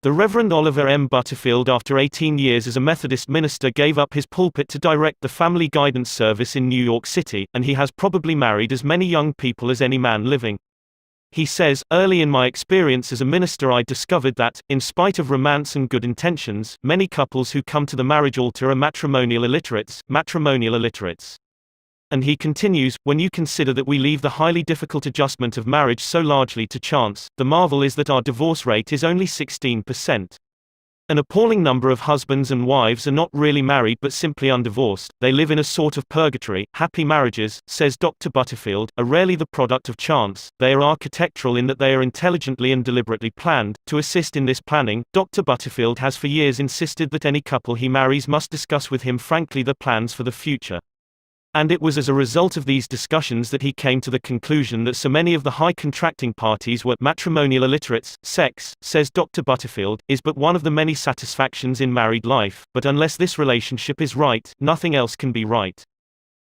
The Reverend Oliver M. Butterfield, after 18 years as a Methodist minister, gave up his pulpit to direct the Family Guidance Service in New York City, and he has probably married as many young people as any man living. He says, "Early in my experience as a minister I discovered that, in spite of romance and good intentions, many couples who come to the marriage altar are matrimonial illiterates. And he continues, when you consider that we leave the highly difficult adjustment of marriage so largely to chance, the marvel is that our divorce rate is only 16%. An appalling number of husbands and wives are not really married but simply undivorced. They live in a sort of purgatory. Happy marriages, says Dr. Butterfield, are rarely the product of chance. They are architectural in that they are intelligently and deliberately planned. To assist in this planning, Dr. Butterfield has for years insisted that any couple he marries must discuss with him frankly their plans for the future. And it was as a result of these discussions that he came to the conclusion that so many of the high contracting parties were matrimonial illiterates. Sex, says Dr. Butterfield, is but one of the many satisfactions in married life, but unless this relationship is right, nothing else can be right.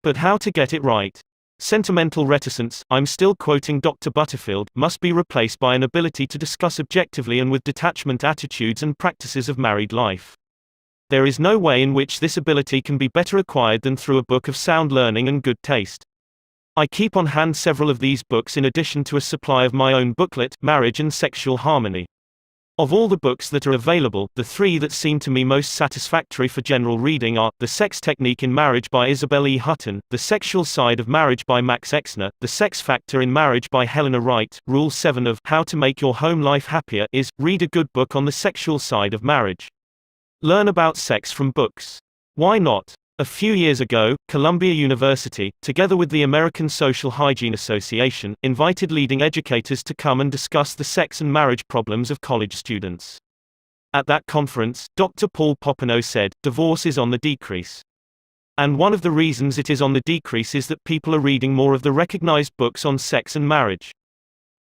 But how to get it right? Sentimental reticence, I'm still quoting Dr. Butterfield, must be replaced by an ability to discuss objectively and with detachment attitudes and practices of married life. There is no way in which this ability can be better acquired than through a book of sound learning and good taste. I keep on hand several of these books in addition to a supply of my own booklet, Marriage and Sexual Harmony. Of all the books that are available, the 3 that seem to me most satisfactory for general reading are, The Sex Technique in Marriage by Isabel E. Hutton, The Sexual Side of Marriage by Max Exner, The Sex Factor in Marriage by Helena Wright. Rule 7 of How to Make Your Home Life Happier is, read a good book on the sexual side of marriage. Learn about sex from books. Why not? A few years ago, Columbia University, together with the American Social Hygiene Association, invited leading educators to come and discuss the sex and marriage problems of college students. At that conference, Dr. Paul Popenoe said, divorce is on the decrease. And one of the reasons it is on the decrease is that people are reading more of the recognized books on sex and marriage.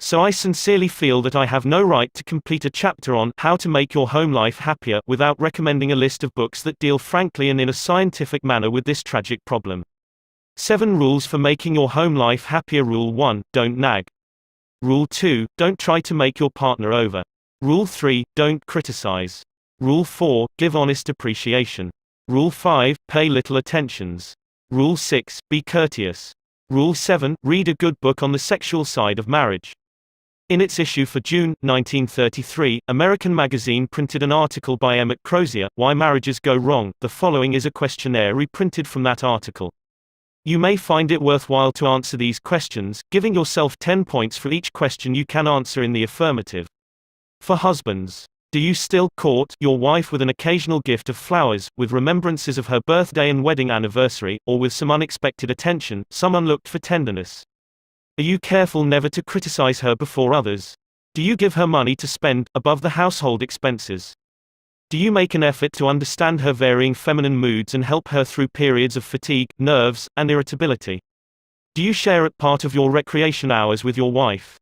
So I sincerely feel that I have no right to complete a chapter on How to Make Your Home Life Happier without recommending a list of books that deal frankly and in a scientific manner with this tragic problem. 7 Rules for Making Your Home Life Happier. Rule 1, don't nag. Rule 2, don't try to make your partner over. Rule 3, don't criticize. Rule 4, give honest appreciation. Rule 5, pay little attentions. Rule 6, be courteous. Rule 7, read a good book on the sexual side of marriage. In its issue for June, 1933, American Magazine printed an article by Emmett Crozier, Why Marriages Go Wrong. The following is a questionnaire reprinted from that article. You may find it worthwhile to answer these questions, giving yourself 10 points for each question you can answer in the affirmative. For husbands, do you still court your wife with an occasional gift of flowers, with remembrances of her birthday and wedding anniversary, or with some unexpected attention, some unlooked for tenderness? Are you careful never to criticize her before others? Do you give her money to spend, above the household expenses? Do you make an effort to understand her varying feminine moods and help her through periods of fatigue, nerves, and irritability? Do you share at part of your recreation hours with your wife?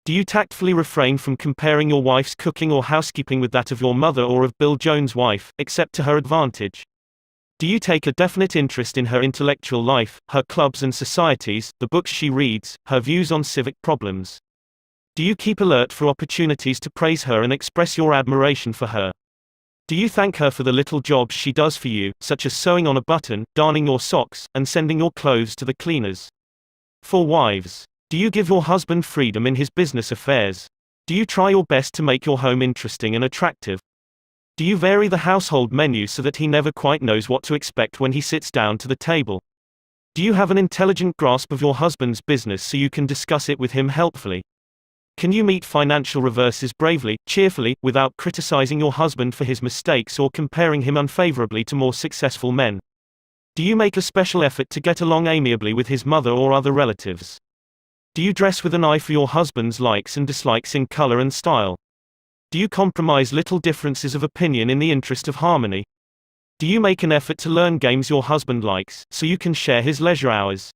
Do you tactfully refrain from comparing your wife's cooking or housekeeping with that of your mother or of Bill Jones' wife, except to her advantage? Do you take a definite interest in her intellectual life, her clubs and societies, the books she reads, her views on civic problems? Do you keep alert for opportunities to praise her and express your admiration for her? Do you thank her for the little jobs she does for you, such as sewing on a button, darning your socks, and sending your clothes to the cleaners? For wives, do you give your husband freedom in his business affairs? Do you try your best to make your home interesting and attractive? Do you vary the household menu so that he never quite knows what to expect when he sits down to the table? Do you have an intelligent grasp of your husband's business so you can discuss it with him helpfully? Can you meet financial reverses bravely, cheerfully, without criticizing your husband for his mistakes or comparing him unfavorably to more successful men? Do you make a special effort to get along amiably with his mother or other relatives? Do you dress with an eye for your husband's likes and dislikes in color and style? Do you compromise little differences of opinion in the interest of harmony? Do you make an effort to learn games your husband likes, so you can share his leisure hours?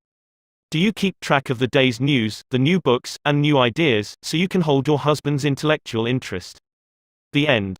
Do you keep track of the day's news, the new books, and new ideas, so you can hold your husband's intellectual interest? The end.